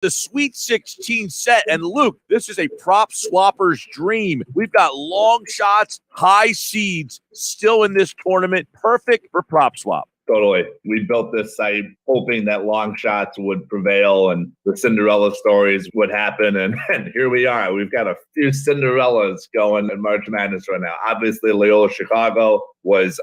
The Sweet 16 set. And Luke, this is a prop swapper's dream. We've got long shots, high seeds still in this tournament. Perfect for prop swap. Totally. We built this site hoping that long shots would prevail and the Cinderella stories would happen. And here we are. We've got a few Cinderellas going in March Madness right now. Obviously, Loyola Chicago was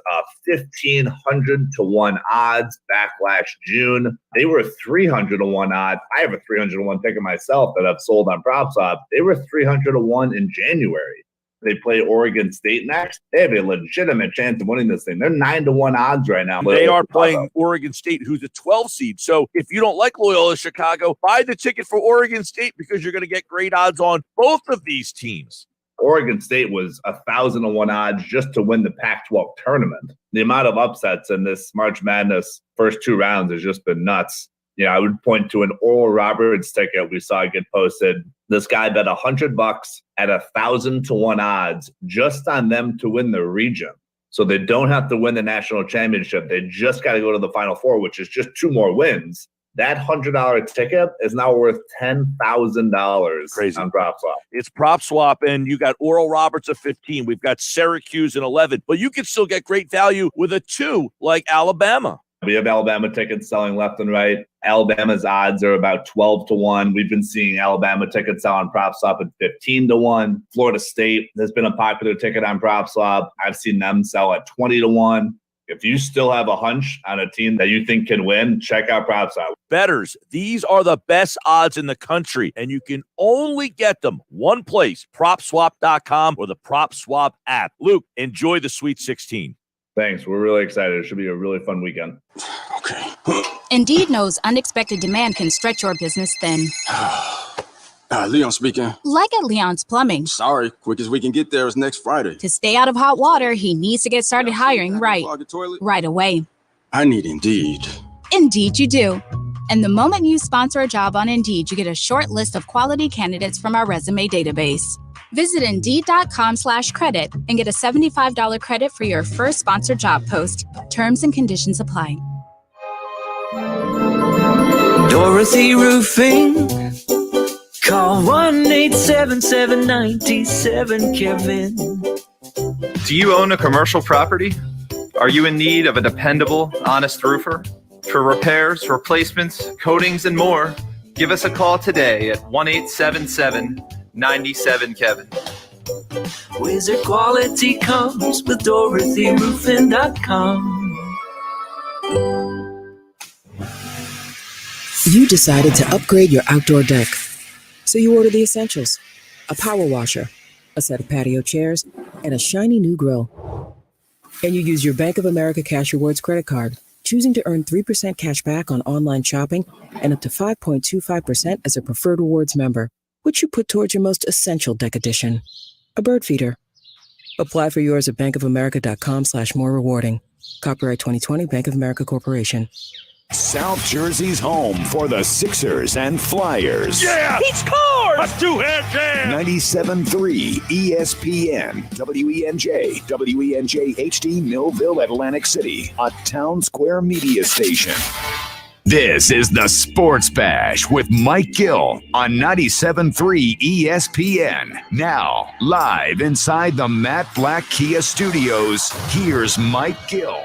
1,500 to 1 odds back last June. They were 300 to 1 odds. I have a 300 to 1 ticket myself that I've sold on PropSwap. They were 300 to 1 in January. They play Oregon State next. They have a legitimate chance of winning this thing. They're 9 to 1 odds right now. They are playing Oregon State, who's a 12 seed. So if you don't like Loyola Chicago, buy the ticket for Oregon State because you're going to get great odds on both of these teams. Oregon State was 1,000 to 1 odds just to win the Pac-12 tournament. The amount of upsets in this March Madness first 2 rounds has just been nuts. Yeah, I would point to an Oral Roberts ticket we saw get posted. This guy bet $100 at 1,000 to 1 odds just on them to win the region. So they don't have to win the national championship. They just got to go to the Final Four, which is just 2 more wins. That $100 ticket is now worth $10,000. Crazy. On PropSwap. It's PropSwap, and you got Oral Roberts at 15. We've got Syracuse at 11. But you can still get great value with a 2 like Alabama. We have Alabama tickets selling left and right. Alabama's odds are about 12 to 1. We've been seeing Alabama tickets sell on PropSwap at 15 to 1. Florida State has been a popular ticket on PropSwap. I've seen them sell at 20 to 1. If you still have a hunch on a team that you think can win, check out PropSwap. Bettors, these are the best odds in the country, and you can only get them one place, PropSwap.com or the PropSwap app. Luke, enjoy the Sweet 16. Thanks. We're really excited. It should be a really fun weekend. Okay. Indeed knows unexpected demand can stretch your business thin. Leon speaking. Like at Leon's Plumbing. Sorry, quickest we can get there is next Friday. To stay out of hot water, he needs to get started hiring right away. I need Indeed. Indeed you do. And the moment you sponsor a job on Indeed, you get a short list of quality candidates from our resume database. Visit Indeed.com/credit and get a $75 credit for your first sponsored job post. Terms and conditions apply. Dorothy Roofing. Call 1-877-97-KEVIN. Do you own a commercial property? Are you in need of a dependable, honest roofer? For repairs, replacements, coatings, and more, give us a call today at 1-877-97-KEVIN. Wizard quality comes with DorothyRoofing.com. You decided to upgrade your outdoor deck. So you ordered the essentials: a power washer, a set of patio chairs, and a shiny new grill. And you use your Bank of America Cash Rewards credit card, choosing to earn 3% cash back on online shopping and up to 5.25% as a preferred rewards member, which you put towards your most essential deck addition, a bird feeder. Apply for yours at bankofamerica.com/more-rewarding. Copyright 2020 Bank of America Corporation. South Jersey's home for the Sixers and Flyers. Yeah! He scores! A two-hand jam! 97.3 ESPN, WENJ, WENJ HD, Millville, Atlantic City, a Town Square media station. This is the Sports Bash with Mike Gill on 97.3 ESPN. Now, live inside the Matt Black Kia Studios, here's Mike Gill.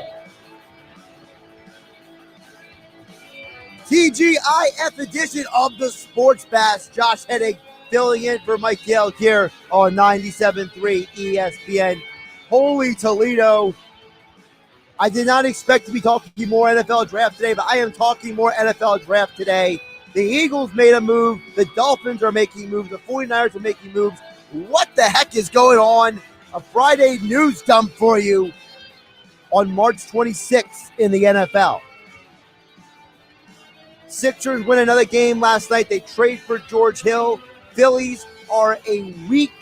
TGIF edition of the Sports Bash. Josh Hennig filling in for Mike Gill here on 97.3 ESPN. Holy Toledo. I did not expect to be talking more NFL draft today, but I am talking more NFL draft today. The Eagles made a move. The Dolphins are making moves. The 49ers are making moves. What the heck is going on? A Friday news dump for you on March 26th in the NFL. Sixers win another game last night. They trade for George Hill. Phillies are a week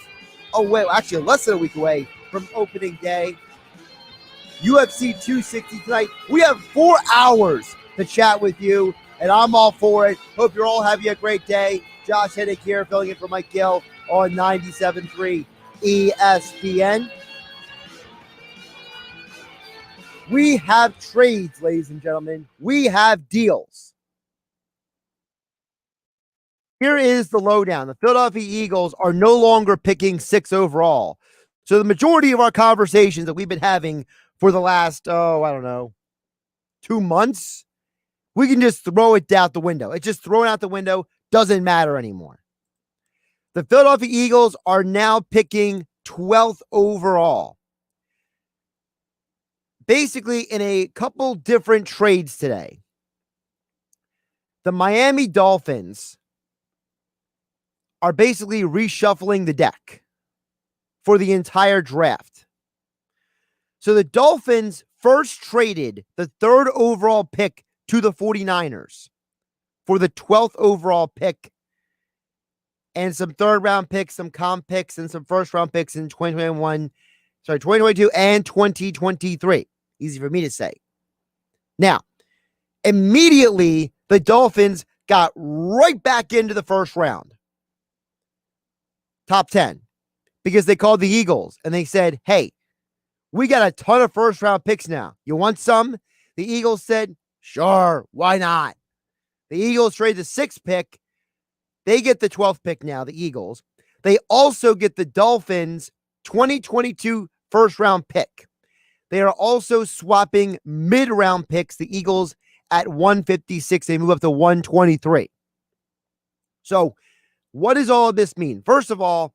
away, actually less than a week away from opening day. UFC 260 tonight. We have 4 hours to chat with you, and I'm all for it. Hope you're all having a great day. Josh Hennig here, filling in for Mike Gill on 97.3 ESPN. We have trades, ladies and gentlemen. We have deals. Here is the lowdown. The Philadelphia Eagles are no longer picking 6 overall. So the majority of our conversations that we've been having for the last, 2 months, we can just throw it out the window. It's just thrown out the window. Doesn't matter anymore. The Philadelphia Eagles are now picking 12th overall. Basically, in a couple different trades today, the Miami Dolphins are basically reshuffling the deck for the entire draft. So the Dolphins first traded the 3rd overall pick to the 49ers for the 12th overall pick and some 3rd round picks, some comp picks, and some 1st round picks in 2022 and 2023. Easy for me to say. Now, immediately the Dolphins got right back into the 1st round. Top 10. Because they called the Eagles and they said, hey, we got a ton of 1st round picks now. You want some? The Eagles said, sure, why not? The Eagles trade the 6th pick. They get the 12th pick now, the Eagles. They also get the Dolphins' 2022 1st round pick. They are also swapping mid-round picks, the Eagles at 156. They move up to 123. So what does all of this mean? First of all,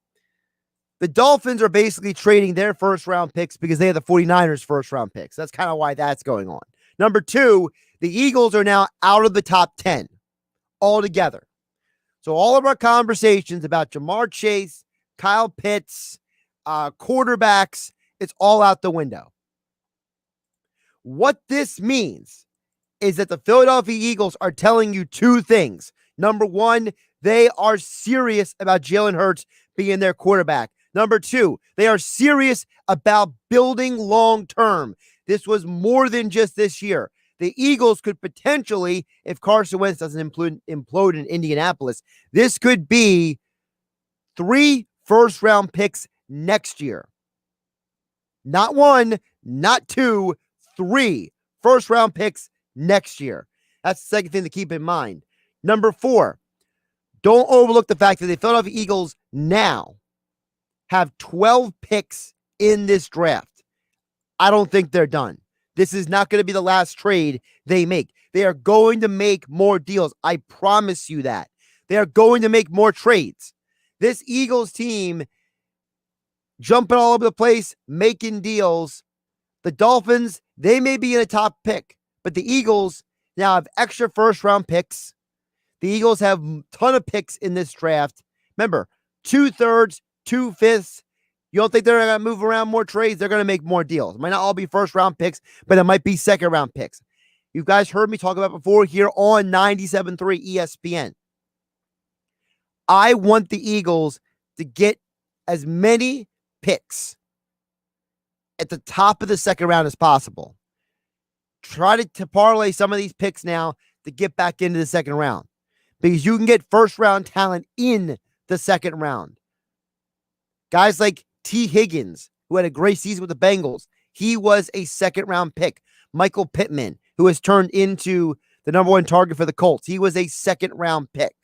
the Dolphins are basically trading their 1st round picks because they have the 49ers 1st round picks. That's kind of why that's going on. Number 2, the Eagles are now out of the top 10 altogether. So all of our conversations about Jamar Chase, Kyle Pitts, quarterbacks, it's all out the window. What this means is that the Philadelphia Eagles are telling you 2 things. Number 1, they are serious about Jalen Hurts being their quarterback. Number 2, they are serious about building long-term. This was more than just this year. The Eagles could potentially, if Carson Wentz doesn't implode in Indianapolis, this could be 3 first-round picks next year. Not 1, not 2, 3 first-round picks next year. That's the second thing to keep in mind. Number 4, don't overlook the fact that the Philadelphia Eagles now have 12 picks in this draft. I don't think they're done. This is not going to be the last trade they make. They are going to make more deals. I promise you that. They are going to make more trades. This Eagles team jumping all over the place, making deals. The Dolphins, they may be in a top pick, but the Eagles now have extra 1st round picks. The Eagles have a ton of picks in this draft. Remember, 2/3, 2/5. You don't think they're going to move around more trades? They're going to make more deals. It might not all be 1st round picks, but it might be 2nd round picks. You guys heard me talk about before here on 97.3 ESPN. I want the Eagles to get as many picks at the top of the 2nd round as possible. Try to parlay some of these picks now to get back into the 2nd round, because you can get 1st round talent in the 2nd round. Guys like T. Higgins, who had a great season with the Bengals, he was a 2nd round pick. Michael Pittman, who has turned into the number 1 target for the Colts, he was a 2nd round pick.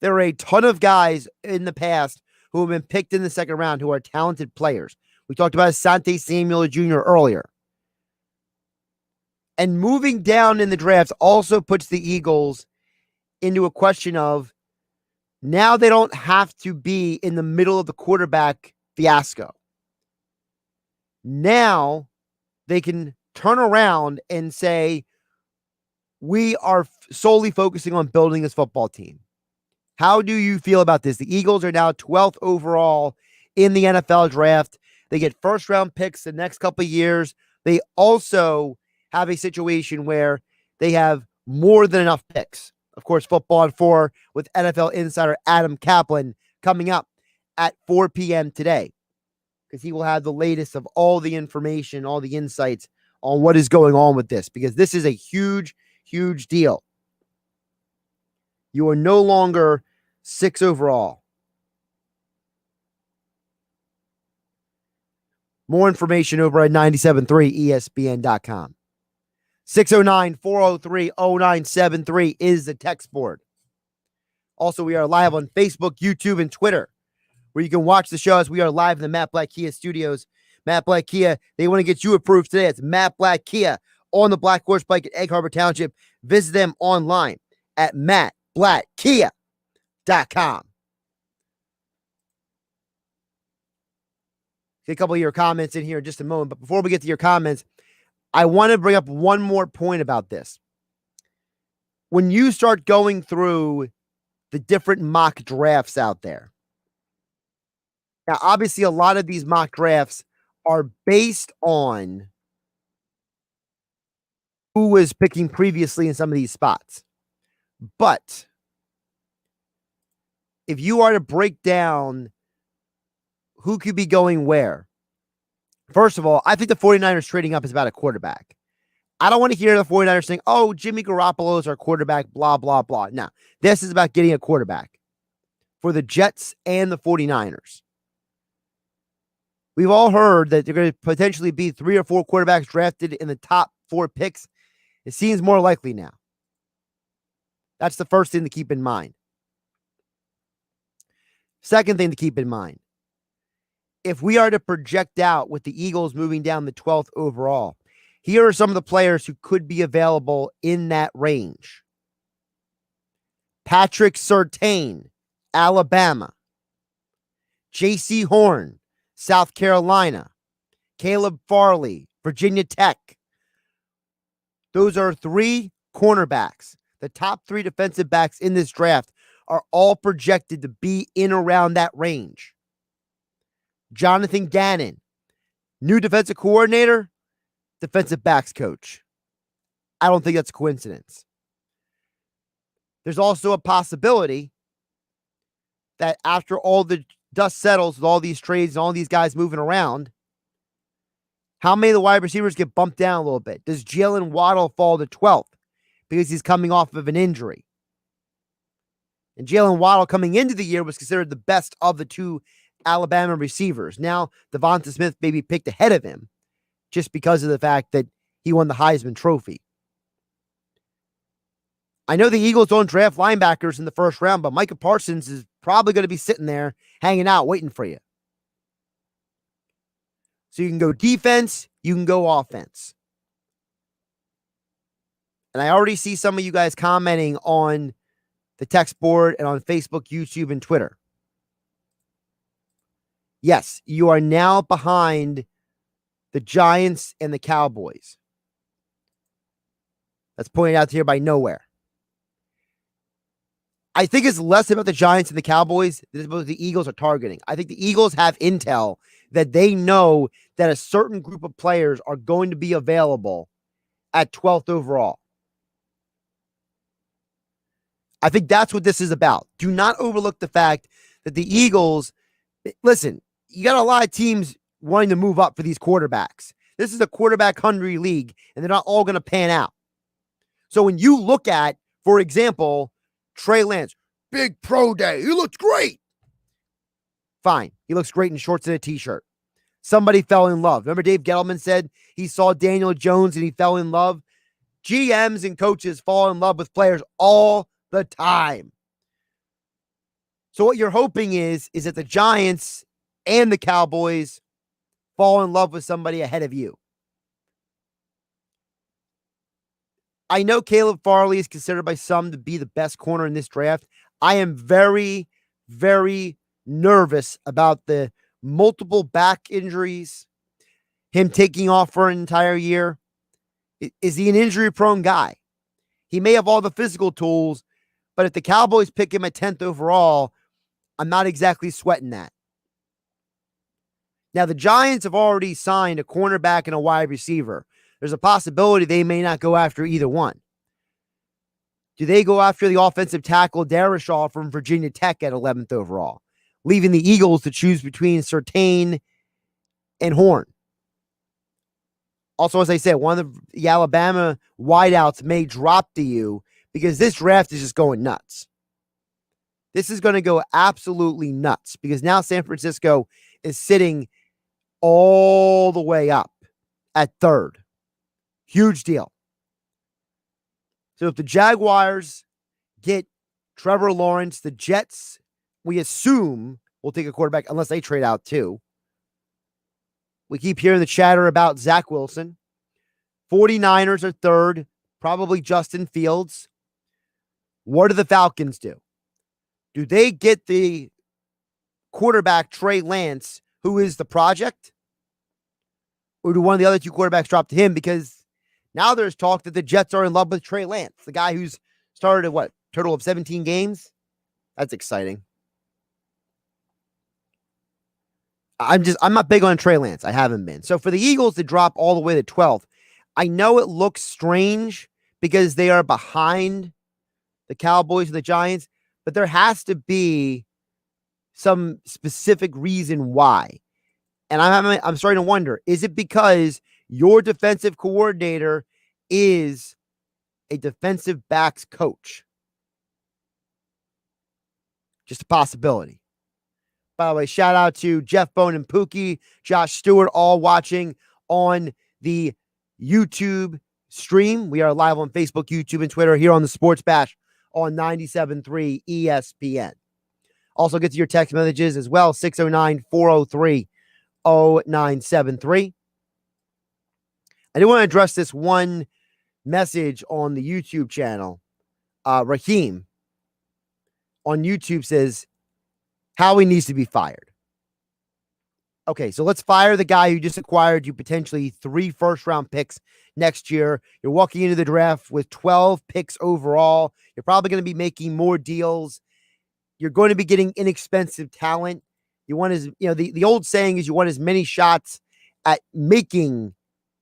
There are a ton of guys in the past who have been picked in the 2nd round who are talented players. We talked about Asante Samuel Jr. earlier. And moving down in the drafts also puts the Eagles into a question of, now they don't have to be in the middle of the quarterback fiasco. Now they can turn around and say, we are solely focusing on building this football team. How do you feel about this? The Eagles are now 12th overall in the NFL draft. They get 1st round picks the next couple of years. They also have a situation where they have more than enough picks. Of course, Football on 4 with NFL insider Adam Caplan coming up at 4 p.m. today, because he will have the latest of all the information, all the insights on what is going on with this, because this is a huge, huge deal. You are no longer 6 overall. More information over at 973ESPN.com. 609-403-0973 is the text board. Also, we are live on Facebook, YouTube, and Twitter, where you can watch the show as we are live in the Matt Black Kia studios. Matt Black Kia, they want to get you approved today. It's Matt Black Kia on the Black Horse Bike in Egg Harbor Township. Visit them online at mattblackkia.com. Get a couple of your comments in here in just a moment. But before we get to your comments, I want to bring up one more point about this. When you start going through the different mock drafts out there, now, obviously, a lot of these mock drafts are based on who was picking previously in some of these spots. But if you are to break down who could be going where, first of all, I think the 49ers trading up is about a quarterback. I don't want to hear the 49ers saying, oh, Jimmy Garoppolo is our quarterback, blah, blah, blah. No, this is about getting a quarterback for the Jets and the 49ers. We've all heard that there are going to potentially be 3 or 4 quarterbacks drafted in the top 4 picks. It seems more likely now. That's the first thing to keep in mind. Second thing to keep in mind. If we are to project out with the Eagles moving down the 12th overall, here are some of the players who could be available in that range. Patrick Surtain, Alabama. J.C. Horn, South Carolina. Caleb Farley, Virginia Tech. Those are 3 cornerbacks. The top 3 defensive backs in this draft are all projected to be in around that range. Jonathan Gannon, new defensive coordinator, defensive backs coach. I don't think that's a coincidence. There's also a possibility that after all the dust settles with all these trades and all these guys moving around, how many of the wide receivers get bumped down a little bit? Does Jalen Waddle fall to 12th because he's coming off of an injury? And Jalen Waddle coming into the year was considered the best of the 2 Alabama receivers. Now, Devonta Smith may be picked ahead of him just because of the fact that he won the Heisman Trophy. I know the Eagles don't draft linebackers in the first round, but Micah Parsons is probably going to be sitting there hanging out waiting for you. So you can go defense, you can go offense. And I already see some of you guys commenting on the text board and on Facebook, YouTube, and Twitter. Yes, you are now behind the Giants and the Cowboys. That's pointed out here by Nowhere. I think it's less about the Giants and the Cowboys than it's about the Eagles are targeting. I think the Eagles have intel that they know that a certain group of players are going to be available at 12th overall. I think that's what this is about. Do not overlook the fact that the Eagles, listen, you got a lot of teams wanting to move up for these quarterbacks. This is a quarterback-hungry league, and they're not all going to pan out. So when you look at, for example, Trey Lance, big pro day. He looks great. Fine. He looks great in shorts and a t-shirt. Somebody fell in love. Remember Dave Gettleman said he saw Daniel Jones and he fell in love? GMs and coaches fall in love with players all the time. So what you're hoping is that the Giants and the Cowboys fall in love with somebody ahead of you. I know Caleb Farley is considered by some to be the best corner in this draft. I am very, very nervous about the multiple back injuries, him taking off for an entire year. Is he an injury-prone guy? He may have all the physical tools, but if the Cowboys pick him at 10th overall, I'm not exactly sweating that. Now, the Giants have already signed a cornerback and a wide receiver. There's a possibility they may not go after either one. Do they go after the offensive tackle Darrisaw from Virginia Tech at 11th overall, leaving the Eagles to choose between Surtain and Horn? Also, as I said, one of the Alabama wideouts may drop to you because this draft is just going nuts. This is going to go absolutely nuts because now San Francisco is sitting all the way up at 3rd. Huge deal. So if the Jaguars get Trevor Lawrence. The Jets, we assume, will take a quarterback unless they trade out too. We keep hearing the chatter about Zach Wilson. 49ers are third, probably Justin Fields. What do the Falcons do? Do they get the quarterback Trey Lance, who is the project? Or do one of the other two quarterbacks drop to him? Because now there's talk that the Jets are in love with Trey Lance, the guy who's started total of 17 games? That's exciting. I'm not big on Trey Lance. I haven't been. So for the Eagles to drop all the way to 12th, I know it looks strange because they are behind the Cowboys and the Giants, but there has to be some specific reason why. And I'm starting to wonder, is it because your defensive coordinator is a defensive backs coach? Just a possibility. By the way, shout out to Jeff Bone and Pookie, Josh Stewart, all watching on the YouTube stream. We are live on Facebook, YouTube, and Twitter here on the Sports Bash on 97.3 ESPN. Also get to your text messages as well, 609-403-0973. I do want to address this one message on the YouTube channel. Raheem on YouTube says, Howie needs to be fired. Okay, so let's fire the guy who just acquired you potentially 3 first-round picks next year. You're walking into the draft with 12 picks overall. You're probably going to be making more deals. You're going to be getting inexpensive talent. You want the old saying is you want as many shots at making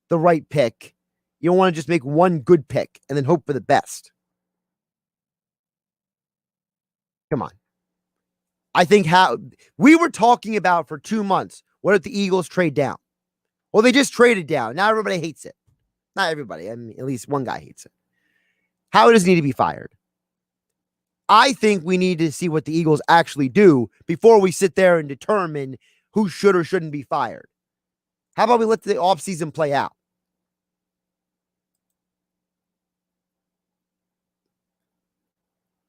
the right pick. You don't want to just make one good pick and then hope for the best. Come on. I think how we were talking about for 2 months. What if the Eagles trade down? Well, they just traded down. Now everybody hates it. Not everybody. I mean, at least one guy hates it. How does he need to be fired? I think we need to see what the Eagles actually do before we sit there and determine who should or shouldn't be fired. How about we let the offseason play out?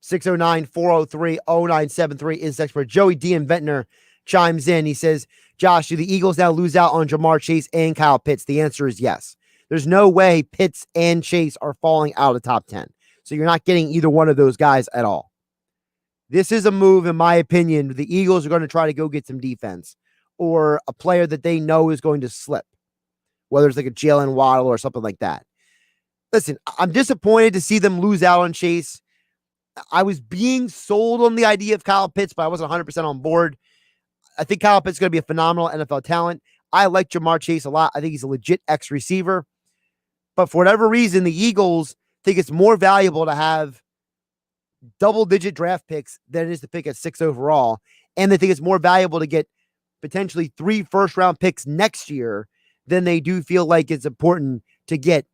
(609-403-0973) is next for Joey D. and Ventnor chimes in. He says, Josh, do the Eagles now lose out on Jamar Chase and Kyle Pitts? The answer is yes. There's no way Pitts and Chase are falling out of the top 10. So you're not getting either one of those guys at all. This is a move, in my opinion. The Eagles are going to try to go get some defense or a player that they know is going to slip, whether it's like a Jalen Waddle or something like that. Listen, I'm disappointed to see them lose out on Chase. I was being sold on the idea of Kyle Pitts, but I wasn't 100% on board. I think Kyle Pitts is going to be a phenomenal NFL talent. I like Jamar Chase a lot. I think he's a legit X-receiver. But for whatever reason, the Eagles think it's more valuable to have double-digit draft picks than it is to pick at 6 overall. And they think it's more valuable to get potentially 3 first-round picks next year than they do feel like it's important to get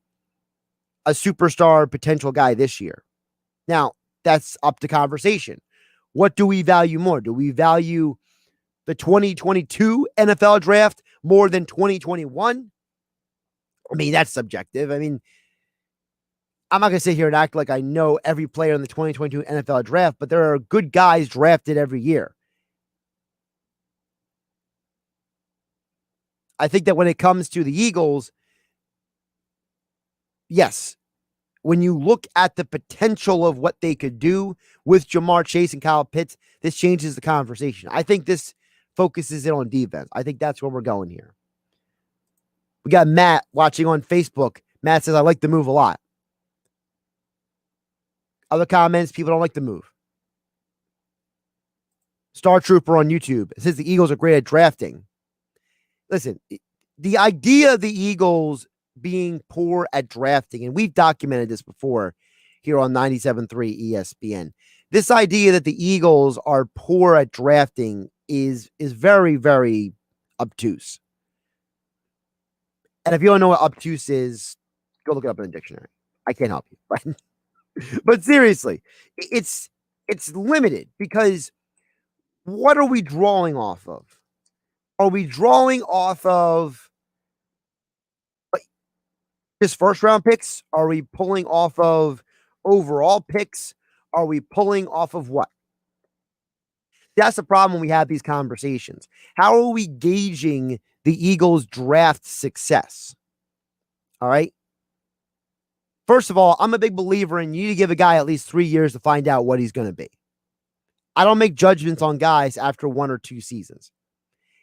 a superstar potential guy this year. Now, that's up to conversation. What do we value more? Do we value the 2022 NFL draft more than 2021? I mean, that's subjective. I mean, I'm not going to sit here and act like I know every player in the 2022 NFL draft, but there are good guys drafted every year. I think that when it comes to the Eagles, yes, when you look at the potential of what they could do with Jamar Chase and Kyle Pitts, this changes the conversation. I think this focuses in on defense. I think that's where we're going here. We got Matt watching on Facebook. Matt says, I like the move a lot. Other comments, people don't like the move. Star Trooper on YouTube says the Eagles are great at drafting. Listen, the idea of the Eagles being poor at drafting, and we've documented this before here on 97.3 ESPN. This idea that the Eagles are poor at drafting is very, very obtuse. And if you don't know what obtuse is, go look it up in the dictionary. I can't help you, right? But seriously, it's limited because what are we drawing off of? Are we drawing off of just first round picks? Are we pulling off of overall picks? Are we pulling off of what? That's the problem when we have these conversations. How are we gauging the Eagles' draft success? All right. First of all, I'm a big believer in you need to give a guy at least 3 years to find out what he's going to be. I don't make judgments on guys after 1 or 2 seasons.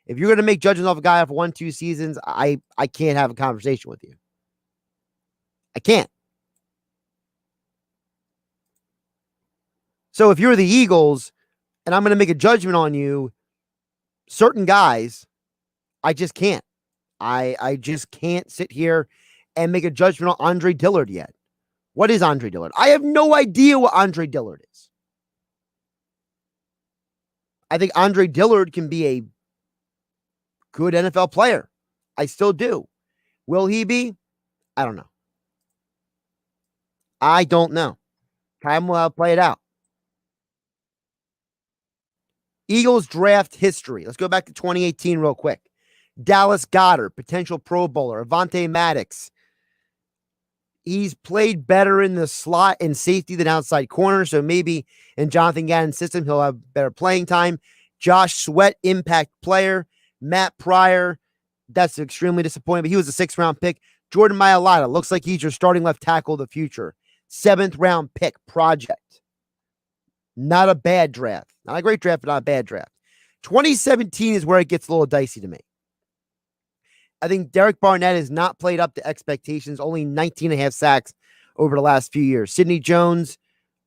If you're going to make judgments off a guy after 1, 2 seasons, I can't have a conversation with you. I can't. So if you're the Eagles and I'm going to make a judgment on you, certain guys, I just can't. I just can't sit here and make a judgment on Andre Dillard yet. What is Andre Dillard? I have no idea what Andre Dillard is. I think Andre Dillard can be a good NFL player. I still do. Will he be? I don't know. I don't know. Time will play it out. Eagles draft history. Let's go back to 2018 real quick. Dallas Goedert, potential Pro Bowler. Avonte Maddox. He's played better in the slot and safety than outside corner, so maybe in Jonathan Gannon's system, he'll have better playing time. Josh Sweat, impact player. Matt Pryor, that's extremely disappointing, but he was a 6th-round pick. Jordan Mailata, looks like he's your starting left tackle of the future. 7th-round pick project. Not a bad draft. Not a great draft, but not a bad draft. 2017 is where it gets a little dicey to me. I think Derek Barnett has not played up to expectations, only 19.5 sacks over the last few years. Sidney Jones,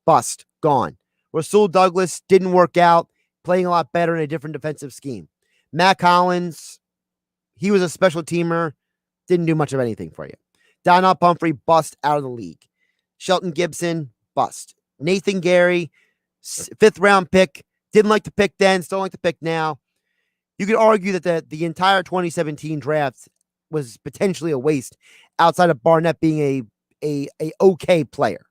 bust, gone. Rasul Douglas didn't work out, playing a lot better in a different defensive scheme. Matt Collins, he was a special teamer, didn't do much of anything for you. Donnell Pumphrey, bust out of the league. Shelton Gibson, bust. Nathan Gary, 5th-round pick, didn't like to pick then, still like to pick now. You could argue that the entire 2017 draft was potentially a waste outside of Barnett being a okay player.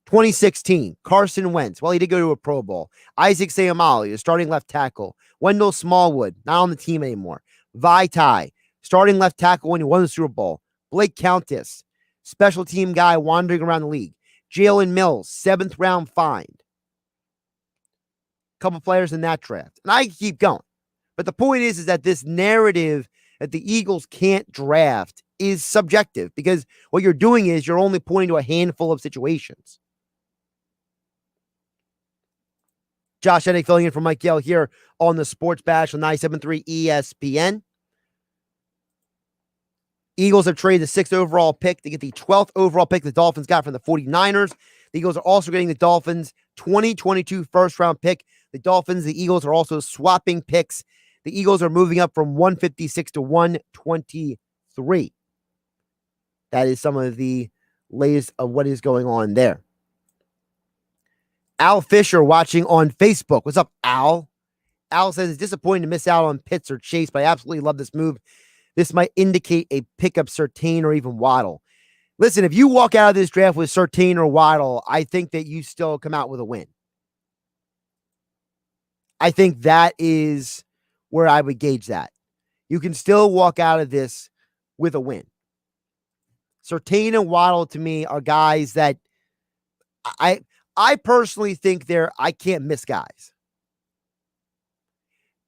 2016, Carson Wentz. Well, he did go to a Pro Bowl. Isaac Seumalo, the starting left tackle. Wendell Smallwood, not on the team anymore. Vaitai, starting left tackle when he won the Super Bowl. Blake Countess, special team guy wandering around the league. Jalen Mills, 7th-round find. Couple players in that draft. And I keep going. But the point is that this narrative that the Eagles can't draft is subjective because what you're doing is you're only pointing to a handful of situations. Josh Hennig filling in for Mike Gill here on the Sports Bash on 97.3 ESPN. Eagles have traded the 6th overall pick to get the 12th overall pick the Dolphins got from the 49ers. The Eagles are also getting the Dolphins 2022 first-round pick. The Dolphins, the Eagles are also swapping picks. The Eagles are moving up from 156 to 123. That is some of the latest of what is going on there. Al Fisher watching on Facebook. What's up, Al? Al says it's disappointing to miss out on Pitts or Chase, but I absolutely love this move. This might indicate a pickup Surtain or even Waddle. Listen, if you walk out of this draft with Surtain or Waddle, I think that you still come out with a win. I think that is where I would gauge that. You can still walk out of this with a win. Surtain and Waddle to me are guys that I personally think I can't miss guys.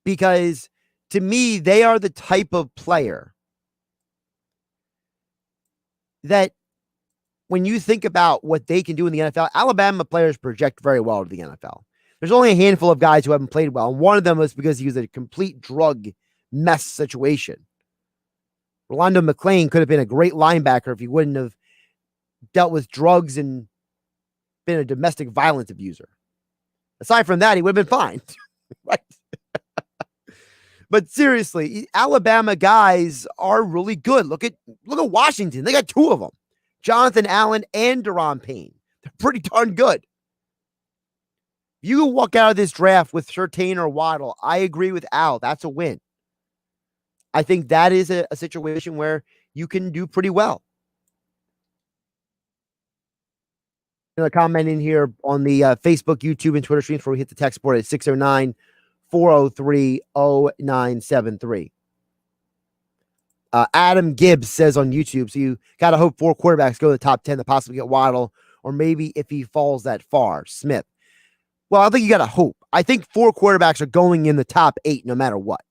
Because to me, they are the type of player that when you think about what they can do in the NFL, Alabama players project very well to the NFL. There's only a handful of guys who haven't played well, and one of them was because he was a complete drug mess situation. Rolando McClain could have been a great linebacker if he wouldn't have dealt with drugs and been a domestic violence abuser. Aside from that, he would have been fine. Right? But seriously, Alabama guys are really good. Look at Washington. They got 2 of them. Jonathan Allen and Daron Payne. They're pretty darn good. You walk out of this draft with Surtain or Waddle. I agree with Al. That's a win. I think that is a situation where you can do pretty well. Comment in here on the Facebook, YouTube, and Twitter streams before we hit the text board at 609-403-0973. Adam Gibbs says on YouTube, so you got to hope 4 quarterbacks go to the top 10 to possibly get Waddle or maybe if he falls that far, Smith. Well, I think you got to hope. I think 4 quarterbacks are going in the top 8 no matter what,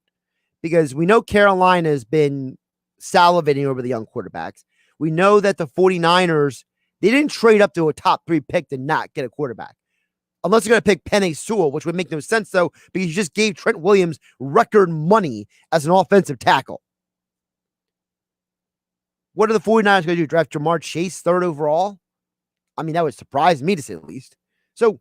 because we know Carolina has been salivating over the young quarterbacks. We know that the 49ers, they didn't trade up to a top 3 pick to not get a quarterback. Unless you're going to pick Penei Sewell, which would make no sense, though, because you just gave Trent Williams record money as an offensive tackle. What are the 49ers going to do? Draft Jamar Chase 3rd overall? I mean, that would surprise me to say the least. So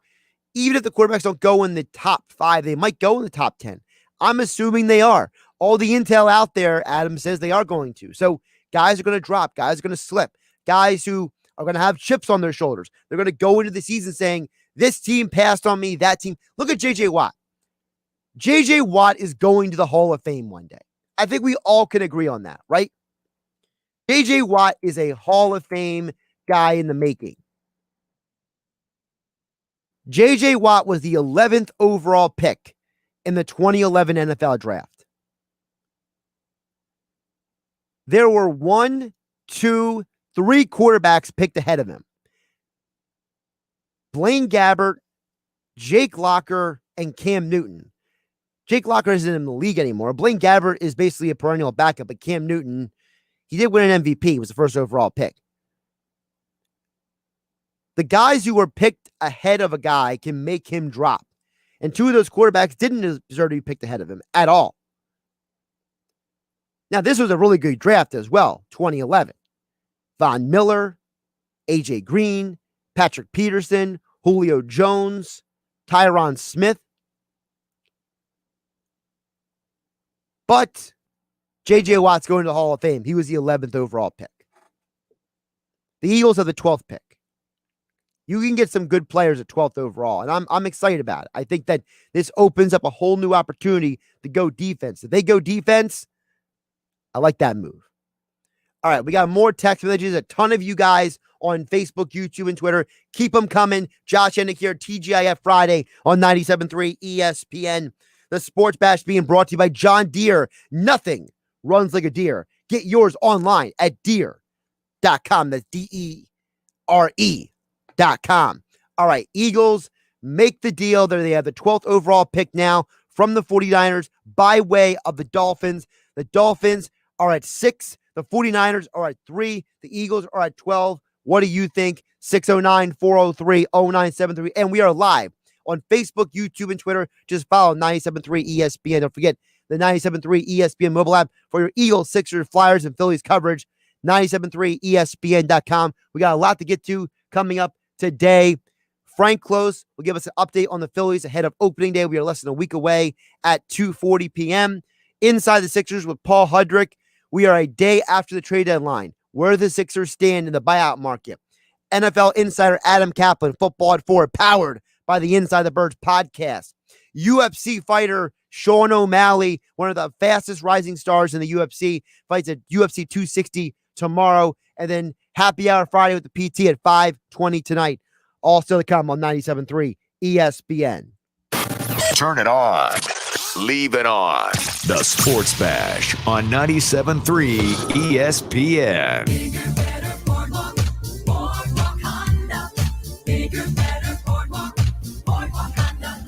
even if the quarterbacks don't go in the top 5, they might go in the top 10. I'm assuming they are. All the intel out there, Adam says they are going to. So guys are going to drop. Guys are going to slip. Guys who are going to have chips on their shoulders. They're going to go into the season saying, this team passed on me, that team. Look at J.J. Watt. J.J. Watt is going to the Hall of Fame one day. I think we all can agree on that, right? J.J. Watt is a Hall of Fame guy in the making. J.J. Watt was the 11th overall pick in the 2011 NFL Draft. There were 1, 2, 3 quarterbacks picked ahead of him. Blaine Gabbert, Jake Locker, and Cam Newton. Jake Locker isn't in the league anymore. Blaine Gabbert is basically a perennial backup, but Cam Newton, he did win an MVP. He was the first overall pick. The guys who were picked ahead of a guy can make him drop. And 2 of those quarterbacks didn't deserve to be picked ahead of him at all. Now, this was a really good draft as well, 2011. Von Miller, A.J. Green, Patrick Peterson, Julio Jones, Tyron Smith. But J.J. Watt's going to the Hall of Fame. He was the 11th overall pick. The Eagles are the 12th pick. You can get some good players at 12th overall, and I'm excited about it. I think that this opens up a whole new opportunity to go defense. If they go defense, I like that move. All right, we got more text messages. A ton of you guys on Facebook, YouTube, and Twitter. Keep them coming. Josh Hennig here, TGIF Friday on 97.3 ESPN. The Sports Bash being brought to you by John Deere. Nothing runs like a deer. Get yours online at deere.com. That's DERE.com. All right, Eagles make the deal. They have the 12th overall pick now from the 49ers by way of the Dolphins. The Dolphins are at 6. The 49ers are at 3. The Eagles are at 12. What do you think? 609-403-0973. And we are live on Facebook, YouTube, and Twitter. Just follow 97.3 ESPN. Don't forget the 97.3 ESPN mobile app for your Eagles, Sixers, Flyers, and Phillies coverage. 97.3 ESPN.com. We got a lot to get to coming up today. Frank Klose will give us an update on the Phillies ahead of opening day. We are less than a week away at 2:40 p.m. Inside the Sixers with Paul Hudrick. We are a day after the trade deadline. Where do the Sixers stand in the buyout market? NFL insider Adam Caplan, Football at 4, powered by the Inside the Birds podcast. UFC fighter Sean O'Malley, one of the fastest rising stars in the UFC, fights at UFC 260 tomorrow. And then happy hour Friday with the PT at 5:20 tonight. All still to come on 97.3 ESPN. Turn it on. Leave it on. The Sports Bash on 97.3 ESPN. Bigger, better, Boardwalk, Boardwalk Honda. Bigger, better, Boardwalk, Boardwalk Honda.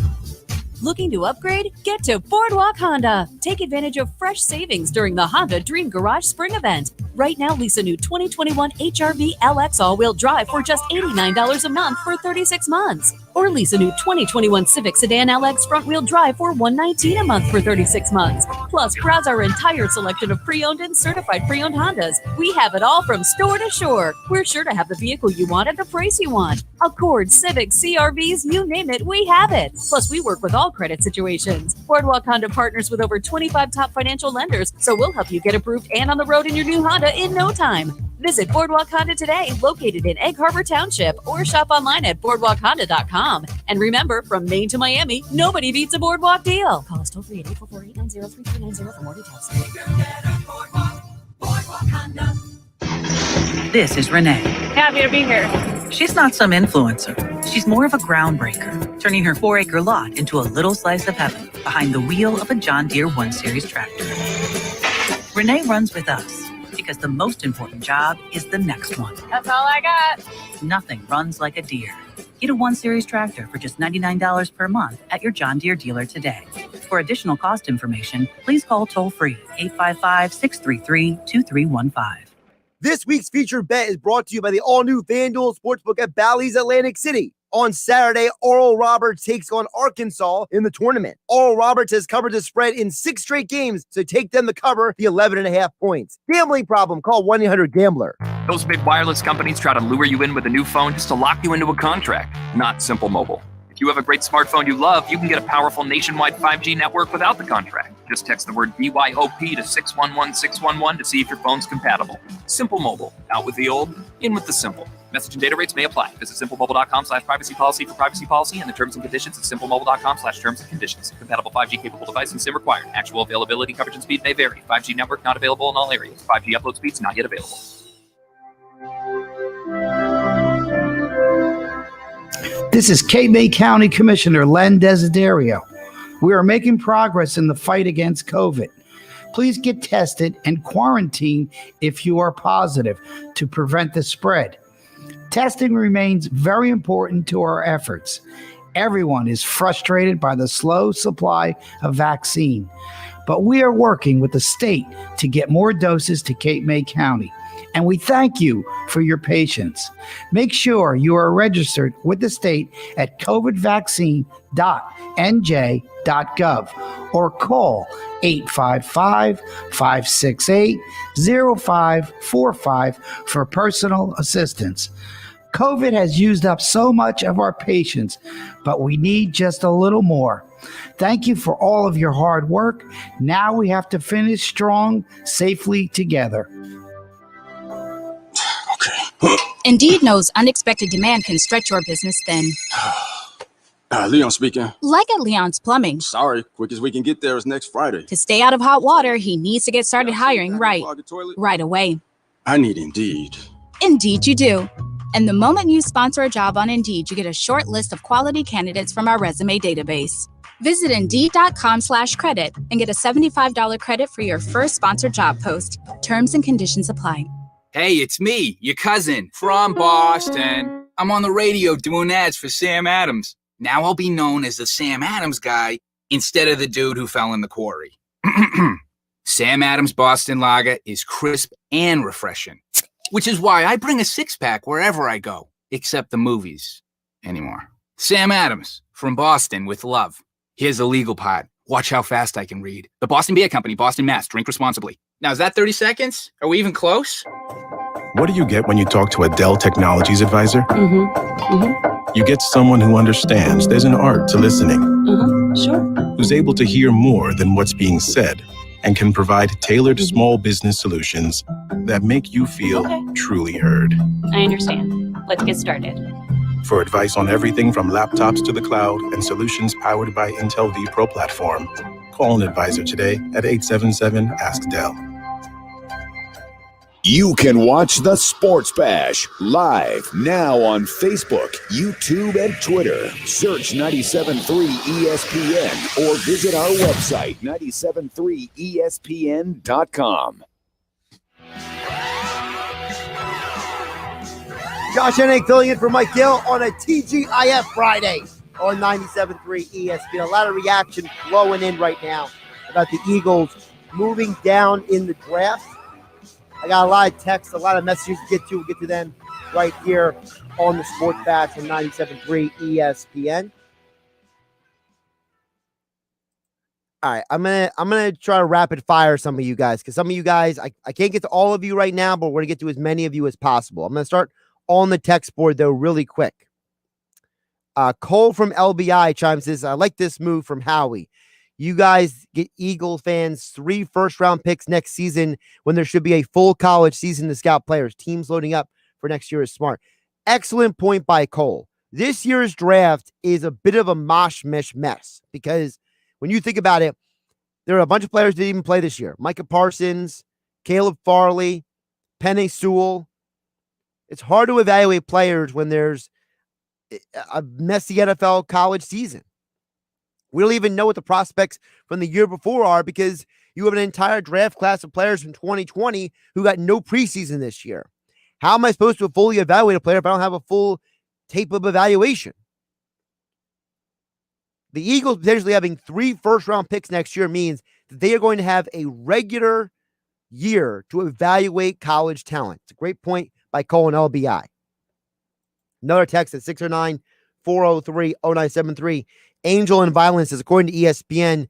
Looking to upgrade? Get to Boardwalk Honda. Take advantage of fresh savings during the Honda Dream Garage Spring Event. Right now, lease a new 2021 HRV LX all-wheel drive for just $89 a month for 36 months. Or lease a new 2021 Civic Sedan LX front-wheel drive for $119 a month for 36 months. Plus, browse our entire selection of pre-owned and certified pre-owned Hondas. We have it all from store to shore. We're sure to have the vehicle you want at the price you want. Accord, Civic, CRVs, you name it, we have it. Plus, we work with all credit situations. Boardwalk Honda partners with over 25 top financial lenders, so we'll help you get approved and on the road in your new Honda in no time. Visit Boardwalk Honda today, located in Egg Harbor Township, or shop online at boardwalkhonda.com. And remember, from Maine to Miami, nobody beats a Boardwalk deal. Call us toll-free at 844-890-3390 for more details. Boardwalk Honda. This is Renee. Happy to be here. She's not some influencer. She's more of a groundbreaker, turning her 4-acre lot into a little slice of heaven behind the wheel of a John Deere 1 Series tractor. Renee runs with us because the most important job is the next one. That's all I got. Nothing runs like a Deere. Get a 1-Series tractor for just $99 per month at your John Deere dealer today. For additional cost information, please call toll-free 855-633-2315. This week's featured bet is brought to you by the all-new FanDuel Sportsbook at Bally's Atlantic City. On Saturday, Oral Roberts takes on Arkansas in the tournament. Oral Roberts has covered the spread in 6 straight games, so take them to cover the 11.5 points. Gambling problem? Call 1-800-GAMBLER. Those big wireless companies try to lure you in with a new phone just to lock you into a contract. Not Simple Mobile. If you have a great smartphone you love, you can get a powerful nationwide 5G network without the contract. Just text the word BYOP to 611611 to see if your phone's compatible. Simple Mobile. Out with the old, in with the simple. Message and data rates may apply. Visit simplemobile.com/privacy policy for privacy policy and the terms and conditions at simplemobile.com/terms and conditions. Compatible 5G capable device and SIM required. Actual availability, coverage, and speed may vary. 5G network not available in all areas. 5G upload speeds not yet available. This is Cape May County Commissioner Len Desiderio. We are making progress in the fight against COVID. Please get tested and quarantine if you are positive to prevent the spread. Testing remains very important to our efforts. Everyone is frustrated by the slow supply of vaccine, but we are working with the state to get more doses to Cape May County. And we thank you for your patience. Make sure you are registered with the state at covidvaccine.nj.gov or call 855-568-0545 for personal assistance. COVID has used up so much of our patience, but we need just a little more. Thank you for all of your hard work. Now we have to finish strong, safely together. Indeed knows unexpected demand can stretch your business thin. Leon speaking. Like at Leon's Plumbing. Sorry, quick as we can get there is next Friday. To stay out of hot water, he needs to get started hiring right away. I need Indeed. Indeed you do. And the moment you sponsor a job on Indeed, you get a short list of quality candidates from our resume database. Visit Indeed.com/credit and get a $75 credit for your first sponsored job post. Terms and conditions apply. Hey, it's me, your cousin, from Boston. I'm on the radio doing ads for Sam Adams. Now I'll be known as the Sam Adams guy instead of the dude who fell in the quarry. Sam Adams Boston Lager is crisp and refreshing, which is why I bring a 6-pack wherever I go, except the movies anymore. Sam Adams, from Boston with love. Here's the legal part. Watch how fast I can read. The Boston Beer Company, Boston, Mass. Drink responsibly. Now, is that 30 seconds? Are we even close? What do you get when you talk to a Dell Technologies advisor? You get someone who understands there's an art to listening. Sure. Who's able to hear more than what's being said and can provide tailored small business solutions that make you feel truly heard. I understand. Let's get started. For advice on everything from laptops to the cloud and solutions powered by Intel vPro platform, call an advisor today at 877-ASK-DELL. You can watch the Sports Bash live now on Facebook, YouTube, and Twitter. Search 97.3 ESPN or visit our website, 973ESPN.com. Josh Hennig filling in for Mike Gill on a TGIF Friday on 97.3 ESPN. A lot of reaction flowing in right now about the Eagles moving down in the draft. I got a lot of texts, a lot of messages to get to. We'll get to them right here on the Sports Bash on 97.3 ESPN. All right, I'm gonna try to rapid fire some of you guys because some of you guys I can't get to all of you right now, but we're gonna get to as many of you as possible. I'm gonna start on the text board though really quick. Cole from LBI chimes in. I like this move from Howie. You guys get Eagle fans 3 first-round picks next season when there should be a full college season to scout players. Teams loading up for next year is smart. Excellent point by Cole. This year's draft is a bit of a mosh-mish mess because when you think about it, there are a bunch of players that didn't even play this year. Micah Parsons, Caleb Farley, Penei Sewell. It's hard to evaluate players when there's a messy NFL college season. We don't even know what the prospects from the year before are because you have an entire draft class of players from 2020 who got no preseason this year. How am I supposed to fully evaluate a player if I don't have a full tape of evaluation? The Eagles potentially having 3 first-round picks next year means that they are going to have a regular year to evaluate college talent. It's a great point by Colin LBI. Another text at 609-403-0973. Angel and Violence says, according to ESPN,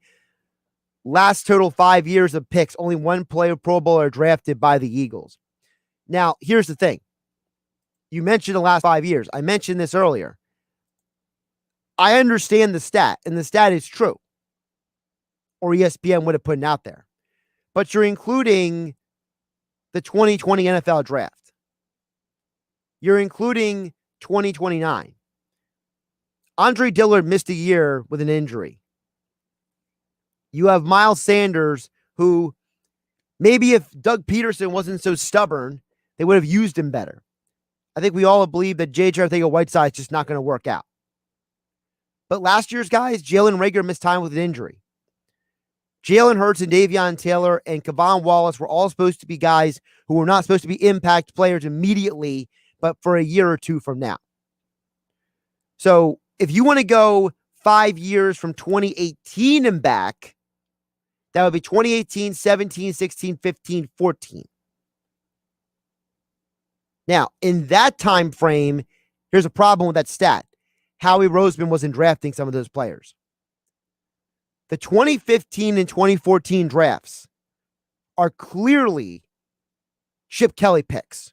last total 5 years of picks, only one player Pro Bowler drafted by the Eagles. Now, here's the thing. You mentioned the last 5 years. I mentioned this earlier. I understand the stat, and the stat is true. Or ESPN would have put it out there. But you're including the 2020 NFL draft. You're including 2029. Andre Dillard missed a year with an injury. You have Miles Sanders, who maybe if Doug Peterson wasn't so stubborn, they would have used him better. I think we all believe that J.J. Arcega-Whiteside's just not going to work out. But last year's guys, Jalen Reagor missed time with an injury. Jalen Hurts and Davion Taylor and Kevon Wallace were all supposed to be guys who were not supposed to be impact players immediately, but for a year or two from now. So if you want to go 5 years from 2018 and back, that would be 2018, 17, 16, 15, 14. Now, in that time frame, here's a problem with that stat. Howie Roseman wasn't drafting some of those players. The 2015 and 2014 drafts are clearly Chip Kelly picks.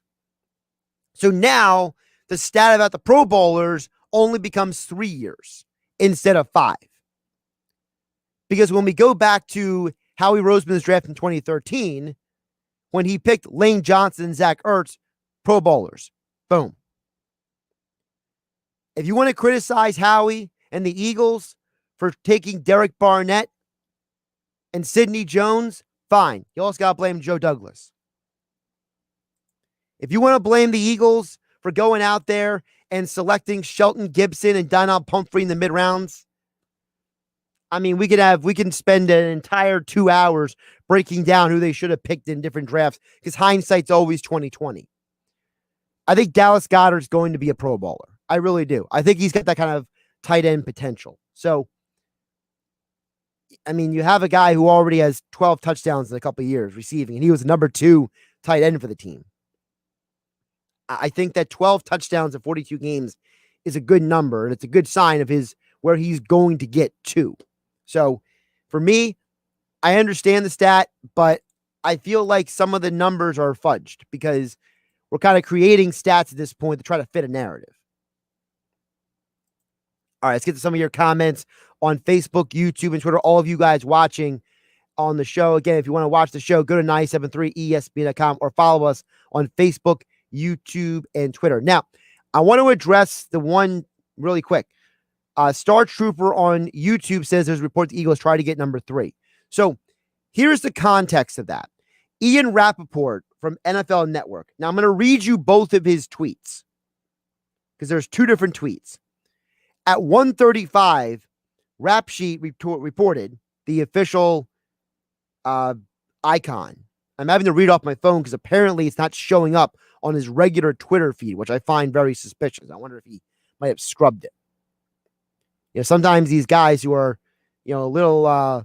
So now the stat about the Pro Bowlers only becomes 3 years instead of 5. Because when we go back to Howie Roseman's draft in 2013, when he picked Lane Johnson and Zach Ertz, Pro Bowlers. Boom. If you want to criticize Howie and the Eagles for taking Derek Barnett and Sidney Jones, fine. You also got to blame Joe Douglas. If you want to blame the Eagles for going out there and selecting Shelton Gibson and Donald Pumphrey in the mid-rounds, I mean, we can spend an entire 2 hours breaking down who they should have picked in different drafts because hindsight's always 2020. I think Dallas Goedert's going to be a Pro Bowler. I really do. I think he's got that kind of tight end potential. So, I mean, you have a guy who already has 12 touchdowns in a couple of years receiving, and he was number 2 tight end for the team. I think that 12 touchdowns in 42 games is a good number, and it's a good sign of where he's going to get to. So, for me, I understand the stat, but I feel like some of the numbers are fudged because we're kind of creating stats at this point to try to fit a narrative. All right, let's get to some of your comments on Facebook, YouTube, and Twitter. All of you guys watching on the show. Again, if you want to watch the show, go to 973ESPN.com or follow us on Facebook, YouTube, and Twitter. Now, I want to address the one really quick. Star Trooper on YouTube says there's a report the Eagles try to get number 3. So here's the context of that. Ian Rappaport from NFL Network. Now, I'm going to read you both of his tweets because there's 2 different tweets. At 1:35, Rap Sheet reported, the official icon. I'm having to read off my phone because apparently it's not showing up on his regular Twitter feed, which I find very suspicious. I wonder if he might have scrubbed it. You know, sometimes these guys who are, a little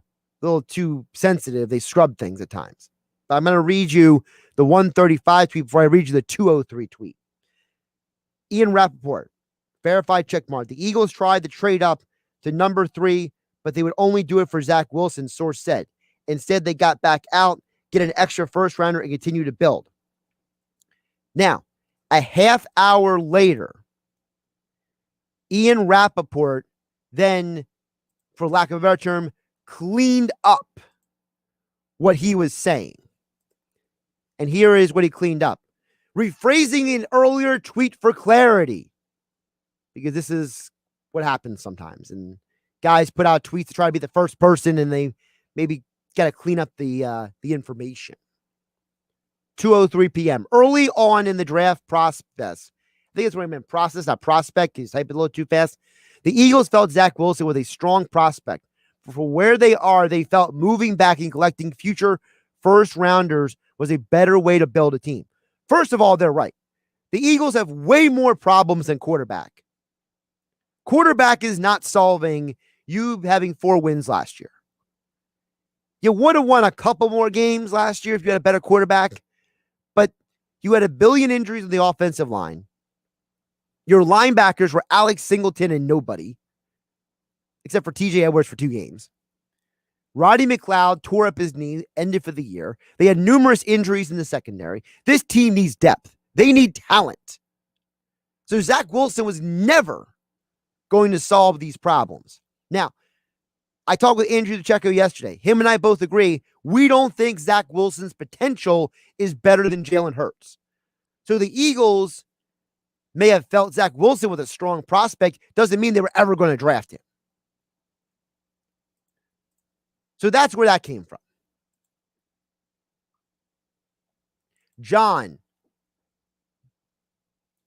too sensitive, they scrub things at times. But I'm going to read you the 1:35 tweet before I read you the 2:03 tweet. Ian Rappaport. Verified checkmark. The Eagles tried to trade up to number 3, but they would only do it for Zach Wilson, source said. Instead, they got back out, get an extra first rounder, and continue to build. Now, a half hour later, Ian Rappaport then, for lack of a better term, cleaned up what he was saying. And here is what he cleaned up. Rephrasing an earlier tweet for clarity. Because this is what happens sometimes. And guys put out tweets to try to be the first person, and they maybe got to clean up the information. 2:03 p.m. Early on in the draft process, I think that's what I meant, process, not prospect. He's typing a little too fast. The Eagles felt Zach Wilson was a strong prospect for where they are, they felt moving back and collecting future first rounders was a better way to build a team. First of all, they're right. The Eagles have way more problems than quarterback. Quarterback is not solving you having 4 wins last year. You would have won a couple more games last year if you had a better quarterback, but you had a billion injuries on the offensive line. Your linebackers were Alex Singleton and nobody, except for TJ Edwards for 2 games. Roddy McLeod tore up his knee, ended for the year. They had numerous injuries in the secondary. This team needs depth. They need talent. So Zach Wilson was never going to solve these problems. Now, I talked with Andrew DeCecco yesterday. Him and I both agree we don't think Zach Wilson's potential is better than Jalen Hurts. So the Eagles may have felt Zach Wilson was a strong prospect. Doesn't mean they were ever going to draft him. So that's where that came from. John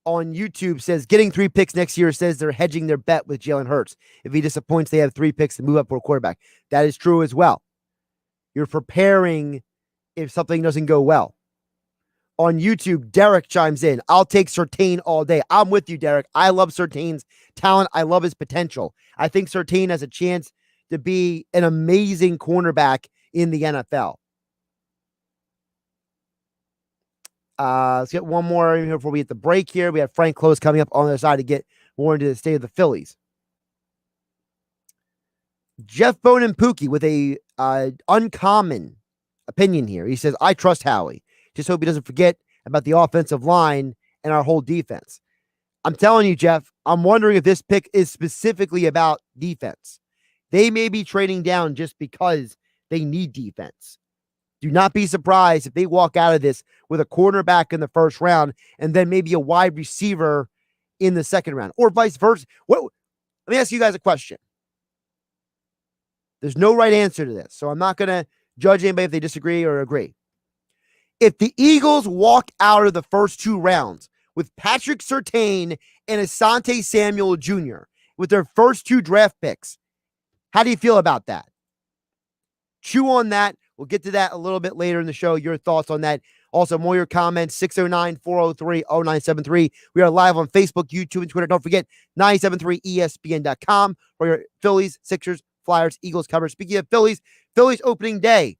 on YouTube says getting 3 picks next year says they're hedging their bet with Jalen Hurts. If he disappoints, they have 3 picks to move up for a quarterback. That is true as well. You're preparing if something doesn't go well. On YouTube, Derek chimes in. I'll take Surtain all day. I'm with you, Derek. I love Surtain's talent. I love his potential. I think Surtain has a chance to be an amazing cornerback in the NFL. Let's get one more in here before we get the break here. We have Frank Klose coming up on the other side to get more into the state of the Phillies. Jeff Bonin Pookie with a uncommon opinion here. He says, I trust Howie. Just hope he doesn't forget about the offensive line and our whole defense. I'm telling you, Jeff, I'm wondering if this pick is specifically about defense. They may be trading down just because they need defense. Do not be surprised if they walk out of this with a cornerback in the first round and then maybe a wide receiver in the second round or vice versa. Let me ask you guys a question. There's no right answer to this, so I'm not going to judge anybody if they disagree or agree. If the Eagles walk out of the first 2 rounds with Patrick Surtain and Asante Samuel Jr. with their first 2 draft picks, how do you feel about that? Chew on that. We'll get to that a little bit later in the show. Your thoughts on that. Also, more your comments, 609-403-0973. We are live on Facebook, YouTube, and Twitter. Don't forget, 973ESPN.com for your Phillies, Sixers, Flyers, Eagles coverage. Speaking of Phillies opening day,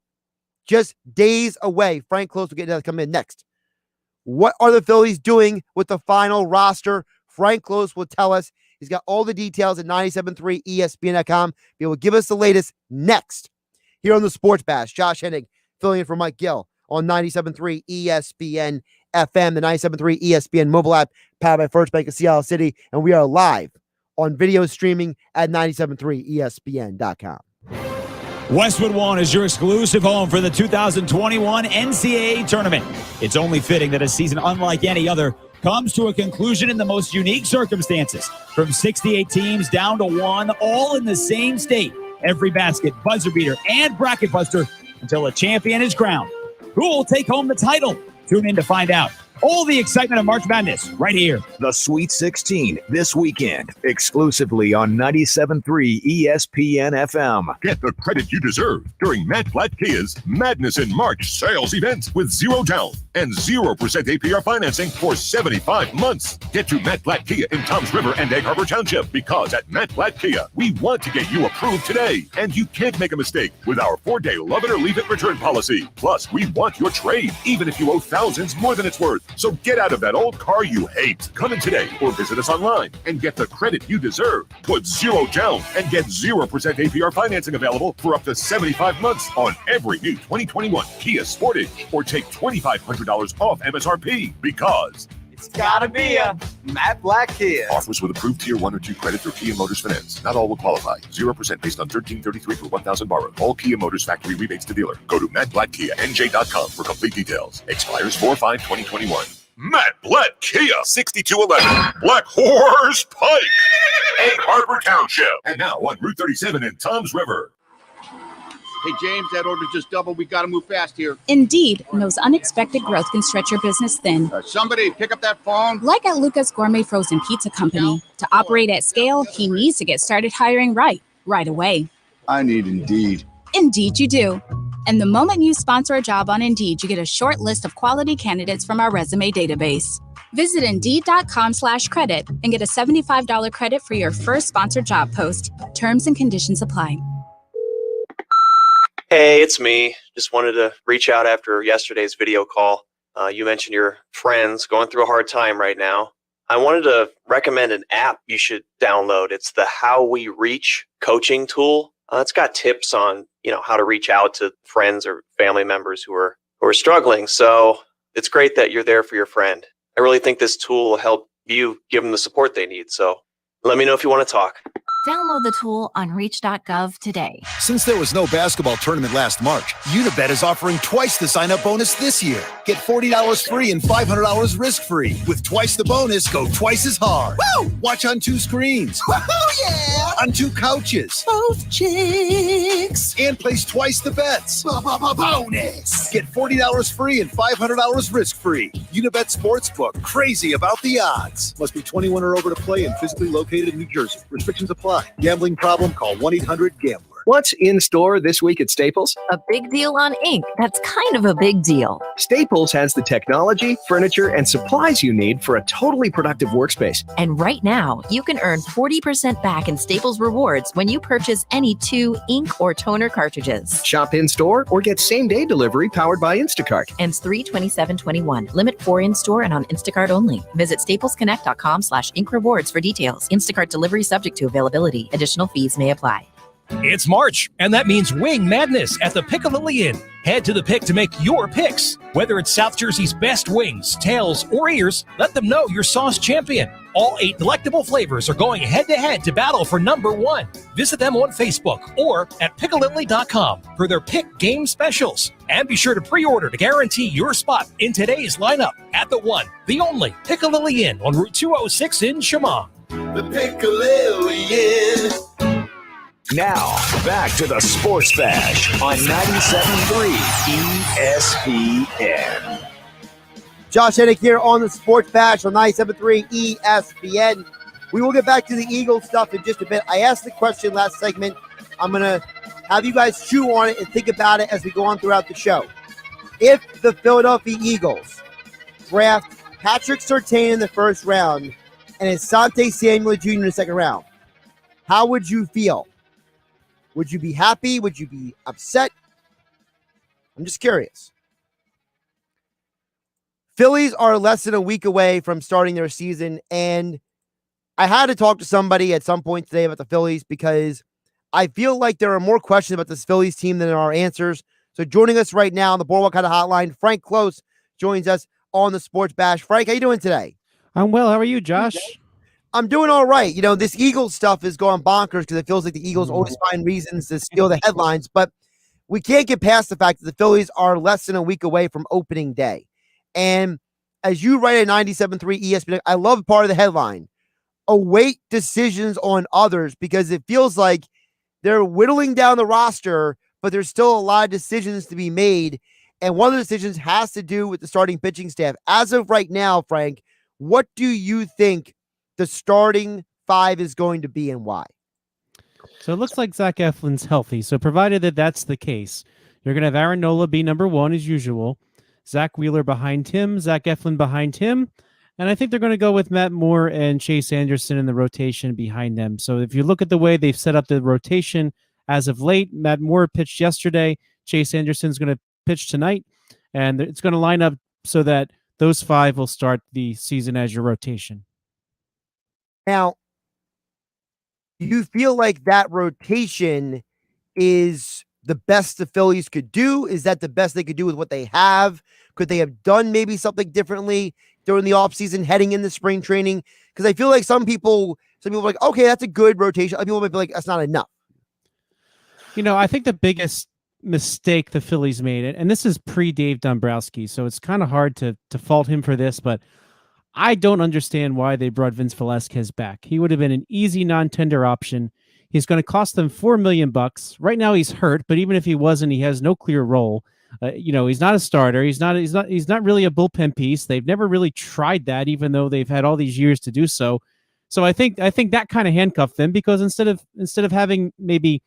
just days away. Frank Klose will get to come in next. What are the Phillies doing with the final roster? Frank Klose will tell us. He's got all the details at 973ESPN.com. He will give us the latest next. Here on the Sports Bash, Josh Hennig filling in for Mike Gill on 97.3 ESPN FM, the 97.3 ESPN mobile app powered by First Bank of Seattle City, and we are live on video streaming at 97.3ESPN.com. Westwood One is your exclusive home for the 2021 NCAA tournament. It's only fitting that a season unlike any other comes to a conclusion in the most unique circumstances. From 68 teams down to 1, all in the same state. Every basket, buzzer beater, and bracket buster until a champion is crowned. Who will take home the title? Tune in to find out. All the excitement of March Madness right here. The Sweet 16 this weekend, exclusively on 97.3 ESPN FM. Get the credit you deserve during Matt Blatt Kia's Madness in March sales event with 0 down and 0% APR financing for 75 months. Get to Matt Blatt Kia in Toms River and Egg Harbor Township, because at Matt Blatt Kia, we want to get you approved today. And you can't make a mistake with our 4-day love it or leave it return policy. Plus, we want your trade, even if you owe thousands more than it's worth. So get out of that old car you hate. Come in today or visit us online and get the credit you deserve. Put 0 down and get 0% APR financing available for up to 75 months on every new 2021 Kia Sportage, or take $2,500 off MSRP, because it's gotta be a Matt Blatt Kia. Offers with approved Tier 1 or 2 credit through Kia Motors Finance. Not all will qualify. 0% based on $1,333 per 1,000 borrowed. All Kia Motors factory rebates to dealer. Go to MattBlattKiaNJ.com for complete details. Expires 4/5/2021. Matt Blatt Kia, 6211 Black Horse Pike, Egg Harbor Township, and now on Route 37 in Toms River. Hey, James, that order just doubled. We got to move fast here. Indeed knows unexpected growth can stretch your business thin. Somebody pick up that phone. Like at Luca's Gourmet Frozen Pizza Company. To operate at scale, he needs to get started hiring right away. I need Indeed. Indeed, you do. And the moment you sponsor a job on Indeed, you get a short list of quality candidates from our resume database. Visit Indeed.com/credit and get a $75 credit for your first sponsored job post. Terms and conditions apply. Hey, it's me. Just wanted to reach out after yesterday's video call. You mentioned your friends going through a hard time right now. I wanted to recommend an app you should download. It's the How We Reach coaching tool. It's got tips on, how to reach out to friends or family members who are struggling. So it's great that you're there for your friend. I really think this tool will help you give them the support they need. So let me know if you want to talk. Download the tool on reach.gov today. Since there was no basketball tournament last March, Unibet is offering twice the sign-up bonus this year. Get $40 free and $500 risk-free. With twice the bonus, go twice as hard. Woo! Watch on 2 screens. Woohoo, yeah! On 2 couches. Both chicks. And place twice the bets. Bonus. Get $40 free and $500 risk-free. Unibet Sportsbook. Crazy about the odds. Must be 21 or over to play and physically located in New Jersey. Restrictions apply. Gambling problem? Call 1-800-GAMBLER. What's in store this week at Staples? A big deal on ink. That's kind of a big deal. Staples has the technology, furniture, and supplies you need for a totally productive workspace. And right now, you can earn 40% back in Staples rewards when you purchase any 2 ink or toner cartridges. Shop in store or get same-day delivery powered by Instacart. Ends 3/27/21. Limit 4 in store and on Instacart only. Visit staplesconnect.com/ink rewards for details. Instacart delivery subject to availability. Additional fees may apply. It's March, and that means Wing Madness at the Piccadilly Inn. Head to the Pick to make your picks. Whether it's South Jersey's best wings, tails, or ears, let them know you're sauce champion. All 8 delectable flavors are going head-to-head to battle for number 1. Visit them on Facebook or at piccadilly.com for their Pick Game Specials. And be sure to pre-order to guarantee your spot in today's lineup at the one, the only Piccadilly Inn on Route 206 in Chemung. The Piccadilly Inn. Now, back to the Sports Bash on 97.3 ESPN. Josh Hennig here on the Sports Bash on 97.3 ESPN. We will get back to the Eagles stuff in just a bit. I asked the question last segment. I'm going to have you guys chew on it and think about it as we go on throughout the show. If the Philadelphia Eagles draft Patrick Surtain in the first round and Asante Samuel Jr. in the second round, how would you feel? Would you be happy? Would you be upset? I'm just curious. Phillies are less than a week away from starting their season, and I had to talk to somebody at some point today about the Phillies because I feel like there are more questions about this Phillies team than there are answers. So joining us right now on the Boardwalk Kind of Hotline, Frank Klose joins us on the Sports Bash. Frank, how you doing today? I'm well. How are you, Josh? I'm doing all right. This Eagles stuff is going bonkers because it feels like the Eagles always find reasons to steal the headlines, but we can't get past the fact that the Phillies are less than a week away from opening day. And as you write at 97.3 ESPN, I love part of the headline, await decisions on others, because it feels like they're whittling down the roster, but there's still a lot of decisions to be made. And one of the decisions has to do with the starting pitching staff. As of right now, Frank, what do you think the starting 5 is going to be and why? So it looks like Zach Eflin's healthy. So provided that that's the case, you're going to have Aaron Nola be number 1 as usual, Zach Wheeler behind him, Zach Eflin behind him, and I think they're going to go with Matt Moore and Chase Anderson in the rotation behind them. So if you look at the way they've set up the rotation as of late, Matt Moore pitched yesterday, Chase Anderson's going to pitch tonight, and it's going to line up so that those 5 will start the season as your rotation. Now, do you feel like that rotation is the best the Phillies could do? Is that the best they could do with what they have? Could they have done maybe something differently during the offseason heading into spring training? Because I feel like some people are like, okay, that's a good rotation. Other people might be like, that's not enough. I think the biggest mistake the Phillies made, and this is pre-Dave Dombrowski, so it's kind of hard to fault him for this, but I don't understand why they brought Vince Velasquez back. He would have been an easy non-tender option. He's going to cost them $4 million. Right now he's hurt, but even if he wasn't, he has no clear role. He's not a starter. He's not really a bullpen piece. They've never really tried that, even though they've had all these years to do so. So I think that kind of handcuffed them, because instead of having maybe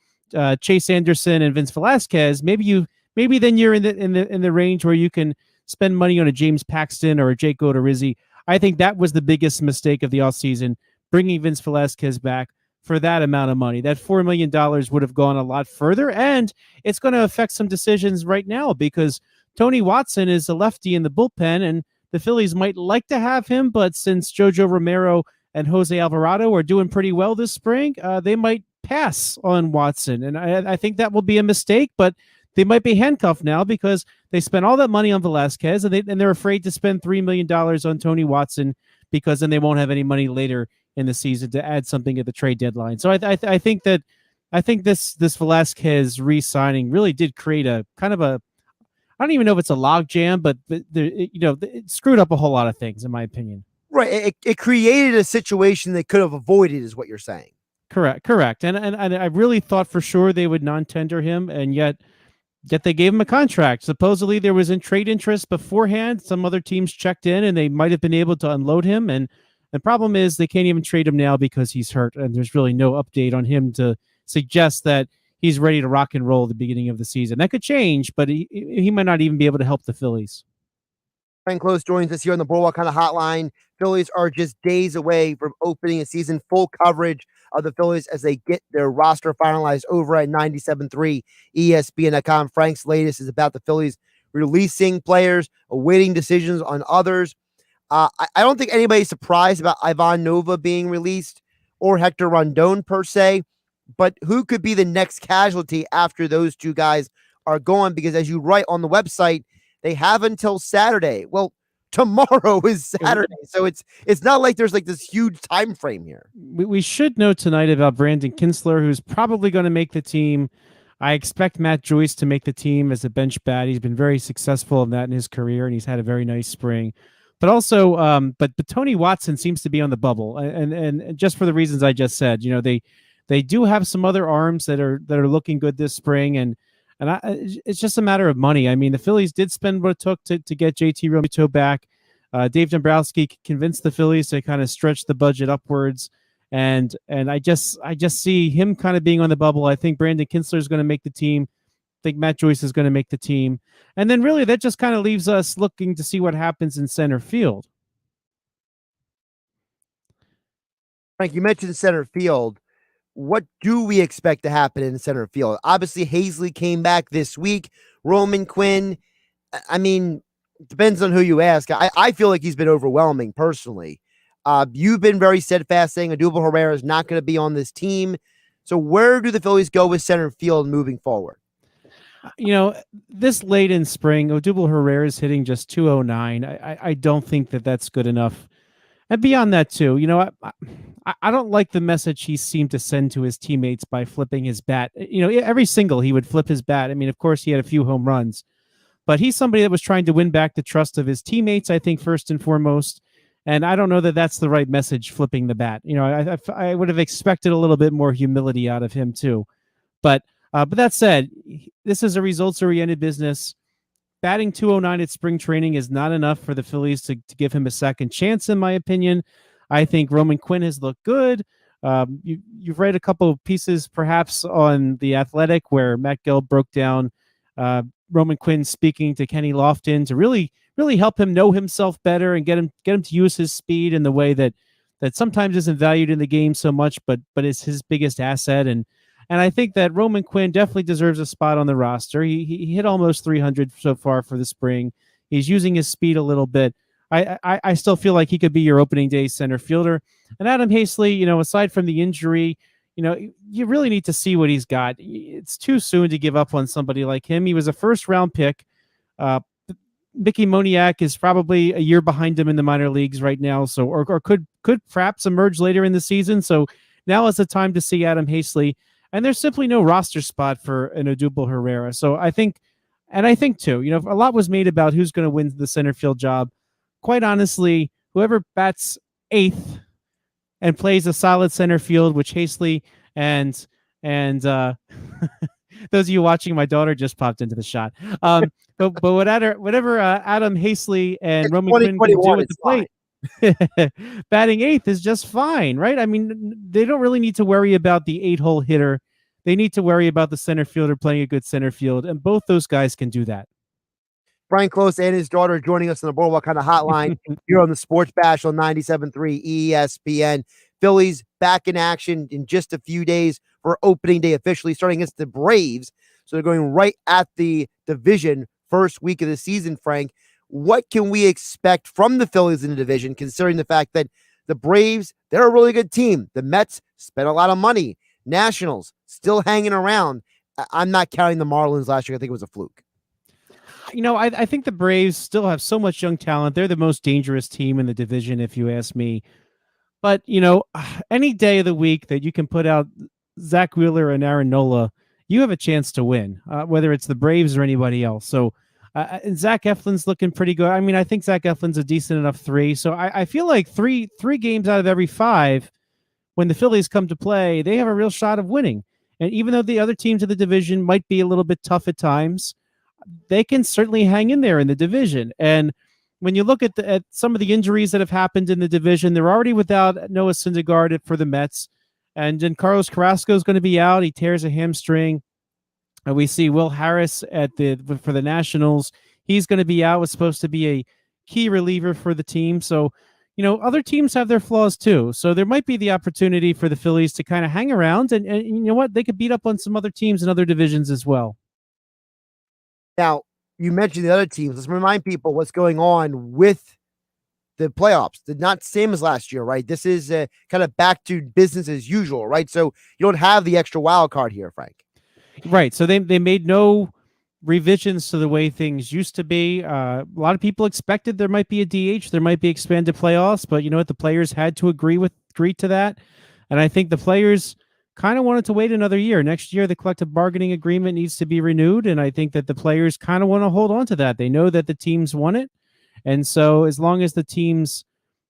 Chase Anderson and Vince Velasquez, maybe then you're in the range where you can spend money on a James Paxton or a Jake Odorizzi. I think that was the biggest mistake of the offseason, bringing Vince Velasquez back for that amount of money. That $4 million would have gone a lot further, and it's going to affect some decisions right now because Tony Watson is a lefty in the bullpen, and the Phillies might like to have him, but since Jojo Romero and Jose Alvarado are doing pretty well this spring, they might pass on Watson, and I think that will be a mistake, but they might be handcuffed now because they spent all that money on Velasquez, and they're afraid to spend $3 million on Tony Watson because then they won't have any money later in the season to add something at the trade deadline. So I think this Velasquez re-signing really did create a kind of a, I don't even know if it's a log jam, but it screwed up a whole lot of things, in my opinion. Right. It created a situation they could have avoided, is what you're saying. Correct. And I really thought for sure they would non-tender him, and yet they gave him a contract. Supposedly there was trade interest beforehand. Some other teams checked in, and they might have been able to unload him. And the problem is they can't even trade him now because he's hurt, and there's really no update on him to suggest that he's ready to rock and roll at the beginning of the season. That could change, but he might not even be able to help the Phillies. Frank Klose joins us here on the Boardwalk kind of hotline. Phillies are just days away from opening a season. Full coverage of the Phillies as they get their roster finalized over at 97.3 ESPN.com. Frank's latest is about the Phillies releasing players, awaiting decisions on others. I don't think anybody's surprised about Ivan Nova being released or Hector Rondon per se, but who could be the next casualty after those two guys are gone? Because as you write on the website, they have until Saturday. Well, tomorrow is Saturday, so it's not like there's like this huge time frame here. We should know tonight about Brandon Kinsler, who's probably going to make the team. I expect Matt Joyce to make the team as a bench bat. He's been very successful in that in his career, and he's had a very nice spring. But also, but Tony Watson seems to be on the bubble, and just for the reasons I just said, they do have some other arms that are looking good this spring, and it's just a matter of money. I mean, the Phillies did spend what it took to get JT Realmuto back. Dave Dombrowski convinced the Phillies to kind of stretch the budget upwards, and I just see him kind of being on the bubble. I think Brandon Kinsler is going to make the team. I think Matt Joyce is going to make the team. And then really that just kind of leaves us looking to see what happens in center field. Frank, you mentioned center field. What do we expect to happen in center field? Obviously, Hazley came back this week. Roman Quinn, I mean, depends on who you ask. I feel like he's been overwhelming personally. You've been very steadfast saying Odubel Herrera is not going to be on this team. So where do the Phillies go with center field moving forward? This late in spring, Odubel Herrera is hitting just 209. I don't think that's good enough. And beyond that, too, I don't like the message he seemed to send to his teammates by flipping his bat. Every single he would flip his bat. I mean, of course, he had a few home runs, but he's somebody that was trying to win back the trust of his teammates, I think, first and foremost. And I don't know that that's the right message, flipping the bat. I would have expected a little bit more humility out of him, too. But that said, this is a results-oriented business. Batting 209 at spring training is not enough for the Phillies to give him a second chance, in my opinion. I think Roman Quinn has looked good. You've read a couple of pieces, perhaps, on The Athletic, where Mike Gill broke down Roman Quinn speaking to Kenny Lofton to really help him know himself better and get him to use his speed in the way that sometimes isn't valued in the game so much, but is his biggest asset. And I think that Roman Quinn definitely deserves a spot on the roster. He hit almost 300 so far for the spring. He's using his speed a little bit. I still feel like he could be your opening day center fielder. And Adam Hazley, aside from the injury, you really need to see what he's got. It's too soon to give up on somebody like him. He was a first-round pick. Mickey Moniak is probably a year behind him in the minor leagues right now, so or could perhaps emerge later in the season. So now is the time to see Adam Hazley. And there's simply no roster spot for an Odubel Herrera. So I think too, a lot was made about who's going to win the center field job. Quite honestly, whoever bats eighth and plays a solid center field, which Hazley and those of you watching, my daughter just popped into the shot. But whatever Adam Hazley and Roman Quinn can do at the plate, batting eighth is just fine, right? I mean, they don't really need to worry about the 8-hole hitter. they need to worry about the center fielder playing a good center field, and both those guys can do that. Frank Klose and his daughter are joining us on the Boardwalk kind of hotline here on the Sports Bash on 97.3 ESPN. Phillies back in action in just a few days for opening day, officially starting against the Braves. So they're going right at the division first week of the season, Frank. What can we expect from the Phillies in the division, considering the fact that the Braves, they're a really good team. The Mets spent a lot of money. Nationals still hanging around. I'm not counting the Marlins last year. I think it was a fluke. I think the Braves still have so much young talent. They're the most dangerous team in the division, if you ask me. But, any day of the week that you can put out Zach Wheeler and Aaron Nola, you have a chance to win, whether it's the Braves or anybody else. So, and Zach Eflin's looking pretty good. I mean, I think Zach Eflin's a decent enough 3. So I feel like three games out of every 5, when the Phillies come to play, they have a real shot of winning. And even though the other teams of the division might be a little bit tough at times, they can certainly hang in there in the division. And when you look at some of the injuries that have happened in the division, they're already without Noah Syndergaard for the Mets. And then Carlos Carrasco is going to be out. He tears a hamstring. And we see Will Harris for the Nationals. He's going to be out. Was supposed to be a key reliever for the team. So, other teams have their flaws too. So there might be the opportunity for the Phillies to kind of hang around. And you know what? They could beat up on some other teams in other divisions as well. Now, you mentioned the other teams. Let's remind people what's going on with the playoffs. They're not the same as last year, right? This is kind of back to business as usual, right? So you don't have the extra wild card here, Frank. Right. So they made no revisions to the way things used to be. A lot of people expected there might be a DH, there might be expanded playoffs, but you know what? The players had to agree to that. And I think the players kind of wanted to wait another year. Next year, the collective bargaining agreement needs to be renewed. And I think that the players kind of want to hold on to that. They know that the teams want it. And so as long as the teams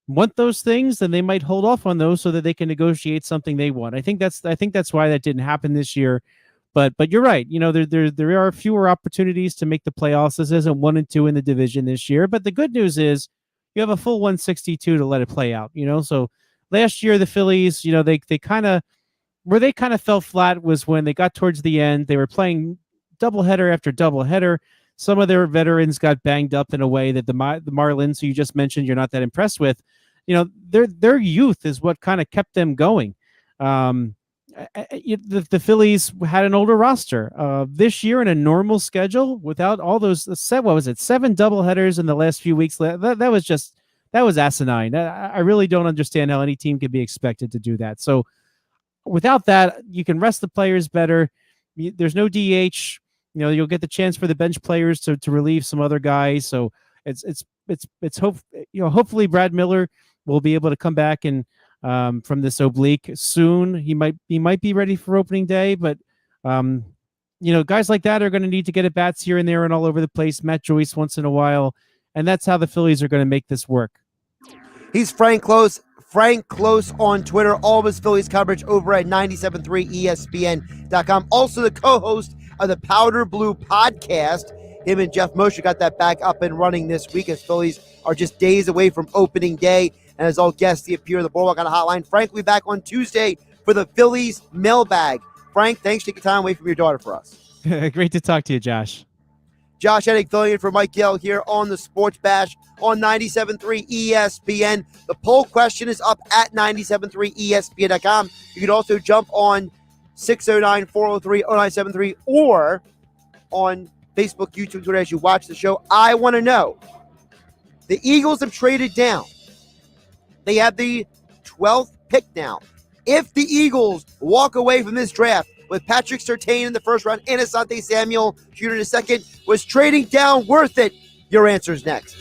want those things, then they might hold off on those so that they can negotiate something they want. I think that's why that didn't happen this year. But you're right. There are fewer opportunities to make the playoffs. This isn't 1 and 2 in the division this year. But the good news is you have a full 162 to let it play out. So last year, the Phillies, they kind of fell flat was when they got towards the end. They were playing doubleheader after doubleheader. Some of their veterans got banged up in a way that the Marlins, who you just mentioned, you're not that impressed with. Their youth is what kind of kept them going. The Phillies had an older roster this year in a normal schedule without all those 7 doubleheaders in the last few weeks. That was asinine. I really don't understand how any team could be expected to do that. So without that, you can rest the players better. There's no DH. You'll get the chance for the bench players to relieve some other guys. So hopefully Brad Miller will be able to come back and from this oblique soon. He might be ready for opening day, but guys like that are going to need to get at bats here and there and all over the place. Matt Joyce once in a while, and that's how the Phillies are going to make this work. He's Frank Klose. Frank Klose on Twitter. All of his Phillies coverage over at 97.3 ESPN.com. Also the co-host of the Powder Blue podcast. Him and Jeff Mosher got that back up and running this week as Phillies are just days away from opening day. And as all guests, they appear on the Boardwalk on a Hotline. Frank will be back on Tuesday for the Phillies mailbag. Frank, thanks for taking time away from your daughter for us. Great to talk to you, Josh. Josh Hennig filling in for Mike Gill here on the Sports Bash on 97.3 ESPN. The poll question is up at 97.3 ESPN.com. You can also jump on 609-403-0973 or on Facebook, YouTube, Twitter as you watch the show. I want to know. The Eagles have traded down. They have the 12th pick now. If the Eagles walk away from this draft with Patrick Surtain in the first round and Asante Samuel Jr. in the second, was trading down worth it? Your answer is next.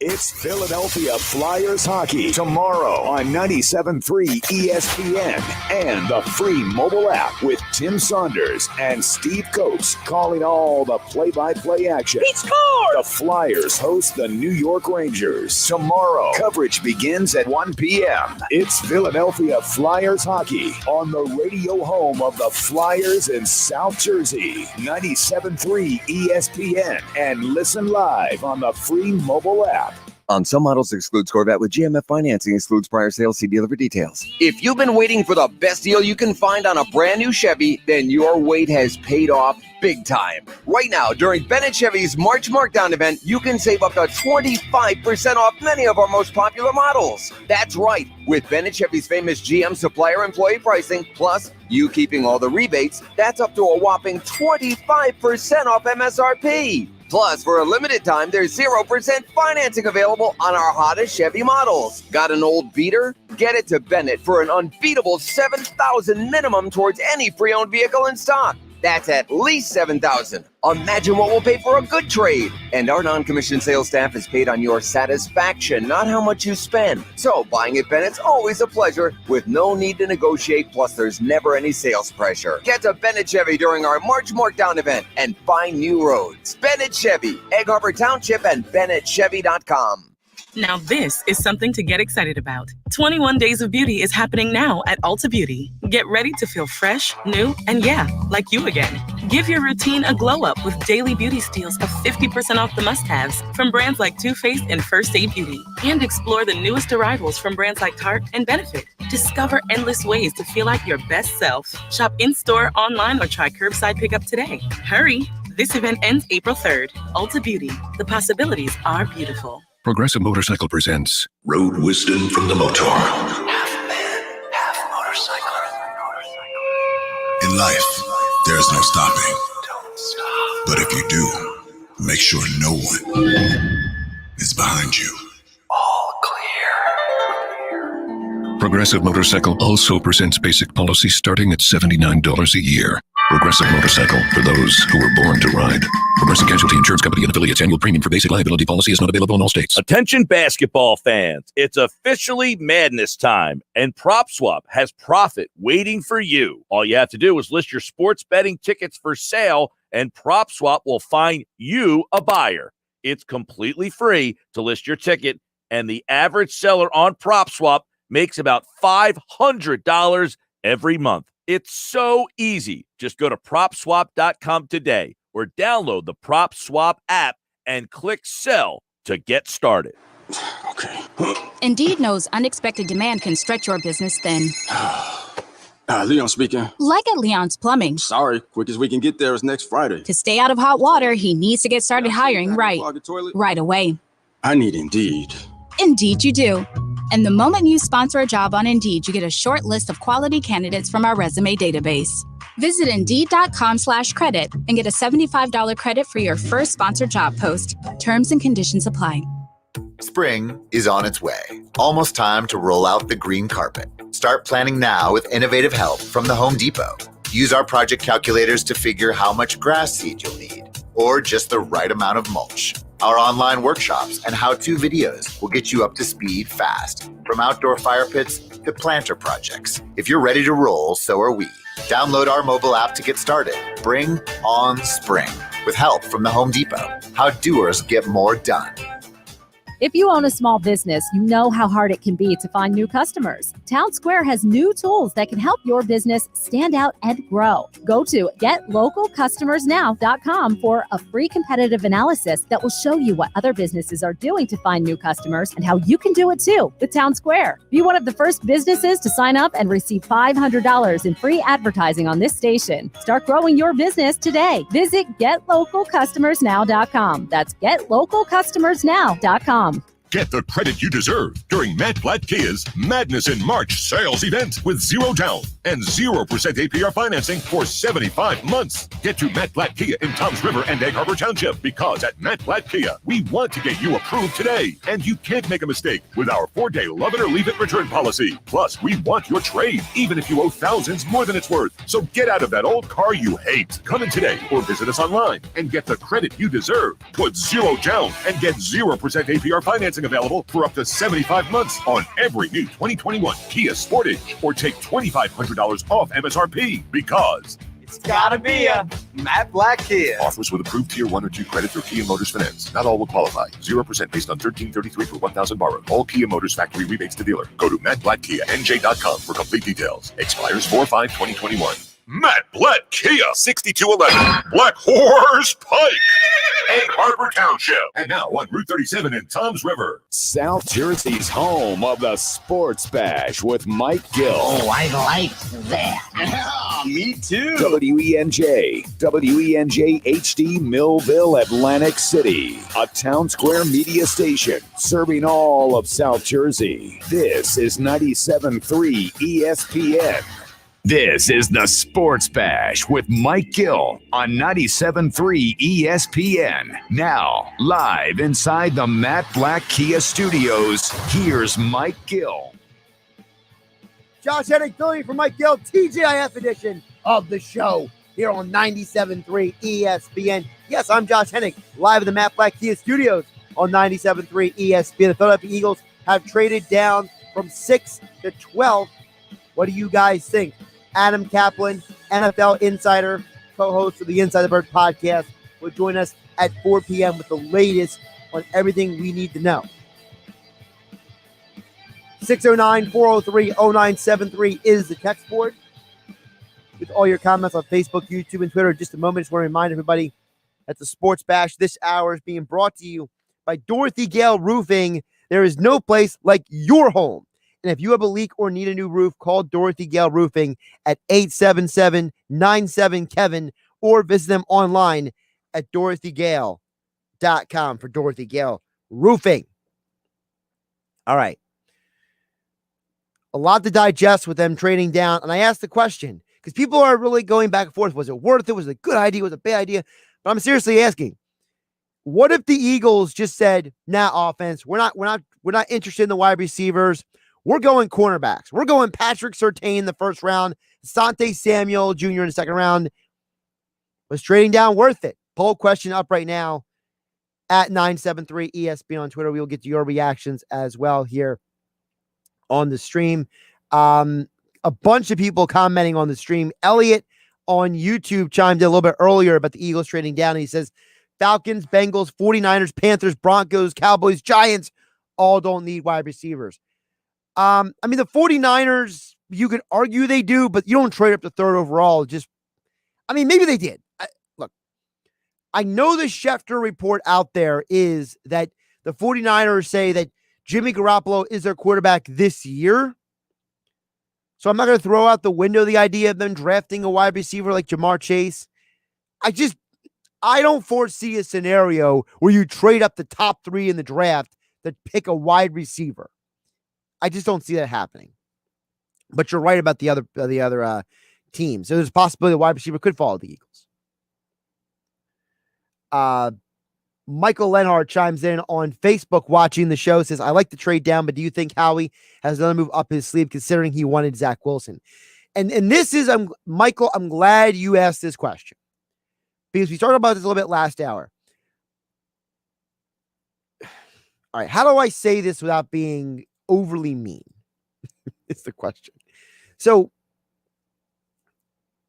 It's Philadelphia Flyers hockey tomorrow on 97.3 ESPN and the free mobile app with Tim Saunders and Steve Coates calling all the play-by-play action. He scored! The Flyers host the New York Rangers tomorrow. Coverage begins at 1 p.m. It's Philadelphia Flyers hockey on the radio home of the Flyers in South Jersey. 97.3 ESPN and listen live on the free mobile app. On some models, excludes Corvette with GMF financing, excludes prior sales. See dealer for details. If you've been waiting for the best deal you can find on a brand new Chevy, then your wait has paid off big time. Right now, during Bennett Chevy's March Markdown event, you can save up to 25% off many of our most popular models. That's right. With Bennett Chevy's famous GM supplier employee pricing, plus you keeping all the rebates, that's up to a whopping 25% off MSRP. Plus, for a limited time, there's 0% financing available on our hottest Chevy models. Got an old beater? Get it to Bennett for an unbeatable $7,000 minimum towards any pre-owned vehicle in stock. That's at least $7,000. Imagine what we'll pay for a good trade. And our non-commissioned sales staff is paid on your satisfaction, not how much you spend. So buying at Bennett's always a pleasure with no need to negotiate, plus there's never any sales pressure. Get to Bennett Chevy during our March Markdown event and find new roads. Bennett Chevy, Egg Harbor Township, and BennettChevy.com. Now this is something to get excited about. 21 Days of Beauty is happening now at Ulta Beauty. Get ready to feel fresh, new, and like you again. Give your routine a glow up with daily beauty steals of 50% off the must-haves from brands like Too Faced and First Aid Beauty. And explore the newest arrivals from brands like Tarte and Benefit. Discover endless ways to feel like your best self. Shop in-store, online, or try curbside pickup today. Hurry! This event ends April 3rd. Ulta Beauty. The possibilities are beautiful. Progressive Motorcycle presents Road Wisdom from the Motor. Half man, half motorcycle. In life, there is no stopping. Don't stop. But if you do, make sure no one is behind you. All clear. Progressive Motorcycle also presents basic policy starting at $79 a year. Progressive Motorcycle, for those who were born to ride. Progressive Casualty Insurance Company and affiliates. Annual premium for basic liability policy is not available in all states. Attention basketball fans. It's officially madness time, and PropSwap has profit waiting for you. All you have to do is list your sports betting tickets for sale, and PropSwap will find you a buyer. It's completely free to list your ticket, and the average seller on PropSwap makes about $500 every month. It's so easy. Just go to PropSwap.com today or download the PropSwap app and click sell to get started. Okay. Indeed knows unexpected demand can stretch your business thin. Leon speaking. Like at Leon's Plumbing. Sorry, quick as we can get there is next Friday. To stay out of hot water, he needs to get started hiring right away. I need Indeed. Indeed you do. And the moment you sponsor a job on Indeed, you get a short list of quality candidates from our resume database. Visit Indeed.com/credit and get a $75 credit for your first sponsored job post. Terms and conditions apply. Spring is on its way. Almost time to roll out the green carpet. Start planning now with innovative help from the Home Depot. Use our project calculators to figure how much grass seed you'll need, or just the right amount of mulch. Our online workshops and how-to videos will get you up to speed fast, from outdoor fire pits to planter projects. If you're ready to roll, so are we. Download our mobile app to get started. Bring on spring with help from the Home Depot. How doers get more done. If you own a small business, you know how hard it can be to find new customers. Town Square has new tools that can help your business stand out and grow. Go to GetLocalCustomersNow.com for a free competitive analysis that will show you what other businesses are doing to find new customers and how you can do it too with Town Square. Be one of the first businesses to sign up and receive $500 in free advertising on this station. Start growing your business today. Visit GetLocalCustomersNow.com. That's GetLocalCustomersNow.com. Get the credit you deserve during Matt Blatt Kia's Madness in March sales event with 0 down and 0% APR financing for 75 months. Get to Matt Blatt Kia in Toms River and Egg Harbor Township, because at Matt Blatt Kia, we want to get you approved today. And you can't make a mistake with our 4-day love it or leave it return policy. Plus, we want your trade, even if you owe thousands more than it's worth. So get out of that old car you hate. Come in today or visit us online and get the credit you deserve. Put 0 down and get 0% APR financing available for up to 75 months on every new 2021 Kia Sportage, or take $2,500 off MSRP, because it's gotta be a Matt Blatt Kia. Offers with approved Tier 1 or 2 credit through Kia Motors Finance. Not all will qualify. 0% based on $1,333 for $1,000 borrowed. All Kia Motors factory rebates to dealer. Go to MattBlattKiaNJ.com for complete details. Expires 4/5/2021. Matt Blatt Kia, 6211 Black Horse Pike. Egg Harbor Township. And now on Route 37 in Toms River. South Jersey's home of the Sports Bash with Mike Gill. Oh, I like that. Yeah, me too. WENJ, WENJ HD Millville, Atlantic City, a town square media station serving all of South Jersey. This is 97.3 ESPN. This is the Sports Bash with Mike Gill on 97.3 ESPN. Now, live inside the Matt Black Kia Studios, here's Mike Gill. Josh Hennig filling for Mike Gill, TGIF edition of the show here on 97.3 ESPN. Yes, I'm Josh Hennig, live in the Matt Black Kia Studios on 97.3 ESPN. The Philadelphia Eagles have traded down from 6 to 12. What do you guys think? Adam Caplan, NFL insider, co-host of the Inside the Bird podcast, will join us at 4 p.m. with the latest on everything we need to know. 609-403-0973 is the text board with all your comments on Facebook, YouTube, and Twitter. In just a moment, just want to remind everybody that the Sports Bash this hour is being brought to you by Dorothy Gale Roofing. There is no place like your home. And if you have a leak or need a new roof, call Dorothy Gale Roofing at 877-97-KEVIN or visit them online at dorothygale.com for Dorothy Gale Roofing. All right. A lot to digest with them trading down. And I asked the question because people are really going back and forth. Was it worth it? Was it a good idea? Was it a bad idea? But I'm seriously asking, what if the Eagles just said, nah, offense, we're not interested in the wide receivers. We're going cornerbacks. We're going Patrick Surtain in the first round, Asante Samuel Jr. in the second round. Was trading down worth it? Poll question up right now at 973 ESPN on Twitter. We will get to your reactions as well here on the stream. A bunch of people commenting on the stream. Elliot on YouTube chimed in a little bit earlier about the Eagles trading down. And he says, Falcons, Bengals, 49ers, Panthers, Broncos, Cowboys, Giants all don't need wide receivers. I mean, the 49ers, you could argue they do, but you don't trade up to third overall. Maybe they did. Look, I know the Schefter report out there is that the 49ers say that Jimmy Garoppolo is their quarterback this year. So I'm not going to throw out the window the idea of them drafting a wide receiver like Jamar Chase. I don't foresee a scenario where you trade up the top 3 in the draft to pick a wide receiver. I just don't see that happening. But you're right about the other teams. So there's a possibility the wide receiver could follow the Eagles. Michael Lenhart chimes in on Facebook watching the show, says, I like the trade down, but do you think Howie has another move up his sleeve considering he wanted Zach Wilson? And this is, Michael, I'm glad you asked this question because we started about this a little bit last hour. All right, how do I say this without being overly mean? It's the question. So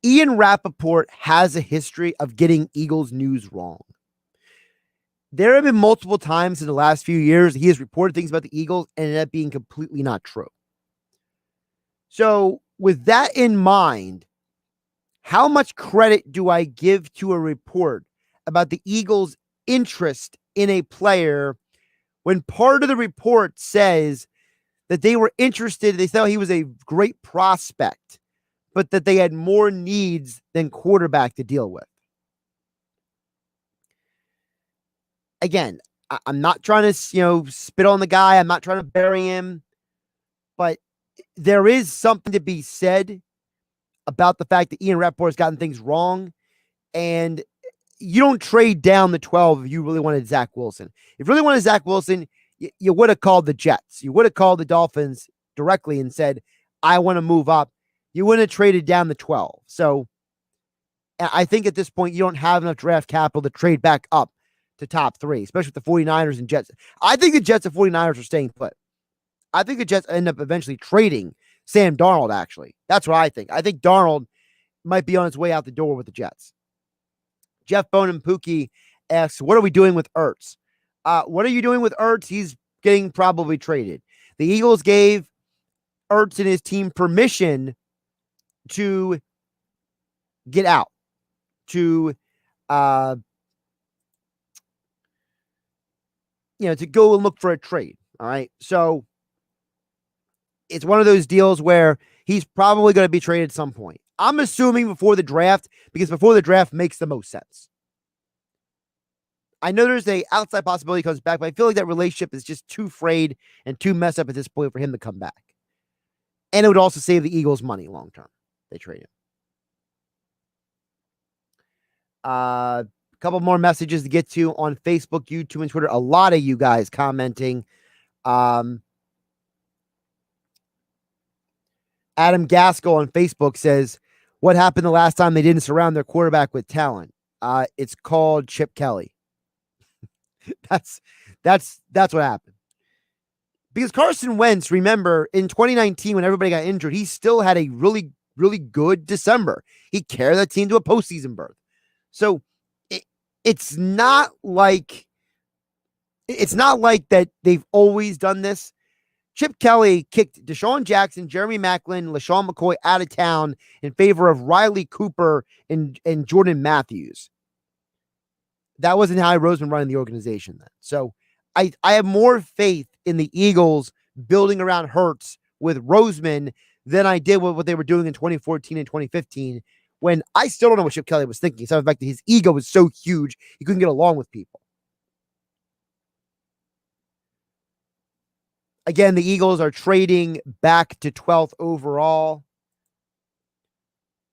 Ian Rappaport has a history of getting Eagles news wrong. There have been multiple times in the last few years he has reported things about the Eagles and ended up being completely not true. So with that in mind, how much credit do I give to a report about the Eagles' interest in a player when part of the report says that they were interested, they thought he was a great prospect, but that they had more needs than quarterback to deal with? Again, I'm not trying to, spit on the guy. I'm not trying to bury him, but there is something to be said about the fact that Ian Rappaport has gotten things wrong, and you don't trade down the 12 if you really wanted Zach Wilson. If you really wanted Zach Wilson, you would have called the Jets. You would have called the Dolphins directly and said, I want to move up. You wouldn't have traded down the 12. So I think at this point, you don't have enough draft capital to trade back up to top 3, especially with the 49ers and Jets. I think the Jets and 49ers are staying put. I think the Jets end up eventually trading Sam Darnold, actually. That's what I think. I think Darnold might be on his way out the door with the Jets. Jeff Bonin Pookie asks, what are we doing with Ertz? What are you doing with Ertz? He's getting probably traded. The Eagles gave Ertz and his team permission to get out, to to go and look for a trade. All right. So it's one of those deals where he's probably going to be traded at some point. I'm assuming before the draft, because before the draft makes the most sense. I know there's a outside possibility he comes back, but I feel like that relationship is just too frayed and too messed up at this point for him to come back. And it would also save the Eagles money long term. They trade him. A couple more messages to get to on Facebook, YouTube, and Twitter. A lot of you guys commenting. Adam Gaskell on Facebook says, what happened the last time they didn't surround their quarterback with talent? It's called Chip Kelly. That's what happened. Because Carson Wentz, remember, in 2019, when everybody got injured, he still had a really, really good December. He carried that team to a postseason berth. So it's not like that they've always done this. Chip Kelly kicked Deshaun Jackson, Jeremy Maclin, LaShawn McCoy out of town in favor of Riley Cooper and Jordan Matthews. That wasn't Howie Roseman running the organization then. So I have more faith in the Eagles building around Hurts with Roseman than I did with what they were doing in 2014 and 2015, when I still don't know what Chip Kelly was thinking. So the fact that his ego was so huge, he couldn't get along with people. Again, the Eagles are trading back to 12th overall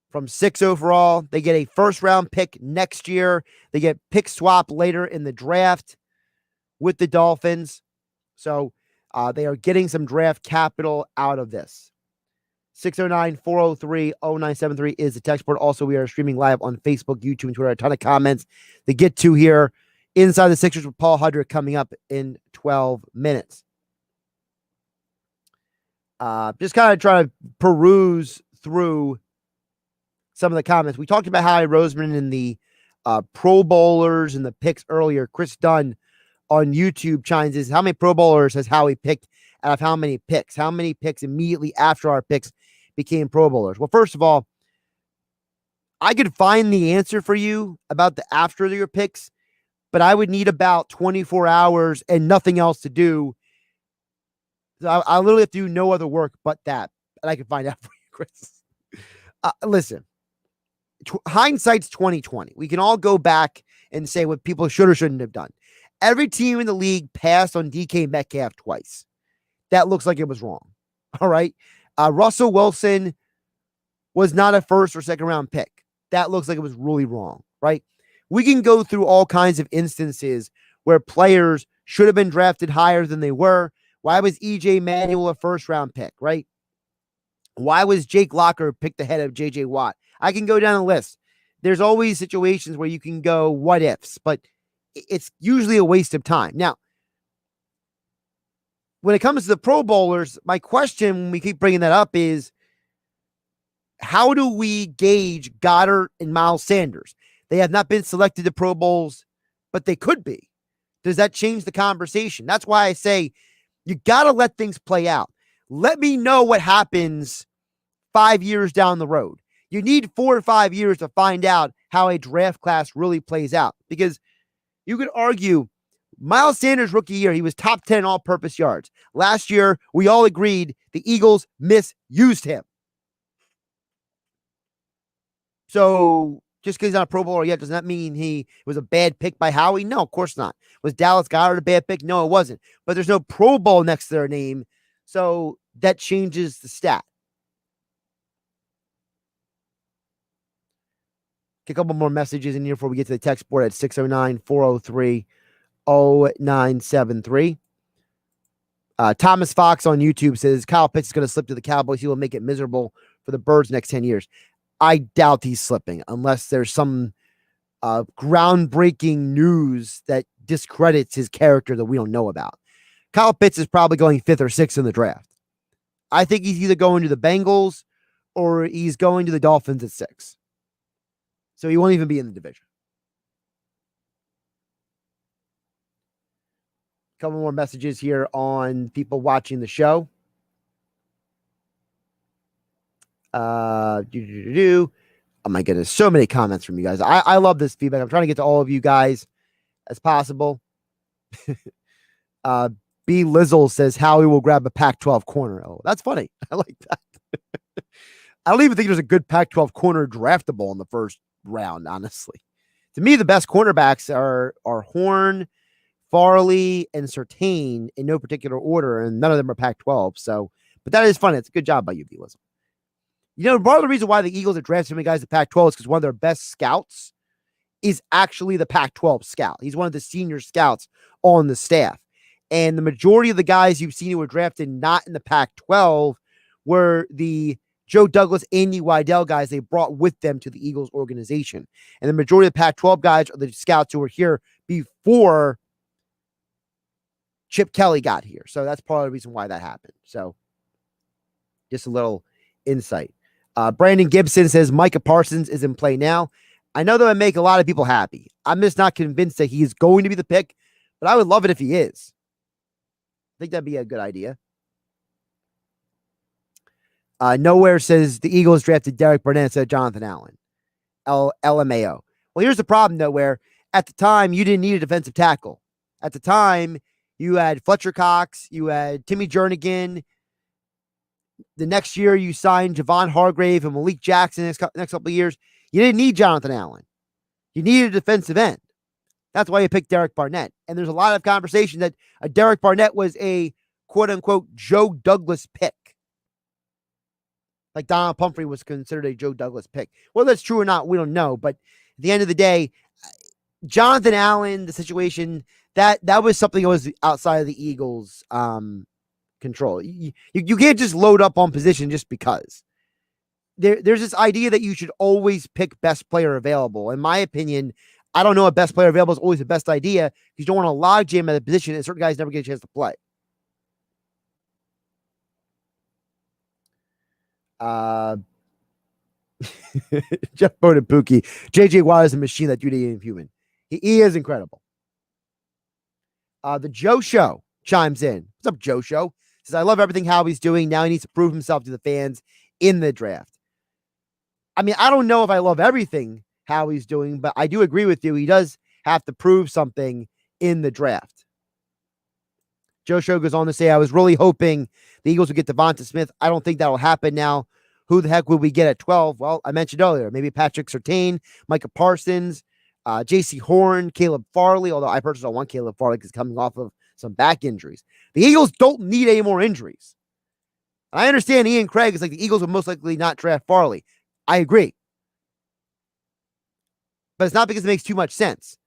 from 6th overall. They get a first-round pick next year. They get pick swap later in the draft with the Dolphins. So they are getting some draft capital out of this. 609-403-0973 is the text board. Also, we are streaming live on Facebook, YouTube, and Twitter. A ton of comments to get to here. Inside the Sixers with Paul Hudrick coming up in 12 minutes. Just kind of try to peruse through some of the comments. We talked about Howie Roseman and the Pro Bowlers and the picks earlier. Chris Dunn on YouTube chimes in. How many Pro Bowlers has Howie picked out of how many picks? How many picks immediately after our picks became Pro Bowlers? Well, first of all, I could find the answer for you about the after your picks, but I would need about 24 hours and nothing else to do. So I literally have to do no other work but that. And I can find out for you, Chris. Listen, hindsight's 2020. We can all go back and say what people should or shouldn't have done. Every team in the league passed on DK Metcalf twice. That looks like it was wrong. All right. Russell Wilson was not a first or second round pick. That looks like it was really wrong. Right. We can go through all kinds of instances where players should have been drafted higher than they were. Why was EJ Manuel a first-round pick, right? Why was Jake Locker picked ahead of J.J. Watt? I can go down the list. There's always situations where you can go what ifs, but it's usually a waste of time. Now, when it comes to the Pro Bowlers, my question when we keep bringing that up is, how do we gauge Goddard and Miles Sanders? They have not been selected to Pro Bowls, but they could be. Does that change the conversation? That's why I say, you got to let things play out. Let me know what happens 5 years down the road. You need 4 or 5 years to find out how a draft class really plays out. Because you could argue Miles Sanders' rookie year, he was top 10 all-purpose yards. Last year, we all agreed the Eagles misused him. So just because he's not a Pro Bowler yet, does that mean he was a bad pick by Howie? No, of course not. Was Dallas Goedert a bad pick? No, it wasn't. But there's no Pro Bowl next to their name, so that changes the stat. Get a couple more messages in here before we get to the text board at 609-403-0973. Thomas Fox on YouTube says, Kyle Pitts is going to slip to the Cowboys. He will make it miserable for the Birds next 10 years. I doubt he's slipping unless there's some groundbreaking news that discredits his character that we don't know about. Kyle Pitts is probably going 5th or 6th in the draft. I think he's either going to the Bengals or he's going to the Dolphins at 6. So he won't even be in the division. A couple more messages here on people watching the show. Oh my goodness, so many comments from you guys. I love this feedback. I'm trying to get to all of you guys as possible. B. Lizzle says Howie will grab a Pac-12 corner. Oh, that's funny. I like that. I don't even think there's a good Pac-12 corner draftable in the first round, honestly. To me, the best cornerbacks are Horn, Farley, and Surtain in no particular order, and none of them are Pac-12. So, but that is funny. It's a good job by you, B. Lizzle. You know, part of the reason why the Eagles have drafted so many guys at Pac-12 is because one of their best scouts is actually the Pac-12 scout. He's one of the senior scouts on the staff. And the majority of the guys you've seen who were drafted not in the Pac-12 were the Joe Douglas, Andy Weidel guys they brought with them to the Eagles organization. And the majority of the Pac-12 guys are the scouts who were here before Chip Kelly got here. So that's part of the reason why that happened. So just a little insight. Brandon Gibson says Micah Parsons is in play now. I know that would make a lot of people happy. I'm just not convinced that he is going to be the pick, but I would love it if he is. I think that'd be a good idea. Nowhere says the Eagles drafted Derek Burnett instead of Jonathan Allen. LMAO. Well, here's the problem, Nowhere. At the time, you didn't need a defensive tackle. At the time, you had Fletcher Cox, you had Timmy Jernigan. The next year, you signed Javon Hargrave and Malik Jackson next couple of years. You didn't need Jonathan Allen. You needed a defensive end. That's why you picked Derek Barnett. And there's a lot of conversation that Derek Barnett was a quote-unquote Joe Douglas pick. Like Donald Pumphrey was considered a Joe Douglas pick. Whether that's true or not, we don't know. But at the end of the day, Jonathan Allen, the situation, that was something that was outside of the Eagles' control. You can't just load up on position just because. There's this idea that you should always pick best player available. In my opinion, I don't know if best player available is always the best idea because you don't want to log jam at a position and certain guys never get a chance to play. Jeff Bonabuki. JJ Watt is a machine that duty ain't human. He is incredible. The Joe Show chimes in. What's up, Joe Show? Says, I love everything Howie's doing. Now he needs to prove himself to the fans in the draft. I mean, I don't know if I love everything Howie's doing, but I do agree with you. He does have to prove something in the draft. Joe Show goes on to say, I was really hoping the Eagles would get Devonta Smith. I don't think that'll happen now. Who the heck would we get at 12? Well, I mentioned earlier, maybe Patrick Surtain, Micah Parsons, J.C. Horn, Caleb Farley, although I personally don't want Caleb Farley because he's coming off of some back injuries. The Eagles don't need any more injuries. I understand Ian Craig is like the Eagles would most likely not draft Farley. I agree. But it's not because it makes too much sense.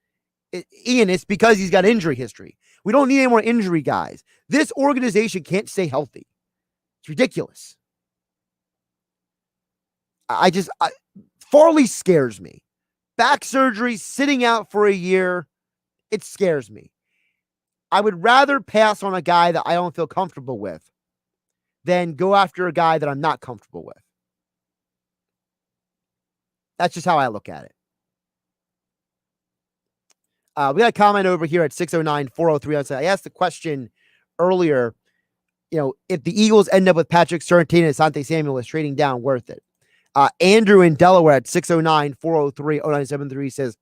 Ian, it's because he's got injury history. We don't need any more injury guys. This organization can't stay healthy. It's ridiculous. Farley scares me. Back surgery, sitting out for a year, it scares me. I would rather pass on a guy that I don't feel comfortable with than go after a guy that I'm not comfortable with. That's just how I look at it. We got a comment over here at 609-403. I asked the question earlier, if the Eagles end up with Patrick Surtain and Asante Samuel, is trading down worth it? Andrew in Delaware at 609-403-0973 says,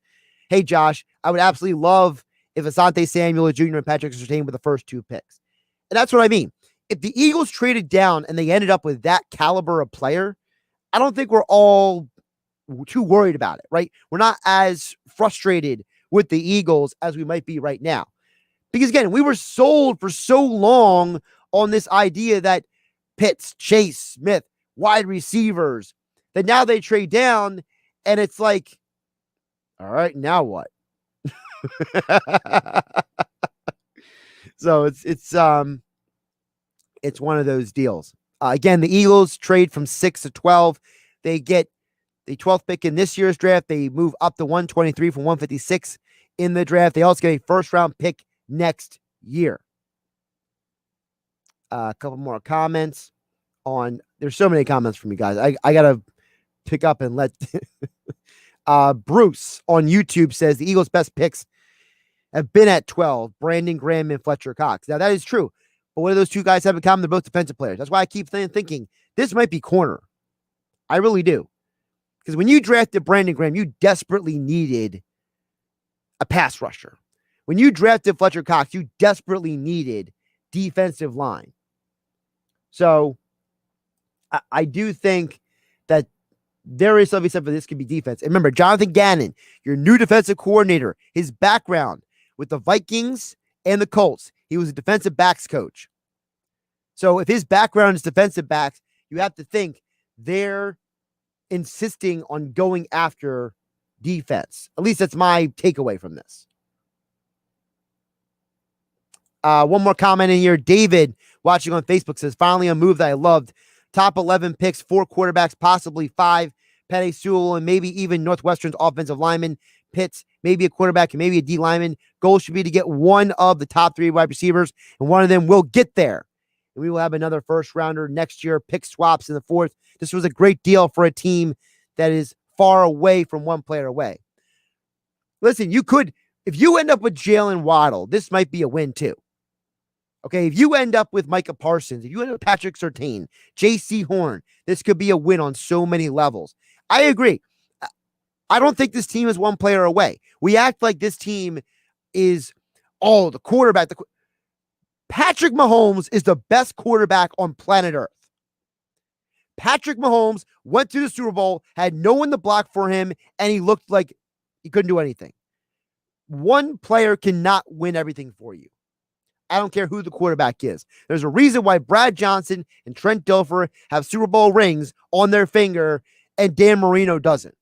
hey, Josh, I would absolutely love if Asante Samuel Jr. and Patrick Surtain were the first two picks. And that's what I mean. If the Eagles traded down and they ended up with that caliber of player, I don't think we're all too worried about it, right? We're not as frustrated with the Eagles as we might be right now. Because again, we were sold for so long on this idea that Pitts, Chase, Smith, wide receivers, that now they trade down and it's like, all right, now what? So it's one of those deals. Again, the Eagles trade from 6 to 12. They get the 12th pick in this year's draft. They move up to 123 from 156 in the draft. They also get a first-round pick next year. A couple more comments on. There's so many comments from you guys. I gotta pick up and let. Bruce on YouTube says the Eagles' best picks have been at 12. Brandon Graham and Fletcher Cox. Now that is true, but what do those two guys have in common? They're both defensive players. That's why I keep thinking this might be corner. I really do. Because when you drafted Brandon Graham, you desperately needed a pass rusher. When you drafted Fletcher Cox, you desperately needed defensive line. So I do think that there is something said for this could be defense. And remember, Jonathan Gannon, your new defensive coordinator, his background with the Vikings and the Colts, he was a defensive backs coach. So if his background is defensive backs, you have to think they're insisting on going after defense. At least that's my takeaway from this. One more comment in here. David, watching on Facebook, says, finally a move that I loved. Top 11 picks, 4 quarterbacks, possibly 5. Penei Sewell and maybe even Northwestern's offensive lineman. Pitts, maybe a quarterback and maybe a D lineman. Goal should be to get one of the top 3 wide receivers, and one of them will get there. And we will have another first rounder next year, pick swaps in the 4th. This was a great deal for a team that is far away from one player away. Listen, you could, if you end up with Jalen Waddle, this might be a win too. Okay, if you end up with Micah Parsons, if you end up with Patrick Surtain, J.C. Horn, this could be a win on so many levels. I agree. I don't think this team is one player away. We act like this team is, the quarterback. Patrick Mahomes is the best quarterback on planet Earth. Patrick Mahomes went to the Super Bowl, had no one to block for him, and he looked like he couldn't do anything. One player cannot win everything for you. I don't care who the quarterback is. There's a reason why Brad Johnson and Trent Dilfer have Super Bowl rings on their finger and Dan Marino doesn't.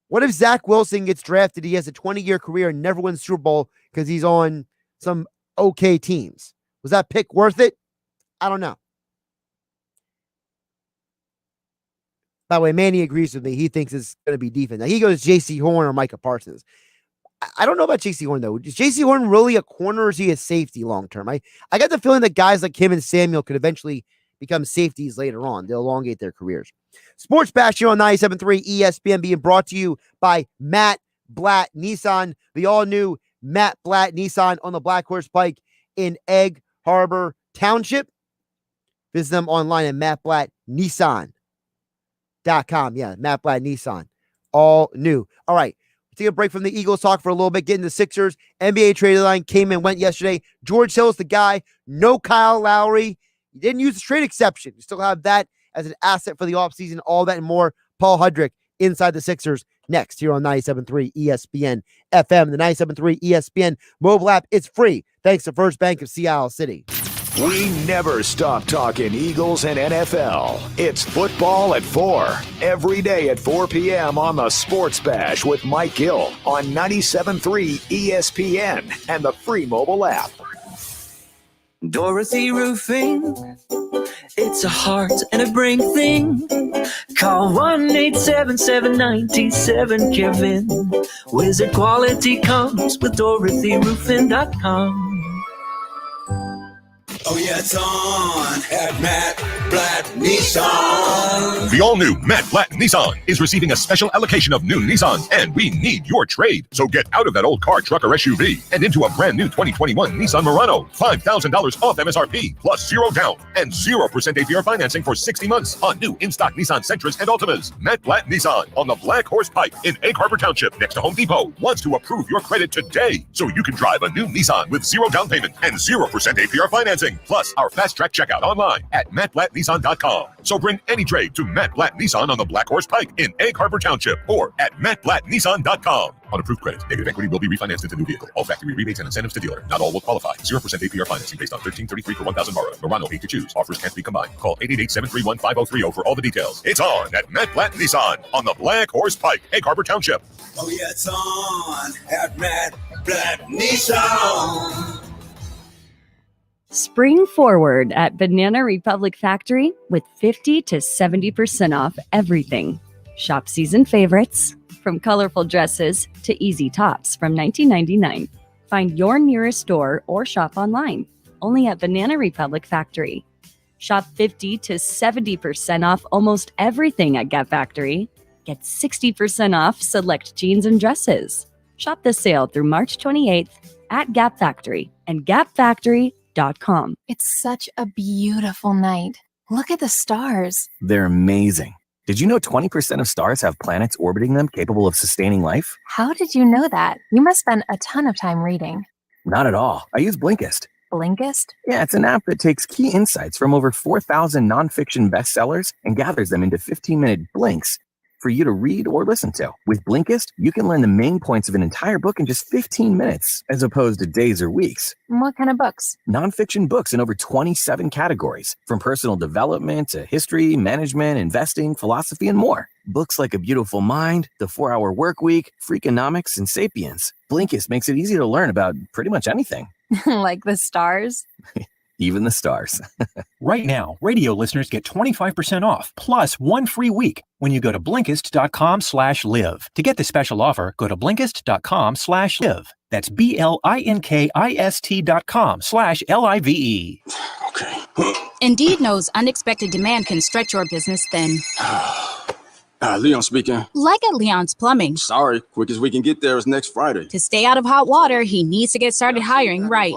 What if Zach Wilson gets drafted? He has a 20-year career and never wins Super Bowl because he's on some okay teams. Was that pick worth it? I don't know. By the way, Manny agrees with me. He thinks it's going to be defense. Now, he goes J.C. Horn or Micah Parsons. I don't know about J.C. Horn, though. Is J.C. Horn really a corner or is he a safety long-term? I got the feeling that guys like him and Samuel could eventually become safeties later on. They'll elongate their careers. Sports Bash here on 97.3 ESPN being brought to you by Matt Blatt Nissan, the all-new Matt Blatt Nissan on the Black Horse Pike in Egg Harbor Township. Visit them online at mattblattnissan.com. Yeah, Matt Blatt Nissan. All new. All right. Take a break from the Eagles talk for a little bit. Get into the Sixers. NBA trade deadline came and went yesterday. George Hill's the guy. No Kyle Lowry. You didn't use the trade exception. You still have that as an asset for the offseason. All that and more. Paul Hudrick inside the Sixers next here on 97.3 ESPN FM. The 97.3 ESPN mobile app. It's free. Thanks to First Bank of Seattle City. We never stop talking Eagles and NFL. It's football at 4. Every day at 4 p.m. on the Sports Bash with Mike Gill on 97.3 ESPN and the free mobile app. Dorothy Roofing. It's a heart and a brain thing. Call 1-877-97-KEVIN. Wizard quality comes with DorothyRoofing.com. Oh, yeah, it's on at Matt Blatt Nissan. The all-new Matt Blatt Nissan is receiving a special allocation of new Nissans, and we need your trade. So get out of that old car, truck, or SUV and into a brand new 2021 Nissan Murano. $5,000 off MSRP, plus 0 down and 0% APR financing for 60 months on new in-stock Nissan Sentras and Altimas. Matt Blatt Nissan on the Black Horse Pike in Egg Harbor Township next to Home Depot wants to approve your credit today so you can drive a new Nissan with 0 down payment and 0% APR financing. Plus our fast-track checkout online at mattblattnissan.com. So bring any trade to Matt Blatt Nissan on the Black Horse Pike in Egg Harbor Township or at mattblattnissan.com. On approved credit, negative equity will be refinanced into new vehicle. All factory rebates and incentives to dealer. Not all will qualify. 0% APR financing based on $1,333 per $1,000 borrowed. Murano 8 to choose. Offers can't be combined. Call 888-731-5030 for all the details. It's on at Matt Blatt Nissan on the Black Horse Pike, Egg Harbor Township. Oh, yeah, it's on at Matt Blatt Nissan. Spring forward at Banana Republic Factory with 50 to 70% off everything. Shop season favorites, from colorful dresses to easy tops from $19.99. Find your nearest store or shop online, only at Banana Republic Factory. Shop 50 to 70% off almost everything at Gap Factory. Get 60% off select jeans and dresses. Shop the sale through March 28th at Gap Factory and gapfactory.com. It's such a beautiful night. Look at the stars. They're amazing. Did you know 20% of stars have planets orbiting them capable of sustaining life? How did you know that? You must spend a ton of time reading. Not at all. I use Blinkist. Blinkist? Yeah, it's an app that takes key insights from over 4,000 nonfiction bestsellers and gathers them into 15-minute blinks for you to read or listen to. With Blinkist, you can learn the main points of an entire book in just 15 minutes, as opposed to days or weeks. What kind of books? Nonfiction books in over 27 categories, from personal development to history, management, investing, philosophy, and more. Books like A Beautiful Mind, The 4-Hour Workweek, Freakonomics, and Sapiens. Blinkist makes it easy to learn about pretty much anything. Like the stars? Even the stars. Right now, radio listeners get 25% off plus 1 free week when you go to Blinkist.com/live. To get the special offer, go to Blinkist.com/live. That's BLINKIST.com/LIVE. Indeed knows unexpected demand can stretch your business thin. Leon speaking. Like at Leon's Plumbing. Sorry, quick as we can get there is next Friday. To stay out of hot water, he needs to get started hiring right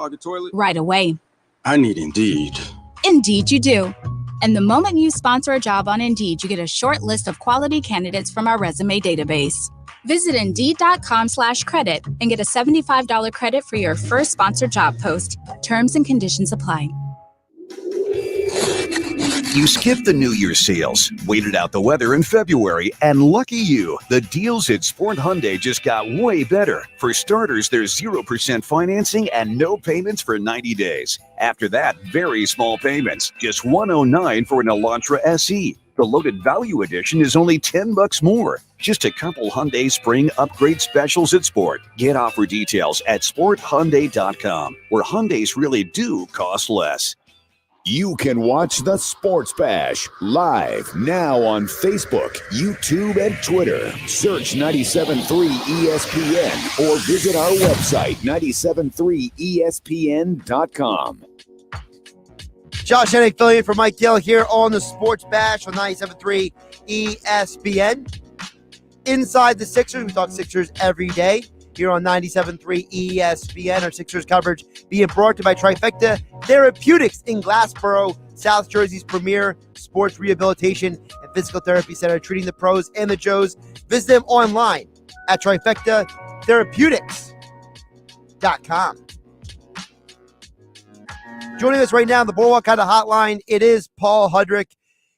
away. I need Indeed. Indeed you do. And the moment you sponsor a job on Indeed, you get a short list of quality candidates from our resume database. Visit Indeed.com/credit and get a $75 credit for your first sponsored job post. Terms and conditions apply. You skipped the New Year's sales, waited out the weather in February, and lucky you, the deals at Sport Hyundai just got way better. For starters, there's 0% financing and no payments for 90 days. After that, very small payments, just $109 for an Elantra SE. The loaded value edition is only $10 more. Just a couple Hyundai spring upgrade specials at Sport. Get offer details at sporthyundai.com, where Hyundais really do cost less. You can watch the Sports Bash live now on Facebook, YouTube, and Twitter. Search 97.3 ESPN or visit our website, 973ESPN.com. Josh Hennig filling in for Mike Gill here on the Sports Bash on 97.3 ESPN. Inside the Sixers, we talk Sixers every day here on 97.3 ESPN. Our Sixers coverage being brought to you by Trifecta Therapeutics in Glassboro, South Jersey's premier sports rehabilitation and physical therapy center, treating the pros and the Joes. Visit them online at trifectatherapeutics.com. Joining us right now on the Boardwalk Honda Hotline, it is Paul Hudrick,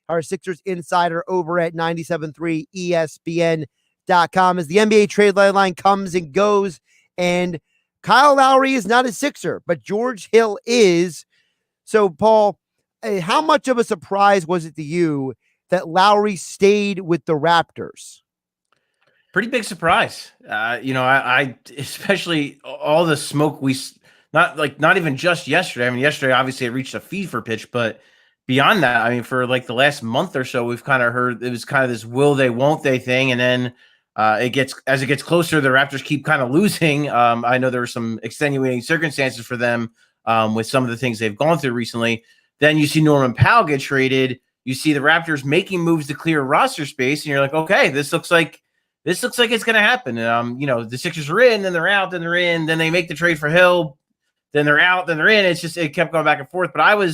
our Sixers insider over at 97.3 ESPN.com. As the NBA trade deadline comes and goes, and Kyle Lowry is not a Sixer, but George Hill is. So, Paul, how much of a surprise was it to you that Lowry stayed with the Raptors? Pretty big surprise. I especially all the smoke not even just yesterday. I mean, yesterday obviously it reached a fever pitch, but beyond that, I mean, for like the last month or so, we've kind of heard it was kind of this will they, won't they thing, and then as it gets closer, the Raptors keep kind of losing. I know there were some extenuating circumstances for them with some of the things they've gone through recently. Then you see Norman Powell get traded. You see the Raptors making moves to clear roster space, and you're like, okay, this looks like it's going to happen. The Sixers are in, then they're out, then they're in, then they make the trade for Hill, then they're out, then they're in. It kept going back and forth. But I'm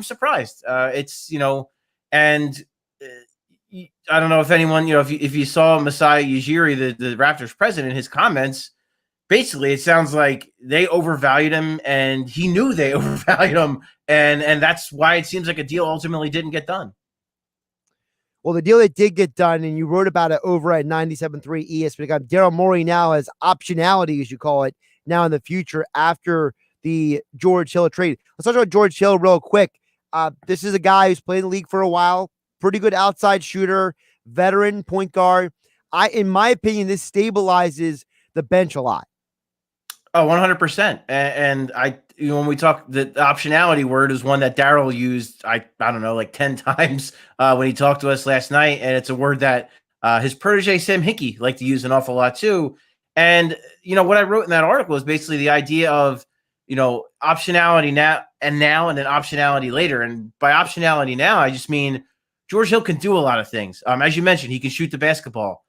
surprised. I don't know if anyone, if you saw Masai Ujiri, the Raptors president, his comments, basically it sounds like they overvalued him and he knew they overvalued him. And that's why it seems like a deal ultimately didn't get done. Well, the deal that did get done, and you wrote about it over at 97.3 ESPN, Daryl Morey now has optionality, as you call it, now in the future after the George Hill trade. Let's talk about George Hill real quick. This is a guy who's played in the league for a while, pretty good outside shooter, veteran point guard. In my opinion, this stabilizes the bench a lot. Oh, 100%. And when we talk, the optionality word is one that Daryl used, I don't know, like 10 times when he talked to us last night. And it's a word that his protege, Sam Hinkie, liked to use an awful lot too. And, what I wrote in that article is basically the idea of, optionality now and then optionality later. And by optionality now, I just mean George Hill can do a lot of things. As you mentioned, he can shoot the basketball.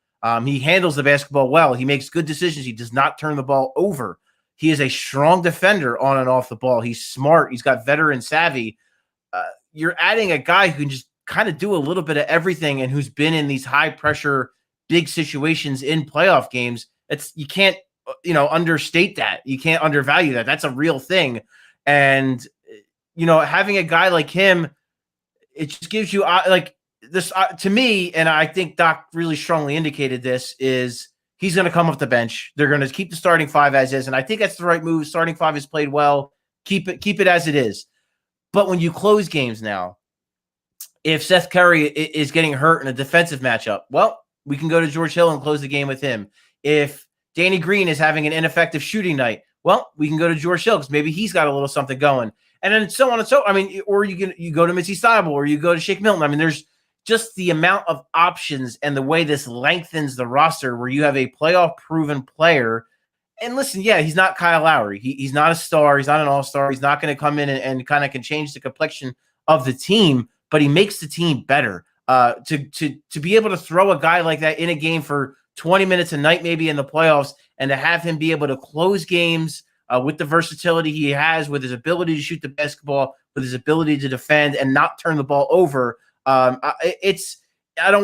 He handles the basketball well. He makes good decisions. He does not turn the ball over. He is a strong defender on and off the ball. He's smart. He's got veteran savvy. You're adding a guy who can just kind of do a little bit of everything and who's been in these high pressure, big situations in playoff games, you can't, understate that. You can't undervalue that. That's a real thing. And, having a guy like him, it just gives you this to me. And I think Doc really strongly indicated this is he's going to come off the bench. They're going to keep the starting five as is. And I think that's the right move. Starting five has played well. Keep it as it is. But when you close games now, if Seth Curry is getting hurt in a defensive matchup, well, we can go to George Hill and close the game with him. If Danny Green is having an ineffective shooting night, well, we can go to George Hill because maybe he's got a little something going. And then so on and so, or you go to Mitzi Steibel or you go to Shake Milton. There's just the amount of options and the way this lengthens the roster where you have a playoff proven player. And listen, yeah, he's not Kyle Lowry. He's not a star. He's not an all-star. He's not going to come in and kind of can change the complexion of the team, but he makes the team better. To be able to throw a guy like that in a game for 20 minutes a night, maybe in the playoffs, and to have him be able to close games with the versatility he has, with his ability to shoot the basketball, with his ability to defend and not turn the ball over. It's not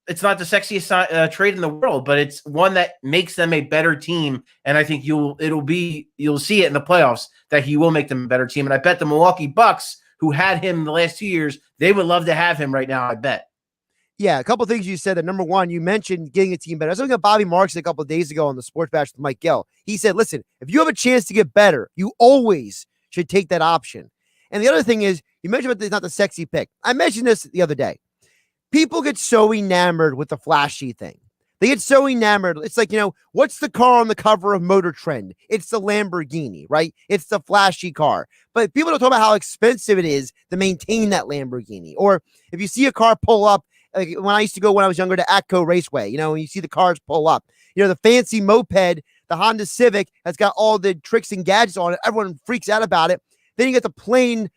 the sexiest trade in the world, but it's one that makes them a better team. And I think you'll see it in the playoffs that he will make them a better team. And I bet the Milwaukee Bucks, who had him the last 2 years, they would love to have him right now. I bet. Yeah, a couple of things you said. That number one, you mentioned getting a team better. I was looking at Bobby Marks a couple of days ago on the Sports Bash with Mike Gill. He said, listen, if you have a chance to get better, you always should take that option. And the other thing is, you mentioned about it's not the sexy pick. I mentioned this the other day. People get so enamored with the flashy thing. They get so enamored. It's like, what's the car on the cover of Motor Trend? It's the Lamborghini, right? It's the flashy car. But people don't talk about how expensive it is to maintain that Lamborghini. Or if you see a car pull up, like when I used to go when I was younger to Atco Raceway, when you see the cars pull up, the fancy moped, the Honda Civic has got all the tricks and gadgets on it. Everyone freaks out about it. Then you get the plain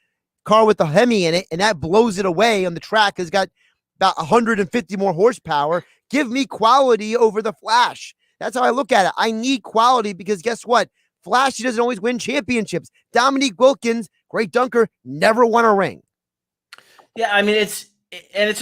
car with the Hemi in it, and that blows it away on the track. It's got about 150 more horsepower. Give me quality over the flash. That's how I look at it. I need quality because guess what? Flashy doesn't always win championships. Dominique Wilkins, great dunker, never won a ring. Yeah, it's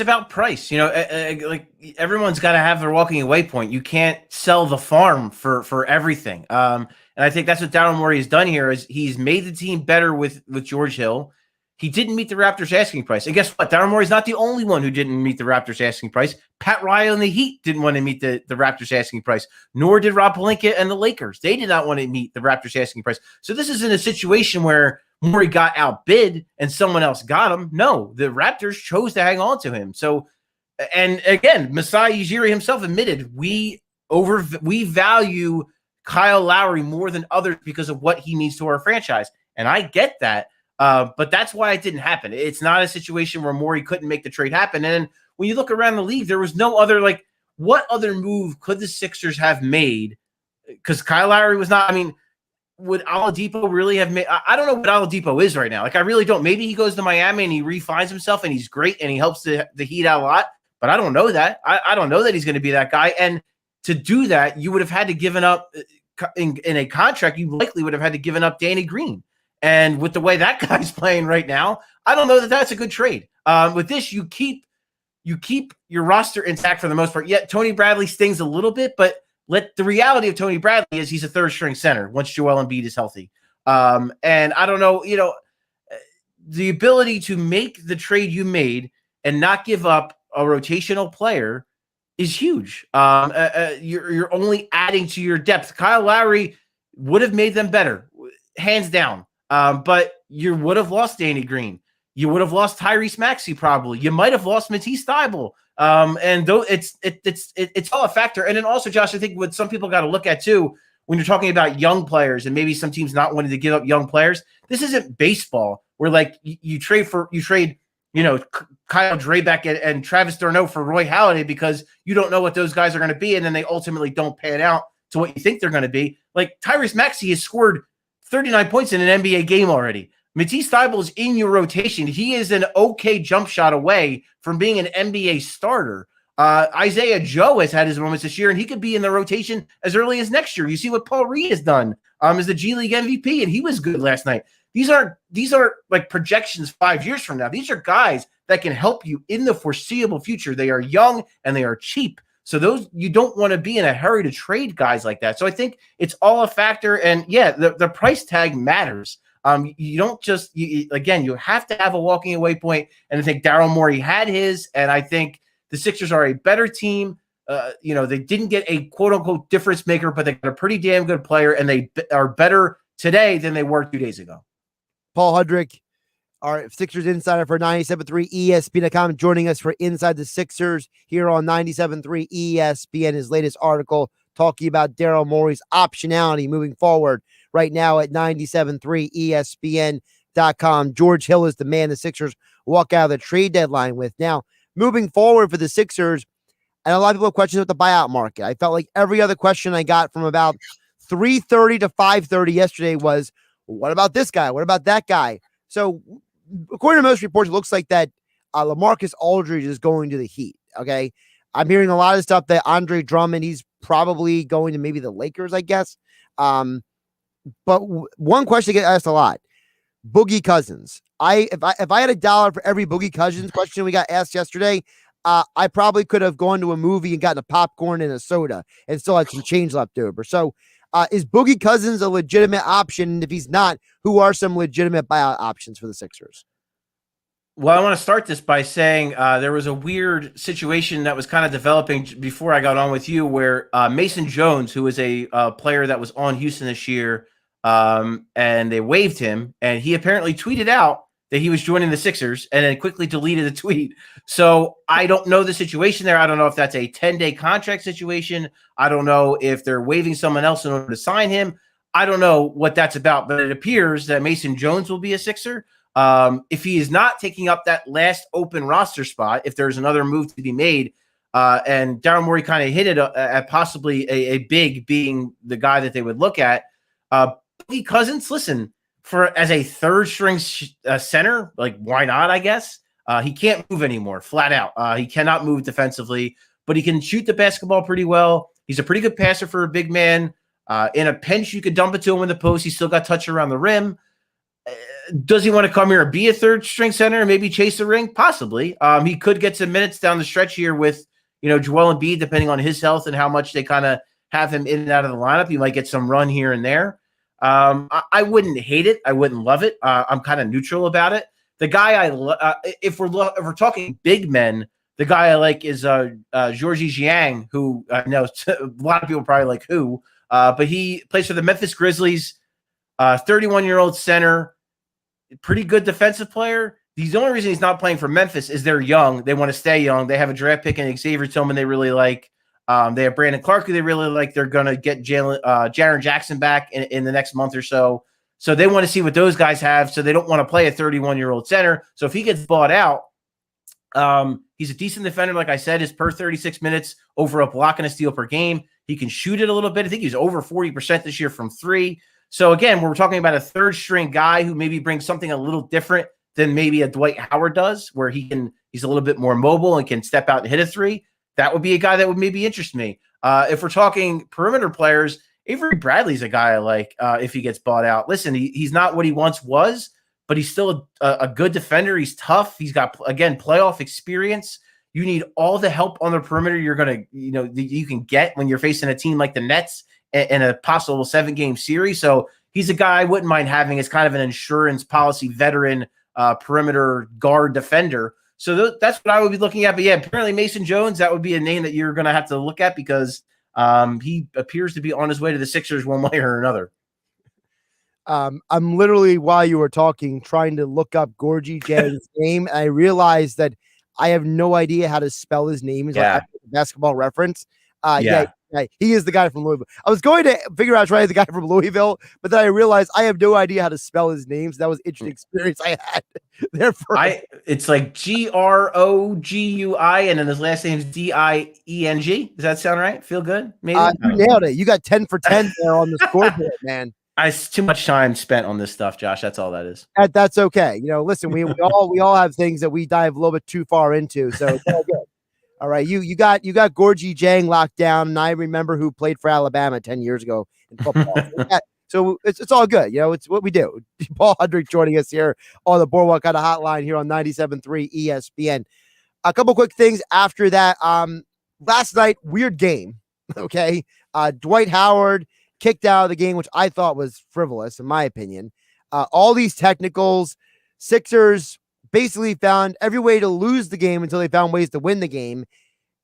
about price. Like everyone's got to have their walking away point. You can't sell the farm for everything. And I think that's what Daryl Morey has done here is he's made the team better with George Hill. He didn't meet the Raptors asking price. And guess what? Daryl Morey's not the only one who didn't meet the Raptors asking price. Pat Riley and the Heat didn't want to meet the Raptors asking price, nor did Rob Pelinka and the Lakers. They did not want to meet the Raptors asking price. So this isn't a situation where Morey got outbid and someone else got him. No, the Raptors chose to hang on to him. So, and again, Masai Ujiri himself admitted we value Kyle Lowry more than others because of what he means to our franchise. And I get that. But that's why it didn't happen. It's not a situation where Morey couldn't make the trade happen. And when you look around the league, there was no other, what other move could the Sixers have made? Because Kyle Lowry was not, would Oladipo really have made? I don't know what Oladipo is right now. I really don't. Maybe he goes to Miami and he refines himself and he's great and he helps the Heat out a lot. But I don't know that. I don't know that he's going to be that guy. And to do that, you would have had to given up in a contract. You likely would have had to given up Danny Green. And with the way that guy's playing right now, I don't know that that's a good trade. With this, you keep your roster intact for the most part. Yet Tony Bradley stings a little bit, but the reality of Tony Bradley is he's a third string center once Joel Embiid is healthy. And I don't know, the ability to make the trade you made and not give up a rotational player is huge. You're only adding to your depth. Kyle Lowry would have made them better, hands down. But you would have lost Danny Green. You would have lost Tyrese Maxey probably. You might have lost Matisse Thybulle. And though it's all a factor. And then also, Josh, I think what some people got to look at too, when you're talking about young players and maybe some teams not wanting to give up young players, this isn't baseball where you trade Kyle Drabeck and Travis d'Arnaud for Roy Halladay because you don't know what those guys are going to be. And then they ultimately don't pan out to what you think they're going to be. Like Tyrese Maxey has scored 39 points in an NBA game already. Matisse Thybulle is in your rotation. He is an okay jump shot away from being an NBA starter. Isaiah Joe has had his moments this year, and he could be in the rotation as early as next year. You see what Paul Reed has done as the G League MVP, and he was good last night. these aren't like projections 5 years from now. These are guys that can help you in the foreseeable future. They are young and they are cheap. So those, you don't want to be in a hurry to trade guys like that. So I think it's all a factor. And yeah, the price tag matters. You don't just, again, you have to have a walking away point. And I think Daryl Morey had his, and I think the Sixers are a better team. They didn't get a quote unquote difference maker, but they got a pretty damn good player, and they are better today than they were 2 days ago. Paul Hudrick, our Sixers insider for 97.3 ESPN.com, joining us for Inside the Sixers here on 97.3 ESPN. His latest article talking about Daryl Morey's optionality moving forward right now at 97.3 ESPN.com. George Hill is the man the Sixers walk out of the trade deadline with. Now, moving forward for the Sixers, and a lot of people have questions about the buyout market. I felt like every other question I got from about 3:30 to 5:30 yesterday was, what about this guy? What about that guy? So, according to most reports, it looks like that LaMarcus Aldridge is going to the Heat. Okay, I'm hearing a lot of stuff that Andre Drummond, he's probably going to maybe the Lakers, I guess. But one question I get asked a lot: Boogie Cousins. If I had $1 for every Boogie Cousins question we got asked yesterday, I probably could have gone to a movie and gotten a popcorn and a soda and still had some change left over. So, is Boogie Cousins a legitimate option? And if he's not, who are some legitimate buyout options for the Sixers? Well, I want to start this by saying there was a weird situation that was kind of developing before I got on with you, where Mason Jones, who was a player that was on Houston this year, and they waived him, and he apparently tweeted out that he was joining the Sixers and then quickly deleted the tweet. So I don't know the situation there. I don't know if that's a 10-day contract situation. I don't know if they're waiving someone else in order to sign him. I don't know what that's about, but it appears that Mason Jones will be a Sixer. If he is not taking up that last open roster spot, if there's another move to be made, and Daryl Morey kind of hit it at possibly a big being the guy that they would look at. Boogie Cousins, listen, as a third string center, like, why not, I guess? He can't move anymore, flat out. He cannot move defensively, but he can shoot the basketball pretty well. He's a pretty good passer for a big man. In a pinch, you could dump it to him in the post. He's still got touch around the rim. Does he want to come here and be a third string center and maybe chase the ring? Possibly. He could get some minutes down the stretch here with, Joel Embiid, depending on his health and how much they kind of have him in and out of the lineup. He might get some run here and there. I wouldn't hate it. I wouldn't love it. I'm kind of neutral about it. The guy if we're talking big men, the guy I like is Georgie Jiang, who I know a lot of people probably like who, but he plays for the Memphis Grizzlies, 31-year-old center, pretty good defensive player. The only reason he's not playing for Memphis is they're young. They want to stay young. They have a draft pick in Xavier Tillman they really like. They have Brandon Clark, who they really like. They're going to get Jaren Jackson back in the next month or so. So they want to see what those guys have. So they don't want to play a 31-year-old center. So if he gets bought out, he's a decent defender. Like I said, is per 36 minutes, over a block and a steal per game. He can shoot it a little bit. I think he's over 40% this year from three. So again, we're talking about a third string guy who maybe brings something a little different than maybe a Dwight Howard does, where he's a little bit more mobile and can step out and hit a three. That would be a guy that would maybe interest me. If we're talking perimeter players, Avery Bradley's a guy I like if he gets bought out. Listen, he's not what he once was, but he's still a good defender. He's tough. He's got, again, playoff experience. You need all the help on the perimeter you're going to, you can get when you're facing a team like the Nets in a possible 7-game series. So he's a guy I wouldn't mind having as kind of an insurance policy veteran perimeter guard defender. So that's what I would be looking at. But yeah, apparently Mason Jones, that would be a name that you're going to have to look at because he appears to be on his way to the Sixers one way or another. I'm literally, while you were talking, trying to look up Georgie Jang's name. And I realized that I have no idea how to spell his name. He's like Basketball Reference. Yeah, he is the guy from Louisville. I was going to figure out trying the guy from Louisville, but then I realized I have no idea how to spell his name. So that was an interesting experience I had. Therefore, it's like Grogui, and then his last name is Dieng. Does that sound right? Feel good? Maybe you nailed it. You got 10 for 10 there on the scoreboard, man. It's too much time spent on this stuff, Josh. That's all that is. That's okay. Listen, we all have things that we dive a little bit too far into, so it's all good. All right, you got Georgie Jang locked down, and I remember who played for Alabama 10 years ago in football. So it's all good. It's what we do. Paul Hudrick joining us here on the Boardwalk Kind of Hotline here on 97.3 ESPN. A couple quick things after that. Last night, weird game. Okay. Dwight Howard kicked out of the game, which I thought was frivolous, in my opinion. All these technicals, Sixers basically found every way to lose the game until they found ways to win the game.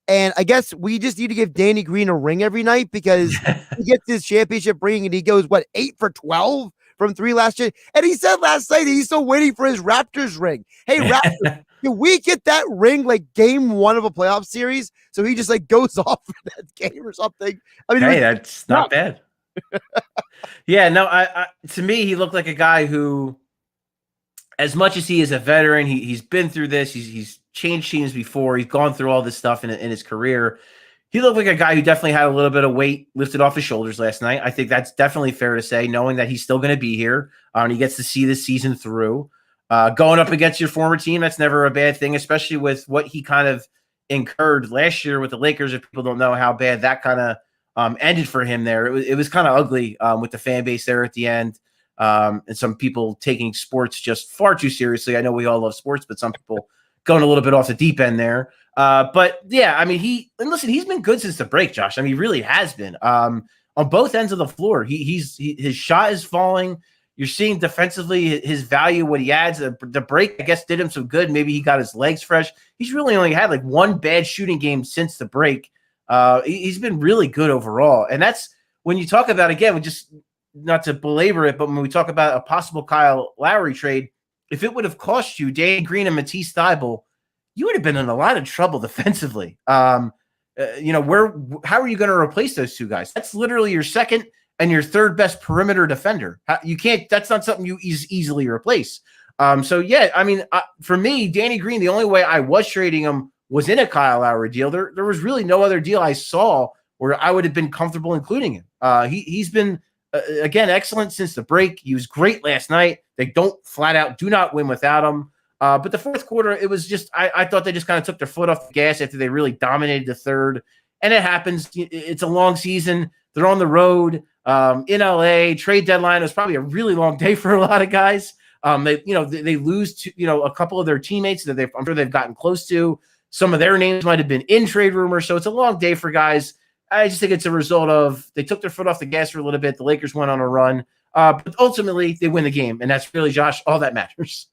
And I guess we just need to give Danny Green a ring every night because he gets his championship ring and he goes, 8 for 12 from 3 last year? And he said last night that he's still waiting for his Raptors ring. Hey, Raptors, can we get that ring like game 1 of a playoff series? So he just like goes off for that game or something. I mean, hey, that's not bad. Yeah, no, I to me, he looked like a guy who, as much as he is a veteran, he's been through this. He's changed teams before. He's gone through all this stuff in his career. He looked like a guy who definitely had a little bit of weight lifted off his shoulders last night. I think that's definitely fair to say, knowing that he's still going to be here and he gets to see this season through. Going up against your former team, that's never a bad thing, especially with what he kind of incurred last year with the Lakers. If people don't know how bad that kind of ended for him there, it was kind of ugly with the fan base there at the end. And some people taking sports just far too seriously. I know we all love sports, but some people going a little bit off the deep end there. But yeah, I mean, he's been good since the break, Josh. I mean, he really has been on both ends of the floor. His shot is falling. You're seeing defensively his value, what he adds. The break, I guess, did him some good. Maybe he got his legs fresh. He's really only had like one bad shooting game since the break. He's been really good overall. And that's when you talk about, again, we just, not to belabor it, but when we talk about a possible Kyle Lowry trade, if it would have cost you Danny Green and Matisse Thybulle, you would have been in a lot of trouble defensively. How are you going to replace those two guys? That's literally your second and your third best perimeter defender. You can't. That's not something you easily replace. So yeah, I mean, for me, Danny Green, the only way I was trading him was in a Kyle Lowry deal. There was really no other deal I saw where I would have been comfortable including him. He's been. Again, excellent since the break. He was great last night. They do not win without him. But the fourth quarter, it was just, I thought they just kind of took their foot off the gas after they really dominated the third. And it happens. It's a long season. They're on the road in LA. Trade deadline. It was probably a really long day for a lot of guys. They lose to, a couple of their teammates that I'm sure they've gotten close to. Some of their names might have been in trade rumors. So it's a long day for guys. I just think it's a result of they took their foot off the gas for a little bit. The Lakers went on a run, but ultimately they win the game, and that's really, Josh, all that matters.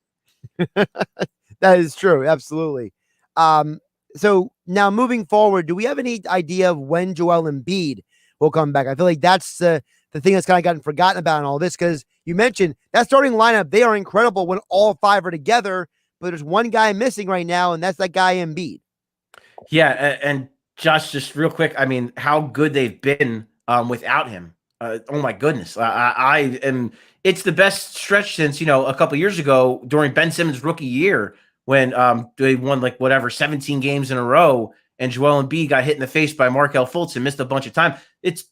That is true, absolutely. So now moving forward, do we have any idea of when Joel Embiid will come back? I feel like that's the thing that's kind of gotten forgotten about in all this, because you mentioned that starting lineup, they are incredible when all 5 are together, but there's one guy missing right now, and that's that guy Embiid. Yeah, and Josh, just real quick, I mean, how good they've been without him. Oh my goodness. It's the best stretch since, a couple years ago during Ben Simmons' rookie year when they won 17 games in a row and Joel Embiid got hit in the face by Markelle Fultz and missed a bunch of time. It's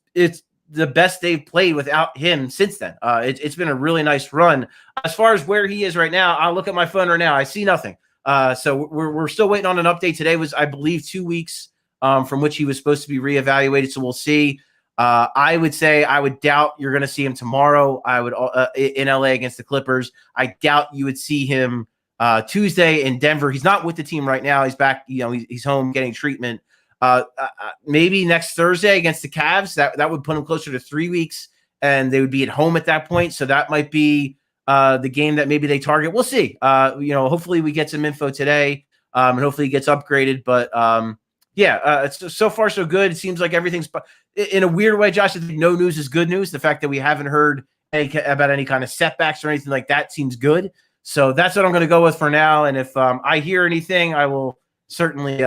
the best they've played without him since then. It's been a really nice run. As far as where he is right now, I'll look at my phone right now. I see nothing. So we're still waiting on an update. Today was, I believe, 2 weeks from which he was supposed to be reevaluated. So we'll see. I would say I would doubt you're going to see him tomorrow. I would in LA against the Clippers. I doubt you would see him Tuesday in Denver. He's not with the team right now. He's back. He's home getting treatment. Maybe next Thursday against the Cavs. That would put him closer to 3 weeks, and they would be at home at that point. So that might be the game that maybe they target. We'll see. Hopefully we get some info today, and hopefully he gets upgraded. But it's so far so good. It seems like everything's in a weird way, Josh. I think no news is good news. The fact that we haven't heard about any kind of setbacks or anything like that seems good. So that's what I'm going to go with for now. And if I hear anything, I will certainly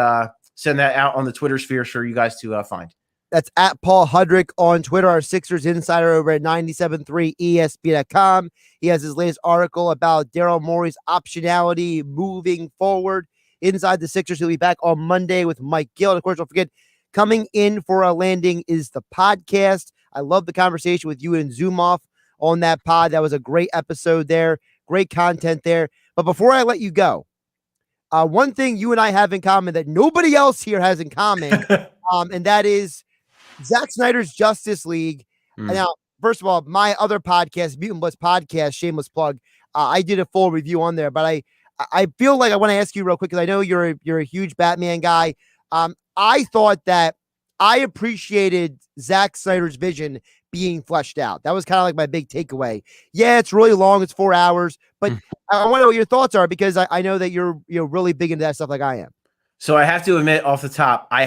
send that out on the Twitter sphere for you guys to find. That's at Paul Hudrick on Twitter, our Sixers insider over at 97.3 ESPN.com. He has his latest article about Daryl Morey's optionality moving forward inside the Sixers. He'll be back on Monday with Mike Gill. And of course, don't forget, coming in for a landing is the podcast. I love the conversation with you and Zoomoff on that pod. That was a great episode there. Great content there. But before I let you go, one thing you and I have in common that nobody else here has in common, and that is Zack Snyder's Justice League. Now, first of all, my other podcast, Mutant Blitz Podcast, shameless plug, I did a full review on there, but I feel like I want to ask you real quick, because I know you're a huge Batman guy. I thought that I appreciated Zack Snyder's vision being fleshed out. That was kind of like my big takeaway. Yeah, it's really long. It's 4 hours, but I want to know what your thoughts are, because I know that you're really big into that stuff like I am. So I have to admit off the top, I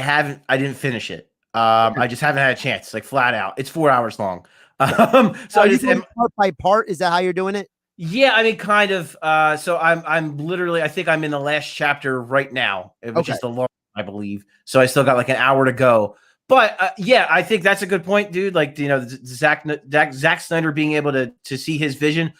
didn't finish it. I just haven't had a chance, like flat out. It's 4 hours long. So I just part by part. Is that how you're doing it? Yeah, I mean, kind of. So I'm literally, I think I'm in the last chapter right now, which is the long, I believe. So I still got like an hour to go. But yeah, I think that's a good point, dude. Like, Zack Snyder being able to see his vision,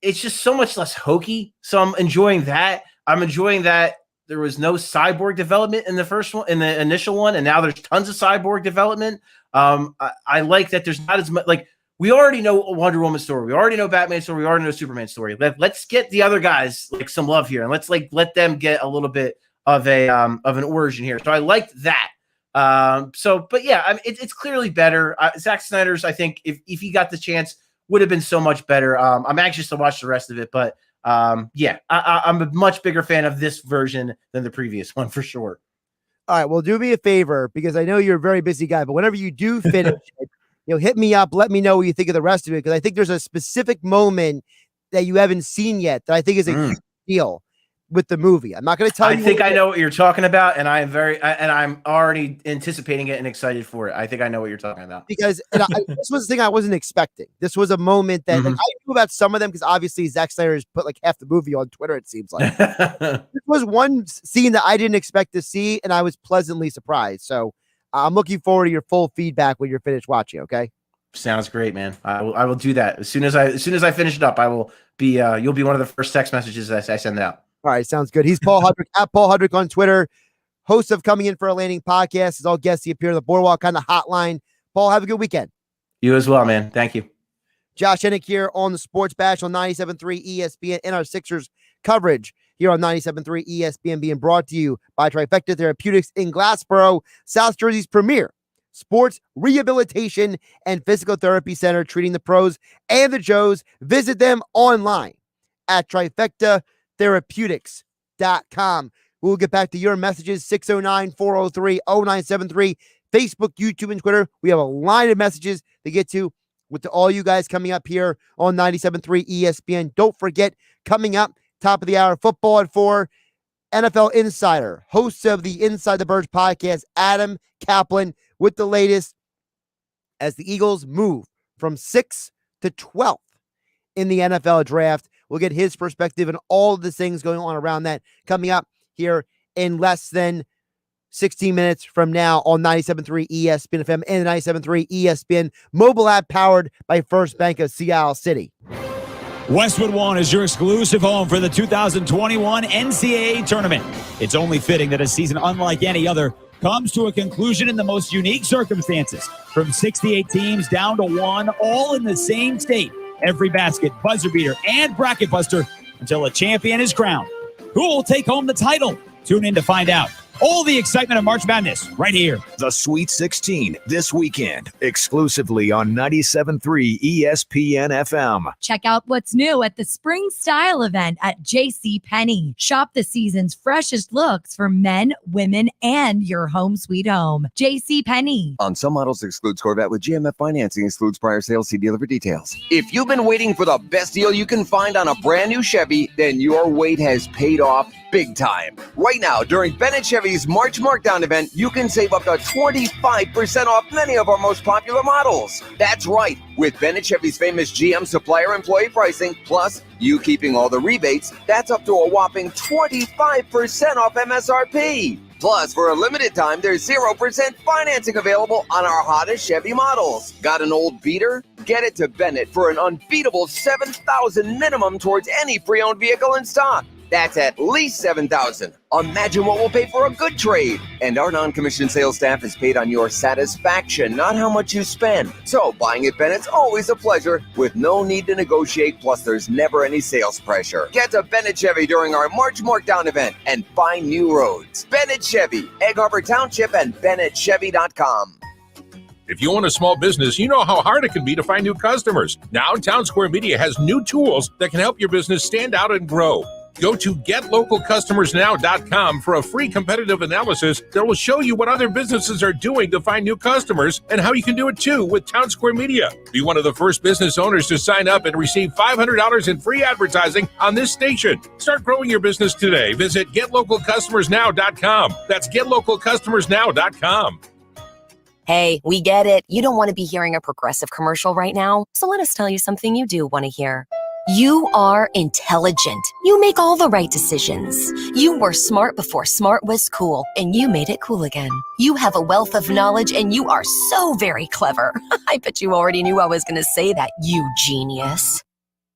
it's just so much less hokey. So I'm enjoying that. I'm enjoying that there was no cyborg development in the first one, in the initial one, and now there's tons of cyborg development. I like that there's not as much, like, we already know a Wonder Woman story. We already know Batman story. We already know Superman story. Let's get the other guys like some love here, and let's like let them get a little bit of an origin here. So I liked that. But yeah, I mean, it's clearly better. Zack Snyder's, I think, if he got the chance, would have been so much better. I'm anxious to watch the rest of it, but yeah, I'm a much bigger fan of this version than the previous one for sure. All right, well, do me a favor, because I know you're a very busy guy, but whenever you do finish it, hit me up. Let me know what you think of the rest of it, because I think there's a specific moment that you haven't seen yet that I think is a huge deal with the movie. I'm not going to tell you. I think I know what you're talking about, and I'm already anticipating it and excited for it. I think I know what you're talking about, because this was the thing I wasn't expecting. This was a moment that like, I knew about some of them, because obviously Zack Snyder has put like half the movie on Twitter, it seems like. This was one scene that I didn't expect to see, and I was pleasantly surprised. So I'm looking forward to your full feedback when you're finished watching. Okay. Sounds great, man. I will do that as soon as I finish it up. I will be. You'll be one of the first text messages I send out. All right, sounds good. He's Paul Hudrick at Paul Hudrick on Twitter, host of Coming In for a Landing podcast. As all guests, he appear on the Boardwalk on the hotline. Paul, have a good weekend. You as well, man. Thank you. Josh Hennig here on the Sports Bash on 97.3 ESPN and our Sixers coverage here on 97.3 ESPN, being brought to you by Trifecta Therapeutics in Glassboro, South Jersey's premier sports rehabilitation and physical therapy center, treating the pros and the Joes. Visit them online at trifectatherapeutics.com. We'll get back to your messages, 609-403-0973, Facebook, YouTube, and Twitter. We have a line of messages to get to with all you guys coming up here on 97.3 ESPN. Don't forget, coming up, top of the hour, football at 4, NFL Insider, host of the Inside the Birds podcast, Adam Caplan, with the latest as the Eagles move from 6th to 12th in the NFL draft. We'll get his perspective and all of the things going on around that coming up here in less than 16 minutes from now on 97.3 ESPN FM and the 97.3 ESPN mobile app, powered by First Bank of Seattle City. Westwood One is your exclusive home for the 2021 NCAA tournament. It's only fitting that a season unlike any other comes to a conclusion in the most unique circumstances. From 68 teams down to one, all in the same state. Every basket, buzzer beater, and bracket buster until a champion is crowned. Who will take home the title? Tune in to find out. All the excitement of March Madness right here. The Sweet 16 this weekend, exclusively on 97.3 ESPN FM. Check out what's new at the Spring Style event at JCPenney. Shop the season's freshest looks for men, women, and your home sweet home. JCPenney. On some models, excludes Corvette. With GMF financing, excludes prior sales. See dealer for details. If you've been waiting for the best deal you can find on a brand new Chevy, then your wait has paid off big time. Right now, during Bennett Chevy's March Markdown event, you can save up to 25% off many of our most popular models. That's right. With Bennett Chevy's famous GM supplier employee pricing, plus you keeping all the rebates, that's up to a whopping 25% off MSRP. Plus, for a limited time, there's 0% financing available on our hottest Chevy models. Got an old beater? Get it to Bennett for an unbeatable $7,000 minimum towards any pre-owned vehicle in stock. That's at least $7,000. Imagine what we'll pay for a good trade. And our non-commissioned sales staff is paid on your satisfaction, not how much you spend. So buying at Bennett's always a pleasure with no need to negotiate, plus there's never any sales pressure. Get to Bennett Chevy during our March Markdown event and find new roads. Bennett Chevy, Egg Harbor Township, and BennettChevy.com. If you own a small business, you know how hard it can be to find new customers. Now, Town Square Media has new tools that can help your business stand out and grow. Go to getlocalcustomersnow.com for a free competitive analysis that will show you what other businesses are doing to find new customers and how you can do it too with Town Square Media. Be one of the first business owners to sign up and receive $500 in free advertising on this station. Start growing your business today. Visit getlocalcustomersnow.com. That's getlocalcustomersnow.com. Hey, we get it. You don't want to be hearing a Progressive commercial right now, so let us tell you something you do want to hear. You are intelligent. You make all the right decisions. You were smart before smart was cool, and you made it cool again. You have a wealth of knowledge, and you are so very clever. I bet you already knew I was going to say that, you genius.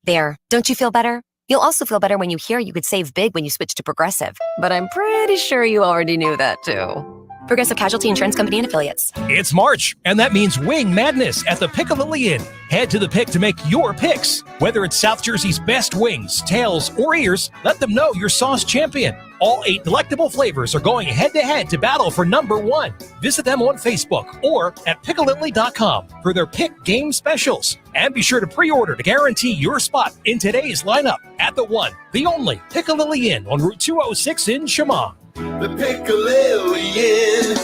There, don't you feel better? You'll also feel better when you hear you could save big when you switch to Progressive. But I'm pretty sure you already knew that, too. Progressive Casualty Insurance Company and Affiliates. It's March, and that means wing madness at the Piccadilly Inn. Head to the Pick to make your picks. Whether it's South Jersey's best wings, tails, or ears, let them know you're sauce champion. All 8 delectable flavors are going head-to-head to battle for number 1. Visit them on Facebook or at Piccadilly.com for their Pick Game specials. And be sure to pre-order to guarantee your spot in today's lineup at the one, the only Piccadilly Inn on Route 206 in Chemung. The Piccadilly Inn.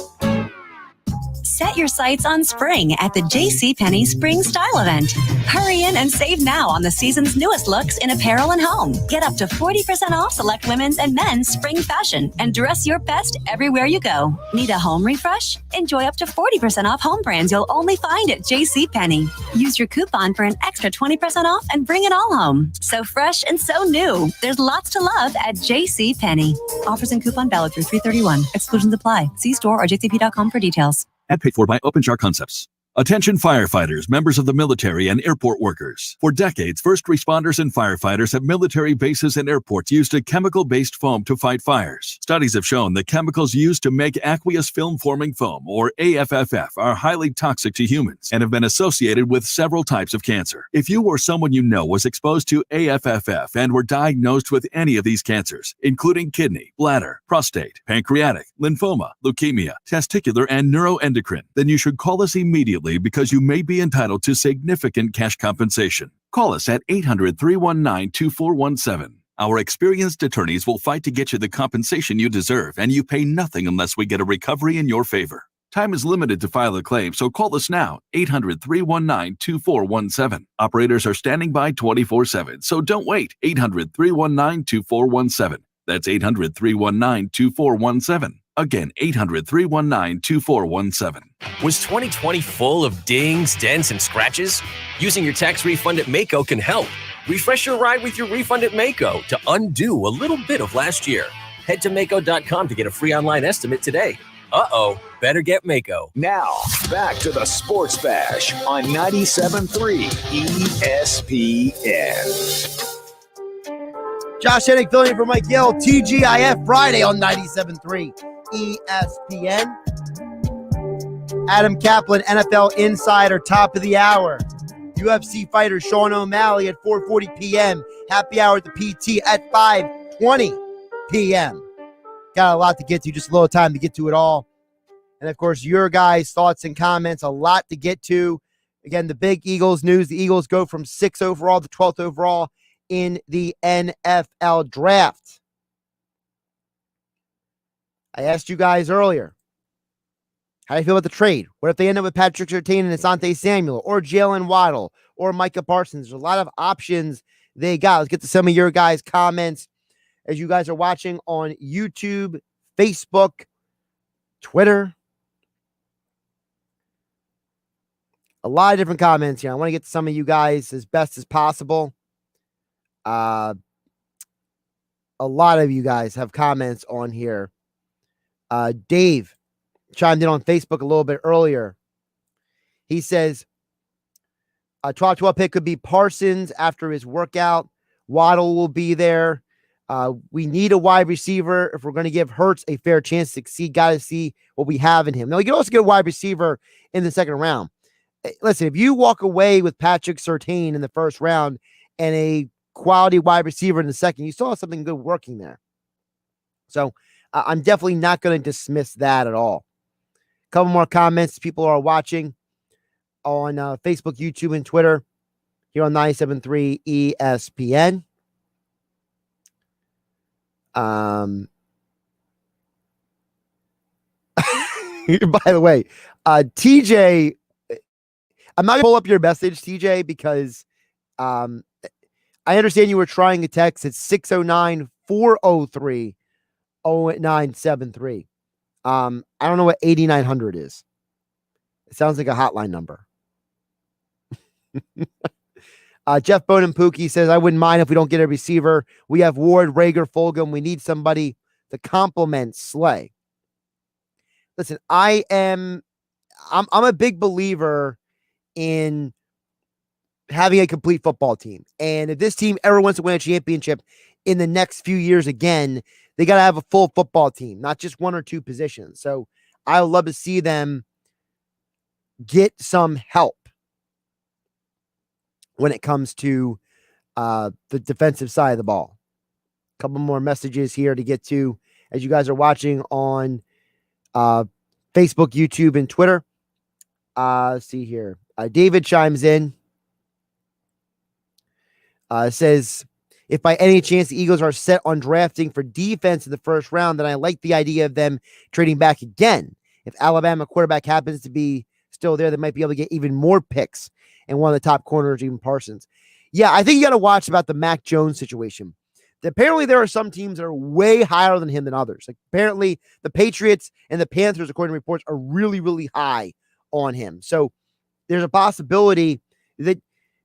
Set your sights on spring at the JCPenney Spring Style Event. Hurry in and save now on the season's newest looks in apparel and home. Get up to 40% off select women's and men's spring fashion and dress your best everywhere you go. Need a home refresh? Enjoy up to 40% off home brands you'll only find at JCPenney. Use your coupon for an extra 20% off and bring it all home. So fresh and so new. There's lots to love at JCPenney. Offers and coupon valid through 3/31. Exclusions apply. See store or jcp.com for details. And paid for by OpenShar Concepts. Attention firefighters, members of the military, and airport workers. For decades, first responders and firefighters at military bases and airports used a chemical-based foam to fight fires. Studies have shown that chemicals used to make aqueous film-forming foam, or AFFF, are highly toxic to humans and have been associated with several types of cancer. If you or someone you know was exposed to AFFF and were diagnosed with any of these cancers, including kidney, bladder, prostate, pancreatic, lymphoma, leukemia, testicular, and neuroendocrine, then you should call us immediately because you may be entitled to significant cash compensation. Call us at 800-319-2417. Our experienced attorneys will fight to get you the compensation you deserve, and you pay nothing unless we get a recovery in your favor. Time is limited to file a claim, so call us now, 800-319-2417. Operators are standing by 24/7, so don't wait, 800-319-2417. That's 800-319-2417. Again, 800-319-2417. Was 2020 full of dings, dents, and scratches? Using your tax refund at Mako can help. Refresh your ride with your refund at Mako to undo a little bit of last year. Head to Mako.com to get a free online estimate today. Better get Mako. Now, back to the Sports Bash on 97.3 ESPN. Josh Hennig filling in for Mike Gill. TGIF Friday on 97.3 ESPN. Adam Caplan, NFL Insider, top of the hour. UFC fighter Sean O'Malley at 4:40 p.m. Happy hour at the PT at 5:20 p.m. Got a lot to get to, just a little time to get to it all. And, of course, your guys' thoughts and comments, a lot to get to. Again, the big Eagles news. The Eagles go from 6th overall to 12th overall in the NFL draft. I asked you guys earlier, how do you feel about the trade? What if they end up with Patrick Surtain and Asante Samuel or Jalen Waddle or Micah Parsons? There's a lot of options they got. Let's get to some of your guys' comments as you guys are watching on YouTube, Facebook, Twitter. A lot of different comments here. I want to get to some of you guys as best as possible. A lot of you guys have comments on here. Dave chimed in on Facebook a little bit earlier. He says, 12 pick could be Parsons after his workout. Waddle will be there. We need a wide receiver if we're going to give Hurts a fair chance to succeed. Got to see what we have in him. Now, you can also get a wide receiver in the second round. Listen, if you walk away with Patrick Surtain in the first round and a quality wide receiver in the second, you saw something good working there. So I'm definitely not going to dismiss that at all. A couple more comments. People are watching. on Facebook, YouTube, and Twitter here on 97.3 ESPN. By the way, TJ, I'm not going to pull up your message, TJ, because I understand you were trying a text. It's 609-403-0973. I don't know what 8900 is. It sounds like a hotline number. Jeff Bonin Pookie says, I wouldn't mind if we don't get a receiver. We have Ward, Rager, Fulgham. We need somebody to complement Slay. Listen, I'm a big believer in having a complete football team. And if this team ever wants to win a championship in the next few years again, they got to have a full football team, not just one or two positions. So I would love to see them get some help when it comes to the defensive side of the ball. A couple more messages here to get to as you guys are watching on Facebook, YouTube, and Twitter. Let's see here. David chimes in. Says, if by any chance the Eagles are set on drafting for defense in the first round, then I like the idea of them trading back again. If Alabama quarterback happens to be still there, they might be able to get even more picks and one of the top corners, even Parsons. Yeah, I think you got to watch about the Mac Jones situation. Apparently, there are some teams that are way higher than him than others. Like apparently, the Patriots and the Panthers, according to reports, are really, really high on him. So there's a possibility that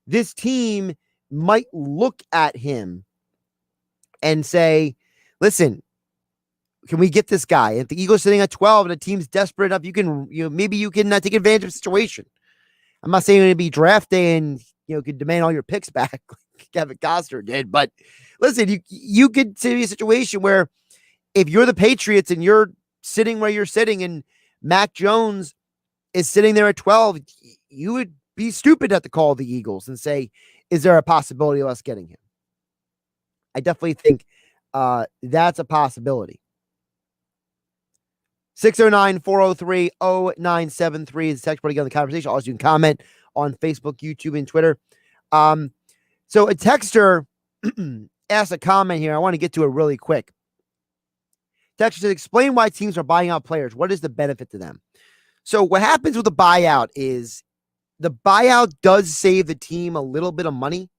this team might look at him and say, listen, can we get this guy? If the Eagles sitting at 12 and the team's desperate enough, maybe you can take advantage of the situation. I'm not saying it'd be draft day and could demand all your picks back like Kevin Costner did, but listen, you could see a situation where if you're the Patriots and you're sitting where you're sitting and Mac Jones is sitting there at 12, you would be stupid not to call the Eagles and say, is there a possibility of us getting him? I definitely think that's a possibility. 609-403-0973 is the text party on the conversation. Also, you can comment on Facebook, YouTube, and Twitter. So a texter asked a comment here. I want to get to it really quick. Texter says, explain why teams are buying out players. What is the benefit to them? So what happens with the buyout is the buyout does save the team a little bit of money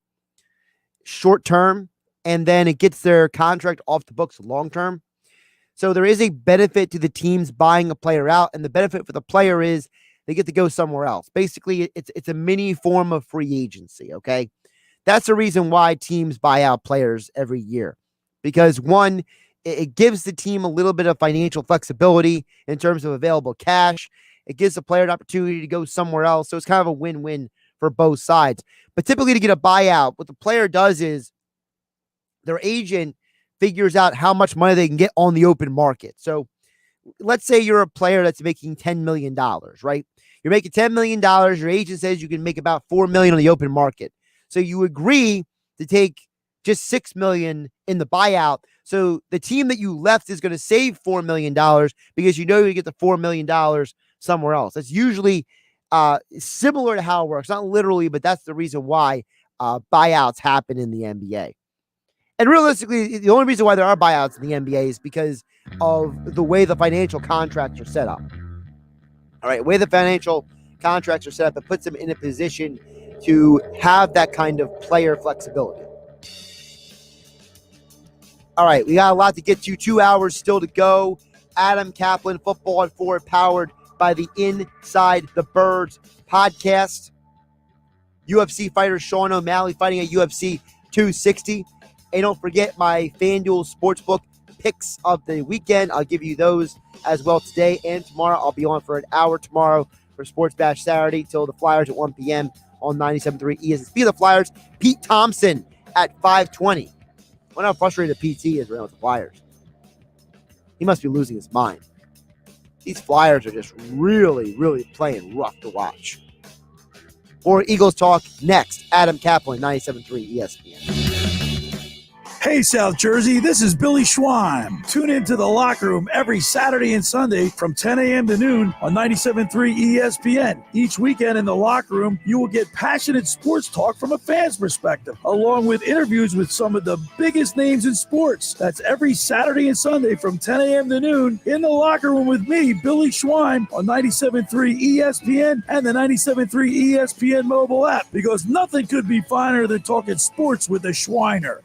short term, and then it gets their contract off the books long term. So there is a benefit to the teams buying a player out, and the benefit for the player is they get to go somewhere else. Basically, it's a mini form of free agency, okay? That's the reason why teams buy out players every year. Because one, it gives the team a little bit of financial flexibility in terms of available cash. It gives the player an opportunity to go somewhere else. So it's kind of a win-win for both sides. But typically to get a buyout, what the player does is their agent figures out how much money they can get on the open market. So let's say you're a player that's making $10 million, right? You're making $10 million. Your agent says you can make about $4 million on the open market. So you agree to take just $6 million in the buyout. So the team that you left is going to save $4 million because you know you get the $4 million somewhere else. That's usually similar to how it works. Not literally, but that's the reason why buyouts happen in the NBA. And realistically, the only reason why there are buyouts in the NBA is because of the way the financial contracts are set up. All right, the way the financial contracts are set up, it puts them in a position to have that kind of player flexibility. All right, we got a lot to get to. 2 hours still to go. Adam Caplan, Football at 4, powered by the Inside the Birds podcast. UFC fighter Sean O'Malley fighting at UFC 260. And don't forget my FanDuel Sportsbook picks of the weekend. I'll give you those as well today and tomorrow. I'll be on for an hour tomorrow for Sports Bash Saturday till the Flyers at 1 p.m. on 97.3 ESPN. Speaking of the Flyers, Pete Thompson at 5:20. I wonder how frustrated PT is right now with the Flyers. He must be losing his mind. These Flyers are just really, really playing rough to watch. More Eagles talk next. Adam Caplan, 97.3 ESPN. Hey, South Jersey, this is Billy Schwein. Tune into The Locker Room every Saturday and Sunday from 10 a.m. to noon on 97.3 ESPN. Each weekend in The Locker Room, you will get passionate sports talk from a fan's perspective, along with interviews with some of the biggest names in sports. That's every Saturday and Sunday from 10 a.m. to noon in The Locker Room with me, Billy Schwein, on 97.3 ESPN and the 97.3 ESPN mobile app, because nothing could be finer than talking sports with a Schweiner.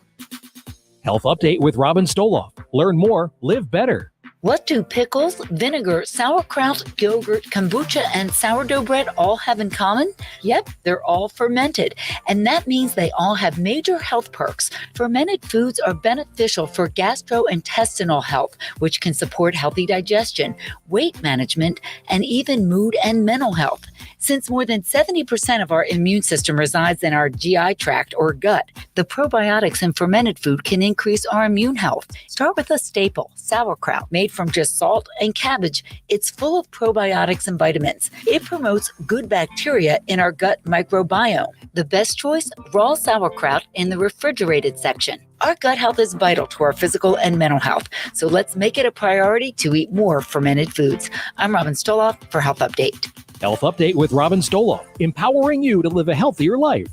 Health Update with Robin Stoloff. Learn more, live better. What do pickles, vinegar, sauerkraut, yogurt, kombucha, and sourdough bread all have in common? Yep, they're all fermented. And that means they all have major health perks. Fermented foods are beneficial for gastrointestinal health, which can support healthy digestion, weight management, and even mood and mental health. Since more than 70% of our immune system resides in our GI tract or gut, the probiotics in fermented food can increase our immune health. Start with a staple, sauerkraut, made from just salt and cabbage. It's full of probiotics and vitamins. It promotes good bacteria in our gut microbiome. The best choice, raw sauerkraut in the refrigerated section. Our gut health is vital to our physical and mental health, so let's make it a priority to eat more fermented foods. I'm Robin Stoloff for Health Update. Health Update with Robin Stoloff, empowering you to live a healthier life.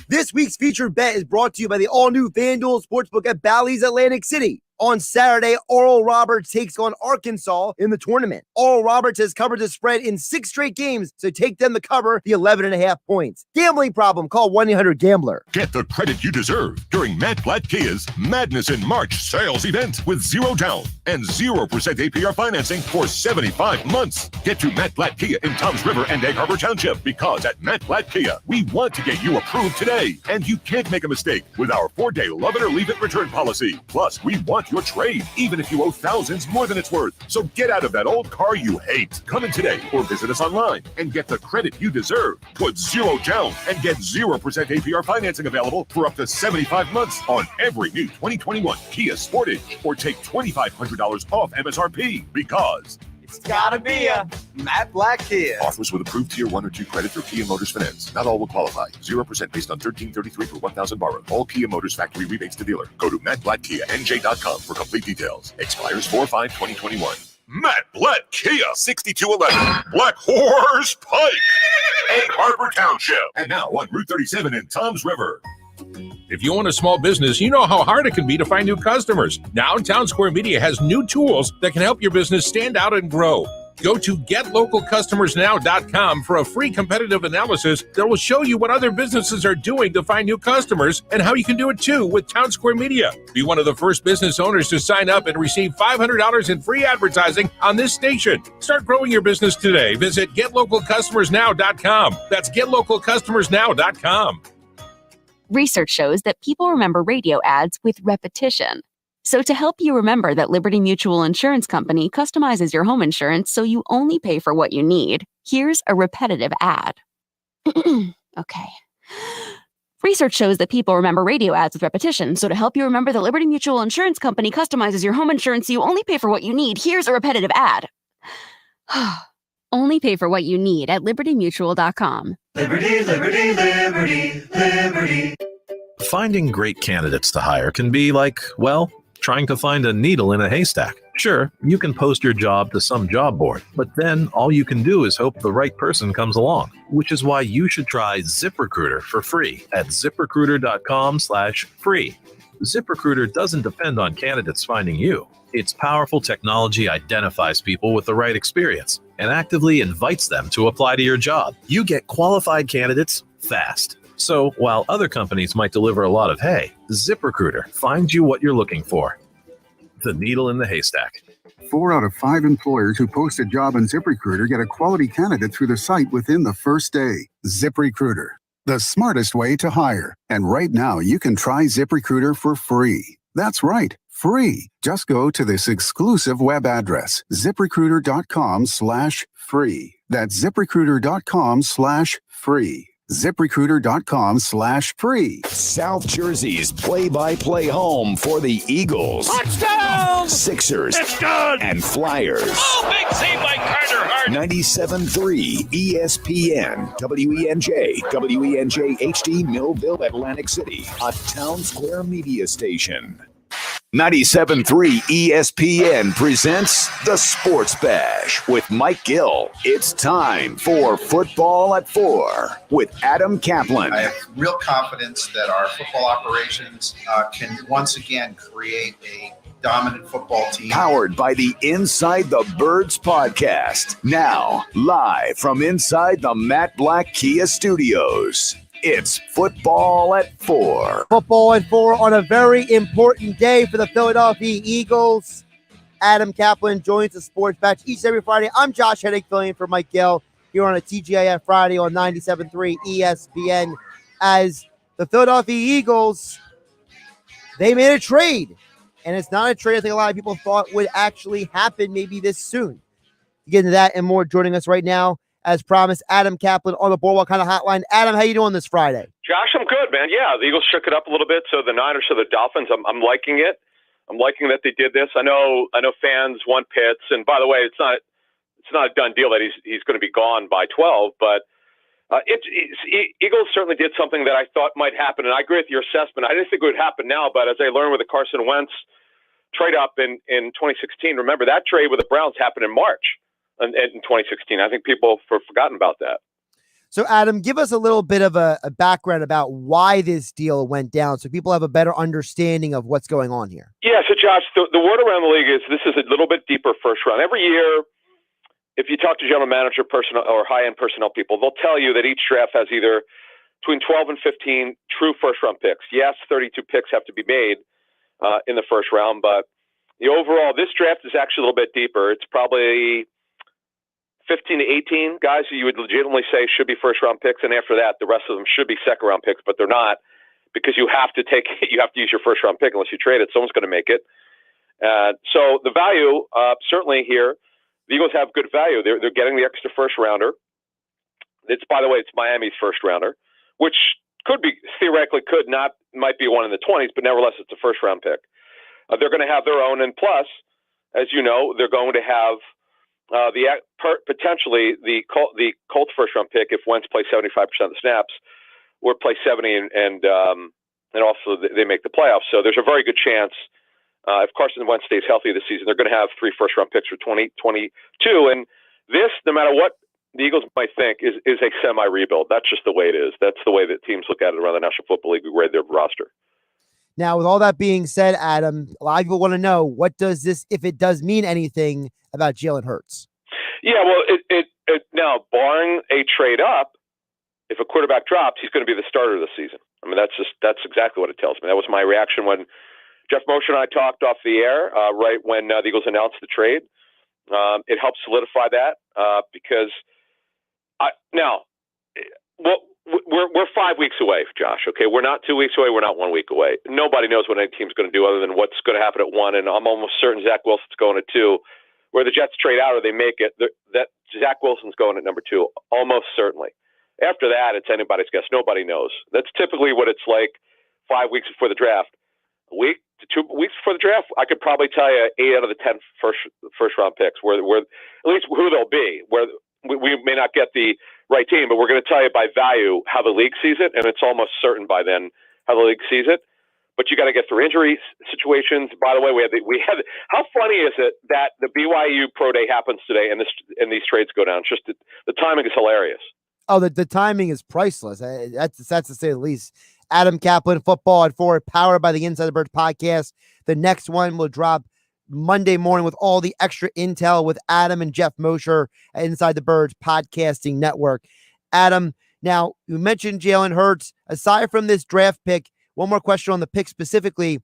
This week's featured bet is brought to you by the all-new FanDuel Sportsbook at Bally's Atlantic City. On Saturday, Oral Roberts takes on Arkansas in the tournament. Oral Roberts has covered the spread in 6 straight games, so take them to cover the 11.5 points. Gambling problem? Call 1-800-GAMBLER. Get the credit you deserve during Matt Blatt Kia's Madness in March sales event with 0 down and 0% APR financing for 75 months. Get to Matt Blatt Kia in Toms River and Egg Harbor Township, because at Matt Blatt Kia, we want to get you approved today. And you can't make a mistake with our 4-day love it or leave it return policy. Plus, we want your trade, even if you owe thousands more than it's worth. So get out of that old car you hate. Come in today or visit us online and get the credit you deserve. Put 0 down and get 0% APR financing available for up to 75 months on every new 2021 Kia Sportage, or take $2,500 off MSRP, because It's gotta be a Matt Blatt Kia. Offers with approved Tier 1 or 2 credit through Kia Motors Finance. Not all will qualify. 0% based on $1,333 per 1,000 borrowed. All Kia Motors factory rebates to dealer. Go to mattblattkianj.com for complete details. Expires 4/5/2021. Matt Blatt Kia, 6211 Black Horse Pike, Egg Harbor Township, and now on Route 37 in Toms River. If you own a small business, you know how hard it can be to find new customers. Now, Town Square Media has new tools that can help your business stand out and grow. Go to GetLocalCustomersNow.com for a free competitive analysis that will show you what other businesses are doing to find new customers and how you can do it too with Town Square Media. Be one of the first business owners to sign up and receive $500 in free advertising on this station. Start growing your business today. Visit GetLocalCustomersNow.com. That's GetLocalCustomersNow.com. Research shows that people remember radio ads with repetition. So to help you remember that Liberty Mutual Insurance Company customizes your home insurance so you only pay for what you need, here's a repetitive ad. Okay. Research shows that people remember radio ads with repetition. So to help you remember that Liberty Mutual Insurance Company customizes your home insurance so you only pay for what you need, here's a repetitive ad. Only pay for what you need at libertymutual.com. Liberty, liberty, liberty, liberty. Finding great candidates to hire can be like, well, trying to find a needle in a haystack. Sure, you can post your job to some job board, but then all you can do is hope the right person comes along, which is why you should try ZipRecruiter for free at ZipRecruiter.com/free. ZipRecruiter doesn't depend on candidates finding you. Its powerful technology identifies people with the right experience and actively invites them to apply to your job. You get qualified candidates fast. So while other companies might deliver a lot of hay, ZipRecruiter finds you what you're looking for. The needle in the haystack. 4 out of 5 employers who post a job on ZipRecruiter get a quality candidate through the site within the first day. ZipRecruiter, the smartest way to hire. And right now, you can try ZipRecruiter for free. That's right, free. Just go to this exclusive web address, ZipRecruiter.com/free. That's ZipRecruiter.com/free. ZipRecruiter.com/free. South Jersey's play-by-play home for the Eagles, Touchdown! Sixers, It's good! and Flyers. Oh, big save by Carter Hart. 97.3 ESPN, WENJ, WENJ HD, Millville, Atlantic City, a Town Square media station. 97.3 ESPN presents the Sports Bash with Mike Gill. It's time for Football at 4 with Adam Caplan. I have real confidence that our football operations can once again create a dominant football team. Powered by the Inside the Birds podcast. Now, live from inside the Matt Black Kia Studios. It's Football at 4. Football at 4 on a very important day for the Philadelphia Eagles. Adam Caplan joins the Sports Batch each and every Friday. I'm Josh Hennig, filling in for Mike Gill here on a TGIF Friday on 97.3 ESPN. As the Philadelphia Eagles, they made a trade. And it's not a trade I think a lot of people thought would actually happen maybe this soon. To get into that and more, joining us right now, as promised, Adam Caplan on the Boardwalk Honda Hotline. Adam, how you doing this Friday? Josh, I'm good, man. Yeah, the Eagles shook it up a little bit. So the Niners, so the Dolphins, I'm liking it. I'm liking that they did this. I know fans want Pitts, and by the way, it's not a done deal that he's going to be gone by 12. But Eagles certainly did something that I thought might happen, and I agree with your assessment. I didn't think it would happen now, but as I learned with the Carson Wentz trade up in 2016, remember that trade with the Browns happened in March. In 2016. I think people have forgotten about that. So, Adam, give us a little bit of a background about why this deal went down so people have a better understanding of what's going on here. Yeah, so, Josh, the word around the league is this is a little bit deeper first round. Every year, if you talk to general manager personnel or high-end personnel people, they'll tell you that each draft has either between 12 and 15 true first-round picks. Yes, 32 picks have to be made in the first round, but the overall, this draft is actually a little bit deeper. It's probably 15 to 18 guys who you would legitimately say should be first-round picks, and after that, the rest of them should be second-round picks, but they're not because you have to use your first-round pick unless you trade it. Someone's going to make it. So the value, certainly here, the Eagles have good value. They're getting the extra first-rounder. By the way, it's Miami's first-rounder, which theoretically might be one in the 20s, but nevertheless, it's a first-round pick. They're going to have their own, and plus, as you know, they're going to have potentially the Colts first round pick if Wentz plays 75% of the snaps, or play 70 and also they make the playoffs. So there's a very good chance if Carson Wentz stays healthy this season, they're going to have 3 first round picks for 2022. And this, no matter what the Eagles might think, is a semi rebuild. That's just the way it is. That's the way that teams look at it around the National Football League who grade their roster. Now, with all that being said, Adam, a lot of people want to know, what does this, if it does mean anything about Jalen Hurts? Yeah, well, it now, barring a trade up, if a quarterback drops, he's going to be the starter this season. I mean, that's exactly what it tells me. That was my reaction when Jeff Mosher and I talked off the air, right when the Eagles announced the trade. It helped solidify that because we're 5 weeks away, Josh. Okay, we're not 2 weeks away. We're not 1 week away. Nobody knows what any team's going to do other than what's going to happen at 1. And I'm almost certain Zach Wilson's going at 2. Where the Jets trade out or they make it, that Zach Wilson's going at number 2, almost certainly. After that, it's anybody's guess. Nobody knows. That's typically what it's like 5 weeks before the draft. A week to 2 weeks before the draft, I could probably tell you 8 out of the 10 first round picks, where at least who they'll be. Where we may not get the right team, but we're going to tell you by value how the league sees it, and it's almost certain by then how the league sees it. But you got to get through injury situations. By the way, we had. How funny is it that the BYU Pro Day happens today, and these trades go down? Just the timing is hilarious. Oh, the timing is priceless. That's to say the least. Adam Caplan, Football at 4, powered by the Inside the Birds podcast. The next one will drop Monday morning with all the extra intel with Adam and Jeff Mosher at Inside the Birds podcasting network. Adam, now you mentioned Jalen Hurts. Aside from this draft pick, one more question on the pick specifically.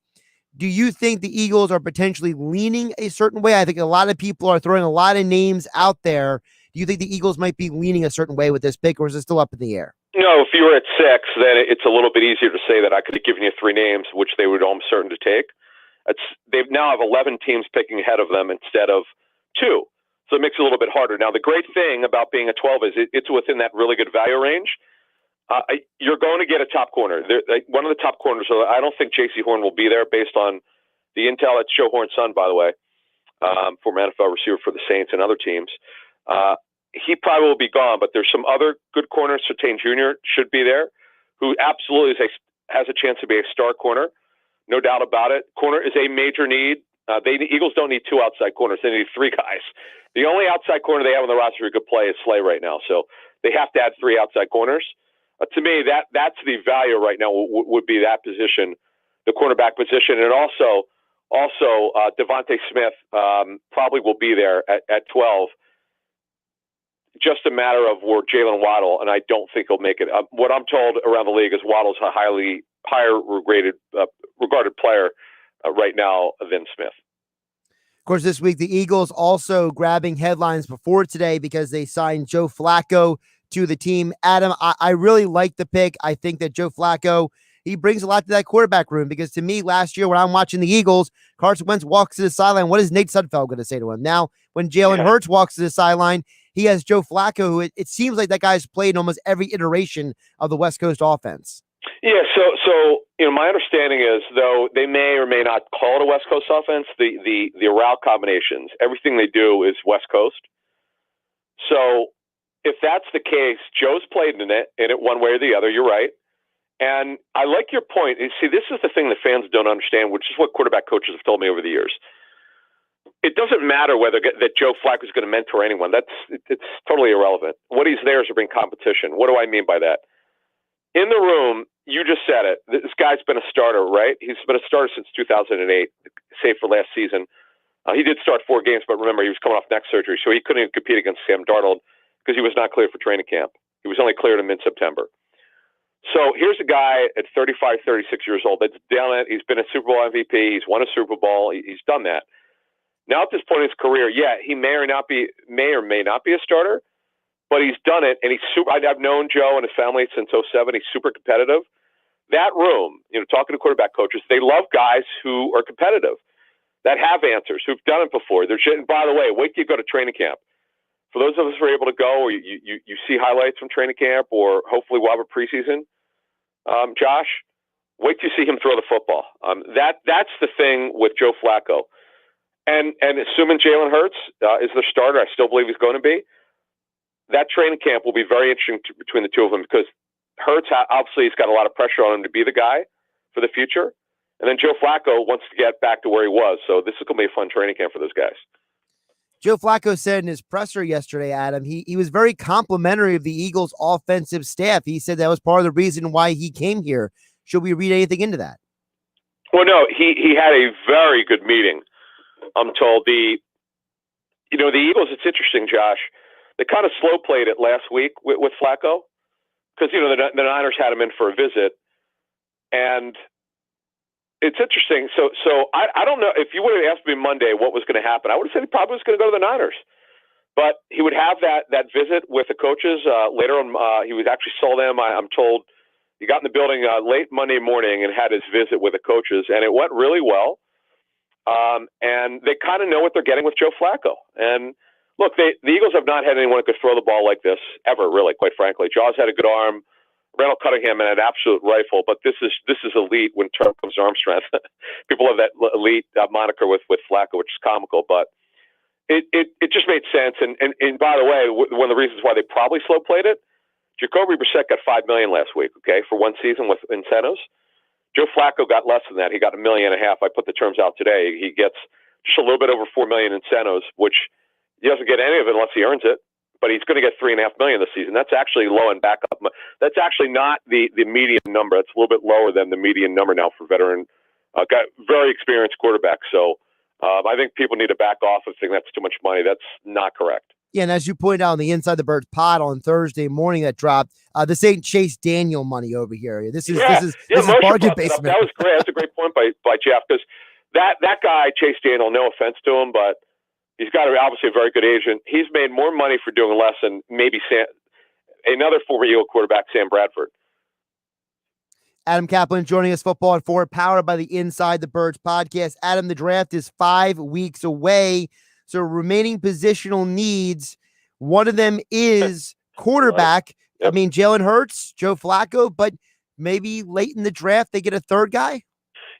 Do you think the Eagles are potentially leaning a certain way? I think a lot of people are throwing a lot of names out there. Do you think the Eagles might be leaning a certain way with this pick, or is it still up in the air? No, if you were at 6, then it's a little bit easier to say that I could have given you 3 names, which they would almost certain to take. They now have 11 teams picking ahead of them instead of 2. So it makes it a little bit harder. Now, the great thing about being a 12 is it's within that really good value range. You're going to get a top corner. One of the top corners. So I don't think J.C. Horn will be there based on the intel. It's Joe Horn's son, by the way, former NFL receiver for the Saints and other teams. He probably will be gone, but there's some other good corners. Surtain Jr. should be there, who absolutely has a chance to be a star corner, no doubt about it. Corner is a major need. The Eagles don't need 2 outside corners. They need 3 guys. The only outside corner they have on the roster who could play is Slay right now, so they have to add 3 outside corners. To me, that's the value right now would be that position, the cornerback position, and also Devontae Smith probably will be there at 12. Just a matter of where Jalen Waddle, and I don't think he'll make it. What I'm told around the league is Waddle's a higher regarded player right now than Smith. Of course, this week, the Eagles also grabbing headlines before today because they signed Joe Flacco to the team. Adam, I really like the pick. I think that Joe Flacco, he brings a lot to that quarterback room because to me, last year when I'm watching the Eagles, Carson Wentz walks to the sideline. What is Nate Sudfeld going to say to him? Now, when Jalen Hurts walks to the sideline, he has Joe Flacco, who it seems like that guy's played in almost every iteration of the West Coast offense. Yeah, so my understanding is, though, they may or may not call it a West Coast offense, the route combinations, everything they do is West Coast. So if that's the case, Joe's played in it one way or the other. You're right. And I like your point. You see, this is the thing that fans don't understand, which is what quarterback coaches have told me over the years. It doesn't matter whether that Joe Flacco is going to mentor anyone. It's totally irrelevant. What he's there is to bring competition. What do I mean by that? In the room, you just said it. This guy's been a starter, right? He's been a starter since 2008, save for last season. He did start 4 games, but remember, he was coming off neck surgery, so he couldn't even compete against Sam Darnold because he was not cleared for training camp. He was only cleared in mid-September. So here's a guy at 35, 36 years old that's done it. He's been a Super Bowl MVP. He's won a Super Bowl. He's done that. Now at this point in his career, he may or may not be a starter, but he's done it, and he's super. I've known Joe and his family since 2007. He's super competitive. That room, talking to quarterback coaches, they love guys who are competitive, that have answers, who've done it before. And by the way, wait till you go to training camp. For those of us who are able to go, or you see highlights from training camp, or hopefully we'll have a preseason, Josh, wait till you see him throw the football. That's the thing with Joe Flacco. And assuming Jalen Hurts is the starter, I still believe he's going to be, that training camp will be very interesting between the two of them because Hurts, obviously, he's got a lot of pressure on him to be the guy for the future. And then Joe Flacco wants to get back to where he was. So this is going to be a fun training camp for those guys. Joe Flacco said in his presser yesterday, Adam, he was very complimentary of the Eagles' offensive staff. He said that was part of the reason why he came here. Should we read anything into that? Well, no, he had a very good meeting. I'm told the Eagles, it's interesting, Josh. They kind of slow played it last week with Flacco because, the Niners had him in for a visit. And it's interesting. So I don't know. If you would have asked me Monday what was going to happen, I would have said he probably was going to go to the Niners. But he would have that visit with the coaches later on. He would actually saw them. I'm told he got in the building late Monday morning and had his visit with the coaches, and it went really well. And they kind of know what they're getting with Joe Flacco. And look, the Eagles have not had anyone who could throw the ball like this ever, really, quite frankly. Jaws had a good arm. Randall Cunningham had an absolute rifle, but this is elite when term comes to arm strength. People have that elite moniker with Flacco, which is comical, but it just made sense. And by the way, one of the reasons why they probably slow played it, Jacoby Brissett got $5 million last week, okay, for one season with incentives. Joe Flacco got less than that. He got $1.5 million. I put the terms out today. He gets just a little bit over $4 million incentives, which he doesn't get any of it unless he earns it. But he's going to get $3.5 million this season. That's actually low and backup. That's actually not the median number. It's a little bit lower than the median number now for veteran, got very experienced quarterback. So I think people need to back off of saying that's too much money. That's not correct. Yeah, and as you pointed out on the Inside the Birds pod on Thursday morning that dropped, this ain't Chase Daniel money over here. This is bargain basement. That was great. That's a great point by Jeff because that guy Chase Daniel. No offense to him, but he's got obviously a very good agent. He's made more money for doing less than maybe another former Eagle quarterback, Sam Bradford. Adam Caplan joining us, Football at 4, powered by the Inside the Birds podcast. Adam, the draft is 5 weeks away, so remaining positional needs, one of them is quarterback. I mean, Jalen Hurts, Joe Flacco, but maybe late in the draft they get a third guy?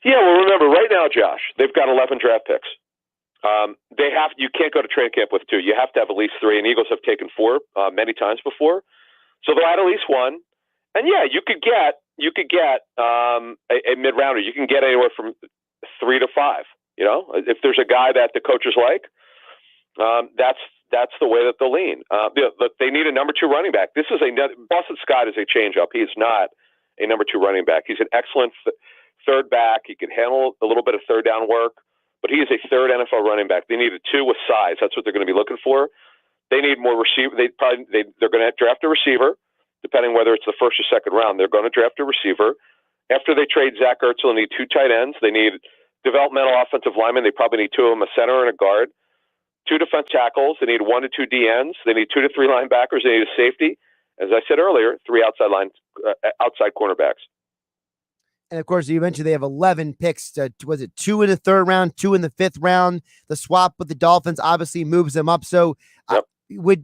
Yeah, well, remember, right now, Josh, they've got 11 draft picks. You can't go to training camp with 2. You have to have at least 3, and Eagles have taken 4 many times before. So they'll add at least 1. And yeah, you could get a mid-rounder. You can get anywhere from 3 to 5. You know, if there's a guy that the coaches like, that's the way that they'll lean. They need a number 2 running back. Boston Scott is a change-up. He is not a number 2 running back. He's an excellent third back. He can handle a little bit of third down work, but he is a third NFL running back. They need a 2 with size. That's what they're going to be looking for. They need more receiver. They're going to draft a receiver, depending whether it's the first or second round. They're going to draft a receiver. After they trade Zach Ertz, they'll need 2 tight ends. They need developmental offensive linemen. They probably need 2 of them, a center and a guard. 2 defense tackles. They need 1 to 2 DNs. They need 2 to 3 linebackers. They need a safety. As I said earlier, 3 outside cornerbacks. And of course, you mentioned they have 11 picks. Was it 2 in the 3rd round, 2 in the 5th round? The swap with the Dolphins obviously moves them up. So yep.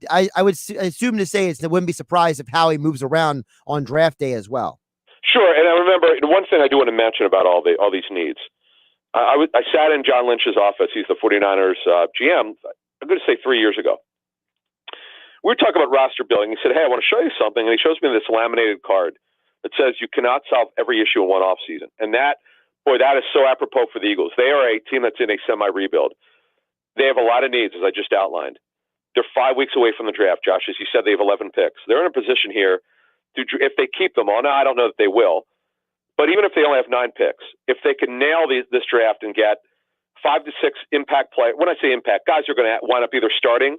I would assume to say it wouldn't be surprised if Howie moves around on draft day as well. Sure. And I remember one thing I do want to mention about all these needs. I sat in John Lynch's office. He's the 49ers GM. I'm going to say 3 years ago. We were talking about roster building. He said, "Hey, I want to show you something." And he shows me this laminated card that says you cannot solve every issue in one offseason. And that is so apropos for the Eagles. They are a team that's in a semi-rebuild. They have a lot of needs, as I just outlined. They're 5 weeks away from the draft, Josh. As you said, they have 11 picks. They're in a position here to, if they keep them all. Now, I don't know that they will. But even if they only have 9 picks, if they can nail this draft and get 5 to 6 impact play, when I say impact, guys are going to wind up either starting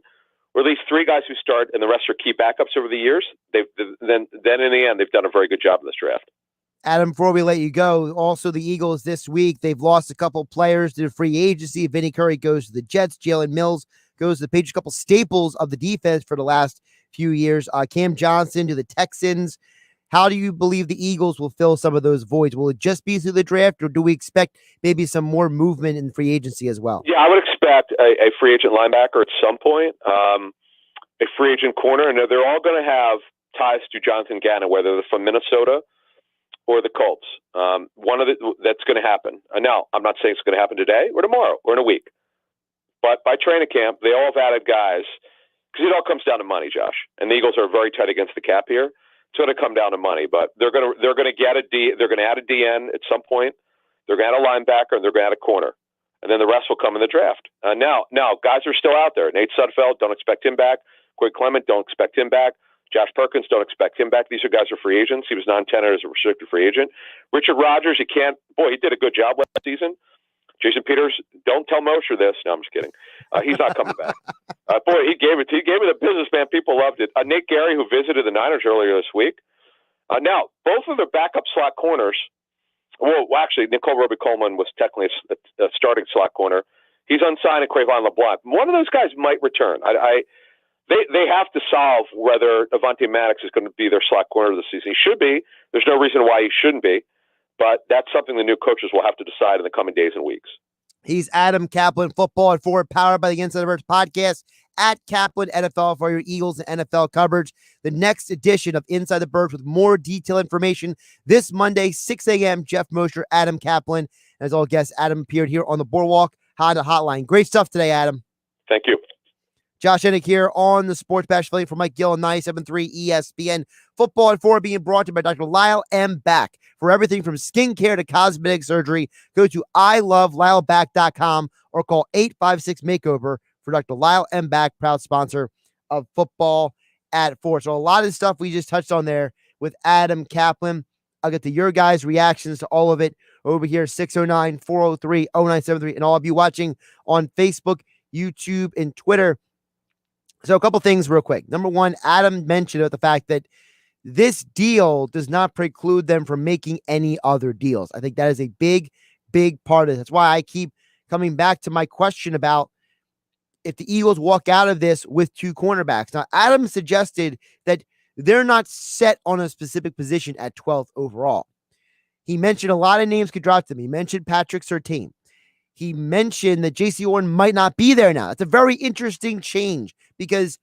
or at least 3 guys who start and the rest are key backups over the years, then in the end, they've done a very good job in this draft. Adam, before we let you go, also the Eagles this week, they've lost a couple players to the free agency. Vinny Curry goes to the Jets. Jalen Mills goes to the Patriots, a couple staples of the defense for the last few years. Cam Johnson to the Texans. How do you believe the Eagles will fill some of those voids? Will it just be through the draft, or do we expect maybe some more movement in free agency as well? Yeah, I would expect a free agent linebacker at some point, a free agent corner, and they're all going to have ties to Jonathan Gannon, whether they're from Minnesota or the Colts. That's going to happen. Now, I'm not saying it's going to happen today or tomorrow or in a week, but by training camp, they all have added guys, because it all comes down to money, Josh. And the Eagles are very tight against the cap here. It's going to come down to money, but they're going to get they're going to add a DN at some point. They're going to add a linebacker, and they're going to add a corner, and then the rest will come in the draft. Now, guys are still out there. Nate Sudfeld, don't expect him back. Quinn Clement, don't expect him back. Josh Perkins, don't expect him back. These are guys who are free agents. He was non-tenor as a restricted free agent. Richard Rodgers, he did a good job last season. Jason Peters, don't tell Mosher this. No, I'm just kidding. He's not coming back. He gave it the business, man. People loved it. Nate Gary, who visited the Niners earlier this week. Now, both of their backup slot corners, actually, Nicole Roby-Coleman was technically a starting slot corner. He's unsigned, and Quavon LeBlanc. One of those guys might return. They have to solve whether Avonte Maddox is going to be their slot corner this season. He should be. There's no reason why he shouldn't be. But that's something the new coaches will have to decide in the coming days and weeks. He's Adam Caplan, football and forward, powered by the Inside the Birds podcast, at Caplan NFL for your Eagles and NFL coverage. The next edition of Inside the Birds with more detailed information this Monday, 6 a.m. Jeff Mosher, Adam Caplan. As all guests, Adam appeared here on the Boardwalk Honda Hotline. Great stuff today, Adam. Thank you. Josh Hennig here on the Sports Bash affiliate for Mike Gill on 97.3 ESPN. Football and 4 being brought to you by Dr. Lyle M. Back. For everything from skincare to cosmetic surgery, go to iloveLyleBack.com or call 856-MAKEOVER for Dr. Lyle M. Back, proud sponsor of Football at 4. So a lot of stuff we just touched on there with Adam Caplan. I'll get to your guys' reactions to all of it over here, 609-403-0973, and all of you watching on Facebook, YouTube, and Twitter. So a couple things real quick. Number one, Adam mentioned about the fact that this deal does not preclude them from making any other deals. I think that is a big, big part of it. That's why I keep coming back to my question about if the Eagles walk out of this with 2 cornerbacks. Now, Adam suggested that they're not set on a specific position at 12th overall. He mentioned a lot of names could drop to them. He mentioned Patrick Surtain. He mentioned that J.C. Horn might not be there now. It's a very interesting change because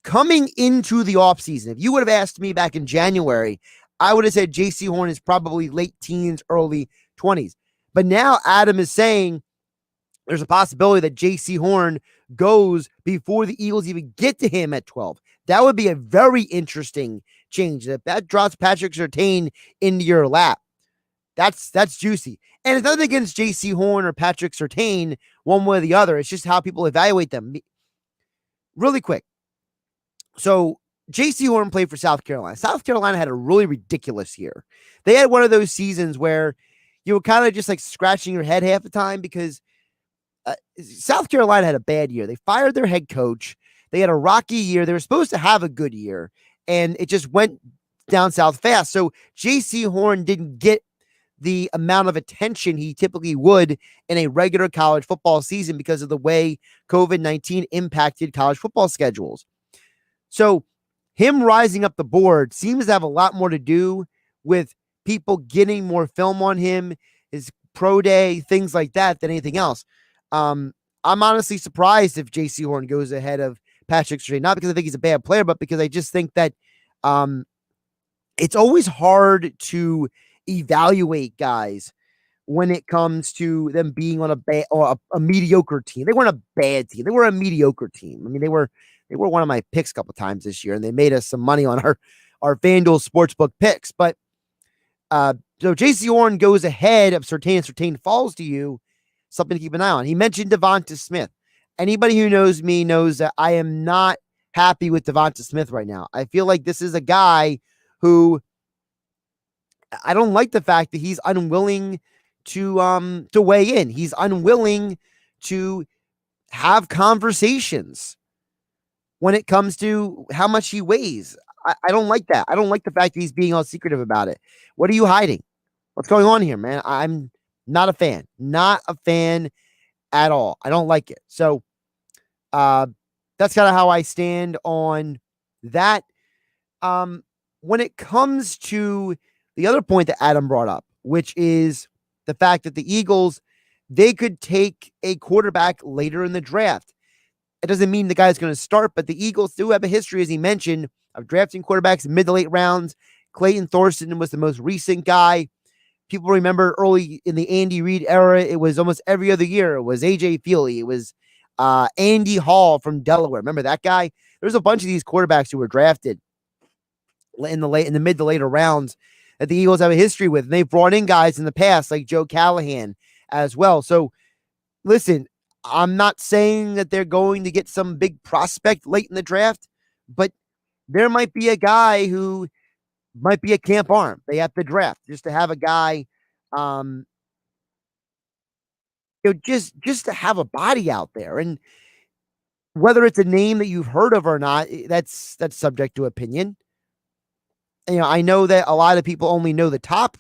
coming into the offseason, if you would have asked me back in January, I would have said J.C. Horn is probably late teens, early 20s. But now Adam is saying there's a possibility that J.C. Horn goes before the Eagles even get to him at 12. That would be a very interesting change. If that drops Patrick Surtain into your lap, that's juicy. And it's nothing against J.C. Horn or Patrick Surtain, one way or the other. It's just how people evaluate them. Really quick. So J.C. Horn played for South Carolina. South Carolina had a really ridiculous year. They had one of those seasons where you were kind of just like scratching your head half the time because South Carolina had a bad year. They fired their head coach. They had a rocky year. They were supposed to have a good year, and it just went down south fast. So J.C. Horn didn't get the amount of attention he typically would in a regular college football season because of the way COVID-19 impacted college football schedules. So him rising up the board seems to have a lot more to do with people getting more film on him, his pro day, things like that, than anything else. I'm honestly surprised if J.C. Horn goes ahead of Patrick Surtain, not because I think he's a bad player, but because I just think that it's always hard to evaluate guys when it comes to them being on a bad or a mediocre team. They weren't a bad team. They were a mediocre team. I mean, they were one of my picks a couple times this year, and they made us some money on our FanDuel Sportsbook picks. But so J.C. Horn goes ahead of Surtain, and Surtain falls to you. Something to keep an eye on. He mentioned Devonta Smith. Anybody who knows me knows that I am not happy with Devonta Smith right now. I feel like this is a guy who I don't like the fact that he's unwilling to weigh in. He's unwilling to have conversations when it comes to how much he weighs. I don't like that. I don't like the fact that he's being all secretive about it. What are you hiding? What's going on here, man? I'm not a fan. Not a fan at all. I don't like it. So that's kind of how I stand on that. When it comes to the other point that Adam brought up, which is the fact that the Eagles, they could take a quarterback later in the draft. It doesn't mean the guy's going to start, but the Eagles do have a history, as he mentioned, of drafting quarterbacks in mid to late rounds. Clayton Thorson was the most recent guy. People remember early in the Andy Reid era, it was almost every other year. It was A.J. Feely. It was Andy Hall from Delaware. Remember that guy? There's a bunch of these quarterbacks who were drafted in the mid to later rounds that the Eagles have a history with. And they've brought in guys in the past like Joe Callahan as well. So listen, I'm not saying that they're going to get some big prospect late in the draft, but there might be a guy who might be a camp arm. They have to draft just to have a guy, just to have a body out there. And whether it's a name that you've heard of or not, that's subject to opinion. I know that a lot of people only know the top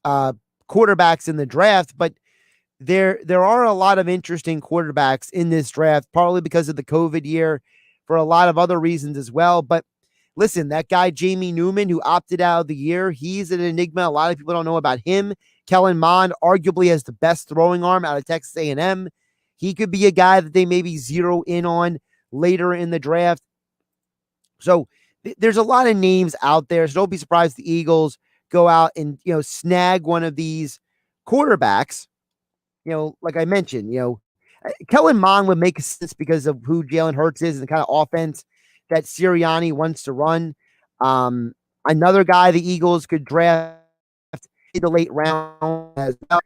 quarterbacks in the draft, but there are a lot of interesting quarterbacks in this draft, partly because of the COVID year, for a lot of other reasons as well. But listen, that guy, Jamie Newman, who opted out of the year, he's an enigma. A lot of people don't know about him. Kellen Mond arguably has the best throwing arm out of Texas A&M. He could be a guy that they maybe zero in on later in the draft. So there's a lot of names out there. So don't be surprised if the Eagles go out and, snag one of these quarterbacks. Like I mentioned, Kellen Mond would make sense because of who Jalen Hurts is and the kind of offense that Sirianni wants to run. Another guy the Eagles could draft in the late round as well.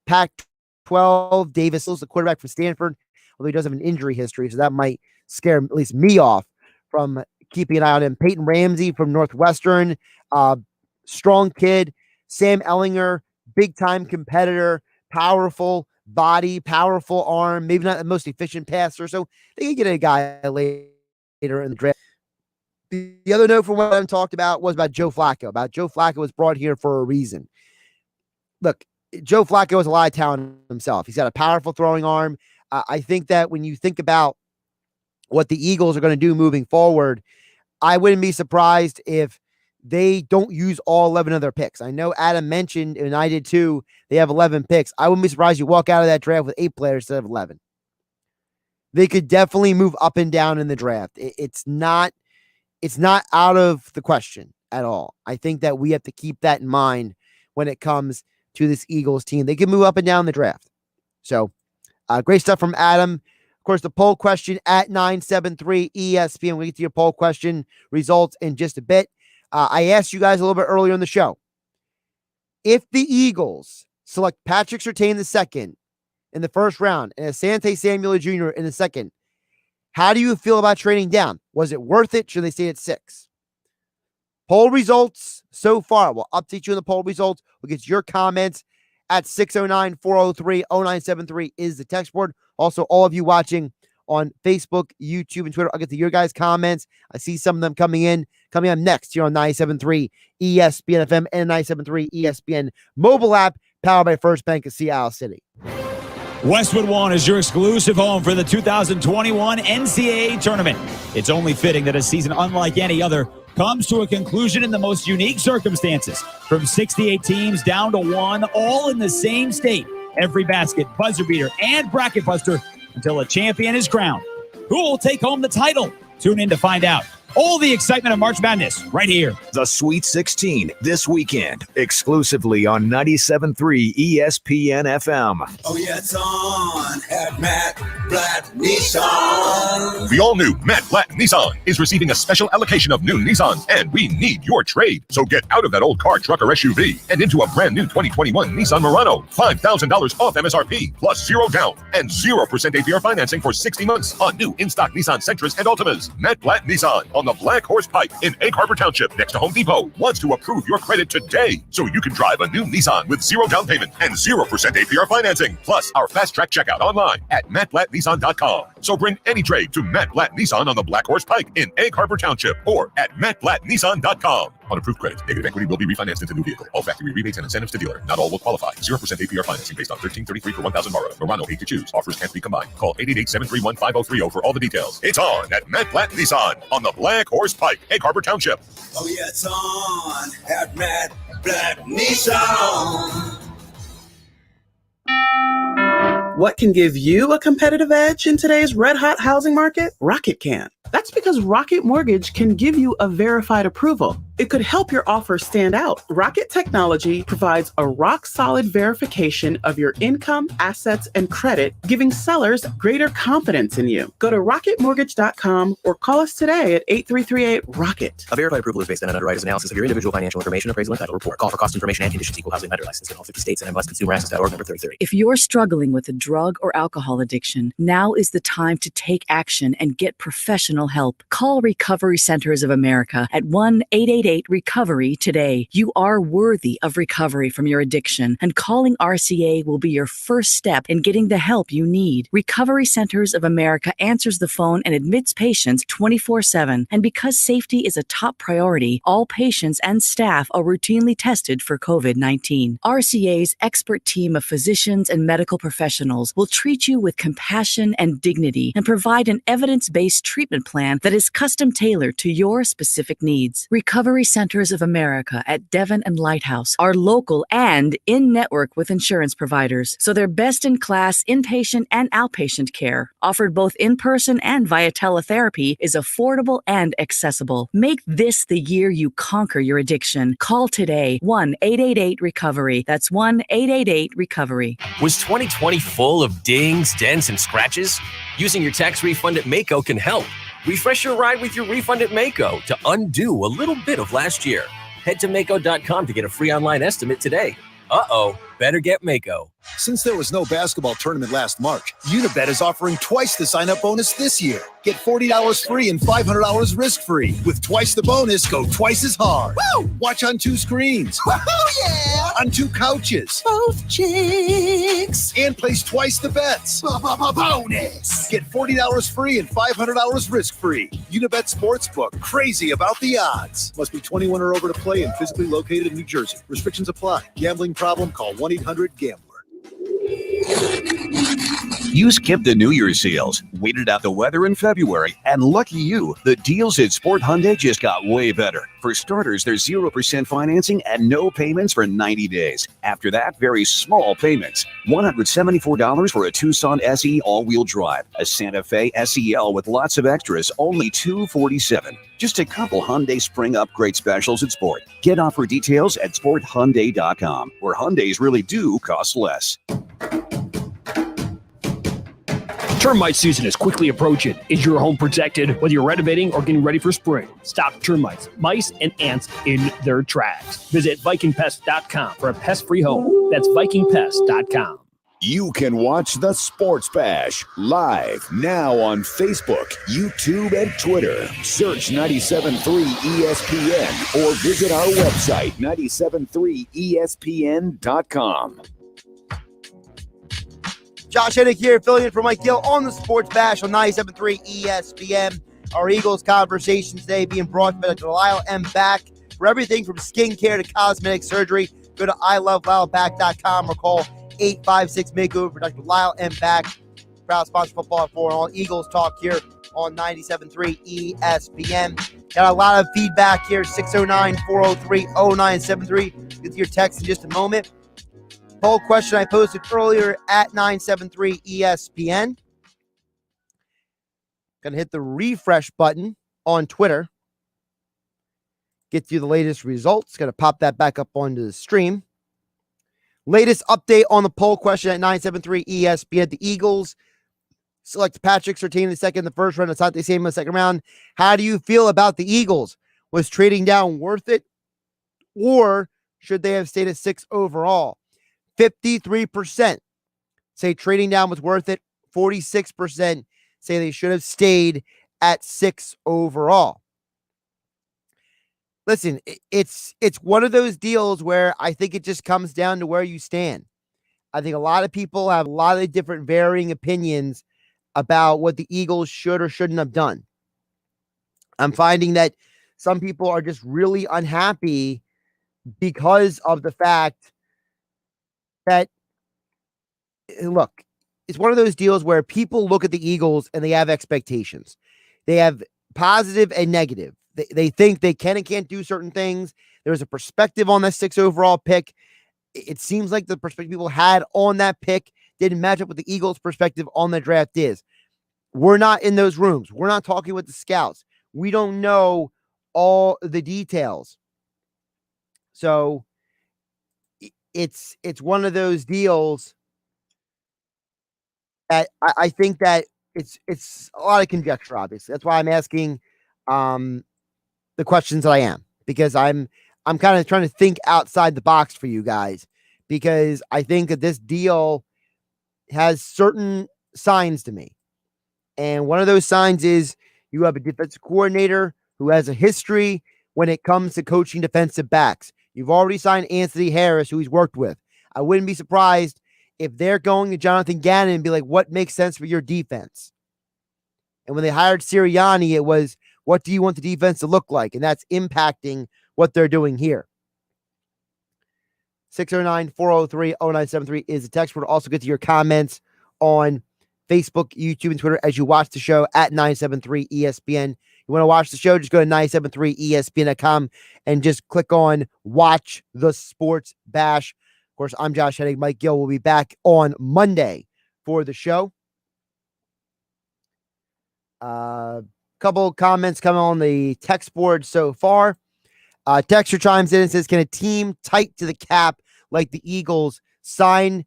Pac-12, Davis Hill's the quarterback from Stanford, although he does have an injury history, so that might scare at least me off from keeping an eye on him. Peyton Ramsey from Northwestern, strong kid. Sam Ellinger, big-time competitor, powerful body, powerful arm, maybe not the most efficient passer, so they could get a guy later in the draft. The other note from what I talked about was about Joe Flacco. Joe Flacco was brought here for a reason. Look, Joe Flacco has a lot of talent himself. He's got a powerful throwing arm. I think that when you think about what the Eagles are going to do moving forward, I wouldn't be surprised if they don't use all 11 of their picks. I know Adam mentioned, and I did too, they have 11 picks. I wouldn't be surprised you walk out of that draft with 8 players instead of 11. they could definitely move up and down in the draft. It's not out of the question at all. I think that we have to keep that in mind when it comes to this Eagles team. They can move up and down the draft. So great stuff from Adam. Of course, the poll question at 973 ESPN. We'll get to your poll question results in just a bit. I asked you guys a little bit earlier in the show. If the Eagles select Patrick Surtain II in the first round and Asante Samuel Jr. in the second, how do you feel about trading down? Was it worth it? Should they stay at 6? Poll results so far. We'll update you on the poll results. We'll get your comments at 609-403-0973 is the text board. Also, all of you watching on Facebook, YouTube, and Twitter, I'll get to your guys' comments. I see some of them coming up next here on 97.3 ESPN FM and 97.3 ESPN mobile app powered by First Bank of Seattle City. Westwood One is your exclusive home for the 2021 NCAA tournament. It's only fitting that a season unlike any other comes to a conclusion in the most unique circumstances. From 68 teams down to 1, all in the same state. Every basket, buzzer beater, and bracket buster until a champion is crowned. Who will take home the title? Tune in to find out. All the excitement of March Madness right here. The Sweet 16 this weekend, exclusively on 97.3 ESPN FM. Oh, yeah, it's on at Matt Blatt Nissan. The all-new Matt Blatt Nissan is receiving a special allocation of new Nissans, and we need your trade. So get out of that old car, truck, or SUV and into a brand new 2021 Nissan Murano. $5,000 off MSRP, plus 0 down and 0% APR financing for 60 months on new in-stock Nissan Sentras and Altimas. Matt Blatt Nissan on the Black Horse Pike in Egg Harbor Township next to Home Depot wants to approve your credit today so you can drive a new Nissan with 0 down payment and 0% APR financing, plus our fast track checkout online at mattblattnissan.com. So bring any trade to Matt Blatt Nissan on the Black Horse Pike in Egg Harbor Township or at mattblattnissan.com. On approved credit, negative equity will be refinanced into new vehicle. All factory rebates and incentives to dealer. Not all will qualify. 0% APR financing based on $13.33 per 1,000 borrowed. Murano 8 to choose. Offers can't be combined. Call 888-731-5030 for all the details. It's on at Matt Blatt Nissan on the Black Horse Pike, Egg Harbor Township. Oh, yeah, it's on at Matt Blatt Nissan. What can give you a competitive edge in today's red-hot housing market? Rocket can. That's because Rocket Mortgage can give you a verified approval. It could help your offer stand out. Rocket Technology provides a rock-solid verification of your income, assets, and credit, giving sellers greater confidence in you. Go to rocketmortgage.com or call us today at 8338-ROCKET. A verified approval is based on an underwriter's analysis of your individual financial information, appraisal, and title report. Call for cost information and conditions. Equal housing lender license in all 50 states and MLSConsumerAccess.org number 3030. If you're struggling with a drug or alcohol addiction, now is the time to take action and get professional help. Call Recovery Centers of America at 1-888-RECOVERY today. You are worthy of recovery from your addiction, and calling RCA will be your first step in getting the help you need. Recovery Centers of America answers the phone and admits patients 24/7. And because safety is a top priority, all patients and staff are routinely tested for COVID-19. RCA's expert team of physicians and medical professionals will treat you with compassion and dignity and provide an evidence-based treatment plan that is custom tailored to your specific needs. Recovery Centers of America at Devon and Lighthouse are local and in-network with insurance providers, so they're best-in-class inpatient and outpatient care, offered both in-person and via teletherapy, is affordable and accessible. Make this the year you conquer your addiction. Call today, 1-888-RECOVERY. That's 1-888-RECOVERY. Was 2020 full of dings, dents, and scratches? Using your tax refund at Mako can help. Refresh your ride with your refund at Mako to undo a little bit of last year. Head to Mako.com to get a free online estimate today. Uh-oh, better get Mako. Since there was no basketball tournament last March, Unibet is offering twice the sign-up bonus this year. Get $40 free and $500 risk-free. With twice the bonus, go twice as hard. Woo! Watch on 2 screens. Woohoo, yeah! On 2 couches. Both cheeks. And place twice the bets. Bonus! Get $40 free and $500 risk-free. Unibet Sportsbook. Crazy about the odds. Must be 21 or over to play and physically located in New Jersey. Restrictions apply. Gambling problem? Call 1-800-GAMBLER. You skipped the New Year's sales, waited out the weather in February, and lucky you, the deals at Sport Hyundai just got way better. For starters, there's 0% financing and no payments for 90 days. After that, very small payments. $174 for a Tucson SE all-wheel drive. A Santa Fe SEL with lots of extras, only $247. Just a couple Hyundai spring upgrade specials at Sport. Get offer details at sporthyundai.com, where Hyundais really do cost less. Termite season is quickly approaching. Is your home protected? Whether you're renovating or getting ready for spring, stop termites, mice, and ants in their tracks. Visit VikingPest.com for a pest-free home. That's VikingPest.com. You can watch the Sports Bash live now on Facebook, YouTube, and Twitter. Search 97.3 ESPN or visit our website, 97.3ESPN.com. Josh Hennig here, affiliate for Mike Gill on the Sports Bash on 97.3 ESPN. Our Eagles conversation today being brought by Dr. Lyle M. Back. For everything from skincare to cosmetic surgery, go to iloveLyleBack.com or call 856-MAKEOVER for Dr. Lyle M. Back. Proud sponsor Football for all Eagles talk here on 97.3 ESPN. Got a lot of feedback here, 609-403-0973. Get to your text in just a moment. Poll question I posted earlier at 973 ESPN. Gonna hit the refresh button on Twitter. Get you the latest results. Gonna pop that back up onto the stream. Latest update on the poll question at 973 ESPN. The Eagles select Patrick Surtain in the second, the first round. Asante Samuel in the second round. How do you feel about the Eagles? Was trading down worth it? Or should they have stayed at 6 overall? 53% say trading down was worth it. 46% say they should have stayed at 6 overall. Listen, it's one of those deals where I think it just comes down to where you stand. I think a lot of people have a lot of different varying opinions about what the Eagles should or shouldn't have done. I'm finding that some people are just really unhappy because of the fact that, look, it's one of those deals where people look at the Eagles and they have expectations. They have positive and negative. They think they can and can't do certain things. There's a perspective on that 6 overall pick. It seems like the perspective people had on that pick didn't match up with the Eagles' perspective on the draft is. We're not in those rooms. We're not talking with the scouts. We don't know all the details. So it's one of those deals that I think that it's a lot of conjecture, obviously. That's why I'm asking the questions that I am, because I'm kind of trying to think outside the box for you guys, because I think that this deal has certain signs to me. And one of those signs is you have a defensive coordinator who has a history when it comes to coaching defensive backs. You've already signed Anthony Harris, who he's worked with. I wouldn't be surprised if they're going to Jonathan Gannon and be like, what makes sense for your defense? And when they hired Sirianni, it was, what do you want the defense to look like? And that's impacting what they're doing here. 609-403-0973 is the text. We'll also get to your comments on Facebook, YouTube, and Twitter as you watch the show at 973 ESPN. You want to watch the show, just go to 973ESPN.com and just click on Watch the Sports Bash. Of course, I'm Josh Hennig. Mike Gill will be back on Monday for the show. Couple comments coming on the text board so far. Texter chimes in and says, can a team tight to the cap like the Eagles sign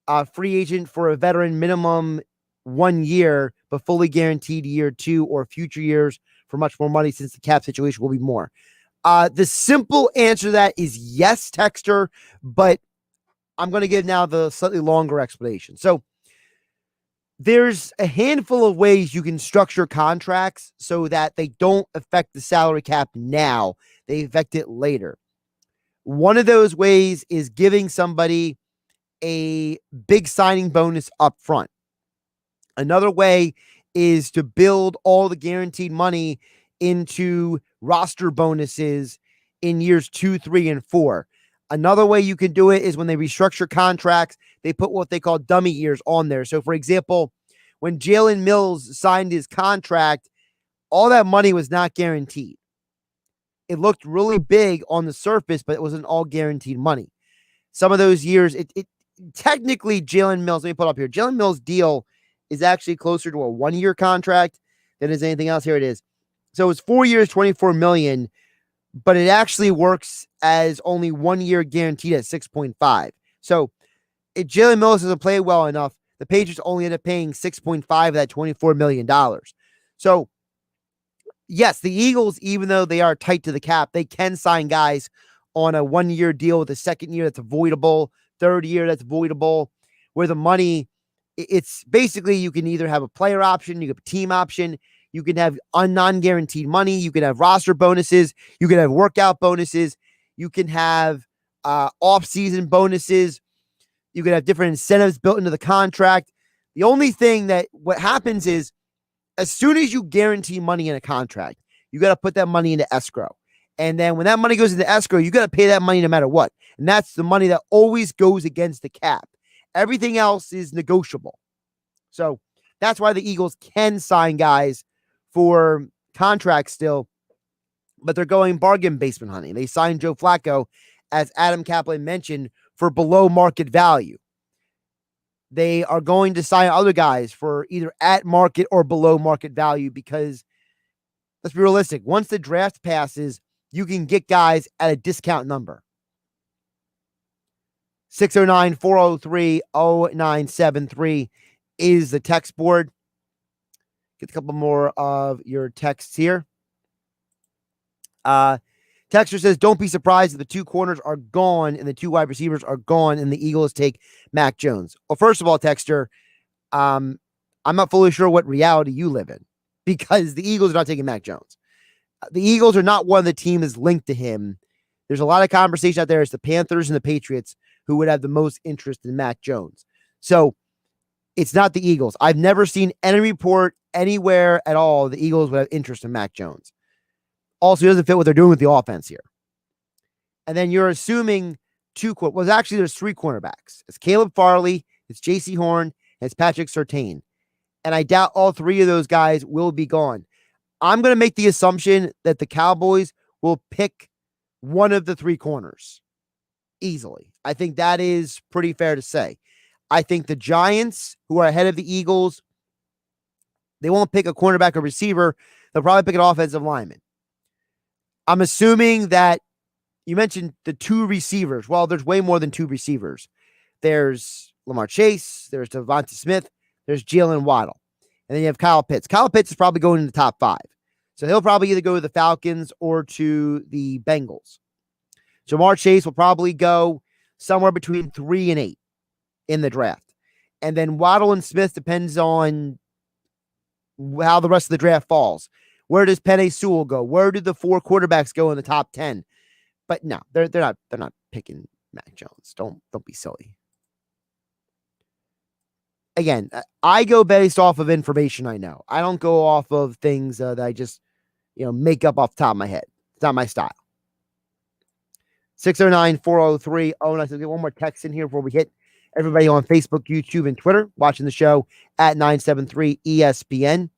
a free agent for a veteran minimum 1 year, but fully guaranteed year 2 or future years for much more money, since the cap situation will be more? The simple answer to that is yes, Texter, but I'm going to give now the slightly longer explanation. So there's a handful of ways you can structure contracts so that they don't affect the salary cap now. They affect it later. One of those ways is giving somebody a big signing bonus up front. Another way is to build all the guaranteed money into roster bonuses in years 2, 3, and 4. Another way you can do it is when they restructure contracts, they put what they call dummy years on there. So, for example, when Jalen Mills signed his contract, all that money was not guaranteed. It looked really big on the surface, but it wasn't all guaranteed money. Some of those years, it technically Jalen Mills, let me put it up here. Jalen Mills' deal is actually closer to a 1-year contract than is anything else. Here it is. So it's 4 years, $24 million, but it actually works as only 1 year guaranteed at 6.5. So if Jalen Mills doesn't play well enough, the Patriots only end up paying 6.5 of that $24 million. So yes, the Eagles, even though they are tight to the cap, they can sign guys on a 1 year deal with a second year that's avoidable, third year that's avoidable, where the money, it's basically you can either have a player option, you have a team option, you can have non-guaranteed money, you can have roster bonuses, you can have workout bonuses, you can have off-season bonuses, you can have different incentives built into the contract. The only thing that what happens is as soon as you guarantee money in a contract, you got to put that money into escrow. And then when that money goes into escrow, you got to pay that money no matter what. And that's the money that always goes against the cap. Everything else is negotiable. So that's why the Eagles can sign guys for contracts still, but they're going bargain basement hunting. They signed Joe Flacco, as Adam Caplan mentioned, for below market value. They are going to sign other guys for either at market or below market value because, let's be realistic, once the draft passes, you can get guys at a discount number. 609-403-0973 is the text board. Get a couple more of your texts here. Texter says, don't be surprised if the two corners are gone and the two wide receivers are gone and the Eagles take Mac Jones. Well, first of all, Texter, I'm not fully sure what reality you live in because the Eagles are not taking Mac Jones. The Eagles are not one of the teams linked to him. There's a lot of conversation out there. It's the Panthers and the Patriots who would have the most interest in Mac Jones. So it's not the Eagles. I've never seen any report anywhere at all the Eagles would have interest in Mac Jones. Also, he doesn't fit what they're doing with the offense here. And then you're assuming actually there's three cornerbacks. It's Caleb Farley, it's J.C. Horn, and it's Patrick Surtain. And I doubt all three of those guys will be gone. I'm going to make the assumption that the Cowboys will pick one of the three corners easily. I think that is pretty fair to say. I think the Giants, who are ahead of the Eagles, they won't pick a cornerback or receiver. They'll probably pick an offensive lineman. I'm assuming that you mentioned the two receivers. Well, there's way more than two receivers. There's Lamar Chase, there's Devonta Smith, there's Jalen Waddle. And then you have Kyle Pitts. Kyle Pitts is probably going in the top 5. So he'll probably either go to the Falcons or to the Bengals. Jamar Chase will probably go somewhere between 3 and 8 in the draft. And then Waddle and Smith depends on how the rest of the draft falls. Where does Penei Sewell go? Where do the 4 quarterbacks go in the top 10? But no, they're not picking Mac Jones. Don't be silly. Again, I go based off of information I know. I don't go off of things that I just, make up off the top of my head. It's not my style. 609-403-0973. Let's get one more text in here before we hit everybody on Facebook, YouTube, and Twitter watching the show at 973 ESPN.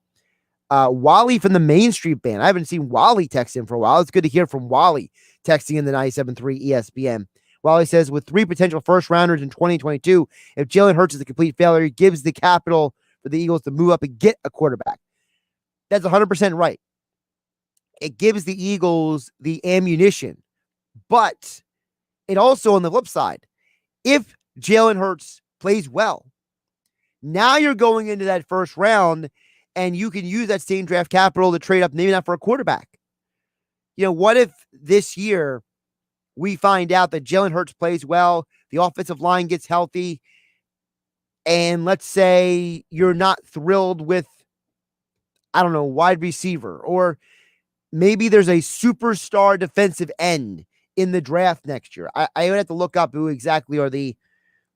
Wally from the Main Street Band. I haven't seen Wally text in for a while. It's good to hear from Wally texting in the 973 ESPN. Wally says, with 3 potential first rounders in 2022, if Jalen Hurts is a complete failure, he gives the capital for the Eagles to move up and get a quarterback. That's 100% right. It gives the Eagles the ammunition, but it also, on the flip side, if Jalen Hurts plays well, now you're going into that first round and you can use that same draft capital to trade up, maybe not for a quarterback. What if this year we find out that Jalen Hurts plays well, the offensive line gets healthy, and let's say you're not thrilled with, wide receiver, or maybe there's a superstar defensive end in the draft next year. I would have to look up who exactly are the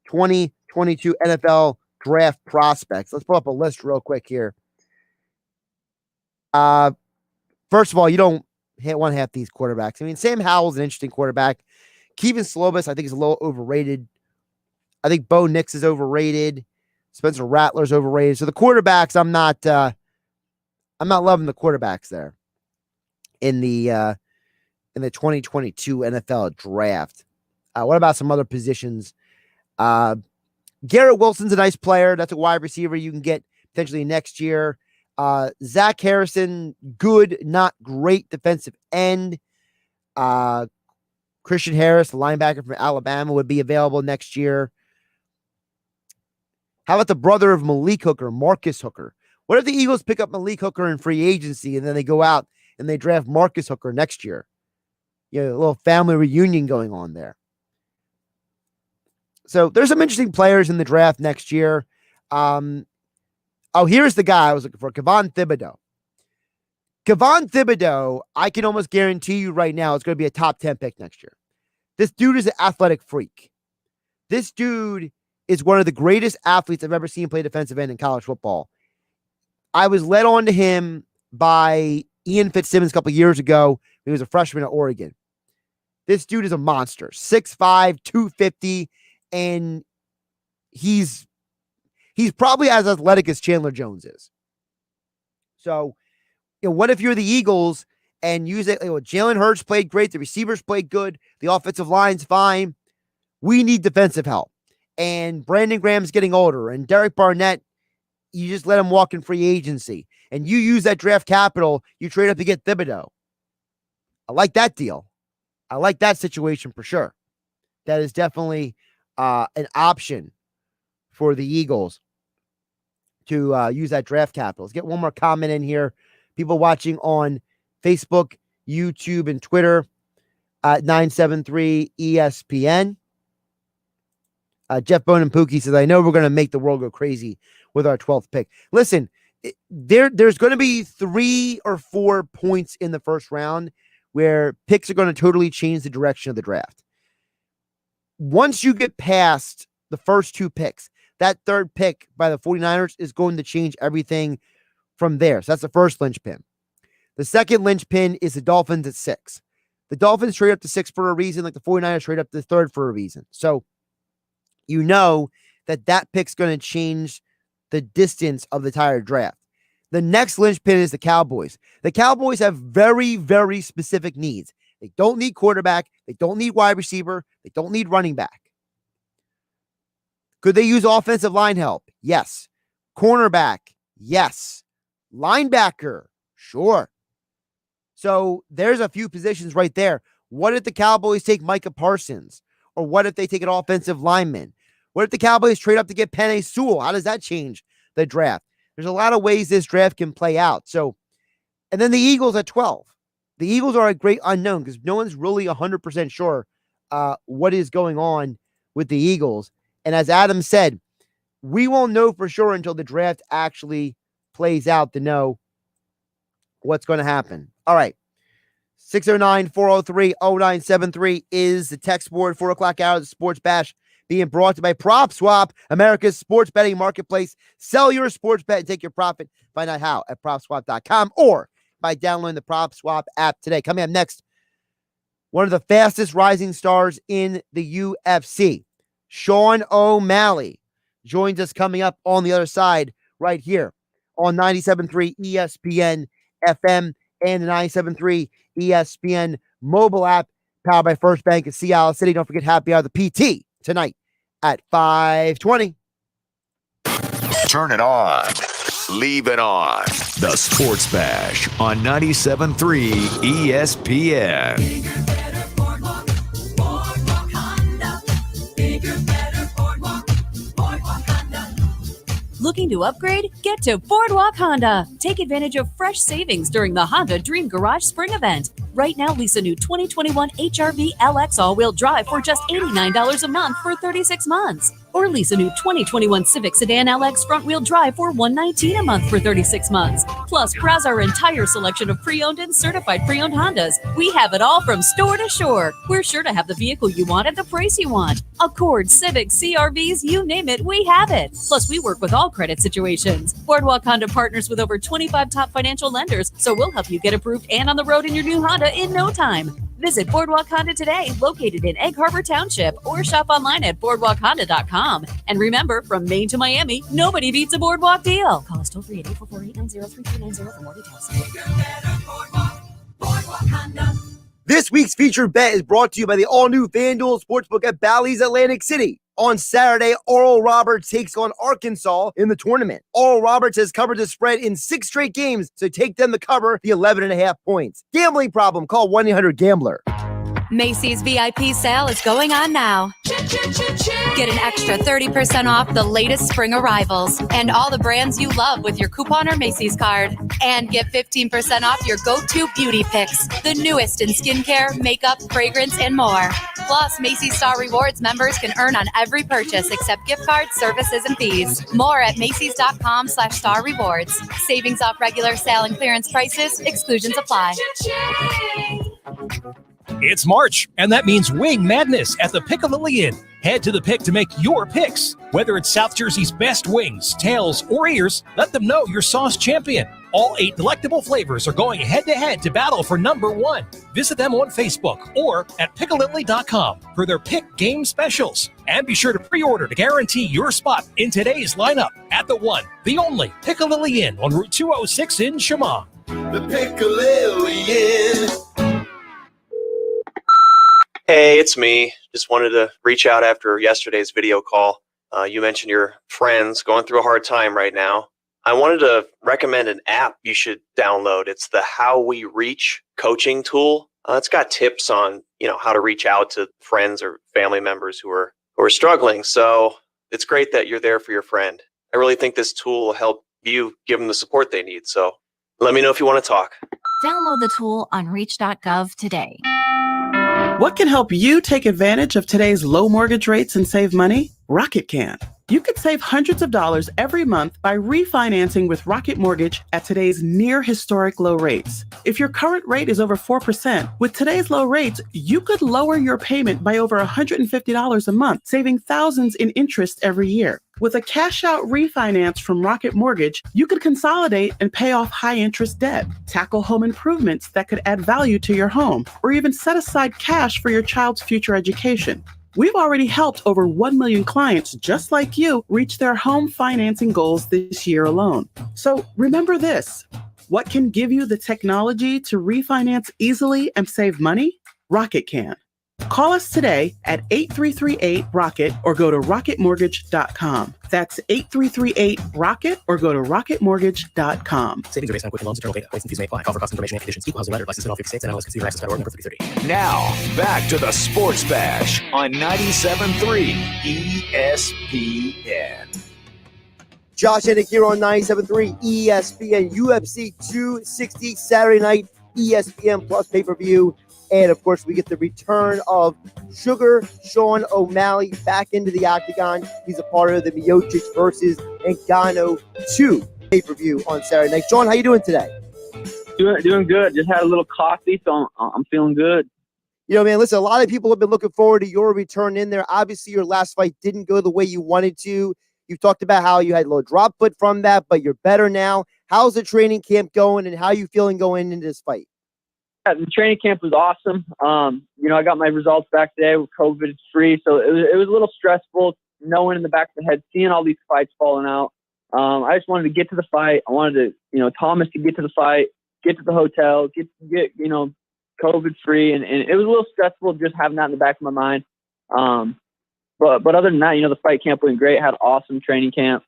2022 NFL draft prospects. Let's pull up a list real quick here. First of all, you don't want half these quarterbacks. Sam Howell's an interesting quarterback. Kevin Slobus, I think, is a little overrated. I think Bo Nix is overrated. Spencer Rattler's overrated. So the quarterbacks, I'm not loving the quarterbacks there in the 2022 NFL draft. What about some other positions? Garrett Wilson's a nice player. That's a wide receiver you can get potentially next year. Zach Harrison, good, not great defensive end. Christian Harris, the linebacker from Alabama, would be available next year. How about the brother of Malik Hooker, Marcus Hooker? What if the Eagles pick up Malik Hooker in free agency and then they go out and they draft Marcus Hooker next year? A little family reunion going on there. So there's some interesting players in the draft next year. Here's the guy I was looking for, Kayvon Thibodeau. Kayvon Thibodeau, I can almost guarantee you right now, is going to be a top 10 pick next year. This dude is an athletic freak. This dude is one of the greatest athletes I've ever seen play defensive end in college football. I was led on to him by Ian Fitzsimmons a couple years ago. He was a freshman at Oregon. This dude is a monster, 6'5", 250, and he's probably as athletic as Chandler Jones is. So, what if you're the Eagles and use it? Jalen Hurts played great. The receivers played good. The offensive line's fine. We need defensive help. And Brandon Graham's getting older. And Derek Barnett, you just let him walk in free agency. And you use that draft capital. You trade up to get Thibodeau. I like that deal. I like that situation for sure. That is definitely an option for the Eagles to use that draft capital. Let's get one more comment in here. People watching on Facebook, YouTube, and Twitter at 973 ESPN. Jeff Bone and Pookie says, I know we're going to make the world go crazy with our 12th pick. Listen, there's going to be 3 or 4 points in the first round where picks are going to totally change the direction of the draft. Once you get past the first 2 picks, that third pick by the 49ers is going to change everything from there. So that's the first linchpin. The second linchpin is the Dolphins at 6. The Dolphins trade up to 6 for a reason, like the 49ers trade up to 3rd for a reason. So you know that pick's going to change the distance of the entire draft. The next linchpin is the Cowboys. The Cowboys have very, very specific needs. They don't need quarterback. They don't need wide receiver. They don't need running back. Could they use offensive line help? Yes. Cornerback? Yes. Linebacker? Sure. So there's a few positions right there. What if the Cowboys take Micah Parsons? Or what if they take an offensive lineman? What if the Cowboys trade up to get Penei Sewell? How does that change the draft? There's a lot of ways this draft can play out. So, and then the Eagles at 12. The Eagles are a great unknown because no one's really 100% sure what is going on with the Eagles. And as Adam said, we won't know for sure until the draft actually plays out to know what's going to happen. All right. 609-403-0973 is the text board. 4 o'clock hour of the Sports Bash being brought to you by PropSwap, America's sports betting marketplace. Sell your sports bet and take your profit. Find out how at PropSwap.com or by downloading the PropSwap app today. Coming up next, one of the fastest rising stars in the UFC, Sean O'Malley, joins us coming up on the other side right here on 97.3 ESPN FM and the 97.3 ESPN mobile app powered by First Bank of Sea Isle City. Don't forget happy hour, the PT, tonight at 5:20. Turn it on. Leave it on. The Sports Bash on 97.3 ESPN. Looking to upgrade? Get to Boardwalk Honda. Take advantage of fresh savings during the Honda Dream Garage Spring Event. Right now, lease a new 2021 HRV LX all-wheel drive for just $89 a month for 36 months. Or lease a new 2021 Civic Sedan LX front-wheel drive for $119 a month for 36 months. Plus, browse our entire selection of pre-owned and certified pre-owned Hondas. We have it all from store to shore. We're sure to have the vehicle you want at the price you want. Accord, Civic, CRVs, you name it, we have it. Plus, we work with all credit situations. Boardwalk Honda partners with over 25 top financial lenders, so we'll help you get approved and on the road in your new Honda in no time. Visit Boardwalk Honda today, located in Egg Harbor Township, or shop online at boardwalkhonda.com. And remember, from Maine to Miami, nobody beats a Boardwalk deal. Call us toll free at 844-890-3390 for more details. This week's featured bet is brought to you by the all-new FanDuel Sportsbook at Bally's Atlantic City. On Saturday, Oral Roberts takes on Arkansas in the tournament. Oral Roberts has covered the spread in 6 straight games, so take them to cover the 11.5 points. Gambling problem? Call 1-800-GAMBLER. Macy's VIP sale is going on now. Get an extra 30% off the latest spring arrivals and all the brands you love with your coupon or Macy's card. And get 15% off your go-to beauty picks, the newest in skincare, makeup, fragrance, and more. Plus, Macy's Star Rewards members can earn on every purchase except gift cards, services, and fees. More at Macys.com/Star Rewards. Savings off regular sale and clearance prices. Exclusions apply. It's March, and that means Wing Madness at the Piccadilly Inn. Head to the Pick to make your picks. Whether it's South Jersey's best wings, tails, or ears, let them know you're sauce champion. All 8 delectable flavors are going head-to-head to battle for number 1. Visit them on Facebook or at Piccadilly.com for their Pick Game specials. And be sure to pre-order to guarantee your spot in today's lineup at the one, the only Piccadilly Inn on Route 206 in Chemung. The Piccadilly Inn. Hey, it's me. Just wanted to reach out after yesterday's video call. You mentioned your friends going through a hard time right now. I wanted to recommend an app you should download. It's the How We Reach coaching tool. It's got tips on, how to reach out to friends or family members who are struggling. So it's great that you're there for your friend. I really think this tool will help you give them the support they need. So let me know if you want to talk. Download the tool on reach.gov today. What can help you take advantage of today's low mortgage rates and save money? Rocket can. You could save hundreds of dollars every month by refinancing with Rocket Mortgage at today's near historic low rates. If your current rate is over 4%, with today's low rates, you could lower your payment by over $150 a month, saving thousands in interest every year. With a cash-out refinance from Rocket Mortgage, you could consolidate and pay off high-interest debt, tackle home improvements that could add value to your home, or even set aside cash for your child's future education. We've already helped over 1 million clients just like you reach their home financing goals this year alone. So remember this: what can give you the technology to refinance easily and save money? Rocket can. Call us today at 8338-ROCKET or go to rocketmortgage.com. That's 8338-ROCKET or go to rocketmortgage.com. Savings are based on quick loans, internal data. Points and fees may apply. Call for cost information and conditions. Equal housing letter. Licensed in all 50 states. And MLS Consumer Access Order number 330. Now, back to the Sports Bash on 97.3 ESPN. Josh Hennig here on 97.3 ESPN. UFC 260 Saturday night, ESPN Plus pay-per-view. And, of course, we get the return of Sugar Sean O'Malley back into the octagon. He's a part of the Miocic versus Ngannou 2 pay-per-view on Saturday night. Sean, how you doing today? Doing good. Just had a little coffee, so I'm feeling good. Man, listen, a lot of people have been looking forward to your return in there. Obviously, your last fight didn't go the way you wanted to. You talked about how you had a little drop foot from that, but you're better now. How's the training camp going, and how are you feeling going into this fight? Yeah, the training camp was awesome. I got my results back today with COVID-free, so it was a little stressful knowing in the back of the head, seeing all these fights falling out. I just wanted to get to the fight. I wanted to, Thomas to get to the fight, get to the hotel, get COVID-free, and it was a little stressful just having that in the back of my mind. But other than that, the fight camp went great. Had an awesome training camp.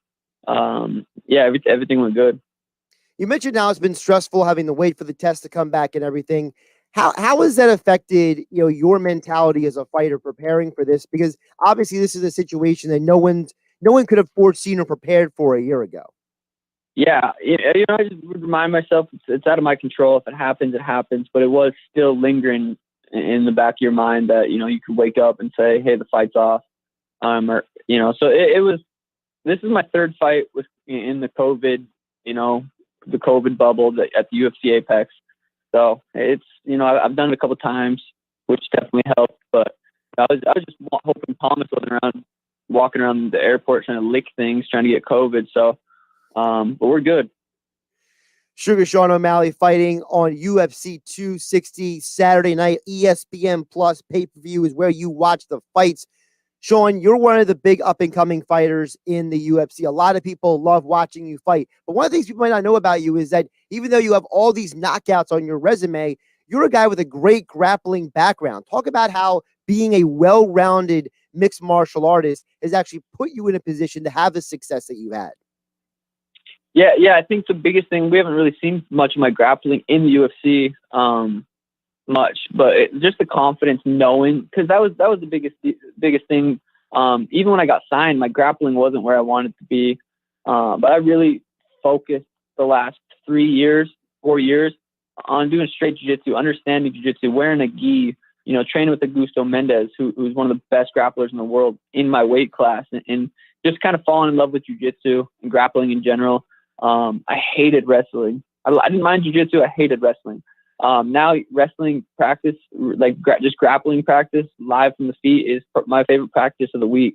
Everything went good. You mentioned now it's been stressful having to wait for the test to come back and everything. How has that affected, your mentality as a fighter preparing for this? Because obviously this is a situation that no one could have foreseen or prepared for a year ago. Yeah, I just would remind myself it's out of my control. If it happens, it happens. But it was still lingering in the back of your mind that you could wake up and say, "Hey, the fight's off." So it was. This is my third fight in the COVID, the COVID bubble at the UFC Apex. So it's, I've done it a couple of times, which definitely helped. But I was just hoping Thomas wasn't walking around the airport trying to lick things, trying to get COVID. So, but we're good. Sugar Sean O'Malley fighting on UFC 260 Saturday night. ESPN Plus pay-per-view is where you watch the fights. Sean, you're one of the big up-and-coming fighters in the UFC. A lot of people love watching you fight. But one of the things people might not know about you is that even though you have all these knockouts on your resume, you're a guy with a great grappling background. Talk about how being a well-rounded mixed martial artist has actually put you in a position to have the success that you've had. Yeah. I think the biggest thing, we haven't really seen much of my grappling in the UFC much, but just the confidence knowing, because that was the biggest thing. Even when I got signed, my grappling wasn't where I wanted to be, but I really focused the last 4 years on doing straight jiu-jitsu, understanding jiu-jitsu, wearing a gi, training with Augusto Mendez, who's one of the best grapplers in the world in my weight class, and just kind of falling in love with jiu-jitsu and grappling in general. I hated wrestling. I didn't mind jiu-jitsu. I hated wrestling. Now wrestling practice, just grappling practice live from the feet, is my favorite practice of the week.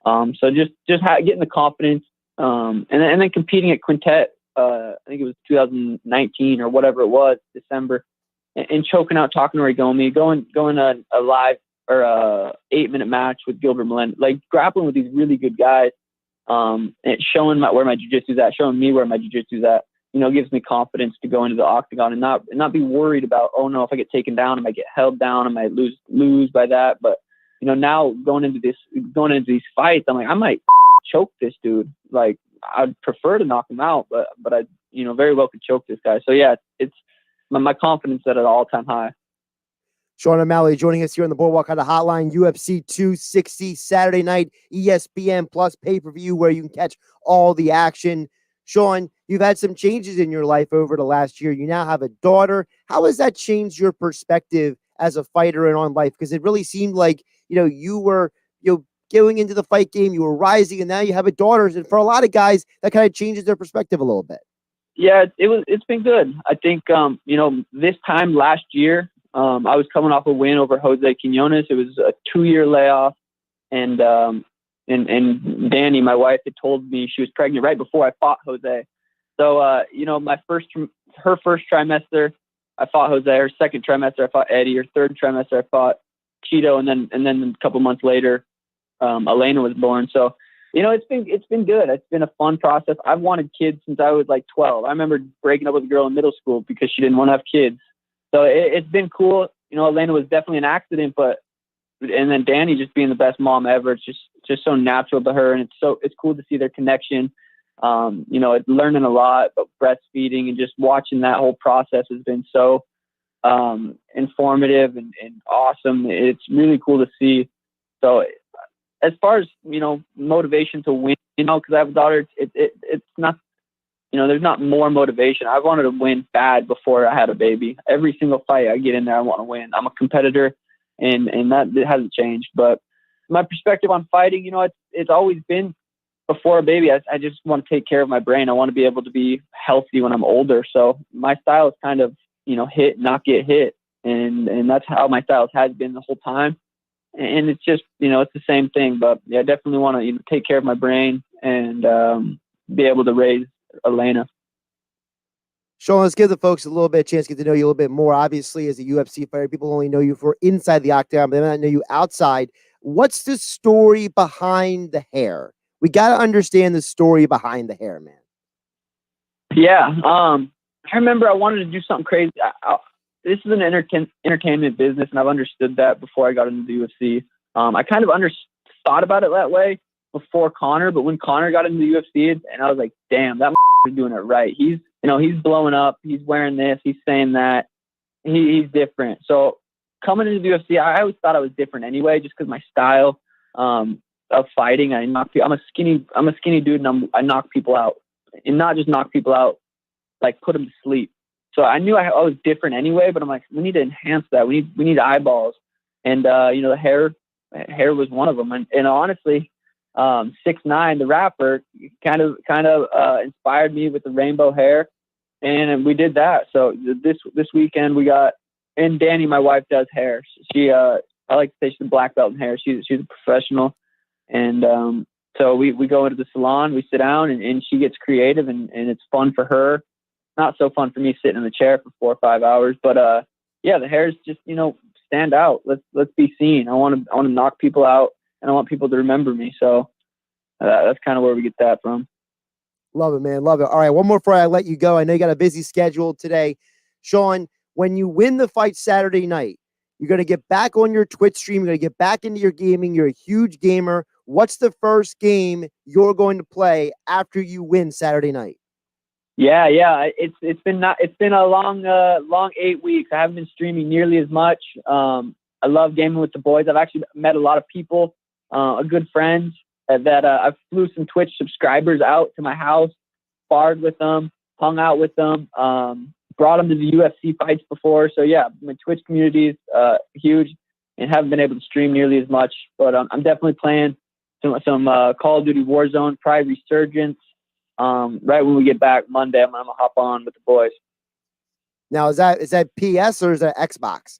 So just getting the confidence, and then competing at Quintet. I think it was 2019 or whatever it was, December, and choking out Takanori Gomi, going a live or a 8-minute match with Gilbert Melendez, like grappling with these really good guys. And showing where my jiu-jitsu's at, showing me where my jiu-jitsu's at, gives me confidence to go into the octagon and not be worried about, oh no, if I get taken down, I might get held down, I might lose by that. But, now going into these fights, I'm like, I might choke this dude. Like, I'd prefer to knock him out, but I, very well could choke this guy. So yeah, it's my confidence at an all-time high. Sean O'Malley joining us here on the Boardwalk on the Hotline. UFC 260 Saturday night, ESPN Plus pay-per-view, where you can catch all the action. Sean, you've had some changes in your life over the last year. You now have a daughter. How has that changed your perspective as a fighter and on life? Because it really seemed like, you were, going into the fight game, you were rising, and now you have a daughter. And for a lot of guys, that kind of changes their perspective a little bit. Yeah, it's been good. I think, this time last year, I was coming off a win over Jose Quinones. It was a 2-year layoff, and Danny, my wife, had told me she was pregnant right before I fought Jose. So, her first trimester, I fought Jose. Her second trimester, I fought Eddie. Her third trimester, I fought Cheeto, and then a couple months later, Elena was born. So, it's been good. It's been a fun process. I've wanted kids since I was like 12. I remember breaking up with a girl in middle school because she didn't want to have kids. So it's been cool. Elena was definitely an accident, and then Danny just being the best mom ever. It's just so natural to her. And it's cool to see their connection. Learning a lot about breastfeeding, and just watching that whole process has been so informative and awesome. It's really cool to see. So as far as, motivation to win, because I have a daughter, it's not, there's not more motivation. I wanted to win bad before I had a baby. Every single fight I get in there, I want to win. I'm a competitor, and that it hasn't changed. But my perspective on fighting, it's always been before a baby. I just want to take care of my brain. I want to be able to be healthy when I'm older. So my style is kind of, hit, not get hit. And that's how my style has been the whole time. And it's just, it's the same thing. But yeah, I definitely want to take care of my brain and be able to raise Elena. Sean, let's give the folks a little bit of chance to get to know you a little bit more. Obviously, as a UFC fighter, people only know you for inside the octagon, but they might not know you outside. What's the story behind the hair? We got to understand the story behind the hair, man. Yeah. I remember I wanted to do something crazy. This is an entertainment business, and I've understood that before I got into the UFC. I kind of thought about it that way before Conor, but when Conor got into the UFC, and I was like, damn, that is doing it right. He's blowing up. He's wearing this. He's saying that. He's different. So coming into the UFC, I always thought I was different anyway, just because my style of fighting. I'm a skinny dude, and I knock people out, and not just knock people out, like put them to sleep. So I knew I was different anyway, but I'm like, we need to enhance that. We need eyeballs, and the hair was one of them. And honestly, 6ix9ine, the rapper, kind of inspired me with the rainbow hair, and we did that. So this weekend we got, and Danny, my wife, does hair. She I like to say she's a black belt in hair. She's a professional, and so we go into the salon, we sit down, and she gets creative, and it's fun for her. not so fun for me sitting in the chair for 4 or 5 hours. But yeah, the hairs just, stand out. Let's be seen. I want to knock people out, and I want people to remember me. So that's kind of where we get that from. Love it, man. Love it. All right, one more before I let you go. I know you got a busy schedule today. Sean, when you win the fight Saturday night, you're going to get back on your Twitch stream. You're going to get back into your gaming. You're a huge gamer. What's the first game you're going to play after you win Saturday night? Yeah. It's been a long 8 weeks. I haven't been streaming nearly as much. I love gaming with the boys. I've actually met a lot of people, a good friends that I've flew some Twitch subscribers out to my house, sparred with them, hung out with them, brought them to the UFC fights before. So yeah, my Twitch community is huge, and haven't been able to stream nearly as much. But I'm definitely playing some Call of Duty Warzone, probably Resurgence. Right when we get back Monday, I'm gonna hop on with the boys. Now, is that PS or is that Xbox?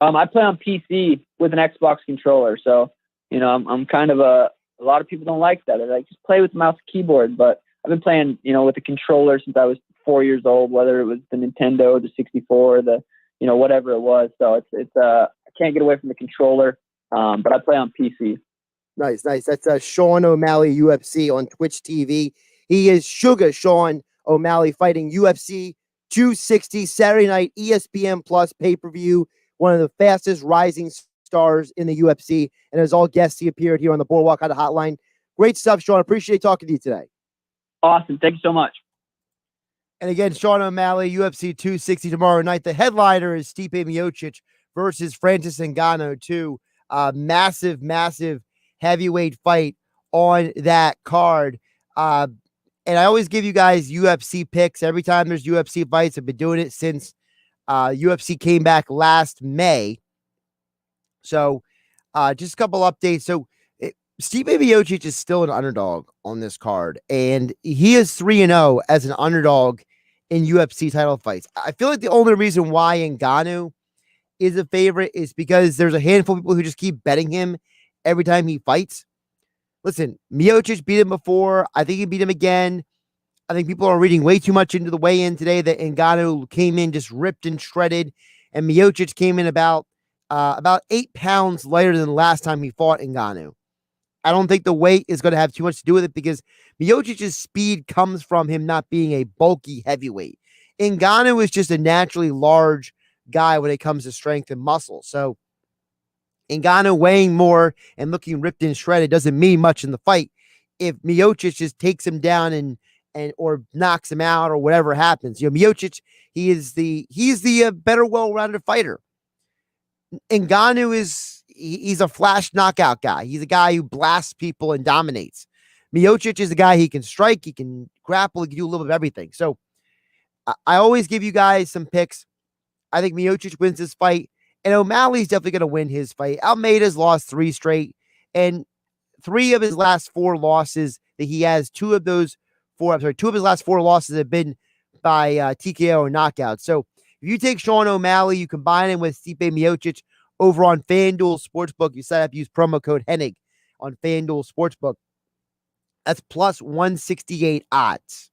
I play on PC with an Xbox controller, so I'm kind of a lot of people don't like that. They're like, just play with mouse and keyboard, but I've been playing with a controller since I was 4 years old, whether it was the Nintendo, the 64, the whatever it was. So it's I can't get away from the controller, but I play on PC. Nice. That's Sean O'Malley UFC on Twitch TV. He is Sugar Sean O'Malley fighting UFC 260 Saturday night ESPN Plus pay-per-view. One of the fastest rising stars in the UFC. And as all guests, he appeared here on the Boardwalk Honda Hotline. Great stuff, Sean. Appreciate talking to you today. Awesome. Thank you so much. And again, Sean O'Malley, UFC 260 tomorrow night. The headliner is Stipe Miocic versus Francis Ngannou, too. Massive heavyweight fight on that card. And I always give you guys UFC picks every time there's UFC fights. I've been doing it since UFC came back last May. So just a couple updates. So Stipe Miocic is still an underdog on this card, and he is 3-0 as an underdog in UFC title fights. I feel like the only reason why Ngannou is a favorite is because there's a handful of people who just keep betting him every time he fights. Listen, Miocic beat him before. I think he beat him again. I think people are reading way too much into the weigh-in today that Ngannou came in just ripped and shredded, and Miocic came in about 8 pounds lighter than the last time he fought Ngannou. I don't think the weight is going to have too much to do with it because Miocic's speed comes from him not being a bulky heavyweight. Ngannou is just a naturally large guy when it comes to strength and muscle. So Ngannou weighing more and looking ripped and shredded doesn't mean much in the fight if Miocic just takes him down and or knocks him out or whatever happens. Miocic, he's the better, well-rounded fighter. Ngannou he's a flash knockout guy. He's a guy who blasts people and dominates. Miocic is a guy, he can strike, he can grapple, he can do a little bit of everything. So I always give you guys some picks. I think Miocic wins this fight, and O'Malley's definitely going to win his fight. Almeida's lost 3 straight, and 3 of his last 4 losses that he has, 2 of his last 4 losses have been by TKO or knockout. So if you take Sean O'Malley, you combine him with Stipe Miocic over on FanDuel Sportsbook, you sign up, use promo code Hennig on FanDuel Sportsbook. That's plus 168 odds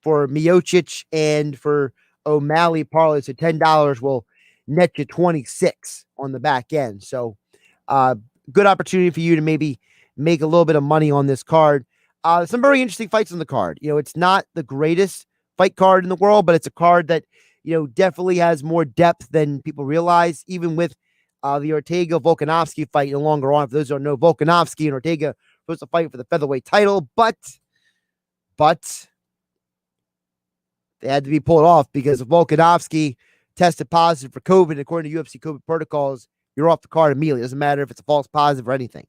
for Miocic and for O'Malley parlay. So $10 will net you 26 on the back end. So good opportunity for you to maybe make a little bit of money on this card. Some very interesting fights on the card. It's not the greatest fight card in the world, but it's a card that, definitely has more depth than people realize, even with the Ortega-Volkanovski fight no longer on. For those who don't know, Volkanovski and Ortega supposed to fight for the featherweight title, but they had to be pulled off because if Volkanovski tested positive for COVID, according to UFC COVID protocols, you're off the card immediately. It doesn't matter if it's a false positive or anything.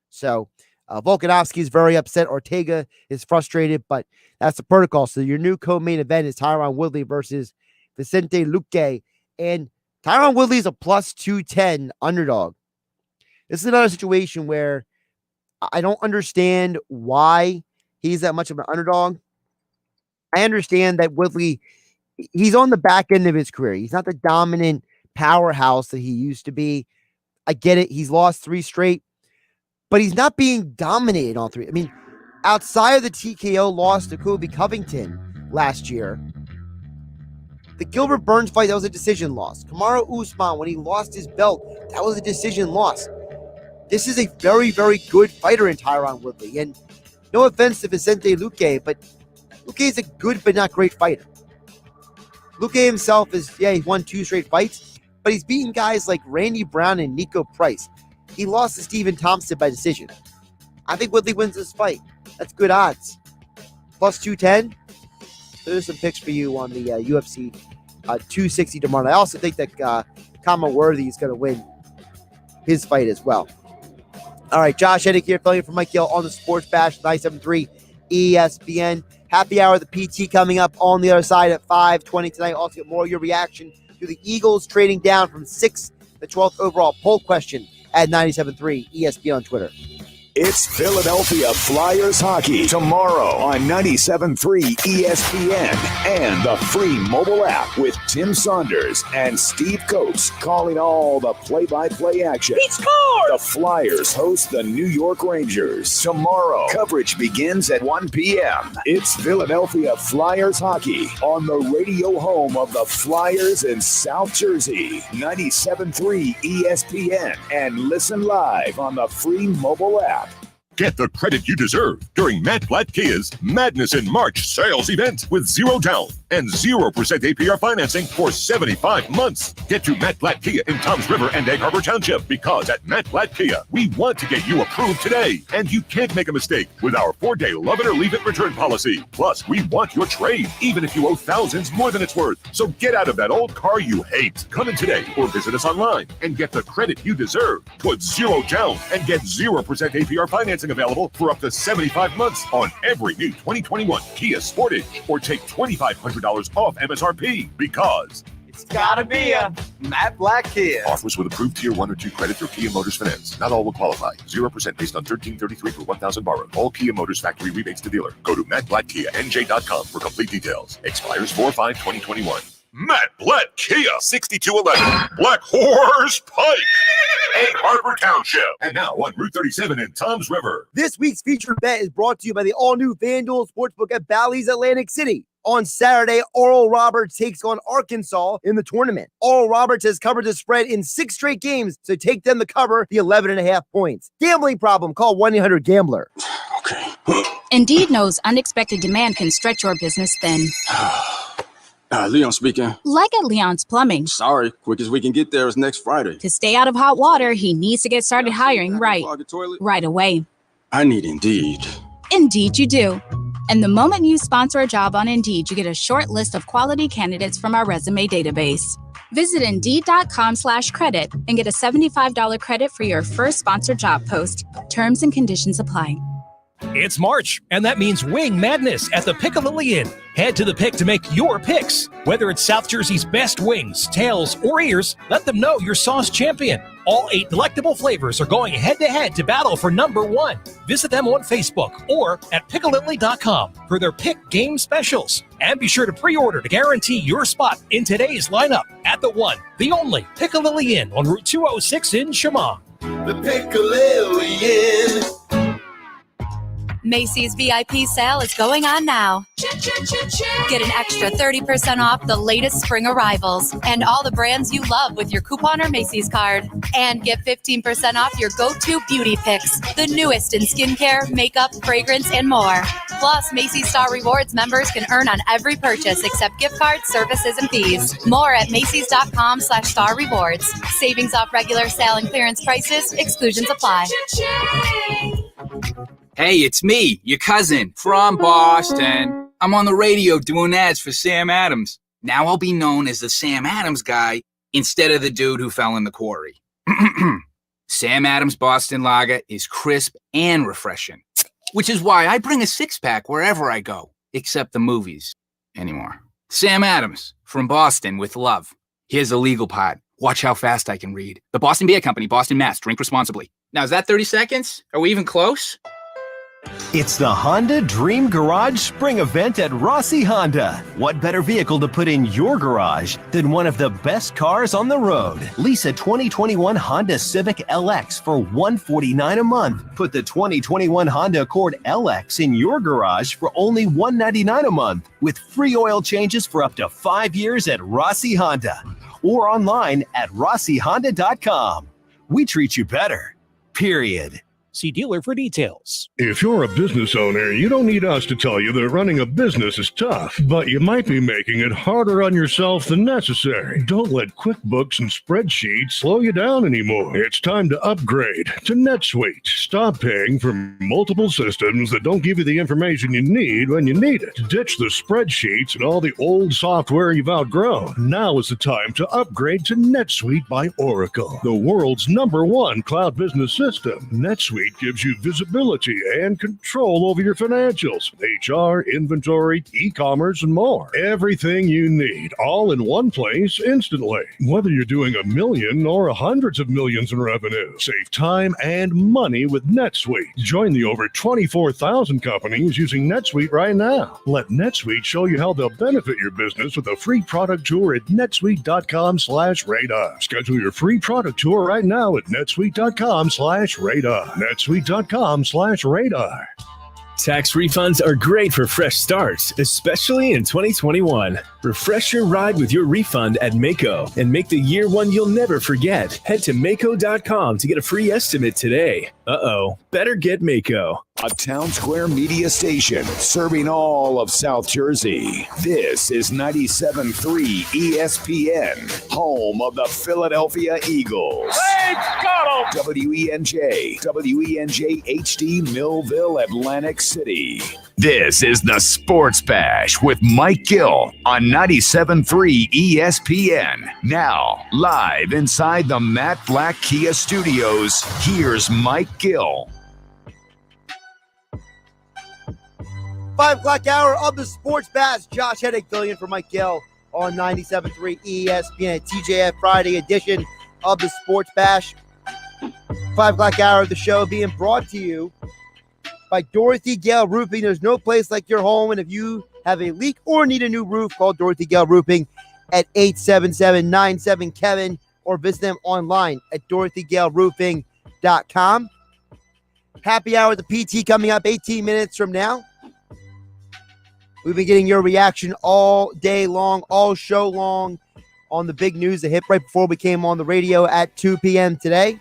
So Volkanovski is very upset. Ortega is frustrated, but that's the protocol. So your new co-main event is Tyron Woodley versus Vicente Luque, and Tyron Woodley is a plus 210 underdog. This is another situation where I don't understand why he's that much of an underdog. I understand that Woodley, he's on the back end of his career. He's not the dominant powerhouse that he used to be. I get it. He's lost 3 straight, but he's not being dominated on 3. I mean, outside of the TKO loss to Kobe Covington last year, The Gilbert Burns fight, that was a decision loss. Kamaru Usman, when he lost his belt, that was a decision loss. This is a very, very good fighter in Tyron Woodley. And no offense to Vicente Luque, but Luque is a good but not great fighter. Luque himself he won 2 straight fights, but he's beaten guys like Randy Brown and Nico Price. He lost to Stephen Thompson by decision. I think Woodley wins this fight. That's good odds. Plus 210. There's some picks for you on the UFC 260 tomorrow night. I also think that Kama Worthy is going to win his fight as well. All right, Josh Hennig here, filling in for Mike Gill on the Sports Bash, 97.3 ESPN. Happy hour, the PT coming up on the other side at 5:20 tonight. Also get more of your reaction to the Eagles trading down from 6th to 12th overall. Poll question at 97.3 ESPN on Twitter. It's Philadelphia Flyers hockey tomorrow on 97.3 ESPN and the free mobile app with Tim Saunders and Steve Coates calling all the play-by-play action. He scored! The Flyers host the New York Rangers tomorrow. Coverage begins at 1 p.m. It's Philadelphia Flyers hockey on the radio home of the Flyers in South Jersey. 97.3 ESPN and listen live on the free mobile app. Get the credit you deserve during Matt Blatt Kia's Madness in March sales event with 0 down and 0% APR financing for 75 months. Get to Matt Blatt Kia in Toms River and Egg Harbor Township, because at Matt Blatt Kia, we want to get you approved today. And you can't make a mistake with our 4-day love it or leave it return policy. Plus, we want your trade, even if you owe thousands more than it's worth. So get out of that old car you hate. Come in today or visit us online and get the credit you deserve. Put 0 down and get 0% APR financing available for up to 75 months on every new 2021 Kia Sportage, or take $2,500 off MSRP, because it's gotta be a Matt Blatt Kia. Offers with approved Tier 1 or 2 credit through Kia Motors Finance. Not all will qualify. 0% based on $1,333 for $1,000 borrowed. All Kia Motors factory rebates to dealer. Go to mattblattkianj.com for complete details. Expires 4/5/2021. Matt Blatt Kia, 6211 Black Horse Pike, Egg Harbor Township, and now on Route 37 in Toms River. This week's featured bet is brought to you by the all-new FanDuel Sportsbook at Bally's Atlantic City. On Saturday, Oral Roberts takes on Arkansas in the tournament. Oral Roberts has covered the spread in 6 straight games, so take them to cover the 11.5 points. Gambling problem? Call 1-800-GAMBLER. Indeed knows unexpected demand can stretch your business thin. Leon speaking. Like at Leon's Plumbing. Sorry, quickest we can get there is next Friday. To stay out of hot water, he needs to get started hiring right away. I need Indeed. Indeed you do. And the moment you sponsor a job on Indeed, you get a short list of quality candidates from our resume database. Visit Indeed.com/credit and get a $75 credit for your first sponsored job post. Terms and conditions apply. It's March, and that means Wing Madness at the Piccadilly Inn. Head to the Pick to make your picks. Whether it's South Jersey's best wings, tails, or ears, let them know you're sauce champion. All 8 delectable flavors are going head-to-head to battle for number 1. Visit them on Facebook or at Piccadilly.com for their Pick Game Specials. And be sure to pre-order to guarantee your spot in today's lineup at the one, the only Piccadilly Inn on Route 206 in Chemung. The Piccadilly Inn. Macy's VIP sale is going on now. Get an extra 30% off the latest spring arrivals and all the brands you love with your coupon or Macy's card. And get 15% off your go-to beauty picks, the newest in skincare, makeup, fragrance, and more. Plus, Macy's Star Rewards members can earn on every purchase except gift cards, services, and fees. More at Macys.com/Star Rewards. Savings off regular sale and clearance prices. Exclusions apply. Hey, it's me, your cousin, from Boston. I'm on the radio doing ads for Sam Adams. Now I'll be known as the Sam Adams guy instead of the dude who fell in the quarry. Sam Adams Boston Lager is crisp and refreshing, which is why I bring a 6-pack wherever I go, except the movies anymore. Sam Adams, from Boston with love. Here's the legal part. Watch how fast I can read. The Boston Beer Company, Boston, Mass. Drink responsibly. Now, is that 30 seconds? Are we even close? It's the Honda Dream Garage Spring Event at Rossi Honda. What better vehicle to put in your garage than one of the best cars on the road? Lease a 2021 Honda Civic LX for $149 a month. Put the 2021 Honda Accord LX in your garage for only $199 a month with free oil changes for up to 5 years at Rossi Honda or online at rossihonda.com. We treat you better, period. See dealer for details. If you're a business owner, you don't need us to tell you that running a business is tough, but you might be making it harder on yourself than necessary. Don't let QuickBooks and spreadsheets slow you down anymore. It's time to upgrade to NetSuite. Stop paying for multiple systems that don't give you the information you need when you need it. Ditch the spreadsheets and all the old software you've outgrown. Now is the time to upgrade to NetSuite by Oracle, the world's #1 cloud business system. NetSuite gives you visibility and control over your financials, HR, inventory, e-commerce, and more. Everything you need, all in one place instantly. Whether you're doing $1 million or hundreds of millions in revenue, save time and money with NetSuite. Join the over 24,000 companies using NetSuite right now. Let NetSuite show you how they'll benefit your business with a free product tour at netsuite.com/radar. Schedule your free product tour right now at netsuite.com/radar. netsuite.com/radar. Tax refunds are great for fresh starts, especially in 2021. Refresh your ride with your refund at Mako and make the year one you'll never forget. Head to Mako.com to get a free estimate today. Better get Mako. A Town Square media station serving all of South Jersey. This is 97.3 ESPN, home of the Philadelphia Eagles. WENJ, WENJ HD Millville, Atlantic City. This is the Sports Bash with Mike Gill on 97.3 ESPN. Now, live inside the Matt Black Kia Studios, here's Mike Gill. 5 o'clock hour of the Sports Bash. Josh Hennig filling in for Mike Gill on 97.3 ESPN, TJF Friday edition of the Sports Bash. 5 o'clock hour of the show being brought to you by Dorothy Gale Roofing. There's no place like your home, and if you have a leak or need a new roof, call Dorothy Gale Roofing at 877-97-KEVIN or visit them online at dorothygaleroofing.com. Happy hour at the PT coming up 18 minutes from now. We've been getting your reaction all day long, all show long on the big news that hit right before we came on the radio at 2 p.m. today.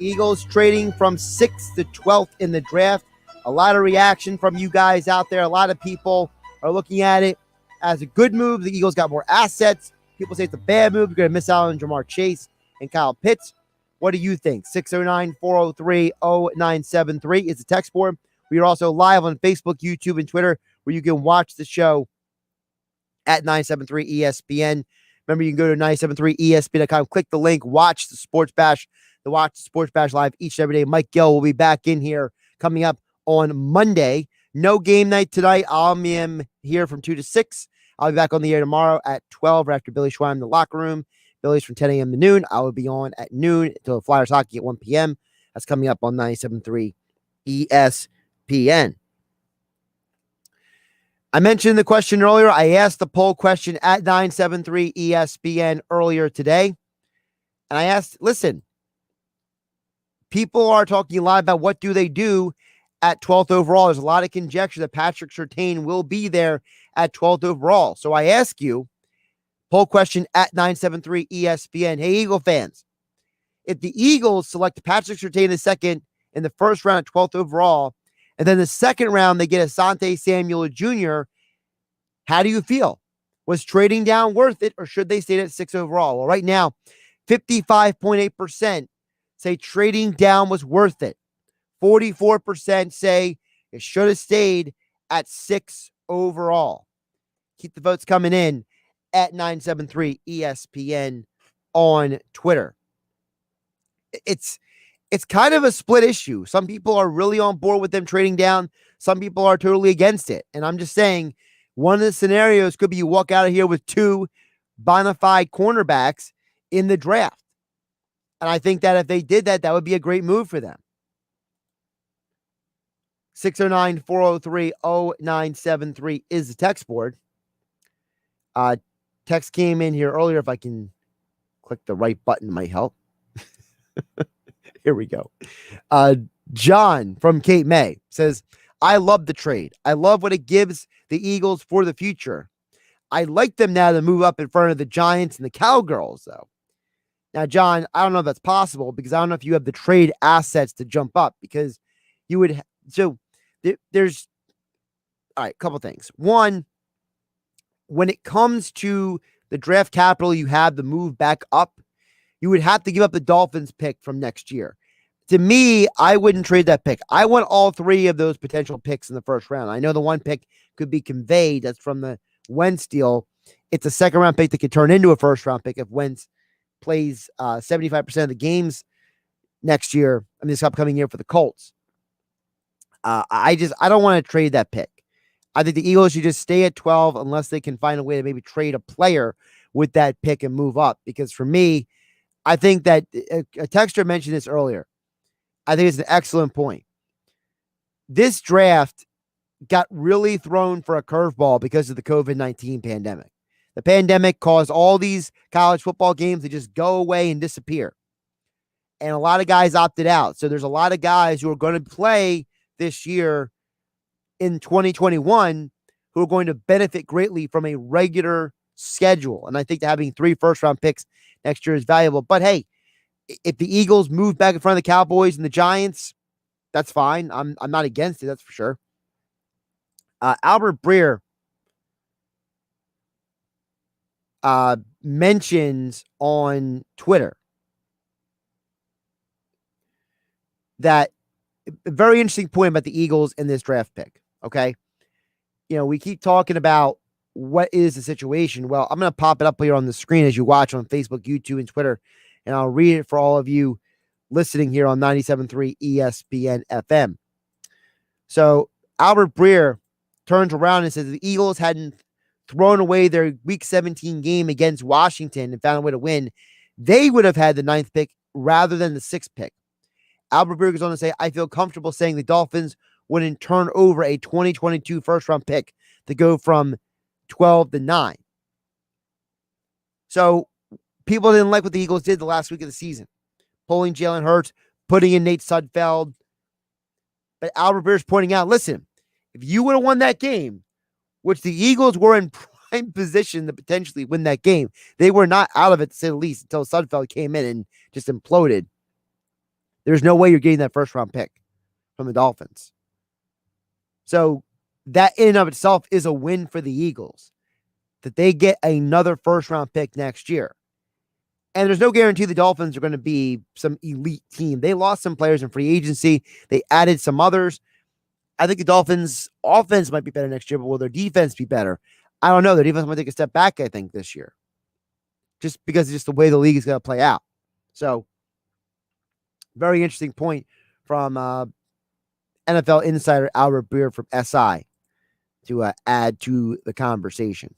Eagles trading from 6th to 12th in the draft. A lot of reaction from you guys out there. A lot of people are looking at it as a good move. The Eagles got more assets. People say it's a bad move. You're going to miss out on Jamar Chase and Kyle Pitts. What do you think? 609-403-0973 is the text board. We are also live on Facebook, YouTube, and Twitter, where you can watch the show at 973 ESPN. Remember, you can go to 973ESPN.com, click the link, watch the Sports Bash, watch the Sports Bash live each and every day. Mike Gill will be back in here coming up on Monday. No game night tonight. I am here from 2 to 6. I'll be back on the air tomorrow at 12 after Billy Schweim in the locker room. Billy's from 10 a.m. to noon. I will be on at noon until Flyers hockey at 1 p.m. That's coming up on 97.3 ESPN. I mentioned the question earlier. I asked the poll question at 973 ESPN earlier today. And I asked, listen, people are talking a lot about what do they do at 12th overall. There's a lot of conjecture that Patrick Surtain will be there at 12th overall. So I ask you, poll question at 973 ESPN. Hey, Eagle fans, if the Eagles select Patrick Surtain II in the first round at 12th overall, and then the second round they get Asante Samuel Jr., how do you feel? Was trading down worth it, or should they stay at 6 overall? Well, right now, 55.8% say trading down was worth it. 44% say it should have stayed at 6 overall. Keep the votes coming in at 973 ESPN on Twitter. It's kind of a split issue. Some people are really on board with them trading down. Some people are totally against it. And I'm just saying, one of the scenarios could be you walk out of here with 2 bona fide cornerbacks in the draft. And I think that if they did that, that would be a great move for them. 609-403-0973 is the text board. Text came in here earlier. If I can click the right button, might help. Here we go. John from Cape May says, I love the trade. I love what it gives the Eagles for the future. I like them now to move up in front of the Giants and the Cowgirls, though. Now, John, I don't know if that's possible because I don't know if you have the trade assets to jump up because you would. There's all right, a couple things. One, when it comes to the draft capital you have to move back up, you would have to give up the Dolphins pick from next year. To me, I wouldn't trade that pick. I want all three of those potential picks in the first round. I know the one pick could be conveyed. That's from the Wentz deal. It's a second round pick that could turn into a first round pick if Wentz plays 75% of the games next year. I mean, this upcoming year for the Colts. I don't want to trade that pick. I think the Eagles should just stay at 12 unless they can find a way to maybe trade a player with that pick and move up. Because for me, I think that a texter mentioned this earlier. I think it's an excellent point. This draft got really thrown for a curveball because of the COVID-19 pandemic. The pandemic caused all these college football games to just go away and disappear. And a lot of guys opted out. So there's a lot of guys who are going to play this year in 2021 who are going to benefit greatly from a regular schedule. And I think that having 3 first-round picks next year is valuable. But hey, if the Eagles move back in front of the Cowboys and the Giants, that's fine. I'm not against it, that's for sure. Albert Breer mentions on Twitter that a very interesting point about the Eagles in this draft pick. Okay. You know, we keep talking about what is the situation. Well, I'm going to pop it up here on the screen as you watch on Facebook, YouTube, and Twitter, and I'll read it for all of you listening here on 97.3 ESPN FM. So Albert Breer turns around and says the Eagles hadn't thrown away their Week 17 game against Washington and found a way to win, they would have had the 9th pick rather than the 6th pick. Albert Breer goes on to say, I feel comfortable saying the Dolphins wouldn't turn over a 2022 first-round pick to go from 12 to 9. So people didn't like what the Eagles did the last week of the season. Pulling Jalen Hurts, putting in Nate Sudfeld. But Albert Breer's pointing out, listen, if you would have won that game, which the Eagles were in prime position to potentially win that game, they were not out of it, to say the least, until Sudfeld came in and just imploded. There's no way you're getting that first-round pick from the Dolphins. So that in and of itself is a win for the Eagles, that they get another first-round pick next year. And there's no guarantee the Dolphins are going to be some elite team. They lost some players in free agency. They added some others. I think the Dolphins' offense might be better next year, but will their defense be better? I don't know. Their defense might take a step back, I think, this year. Just because of just the way the league is going to play out. So, very interesting point from NFL insider Albert Breer from SI to add to the conversation.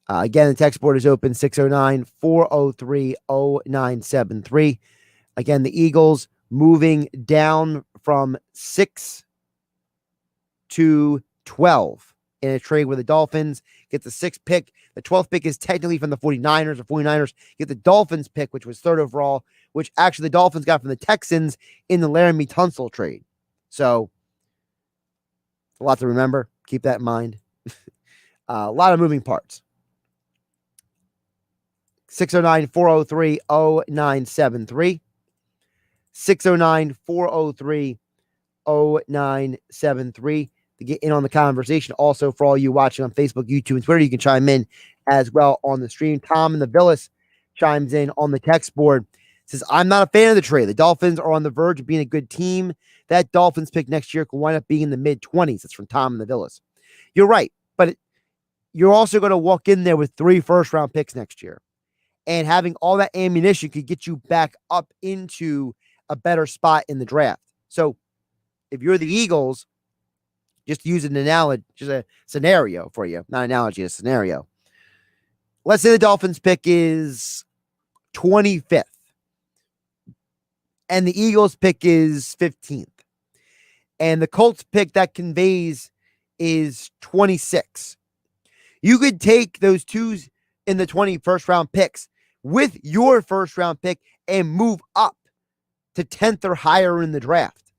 Again, the text board is open, 609-403-0973. Again, the Eagles moving down from 6 to 12 in a trade where the Dolphins get the 6th pick. The 12th pick is technically from the 49ers. The 49ers get the Dolphins pick, which was 3rd overall, which actually the Dolphins got from the Texans in the Laramie Tunsil trade. So, a lot to remember. Keep that in mind. A lot of moving parts. 609-403-0973. 609-403-0973 to get in on the conversation. Also, for all you watching on Facebook, YouTube, and Twitter, you can chime in as well on the stream. Tom in the Villas chimes in on the text board. Says, I'm not a fan of the trade. The Dolphins are on the verge of being a good team. That Dolphins pick next year could wind up being in the mid-20s. That's from Tom in the Villas. You're right, but you're also going to walk in there with 3 first-round picks next year. And having all that ammunition could get you back up into a better spot in the draft. So if you're the Eagles, just to use an analogy, just a scenario for you, not analogy, a scenario. Let's say the Dolphins pick is 25th and the Eagles pick is 15th. And the Colts pick that conveys is 26. You could take those twos in the 21st round picks with your first round pick and move up to 10th or higher in the draft.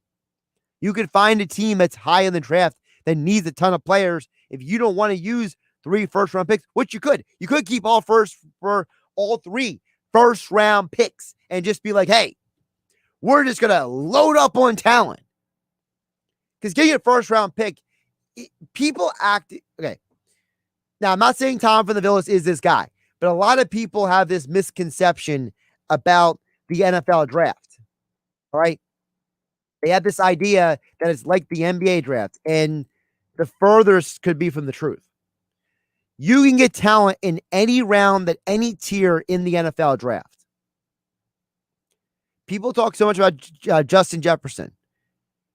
You could find a team that's high in the draft that needs a ton of players. If you don't want to use 3 first round picks, which you could keep all 3 first round picks and just be like, hey, we're just going to load up on talent. Because getting a first round pick, people act, okay. Now, I'm not saying Tom from the Phillies is this guy, but a lot of people have this misconception about the NFL draft. All right. They have this idea that it's like the NBA draft, and the furthest could be from the truth. You can get talent in any round, that any tier in the NFL draft. People talk so much about Justin Jefferson.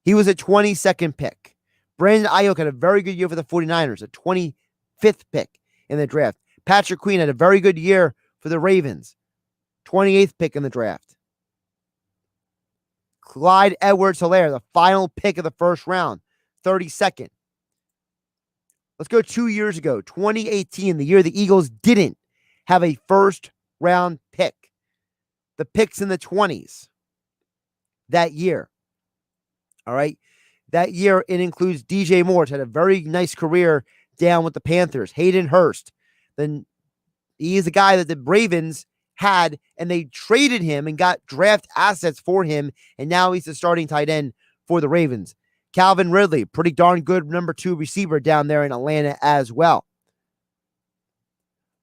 He was a 22nd pick. Brandon Ayuk had a very good year for the 49ers, a 25th pick in the draft. Patrick Queen had a very good year for the Ravens, 28th pick in the draft. Clyde Edwards-Helaire, the final pick of the first round, 32nd. Let's go 2 years ago, 2018, the year the Eagles didn't have a first round pick. The picks in the 20s that year. All right. That year, it includes DJ Moore, had a very nice career down with the Panthers. Hayden Hurst. Then he is a guy that the Ravens had, and they traded him and got draft assets for him, and now he's the starting tight end for the Ravens. Calvin Ridley, pretty darn good number 2 receiver down there in Atlanta as well.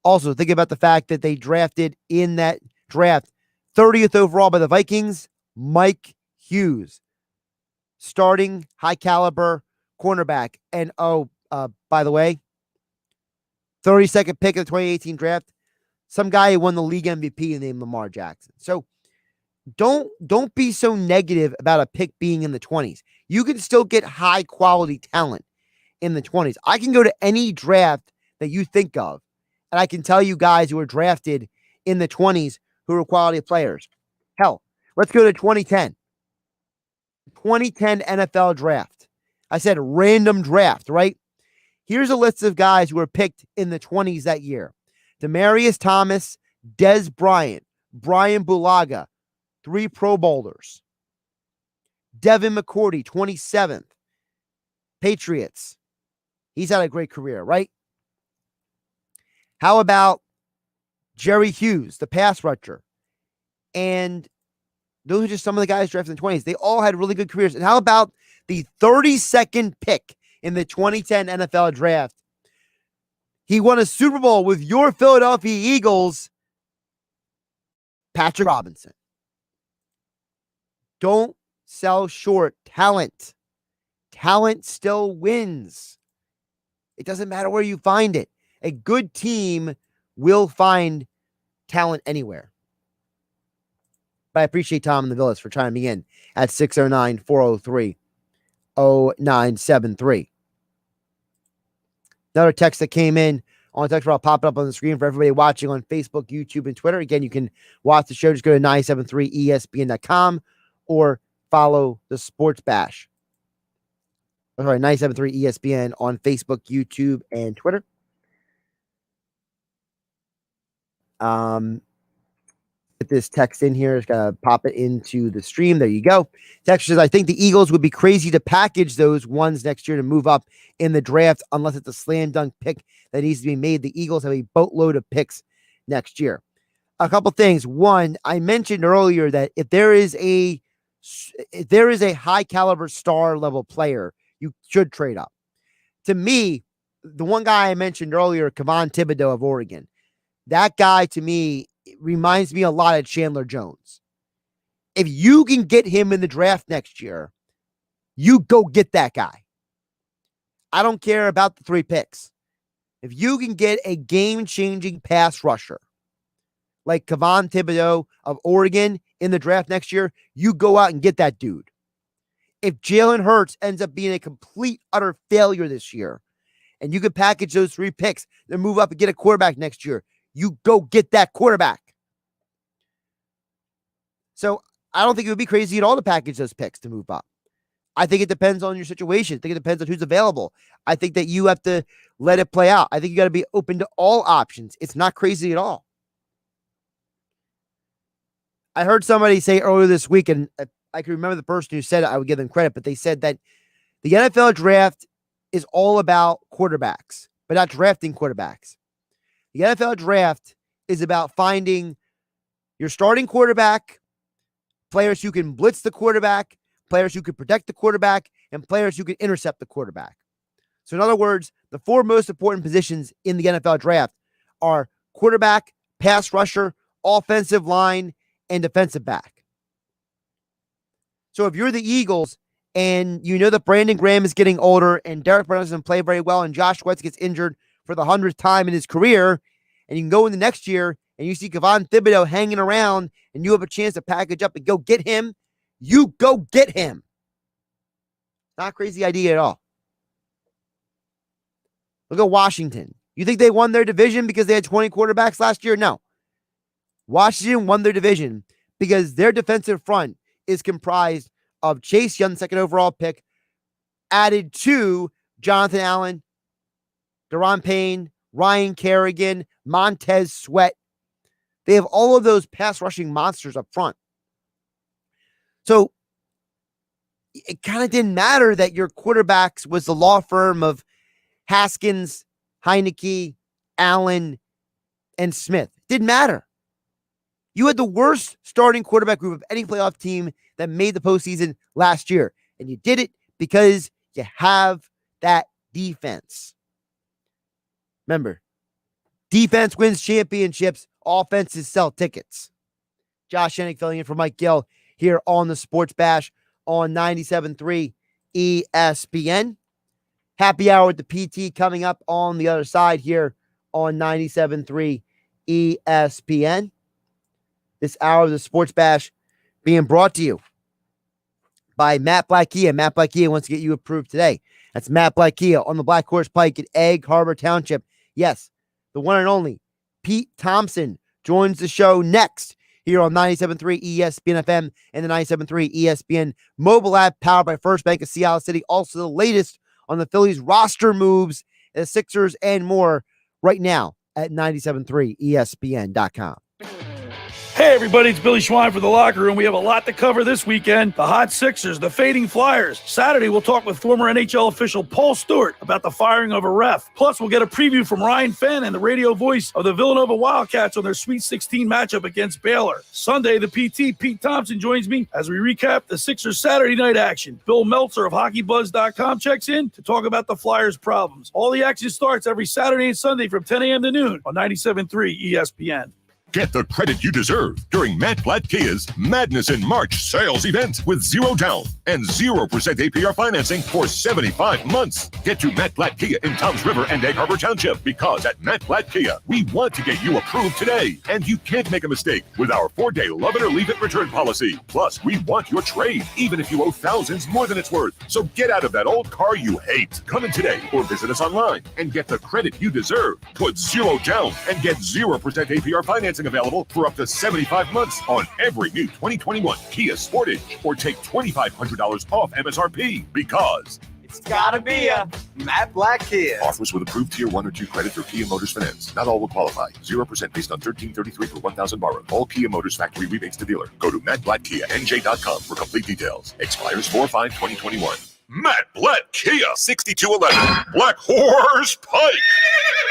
Also, think about the fact that they drafted in that draft 30th overall by the Vikings, Mike Hughes, starting high caliber cornerback. And by the way, 32nd pick of the 2018 draft, some guy who won the league MVP named Lamar Jackson. So don't be so negative about a pick being in the 20s. You can still get high quality talent in the 20s. I can go to any draft that you think of, and I can tell you guys who were drafted in the 20s who are quality players. Hell, let's go to 2010. 2010 NFL draft. I said random draft, right? Here's a list of guys who were picked in the 20s that year. Demaryius Thomas, Dez Bryant, Brian Bulaga, 3 Pro Bowlers. Devin McCourty, 27th. Patriots. He's had a great career, right? How about Jerry Hughes, the pass rusher? And those are just some of the guys drafted in the 20s. They all had really good careers. And how about the 32nd pick in the 2010 NFL draft? He won a Super Bowl with your Philadelphia Eagles, Patrick Robinson. Don't sell short talent. Talent still wins. It doesn't matter where you find it. A good team will find talent anywhere. But I appreciate Tom and the Villas for chiming in at 609-403-0973. Another text that came in on text, I'll pop it up on the screen for everybody watching on Facebook, YouTube, and Twitter. Again, you can watch the show. Just go to 973ESPN.com or follow the Sports Bash. All right, 973 ESPN on Facebook, YouTube, and Twitter. Get this text in here. Just gotta pop it into the stream. There you go. Text says, I think the Eagles would be crazy to package those ones next year to move up in the draft unless it's a slam dunk pick that needs to be made. The Eagles have a boatload of picks next year. A couple things. One, I mentioned earlier that if there is a high caliber star level player, you should trade up. To me, the one guy I mentioned earlier, Kevon Thibodeau of Oregon, that guy to me reminds me a lot of Chandler Jones. If you can get him in the draft next year, you go get that guy. I don't care about the 3 picks. If you can get a game-changing pass rusher like Kevon Thibodeau of Oregon in the draft next year, you go out and get that dude. If Jalen Hurts ends up being a complete, utter failure this year, and you can package those 3 picks and move up and get a quarterback next year, you go get that quarterback. So I don't think it would be crazy at all to package those picks to move up. I think it depends on your situation. I think it depends on who's available. I think that you have to let it play out. I think you got to be open to all options. It's not crazy at all. I heard somebody say earlier this week, and I can remember the person who said it, I would give them credit, but they said that the NFL draft is all about quarterbacks, but not drafting quarterbacks. The NFL draft is about finding your starting quarterback, players who can blitz the quarterback, players who can protect the quarterback, and players who can intercept the quarterback. So in other words, the 4 most important positions in the NFL draft are quarterback, pass rusher, offensive line, and defensive back. So if you're the Eagles and you know that Brandon Graham is getting older and Derek Brown doesn't play very well and Josh Sweat gets injured for the 100th time in his career, and you can go in the next year and you see Kayvon Thibodeau hanging around and you have a chance to package up and go get him, you go get him. Not a crazy idea at all. Look at Washington. You think they won their division because they had 20 quarterbacks last year? No. Washington won their division because their defensive front is comprised of Chase Young, 2nd overall pick, added to Jonathan Allen, Daron Payne, Ryan Kerrigan, Montez Sweat. They have all of those pass rushing monsters up front. So it kind of didn't matter that your quarterbacks was the law firm of Haskins, Heineke, Allen, and Smith. Didn't matter. You had the worst starting quarterback group of any playoff team that made the postseason last year. And you did it because you have that defense. Remember, defense wins championships, offenses sell tickets. Josh Hennig filling in for Mike Gill here on the Sports Bash on 97.3 ESPN. Happy hour with the PT coming up on the other side here on 97.3 ESPN. This hour of the Sports Bash being brought to you by Matt Black Kia. Matt Black Kia wants to get you approved today. That's Matt Black Kia on the Black Horse Pike at Egg Harbor Township. Yes, the one and only Pete Thompson joins the show next here on 97.3 ESPN FM and the 97.3 ESPN mobile app powered by First Bank of Seattle City. Also the latest on the Phillies roster moves, the Sixers, and more right now at 97.3ESPN.com. Hey everybody, it's Billy Schwein for The Locker Room. We have a lot to cover this weekend. The hot Sixers, the fading Flyers. Saturday, we'll talk with former NHL official Paul Stewart about the firing of a ref. Plus, we'll get a preview from Ryan Fenn and the radio voice of the Villanova Wildcats on their Sweet 16 matchup against Baylor. Sunday, the PT, Pete Thompson, joins me as we recap the Sixers Saturday night action. Bill Meltzer of HockeyBuzz.com checks in to talk about the Flyers' problems. All the action starts every Saturday and Sunday from 10 a.m. to noon on 97.3 ESPN. Get the credit you deserve during Matt Blatt Kia's Madness in March sales event with 0 down and 0% APR financing for 75 months. Get to Matt Blatt Kia in Toms River and Egg Harbor Township because at Matt Blatt Kia, we want to get you approved today. And you can't make a mistake with our 4-day love it or leave it return policy. Plus, we want your trade, even if you owe thousands more than it's worth. So get out of that old car you hate. Come in today or visit us online and get the credit you deserve. Put 0 down and get 0% APR financing available for up to 75 months on every new 2021 Kia Sportage, or take $2,500 off MSRP because it's gotta be a Matt Black Kia. Offers with approved Tier 1 or 2 credit through Kia Motors Finance. Not all will qualify. 0% based on $1,333 per 1,000 borrowed. All Kia Motors factory rebates to dealer. Go to MattBlackKiaNJ.com for complete details. Expires 4/5/2021. Matt Blatt Kia, 6211 Black Horse Pike,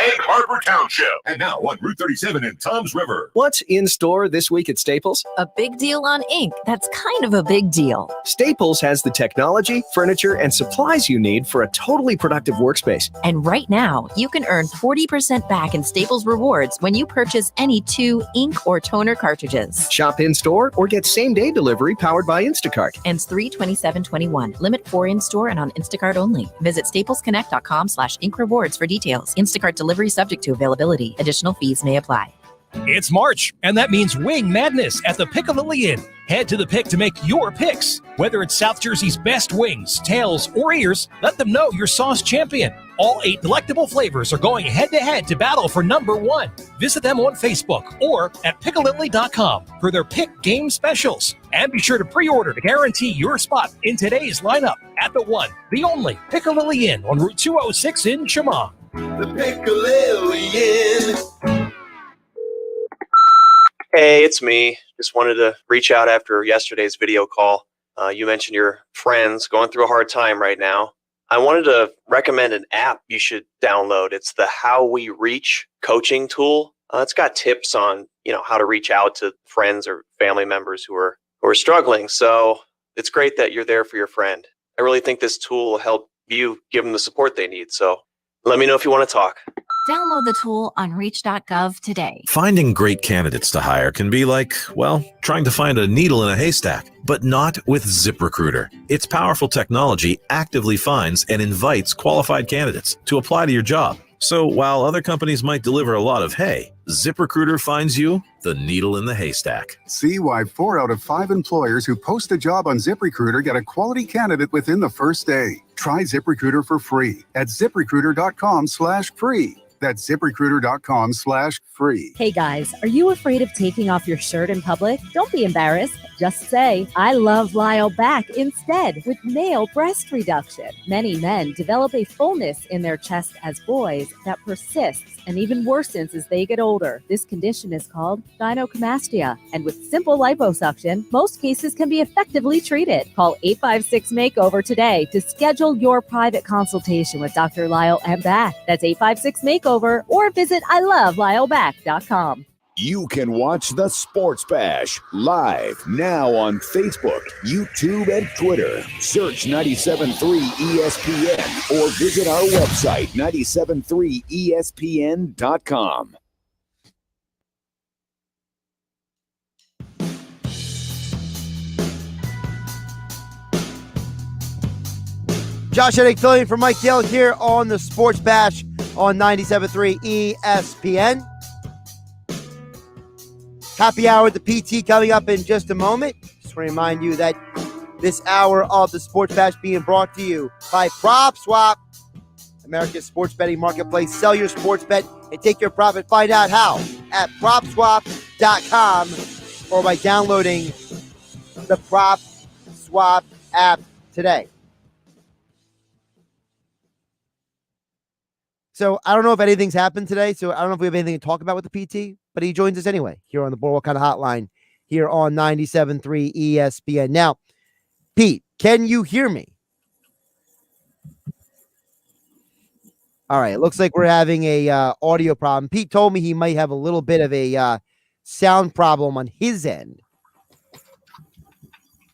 Egg Harbor Township, and now on Route 37 in Toms River. What's in store this week at Staples? A big deal on ink. That's kind of a big deal. Staples has the technology, furniture, and supplies you need for a totally productive workspace. And right now, you can earn 40% back in Staples Rewards when you purchase any 2 ink or toner cartridges. Shop in-store or get same-day delivery powered by Instacart. Ends 3/27/21. Limit 4 in-store and on Instacart only. Visit staplesconnect.com/ink rewards for details. Instacart delivery subject to availability. Additional fees may apply. It's March, and that means Wing Madness at the Piccadilly Inn. Head to the Pick to make your picks. Whether it's South Jersey's best wings, tails, or ears, let them know you're sauce champion. All 8 delectable flavors are going head-to-head to battle for number 1. Visit them on Facebook or at Piccadilly.com for their Pick Game Specials. And be sure to pre-order to guarantee your spot in today's lineup at at the one, the only Piccalilli Inn on Route 206 in Chemung. The Piccalilli Inn. Hey, it's me. Just wanted to reach out after yesterday's video call. You mentioned your friends going through a hard time right now. I wanted to recommend an app you should download. It's the How We Reach coaching tool. It's got tips on, how to reach out to friends or family members who are struggling. So it's great that you're there for your friend. I really think this tool will help you give them the support they need. So let me know if you want to talk. Download the tool on reach.gov today. Finding great candidates to hire can be like, trying to find a needle in a haystack, but not with ZipRecruiter. Its powerful technology actively finds and invites qualified candidates to apply to your job. So while other companies might deliver a lot of hay, ZipRecruiter finds you the needle in the haystack. See why 4 out of 5 employers who post a job on ZipRecruiter get a quality candidate within the first day. Try ZipRecruiter for free at ZipRecruiter.com/free. That's ZipRecruiter.com/free. Hey guys, are you afraid of taking off your shirt in public? Don't be embarrassed. Just say, I love Lyle back instead with male breast reduction. Many men develop a fullness in their chest as boys that persists and even worsens as they get older. This condition is called gynecomastia, and with simple liposuction, most cases can be effectively treated. Call 856-MAKEOVER today to schedule your private consultation with Dr. Lyle and Back. That's 856-MAKEOVER, or visit ilovelyleback.com. You can watch the Sports Bash live now on Facebook, YouTube, and Twitter. Search 97.3 ESPN or visit our website, 973ESPN.com. Josh Hennig filling in for Mike Gill here on the Sports Bash on 97.3 ESPN. Happy hour with the PT coming up in just a moment. Just want to remind you that this hour of the Sports Bash being brought to you by PropSwap, America's sports betting marketplace. Sell your sports bet and take your profit. Find out how at PropSwap.com or by downloading the PropSwap app today. So I don't know if anything's happened today, so I don't know if we have anything to talk about with the PT, but he joins us anyway here on the Boardwalk Kind of Hotline here on 97.3 ESPN. Now, Pete, can you hear me? All right, it looks like we're having a audio problem. Pete told me he might have a little bit of a sound problem on his end.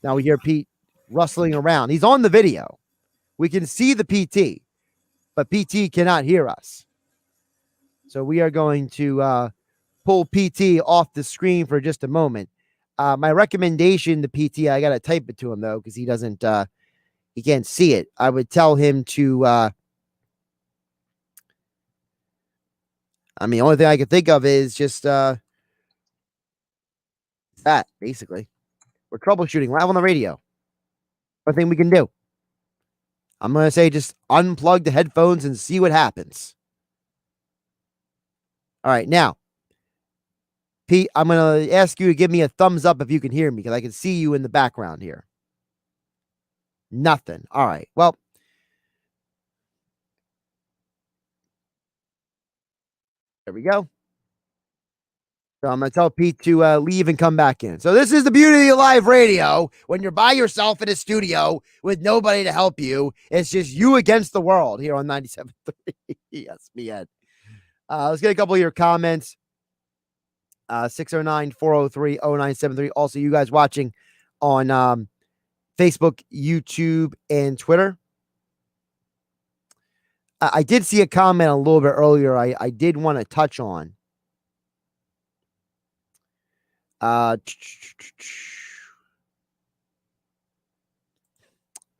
Now we hear Pete rustling around. He's on the video. We can see the PT. But PT cannot hear us. So we are going to pull PT off the screen for just a moment. My recommendation to PT, I got to type it to him, though, because he doesn't, he can't see it. I would tell him to, the only thing I can think of is just that, basically. We're troubleshooting live on the radio. One thing we can do. I'm going to say just unplug the headphones and see what happens. All right, now, Pete, I'm going to ask you to give me a thumbs up if you can hear me, because I can see you in the background here. Nothing. All right, well. There we go. So I'm going to tell Pete to leave and come back in. So this is the beauty of live radio. When you're by yourself in a studio with nobody to help you, it's just you against the world here on 97.3 ESPN. Let's get a couple of your comments. 609-403-0973. Also, you guys watching on Facebook, YouTube, and Twitter. I did see a comment a little bit earlier I did want to touch on.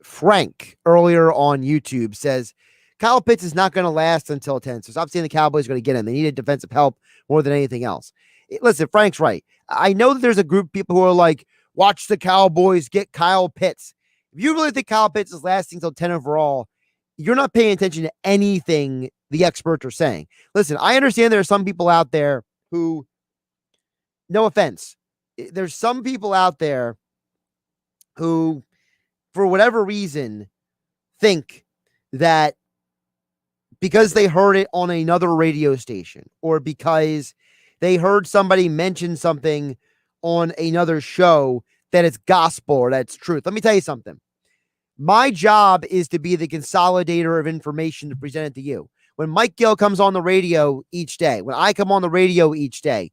Frank earlier on YouTube says Kyle Pitts is not going to last until 10. So stop saying the Cowboys are going to get him. They needed defensive help more than anything else. Listen, Frank's right. I know that there's a group of people who are like, watch the Cowboys get Kyle Pitts. If you really think Kyle Pitts is lasting until 10 overall, you're not paying attention to anything the experts are saying. Listen, I understand there are some people out there who, no offense, there's some people out there who, for whatever reason, think that because they heard it on another radio station or because they heard somebody mention something on another show that it's gospel or that's truth. Let me tell you something. My job is to be the consolidator of information to present it to you. When Mike Gill comes on the radio each day, when I come on the radio each day,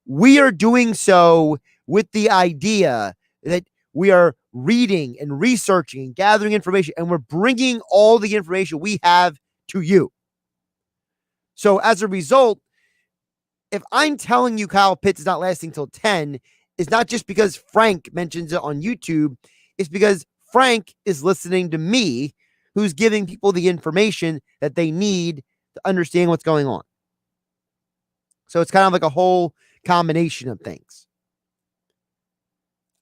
we are doing so with the idea that we are reading and researching and gathering information, and we're bringing all the information we have to you. So as a result, if I'm telling you Kyle Pitts is not lasting till 10, it's not just because Frank mentions it on YouTube. It's because Frank is listening to me, who's giving people the information that they need to understand what's going on. So it's kind of like a whole combination of things.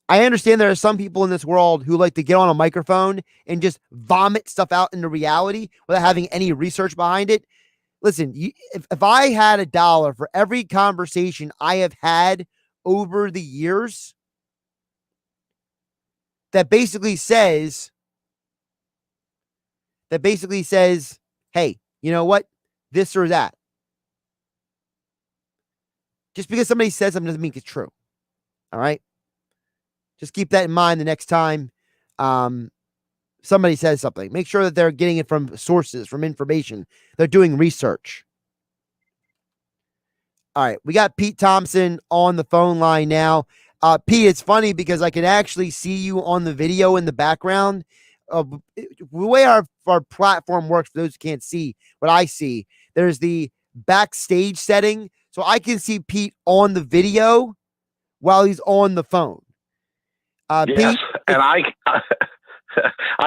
I understand there are some people in this world who like to get on a microphone and just vomit stuff out into reality without having any research behind it. Listen, if I had $1 for every conversation I have had over the years that basically says, hey, you know what? This or that. Just because somebody says something doesn't mean it's true. All right? Just keep that in mind the next time somebody says something. Make sure that they're getting it from sources, from information. They're doing research. All right, we got Pete Thompson on the phone line now. Pete, it's funny because I can actually see you on the video in the background. The way our platform works, for those who can't see what I see, there's the backstage setting. So I can see Pete on the video while he's on the phone. Yes, Pete, and I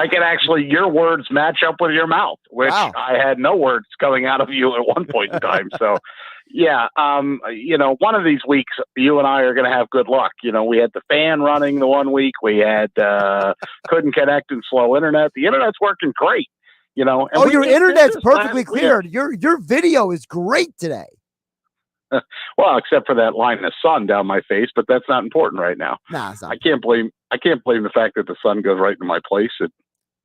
can actually, your words match up with your mouth, which I had no words coming out of you at one point in time. So, yeah, one of these weeks, you and I are going to have good luck. We had the fan running the one week. We had couldn't connect and slow internet. The internet's working great. And your internet's perfectly clear. Your video is great today. Well, except for that line of sun down my face, but that's not important right now. Nah, it's not. I can't blame the fact that the sun goes right into my place at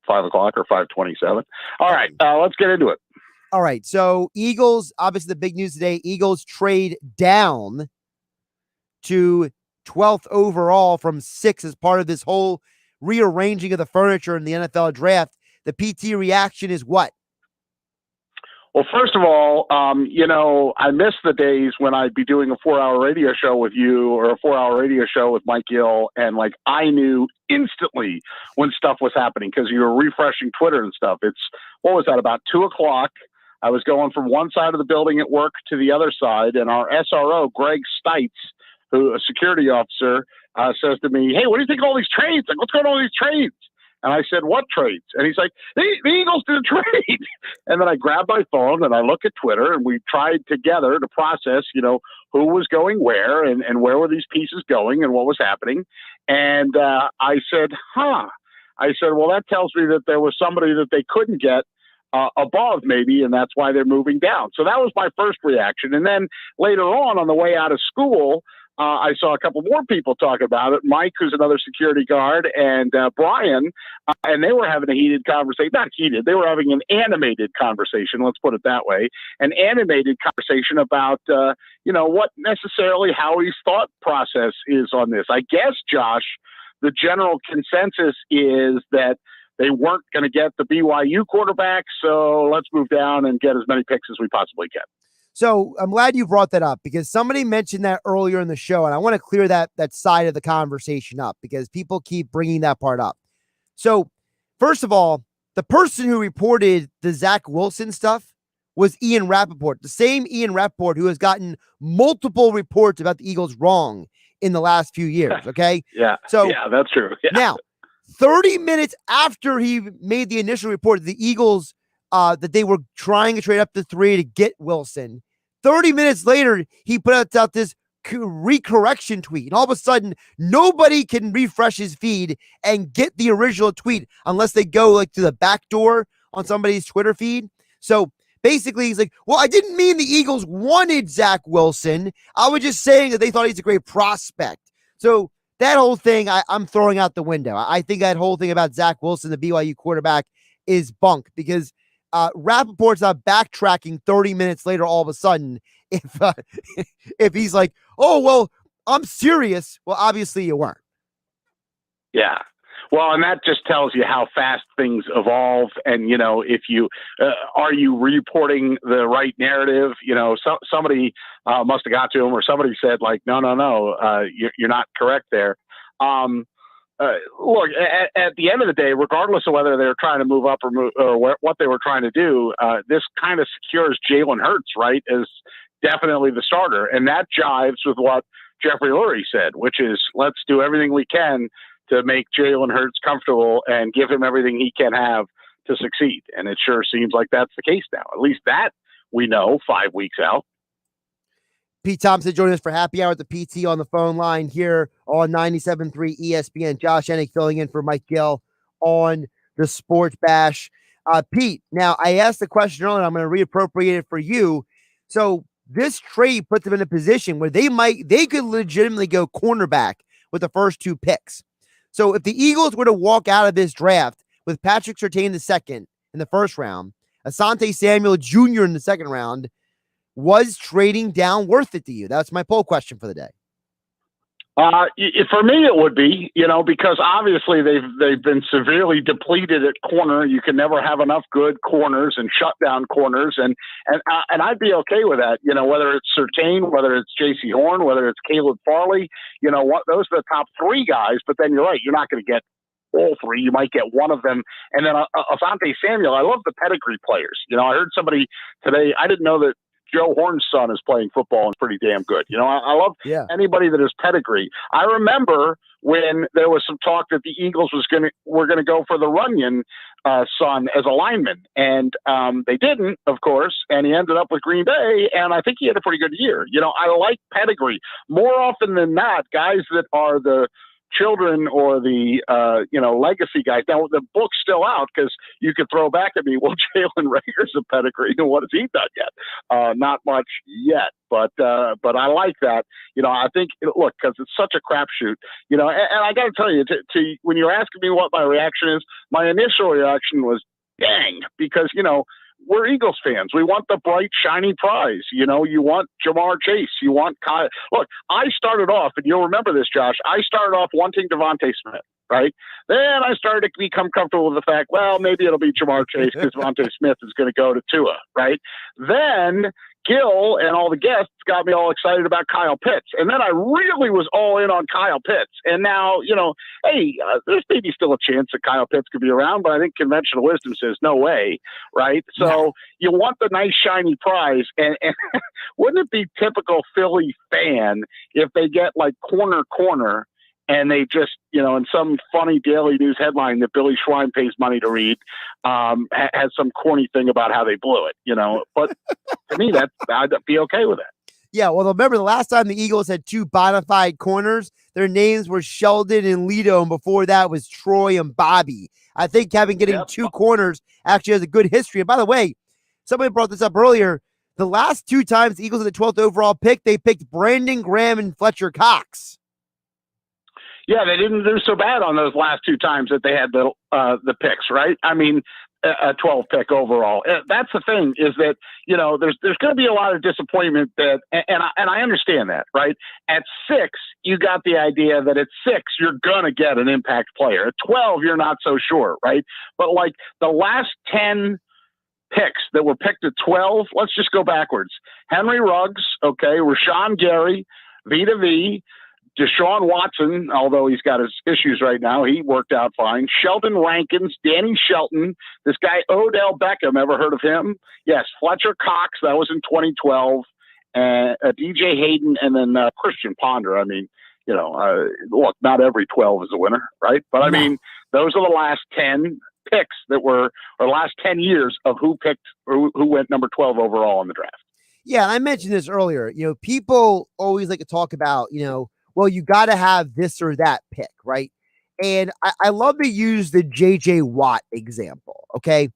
5 o'clock or 5:27. All right, let's get into it. All right, so Eagles, obviously the big news today, Eagles trade down to 12th overall from 6 as part of this whole rearranging of the furniture in the NFL draft. The PT reaction is what? Well, first of all, I miss the days when I'd be doing a 4-hour radio show with you or a 4-hour radio show with Mike Gill, and I knew instantly when stuff was happening because you were refreshing Twitter and stuff. What was that, about 2 o'clock? I was going from one side of the building at work to the other side, and our SRO, Greg Stites, who a security officer, says to me, "Hey, what do you think of all these trades? What's going on with these trades?" And I said, "What trades?" And he's like, the Eagles did a trade. And then I grabbed my phone and I look at Twitter, and we tried together to process, who was going where and where were these pieces going and what was happening. And I said, well, that tells me that there was somebody that they couldn't get above maybe, and that's why they're moving down. So that was my first reaction. And then later on the way out of school, I saw a couple more people talk about it. Mike, who's another security guard, and Brian, and they were having a heated conversation. Not heated, they were having an animated conversation, let's put it that way. An animated conversation about, what necessarily Howie's thought process is on this. I guess, Josh, the general consensus is that they weren't going to get the BYU quarterback, so let's move down and get as many picks as we possibly can. So I'm glad you brought that up because somebody mentioned that earlier in the show, and I want to clear that side of the conversation up because people keep bringing that part up. So first of all, the person who reported the Zach Wilson stuff was Ian Rappaport, the same Ian Rappaport who has gotten multiple reports about the Eagles wrong in the last few years, okay? Yeah, that's true. Yeah. Now, 30 minutes after he made the initial report that the Eagles that they were trying to trade up to 3 to get Wilson. 30 minutes later, he put out this recorrection tweet. And all of a sudden, nobody can refresh his feed and get the original tweet unless they go to the back door on somebody's Twitter feed. So basically, he's like, well, I didn't mean the Eagles wanted Zach Wilson. I was just saying that they thought he's a great prospect. So that whole thing, I'm throwing out the window. I think that whole thing about Zach Wilson, the BYU quarterback, is bunk because Rappaport's not backtracking 30 minutes later all of a sudden if he's like, oh, well, I'm serious. Well, obviously you weren't. Yeah. Well, and that just tells you how fast things evolve. And, if you, are you reporting the right narrative? Somebody must have got to him or somebody said like, no, you're not correct there. Look, at the end of the day, regardless of whether they're trying to move up or what they were trying to do, this kind of secures Jalen Hurts, right, as definitely the starter. And that jives with what Jeffrey Lurie said, which is let's do everything we can to make Jalen Hurts comfortable and give him everything he can have to succeed. And it sure seems like that's the case now. At least that we know 5 weeks out. Pete Thompson joining us for Happy Hour at the PT on the phone line here on 97.3 ESPN. Josh Hennig filling in for Mike Gill on the Sports Bash. Pete, now I asked the question earlier. I'm going to reappropriate it for you. So this trade puts them in a position where they could legitimately go cornerback with the first 2 picks. So if the Eagles were to walk out of this draft with Patrick Surtain II in the first round, Asante Samuel Jr. in the second round, was trading down worth it to you? That's my poll question for the day. For me, it would be, because obviously they've been severely depleted at corner. You can never have enough good corners and shutdown corners, and I'd be okay with that. Whether it's Surtain, whether it's J.C. Horn, whether it's Caleb Farley, those are the top 3 guys. But then you're right, you're not going to get all 3. You might get one of them, and then Asante Samuel. I love the pedigree players. I heard somebody today. I didn't know that Joe Horn's son is playing football and pretty damn good. I love anybody that is pedigree. I remember when there was some talk that the Eagles were going to go for the Runyon son as a lineman, and they didn't, of course, and he ended up with Green Bay, and I think he had a pretty good year. I like pedigree. More often than not, guys that are the children or the legacy guys. Now the book's still out because you could throw back at me, well, Jalen Reagor's a pedigree, and what has he done yet? Not much yet, but I like that. I think look, because it's such a crapshoot. And I got to tell you, to when you're asking me what my reaction is, my initial reaction was dang, because we're Eagles fans. We want the bright, shiny prize. You want Jamar Chase. You want Kyle. Look, I started off, and you'll remember this, Josh, I started off wanting Devontae Smith, right? Then I started to become comfortable with the fact, well, maybe it'll be Jamar Chase because Devontae Smith is going to go to Tua, right? Then Gill and all the guests got me all excited about Kyle Pitts. And then I really was all in on Kyle Pitts. And now, there's maybe still a chance that Kyle Pitts could be around, but I think conventional wisdom says no way, right? So you want the nice, shiny prize. And wouldn't it be typical Philly fan if they get like corner, and they just, in some funny daily news headline that Billy Schwein pays money to read, has some corny thing about how they blew it, But to me, I'd be okay with that. Yeah, well, remember the last time the Eagles had 2 bona fide corners, their names were Sheldon and Lito, and before that was Troy and Bobby. I think getting 2 corners actually has a good history. And by the way, somebody brought this up earlier. The last 2 times the Eagles had the 12th overall pick, they picked Brandon Graham and Fletcher Cox. Yeah, they didn't do so bad on those last 2 times that they had the picks, right? I mean, a 12 pick overall. That's the thing is that, there's going to be a lot of disappointment that, and I understand that, right? At 6, you got the idea that at 6, you're going to get an impact player. At 12, you're not so sure, right? But like the last 10 picks that were picked at 12, let's just go backwards. Henry Ruggs, okay, Rashawn Gary, Vita V, Deshaun Watson, although he's got his issues right now, he worked out fine. Sheldon Rankins, Danny Shelton, this guy Odell Beckham, ever heard of him? Yes, Fletcher Cox, that was in 2012, DJ Hayden, and then Christian Ponder. I mean, look, not every 12 is a winner, right? But I mean, those are the last 10 picks or last 10 years of who went number 12 overall in the draft. Yeah, and I mentioned this earlier. People always like to talk about, well, you got to have this or that pick, right? And I love to use the J.J. Watt example, okay?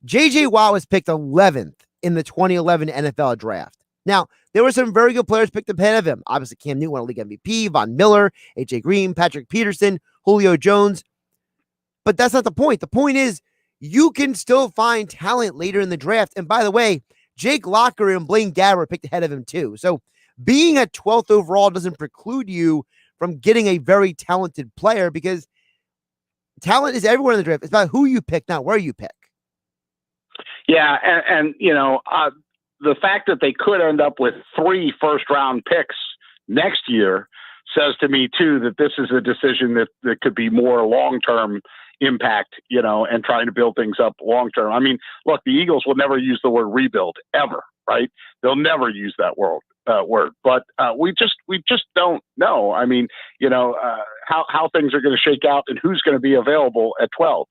J.J. Watt was picked 11th in the 2011 NFL draft. Now, there were some very good players picked ahead of him. Obviously, Cam Newton won a league MVP, Von Miller, A.J. Green, Patrick Peterson, Julio Jones. But that's not the point. The point is you can still find talent later in the draft. And by the way, Jake Locker and Blaine Gabbert were picked ahead of him too. So being at 12th overall doesn't preclude you from getting a very talented player, because talent is everywhere in the draft. It's about who you pick, not where you pick. Yeah, and the fact that they could end up with 3 first-round picks next year says to me, too, that this is a decision that could be more long-term impact, and trying to build things up long-term. I mean, look, the Eagles will never use the word rebuild, ever, right? They'll never use that word. But we just don't know. I mean, how things are going to shake out and who's going to be available at 12.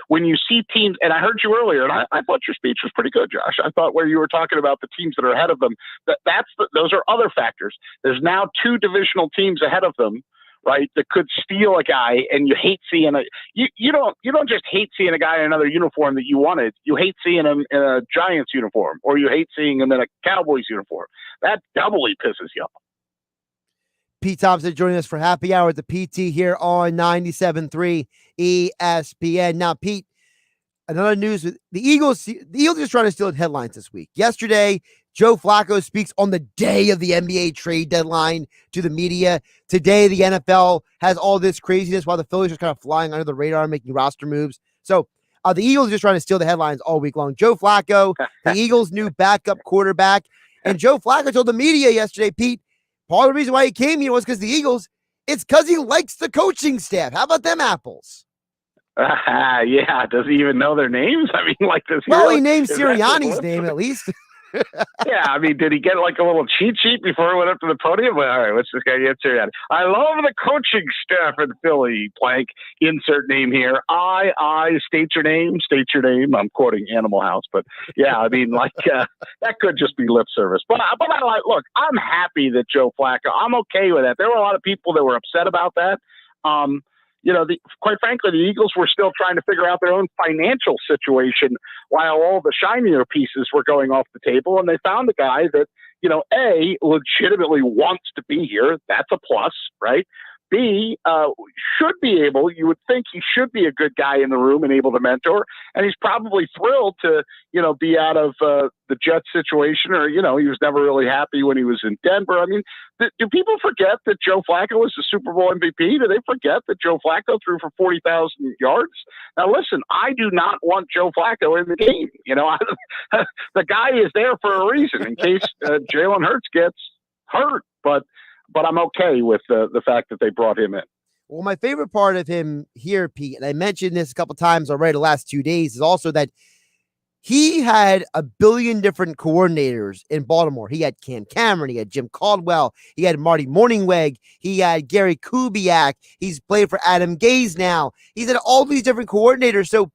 When you see teams, and I heard you earlier, and I thought your speech was pretty good, Josh. I thought where you were talking about the teams that are ahead of them, those are other factors. There's now 2 divisional teams ahead of them, right, that could steal a guy, and you hate seeing you don't just hate seeing a guy in another uniform that you wanted. You hate seeing him in a Giants uniform, or you hate seeing him in a Cowboys uniform. That doubly pisses you off. Pete Thompson joining us for Happy Hour at the PT here on 97.3 ESPN. Now, Pete, another news with the Eagles. The Eagles are trying to steal headlines this week. Yesterday, Joe Flacco speaks on the day of the NBA trade deadline to the media. Today, the NFL has all this craziness while the Phillies are kind of flying under the radar, making roster moves. So the Eagles are just trying to steal the headlines all week long. Joe Flacco, the Eagles' new backup quarterback. And Joe Flacco told the media yesterday, Pete, part of the reason why he came here was because the Eagles, it's because he likes the coaching staff. How about them apples? Yeah. Does he even know their names? I mean, does he? Well, really, he named Sirianni's name at least. Yeah, I mean, did he get like a little cheat sheet before he went up to the podium? Well, all right, what's this guy answer? I love the coaching staff in Philly. Blank, insert name here. I state your name. I'm quoting Animal House, but yeah, I mean, that could just be lip service. But look, I'm happy that Joe Flacco. I'm okay with that. There were a lot of people that were upset about that. Quite frankly, the Eagles were still trying to figure out their own financial situation while all the shinier pieces were going off the table. And they found a guy that, A, legitimately wants to be here. That's a plus, right? B, should be able, you would think he should be a good guy in the room and able to mentor. And he's probably thrilled to, be out of the Jets situation, or, he was never really happy when he was in Denver. I mean, do people forget that Joe Flacco was the Super Bowl MVP? Do they forget that Joe Flacco threw for 40,000 yards? Now, listen, I do not want Joe Flacco in the game. The guy is there for a reason in case Jalen Hurts gets hurt. But I'm okay with the fact that they brought him in. Well, my favorite part of him here, Pete, and I mentioned this a couple times already the last 2 days, is also that he had a billion different coordinators in Baltimore. He had Cam Cameron, he had Jim Caldwell, he had Marty Morningweg, he had Gary Kubiak, he's played for Adam Gase now. He's had all these different coordinators. So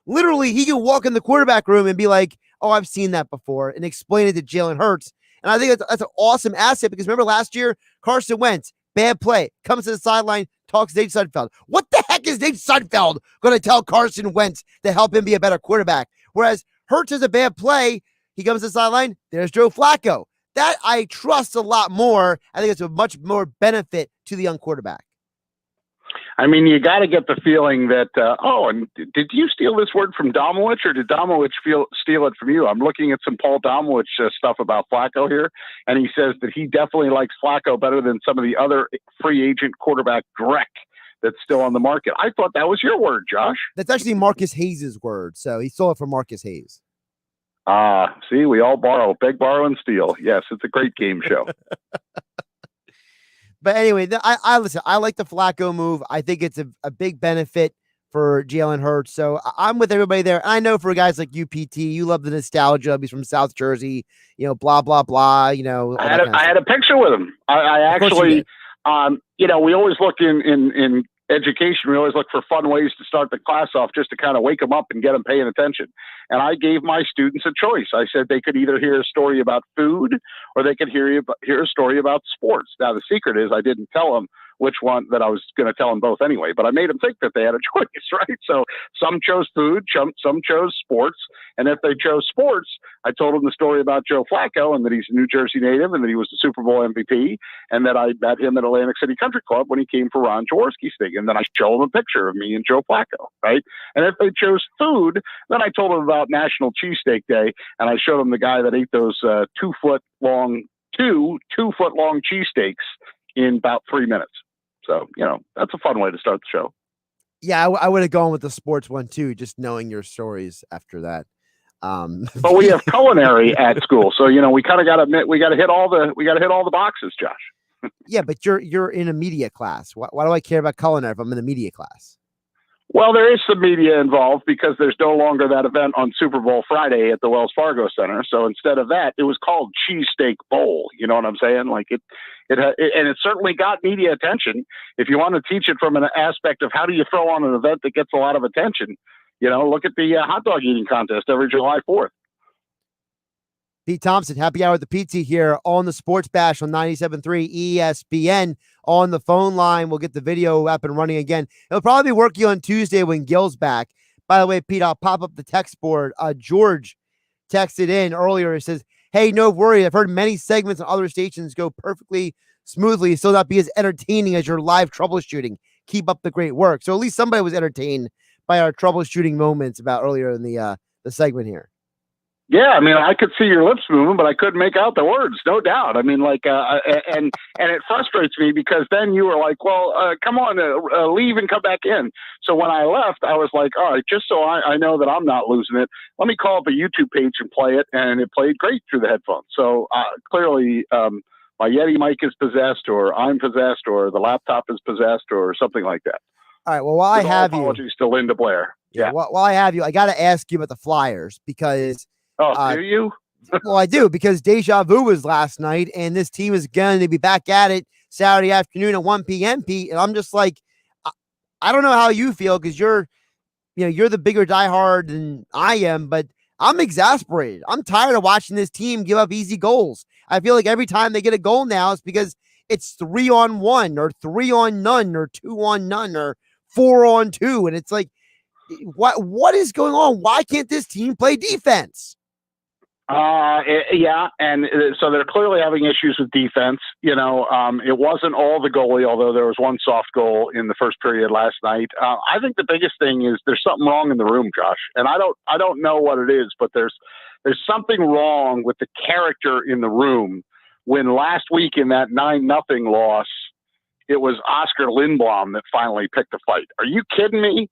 literally he can walk in the quarterback room and be like, oh, I've seen that before, and explain it to Jalen Hurts. And I think that's an awesome asset, because remember last year, Carson Wentz, bad play, comes to the sideline, talks to Nate Sudfeld. What the heck is Nate Sudfeld going to tell Carson Wentz to help him be a better quarterback? Whereas Hurts is a bad play, he comes to the sideline, there's Joe Flacco. That I trust a lot more. I think it's a much more benefit to the young quarterback. I mean, you got to get the feeling that, and did you steal this word from Domowitch, or did Domowitch steal it from you? I'm looking at some Paul Domowitch stuff about Flacco here, and he says that he definitely likes Flacco better than some of the other free agent quarterback Drek that's still on the market. I thought that was your word, Josh. That's actually Marcus Hayes' word, so he stole it from Marcus Hayes. See, we all beg, borrow, and steal. Yes, it's a great game show. But anyway, I listen. I like the Flacco move. I think it's a big benefit for Jalen Hurts. So I'm with everybody there. And I know for guys like UPT, you love the nostalgia. He's from South Jersey, blah, blah, blah. I had a picture with him. I actually, we always look in education. We always look for fun ways to start the class off, just to kind of wake them up and get them paying attention. And I gave my students a choice. I said they could either hear a story about food, or they could hear a story about sports. Now, the secret is I didn't tell them which one that I was going to tell them both anyway, but I made them think that they had a choice, right? So some chose food, some chose sports. And if they chose sports, I told them the story about Joe Flacco and that he's a New Jersey native and that he was the Super Bowl MVP and that I met him at Atlantic City Country Club when he came for Ron Jaworski's thing. And then I showed them a picture of me and Joe Flacco, right? And if they chose food, then I told them about National Cheesesteak Day and I showed them the guy that ate those 2 foot long cheesesteaks in about 3 minutes. So, that's a fun way to start the show. Yeah, I would have gone with the sports one too, just knowing your stories after that. But we have culinary at school, so we kind of got to admit we got to hit all the boxes, Josh. Yeah, but you're in a media class. Why do I care about culinary if I'm in a media class? Well, there is some media involved because there's no longer that event on Super Bowl Friday at the Wells Fargo Center. So instead of that, it was called Cheesesteak Bowl. You know what I'm saying? Like and it certainly got media attention. If you want to teach it from an aspect of how do you throw on an event that gets a lot of attention, look at the hot dog eating contest every July 4th. Pete Thompson, happy hour with the PT here on the Sports Bash on 97.3 ESPN. On the phone line, we'll get the video up and running again. It'll probably be working on Tuesday when Gill's back. By the way, Pete, I'll pop up the text board. George texted in earlier. He says, hey, no worry. I've heard many segments on other stations go perfectly smoothly, still not be as entertaining as your live troubleshooting. Keep up the great work. So at least somebody was entertained by our troubleshooting moments about earlier in the segment here. Yeah, I mean, I could see your lips moving, but I couldn't make out the words, no doubt. I mean, and it frustrates me because then you were like, well, come on, leave and come back in. So when I left, I was like, all right, just so I know that I'm not losing it, let me call up a YouTube page and play it, and it played great through the headphones. So clearly my Yeti mic is possessed, or I'm possessed, or the laptop is possessed, or something like that. All right, well, while I have you. Apologies to Linda Blair. Yeah. While I have you, I got to ask you about the Flyers because. Oh, do you? Well, I do, because Deja Vu was last night, and this team is going to be back at it Saturday afternoon at 1 p.m., Pete. And I'm just like, I don't know how you feel because you're the bigger diehard than I am, but I'm exasperated. I'm tired of watching this team give up easy goals. I feel like every time they get a goal now, it's because it's 3-on-1 or 3-on-none or 2-on-none or 4-on-2. And it's like, what is going on? Why can't this team play defense? Yeah, and so they're clearly having issues with defense. It wasn't all the goalie, although there was one soft goal in the first period last night. I think the biggest thing is there's something wrong in the room, Josh, and I don't know what it is, but there's something wrong with the character in the room. When last week in that 9-0 loss, it was Oscar Lindblom that finally picked the fight. Are you kidding me?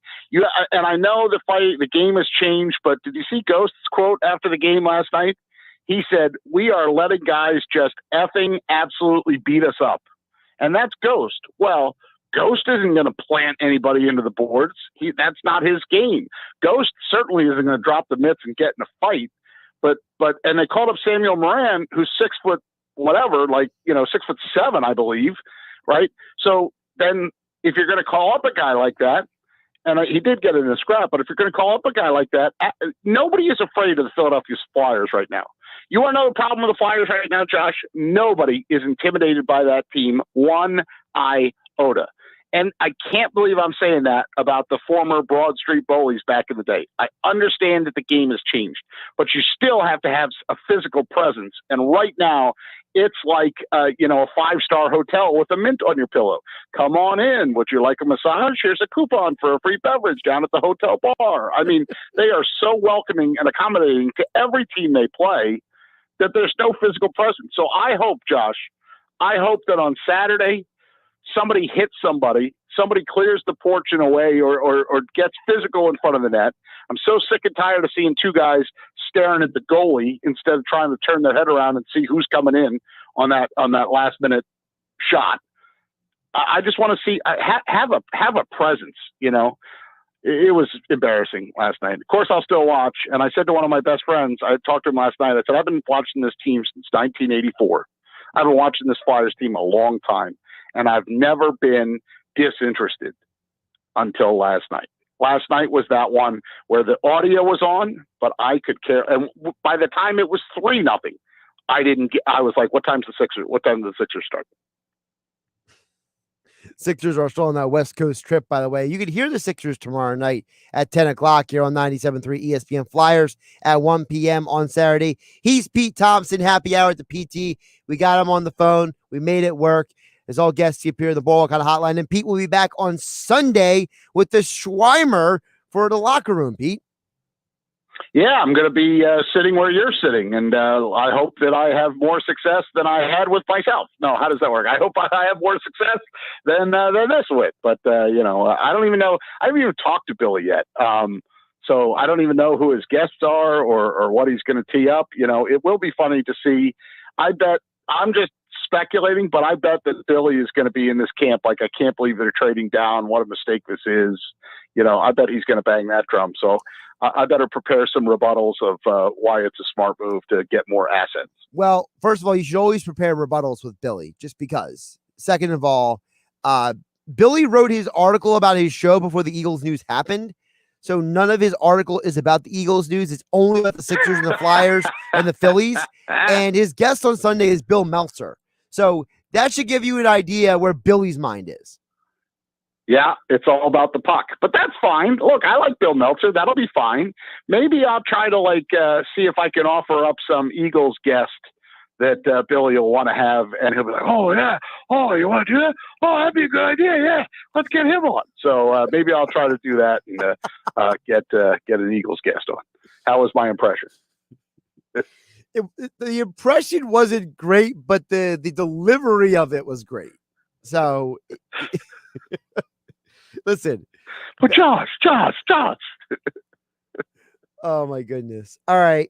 And I know the game has changed, but did you see Ghost's quote after the game last night? He said, we are letting guys just effing absolutely beat us up. And that's Ghost. Well, Ghost isn't going to plant anybody into the boards. That's not his game. Ghost certainly isn't going to drop the mitts and get in a fight. And they called up Samuel Moran, who's 6 foot whatever, 6'7", I believe. Right. So then if you're going to call up a guy like that, and he did get in a scrap, but if you're going to call up a guy like that, nobody is afraid of the Philadelphia Flyers right now. You want to know the problem with the Flyers right now, Josh? Nobody is intimidated by that team one iota. And I can't believe I'm saying that about the former Broad Street Bullies back in the day. I understand that the game has changed, but you still have to have a physical presence. And right now, it's like, a 5-star hotel with a mint on your pillow. Come on in. Would you like a massage? Here's a coupon for a free beverage down at the hotel bar. I mean, they are so welcoming and accommodating to every team they play that there's no physical presence. So I hope, Josh, that on Saturday, somebody hits somebody clears the porch in a way or gets physical in front of the net. I'm so sick and tired of seeing two guys staring at the goalie instead of trying to turn their head around and see who's coming in on that last minute shot. I just want to see have a presence. It was embarrassing last night. Of course, I'll still watch. And I said to one of my best friends, I talked to him last night. I said, I've been watching this team since 1984. I've been watching this Flyers team a long time, and I've never been disinterested until last night. Last night was that one where the audio was on, but I could care. And by the time it was 3-0, I was like, what time's the Sixers? What time does the Sixers start? Sixers are still on that West Coast trip, by the way. You can hear the Sixers tomorrow night at 10 o'clock here on 97.3 ESPN. Flyers at 1 p.m. on Saturday. He's Pete Thompson, happy hour at the PT. We got him on the phone. We made it work. As all guests appear the Boardwalk on Hotline. And Pete will be back on Sunday with the Schweimer for the locker room, Pete. Yeah, I'm going to be sitting where you're sitting, and I hope that I have more success than I had with myself. No, how does that work? I hope I have more success than this with. But, I don't even know. I haven't even talked to Billy yet. So I don't even know who his guests are or what he's going to tee up. It will be funny to see. I bet I'm just speculating, but I bet that Billy is going to be in this camp. Like, I can't believe they're trading down. What a mistake this is. I bet he's going to bang that drum. So I better prepare some rebuttals of why it's a smart move to get more assets. Well, first of all, you should always prepare rebuttals with Billy, just because. Second of all, Billy wrote his article about his show before the Eagles news happened. So none of his article is about the Eagles news. It's only about the Sixers and the Flyers and the Phillies. And his guest on Sunday is Bill Meltzer. So that should give you an idea where Billy's mind is. Yeah, it's all about the puck, but that's fine. Look, I like Bill Meltzer. That'll be fine. Maybe I'll try to see if I can offer up some Eagles guest that Billy will want to have, and he'll be like, "Oh yeah, oh you want to do that? Oh, that'd be a good idea. Yeah, let's get him on." So maybe I'll try to do that and get an Eagles guest on. How was my impression? The impression wasn't great, but the delivery of it was great. So. Listen, but Josh. Oh my goodness. All right.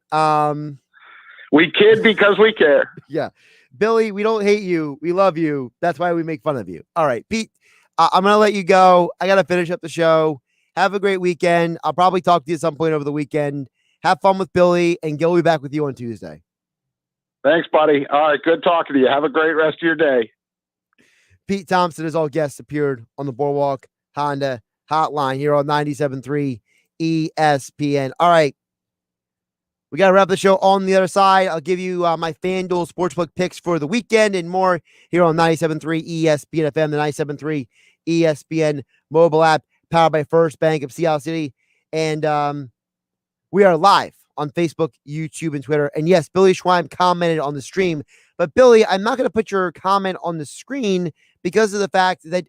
We kid because we care. Yeah. Billy, we don't hate you. We love you. That's why we make fun of you. All right, Pete, I'm going to let you go. I got to finish up the show. Have a great weekend. I'll probably talk to you at some point over the weekend. Have fun with Billy, and Gil will be back with you on Tuesday. Thanks, buddy. All right. Good talking to you. Have a great rest of your day. Pete Thompson, as all guests, appeared on the Boardwalk Honda Hotline here on 97.3 ESPN. All right. We got to wrap the show on the other side. I'll give you my FanDuel Sportsbook picks for the weekend and more here on 97.3 ESPN FM, the 97.3 ESPN mobile app, powered by First Bank of Seattle City. And we are live on Facebook, YouTube, and Twitter. And yes, Billy Schweim commented on the stream. But Billy, I'm not going to put your comment on the screen because of the fact that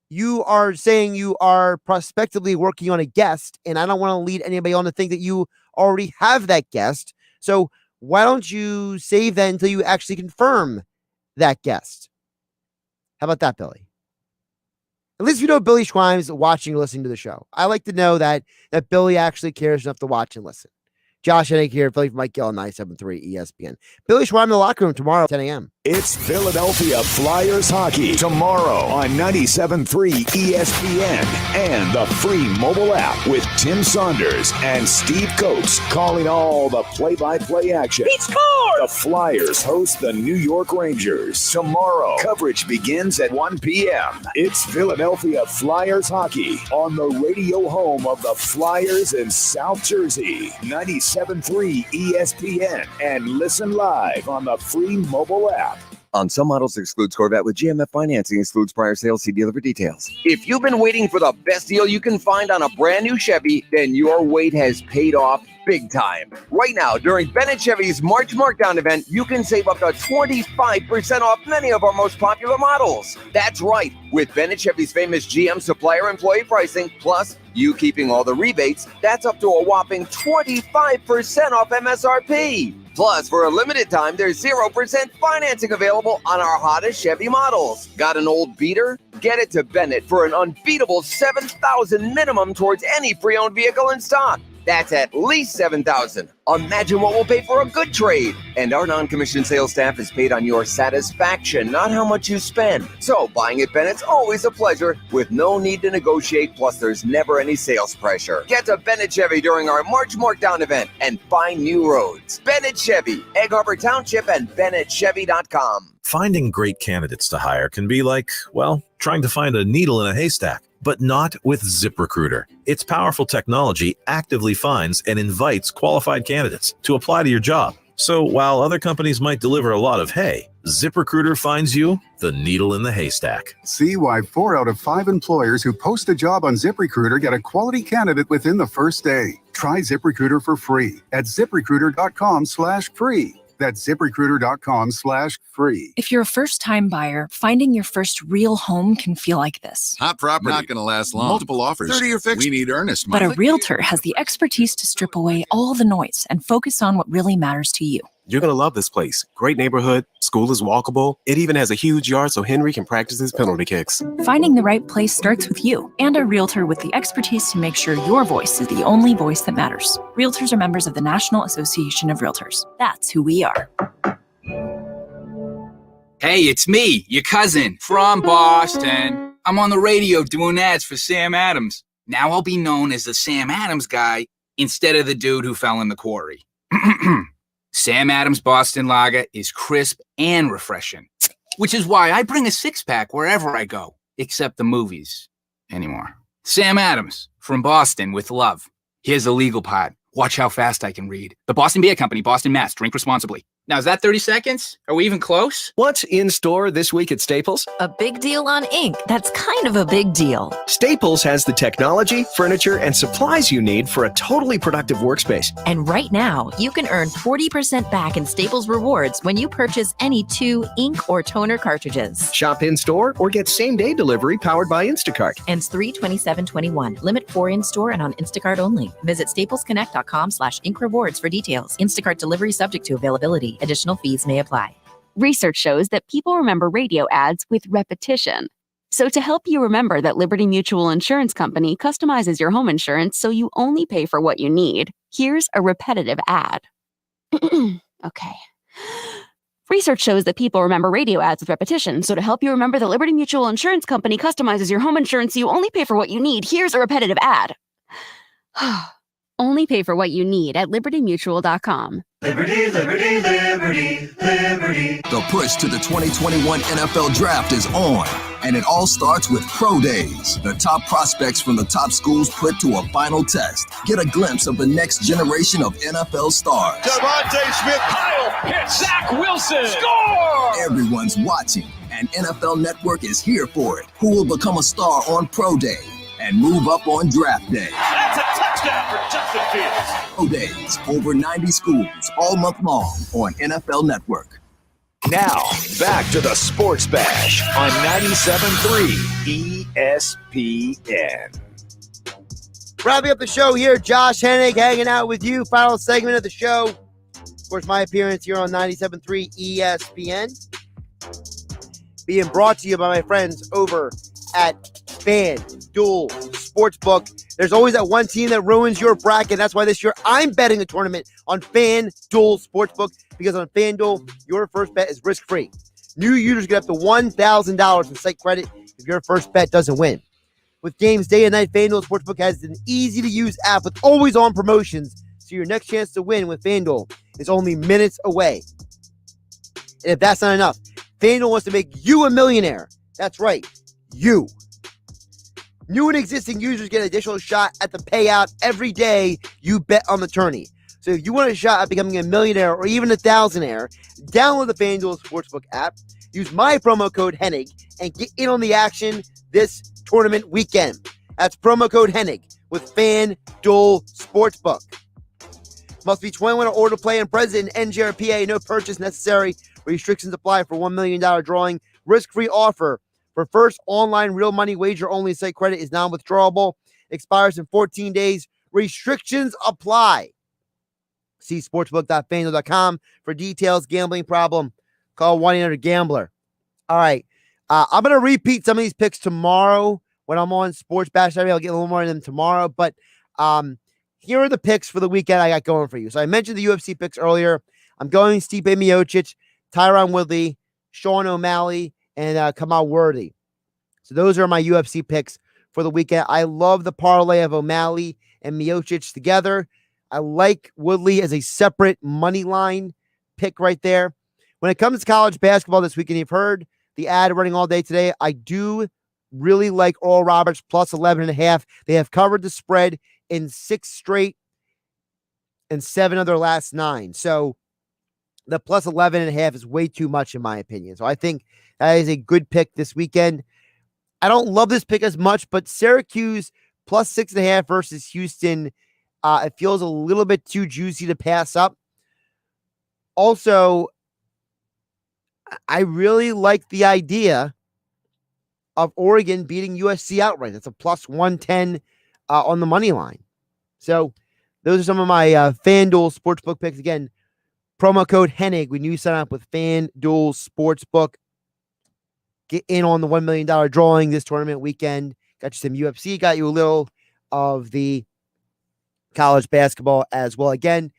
you are saying you are prospectively working on a guest, and I don't want to lead anybody on to think that you already have that guest. So why don't you save that until you actually confirm that guest? How about that, Billy? At least we know Billy Schweim's watching or listening to the show. I like to know that Billy actually cares enough to watch and listen. Josh Hennig here, Philly from Mike Gill on 97.3 ESPN. Billy Schweim in the locker room tomorrow at 10 a.m. It's Philadelphia Flyers hockey tomorrow on 97.3 ESPN and the free mobile app with Tim Saunders and Steve Coates calling all the play-by-play action. He scored! The Flyers host the New York Rangers tomorrow. Coverage begins at 1 p.m. It's Philadelphia Flyers hockey on the radio home of the Flyers in South Jersey. 97.3 ESPN and listen live on the free mobile app. On some models, excludes Corvette with GMF financing, excludes prior sales. See dealer for details. If you've been waiting for the best deal you can find on a brand new Chevy, then your wait has paid off big time. Right now, during Bennett Chevy's March Markdown event, you can save up to 25% off many of our most popular models. That's right. With Bennett Chevy's famous GM supplier employee pricing, plus you keeping all the rebates, that's up to a whopping 25% off MSRP. Plus, for a limited time, there's 0% financing available on our hottest Chevy models. Got an old beater? Get it to Bennett for an unbeatable $7,000 minimum towards any pre-owned vehicle in stock. That's at least $7,000. Imagine what we'll pay for a good trade. And our non-commissioned sales staff is paid on your satisfaction, not how much you spend. So buying at Bennett's always a pleasure with no need to negotiate, plus there's never any sales pressure. Get to Bennett Chevy during our March Markdown event and find new roads. Bennett Chevy, Egg Harbor Township, and BennettChevy.com. Finding great candidates to hire can be like, well, trying to find a needle in a haystack. But not with ZipRecruiter. Its powerful technology actively finds and invites qualified candidates to apply to your job. So while other companies might deliver a lot of hay, ZipRecruiter finds you the needle in the haystack. See why 4 out of 5 employers who post a job on ZipRecruiter get a quality candidate within the first day. Try ZipRecruiter for free at ZipRecruiter.com/free. That's ZipRecruiter.com/free. If you're a first-time buyer, finding your first real home can feel like this. Hot property. Not going to last long. Multiple offers. 30-year fixed. We need earnest money. But a realtor has the expertise to strip away all the noise and focus on what really matters to you. You're going to love this place. Great neighborhood. School is walkable. It even has a huge yard so Henry can practice his penalty kicks. Finding the right place starts with you and a realtor with the expertise to make sure your voice is the only voice that matters. Realtors are members of the National Association of Realtors. That's who we are. Hey, it's me, your cousin from Boston. I'm on the radio doing ads for Sam Adams. Now I'll be known as the Sam Adams guy instead of the dude who fell in the quarry. Sam Adams Boston Lager is crisp and refreshing, which is why I bring a six-pack wherever I go, except the movies anymore. Sam Adams from Boston with love. Here's the legal part. Watch how fast I can read. The Boston Beer Company, Boston, Mass. Drink responsibly. Now, is that 30 seconds? Are we even close? What's in store this week at Staples? A big deal on ink. That's kind of a big deal. Staples has the technology, furniture, and supplies you need for a totally productive workspace. And right now, you can earn 40% back in Staples rewards when you purchase any 2 ink or toner cartridges. Shop in-store or get same-day delivery powered by Instacart. Ends 3/27/21. Limit 4 in-store and on Instacart only. Visit staplesconnect.com/ink rewards for details. Instacart delivery subject to availability. Additional fees may apply. Research shows that people remember radio ads with repetition. So to help you remember that Liberty Mutual Insurance Company customizes your home insurance so you only pay for what you need, here's a repetitive ad. Okay. Research shows that people remember radio ads with repetition. So to help you remember that Liberty Mutual Insurance Company customizes your home insurance so you only pay for what you need, here's a repetitive ad. Only pay for what you need at libertymutual.com. Liberty, liberty, liberty, liberty. The push to the 2021 NFL Draft is on, and it all starts with Pro Days. The top prospects from the top schools put to a final test. Get a glimpse of the next generation of NFL stars. Devontae Smith, Kyle Pitts, Zach Wilson, score! Everyone's watching, and NFL Network is here for it. Who will become a star on Pro Day and move up on Draft Day? That's a touchdown for Justin Fields. Pro Days, over 90 schools, all month long on NFL Network. Now, back to the Sports Bash on 97.3 ESPN. Wrapping up the show here, Josh Hennig hanging out with you. Final segment of the show. Of course, my appearance here on 97.3 ESPN. Being brought to you by my friends over at FanDuel Sportsbook. There's always that one team that ruins your bracket. That's why this year I'm betting a tournament on FanDuel Sportsbook, because on FanDuel, your first bet is risk-free. New users get up to $1,000 in site credit if your first bet doesn't win. With games day and night, FanDuel Sportsbook has an easy-to-use app with always-on promotions, so your next chance to win with FanDuel is only minutes away. And if that's not enough, FanDuel wants to make you a millionaire. That's right, you. New and existing users get an additional shot at the payout every day you bet on the tourney. So if you want a shot at becoming a millionaire or even a thousandaire, download the FanDuel Sportsbook app, use my promo code Hennig, and get in on the action this tournament weekend. That's promo code Hennig with FanDuel Sportsbook. Must be 21 or older to play and present in NJRPA. No purchase necessary. Restrictions apply for $1 million drawing. Risk-free offer. For first online real money wager only site credit is non-withdrawable. Expires in 14 days. Restrictions apply. See sportsbook.fanduel.com for details. Gambling problem, call 1-800-GAMBLER. All right. I'm going to repeat some of these picks tomorrow when I'm on Sports Bash Saturday. I'll get a little more of them tomorrow. But here are the picks for the weekend I got going for you. So I mentioned the UFC picks earlier. I'm going Stipe Miocic, Tyron Woodley, Sean O'Malley, and Kamal Worthy. So those are my UFC picks for the weekend. I love the parlay of O'Malley and Miocic together. I like Woodley as a separate money line pick right there. When it comes to college basketball this weekend, you've heard the ad running all day today. I do really like Oral Roberts plus 11.5. They have covered the spread in 6 straight and 7 of their last 9. So The plus 11.5 is way too much in my opinion. So I think that is a good pick this weekend. I don't love this pick as much, but Syracuse plus 6.5 versus Houston, it feels a little bit too juicy to pass up. Also, I really like the idea of Oregon beating USC outright. That's a plus 110 on the money line. So those are some of my FanDuel Sportsbook picks. Again, promo code Hennig when you sign up with FanDuel Sportsbook. Get in on the $1 million drawing this tournament weekend. Got you some UFC, got you a little of the college basketball as well. Again,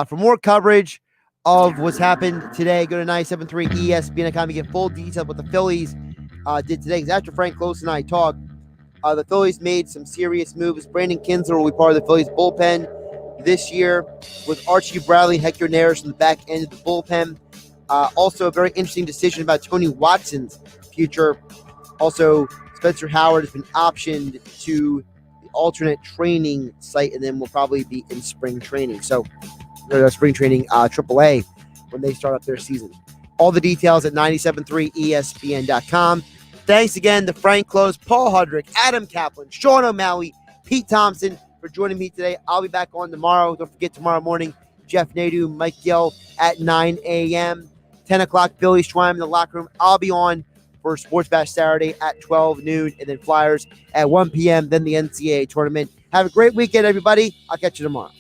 for more coverage of what's happened today, go to 97.3 ESPN.com. You get full details what the Phillies did today. Because after Frank Klose and I talked, the Phillies made some serious moves. Brandon Kinsler will be part of the Phillies bullpen this year with Archie Bradley, Hector Neris from the back end of the bullpen. Also, a very interesting decision about Tony Watson's future. Also, Spencer Howard has been optioned to the alternate training site and then will probably be in spring training. So, spring training AAA when they start up their season. All the details at 97.3 ESPN.com. Thanks again to Frank Klose, Paul Hudrick, Adam Caplan, Sean O'Malley, Pete Thompson for joining me today. I'll be back on tomorrow. Don't forget tomorrow morning, Jeff Nadeau, Mike Gill at 9 a.m. 10 o'clock, Billy Schweim in the locker room. I'll be on for Sports Bash Saturday at 12 noon, and then Flyers at 1 p.m., then the NCAA tournament. Have a great weekend, everybody. I'll catch you tomorrow.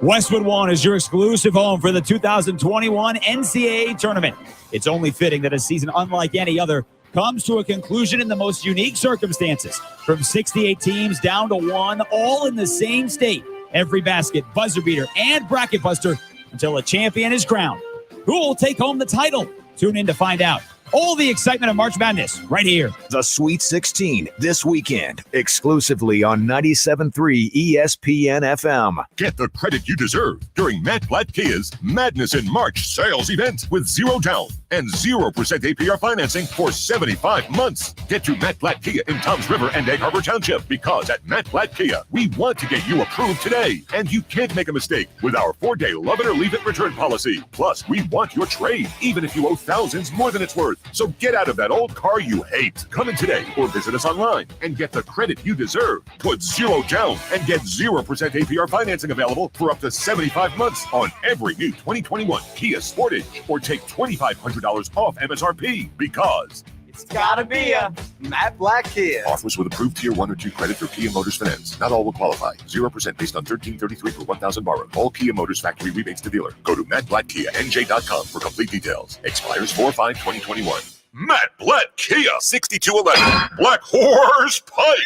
Westwood One is your exclusive home for the 2021 NCAA tournament. It's only fitting that a season unlike any other comes to a conclusion in the most unique circumstances. From 68 teams down to one, all in the same state. Every basket, buzzer beater, and bracket buster until a champion is crowned. Who will take home the title? Tune in to find out. All the excitement of March Madness right here. The Sweet 16 this weekend, exclusively on 97.3 ESPN FM. Get the credit you deserve during Matt Blatt Kia's Madness in March sales event with 0 down and 0% APR financing for 75 months. Get to Matt Blatt Kia in Toms River and Egg Harbor Township, because at Matt Blatt Kia, we want to get you approved today. And you can't make a mistake with our 4-day love it or leave it return policy. Plus, we want your trade, even if you owe thousands more than it's worth. So get out of that old car you hate. Come in today or visit us online and get the credit you deserve. Put 0 down and get 0% APR financing available for up to 75 months on every new 2021 Kia Sportage, or take $2,500 off MSRP, because it's gotta be a Matt Blatt Kia. Offers with approved Tier 1 or 2 credit through Kia Motors Finance. Not all will qualify. 0% based on $1,333 per 1,000 borrowed. All Kia Motors factory rebates to dealer. Go to MattBlattKiaNJ.com for complete details. Expires 4/5/2021. Matt Blatt Kia, 6211 Black Horse Pike.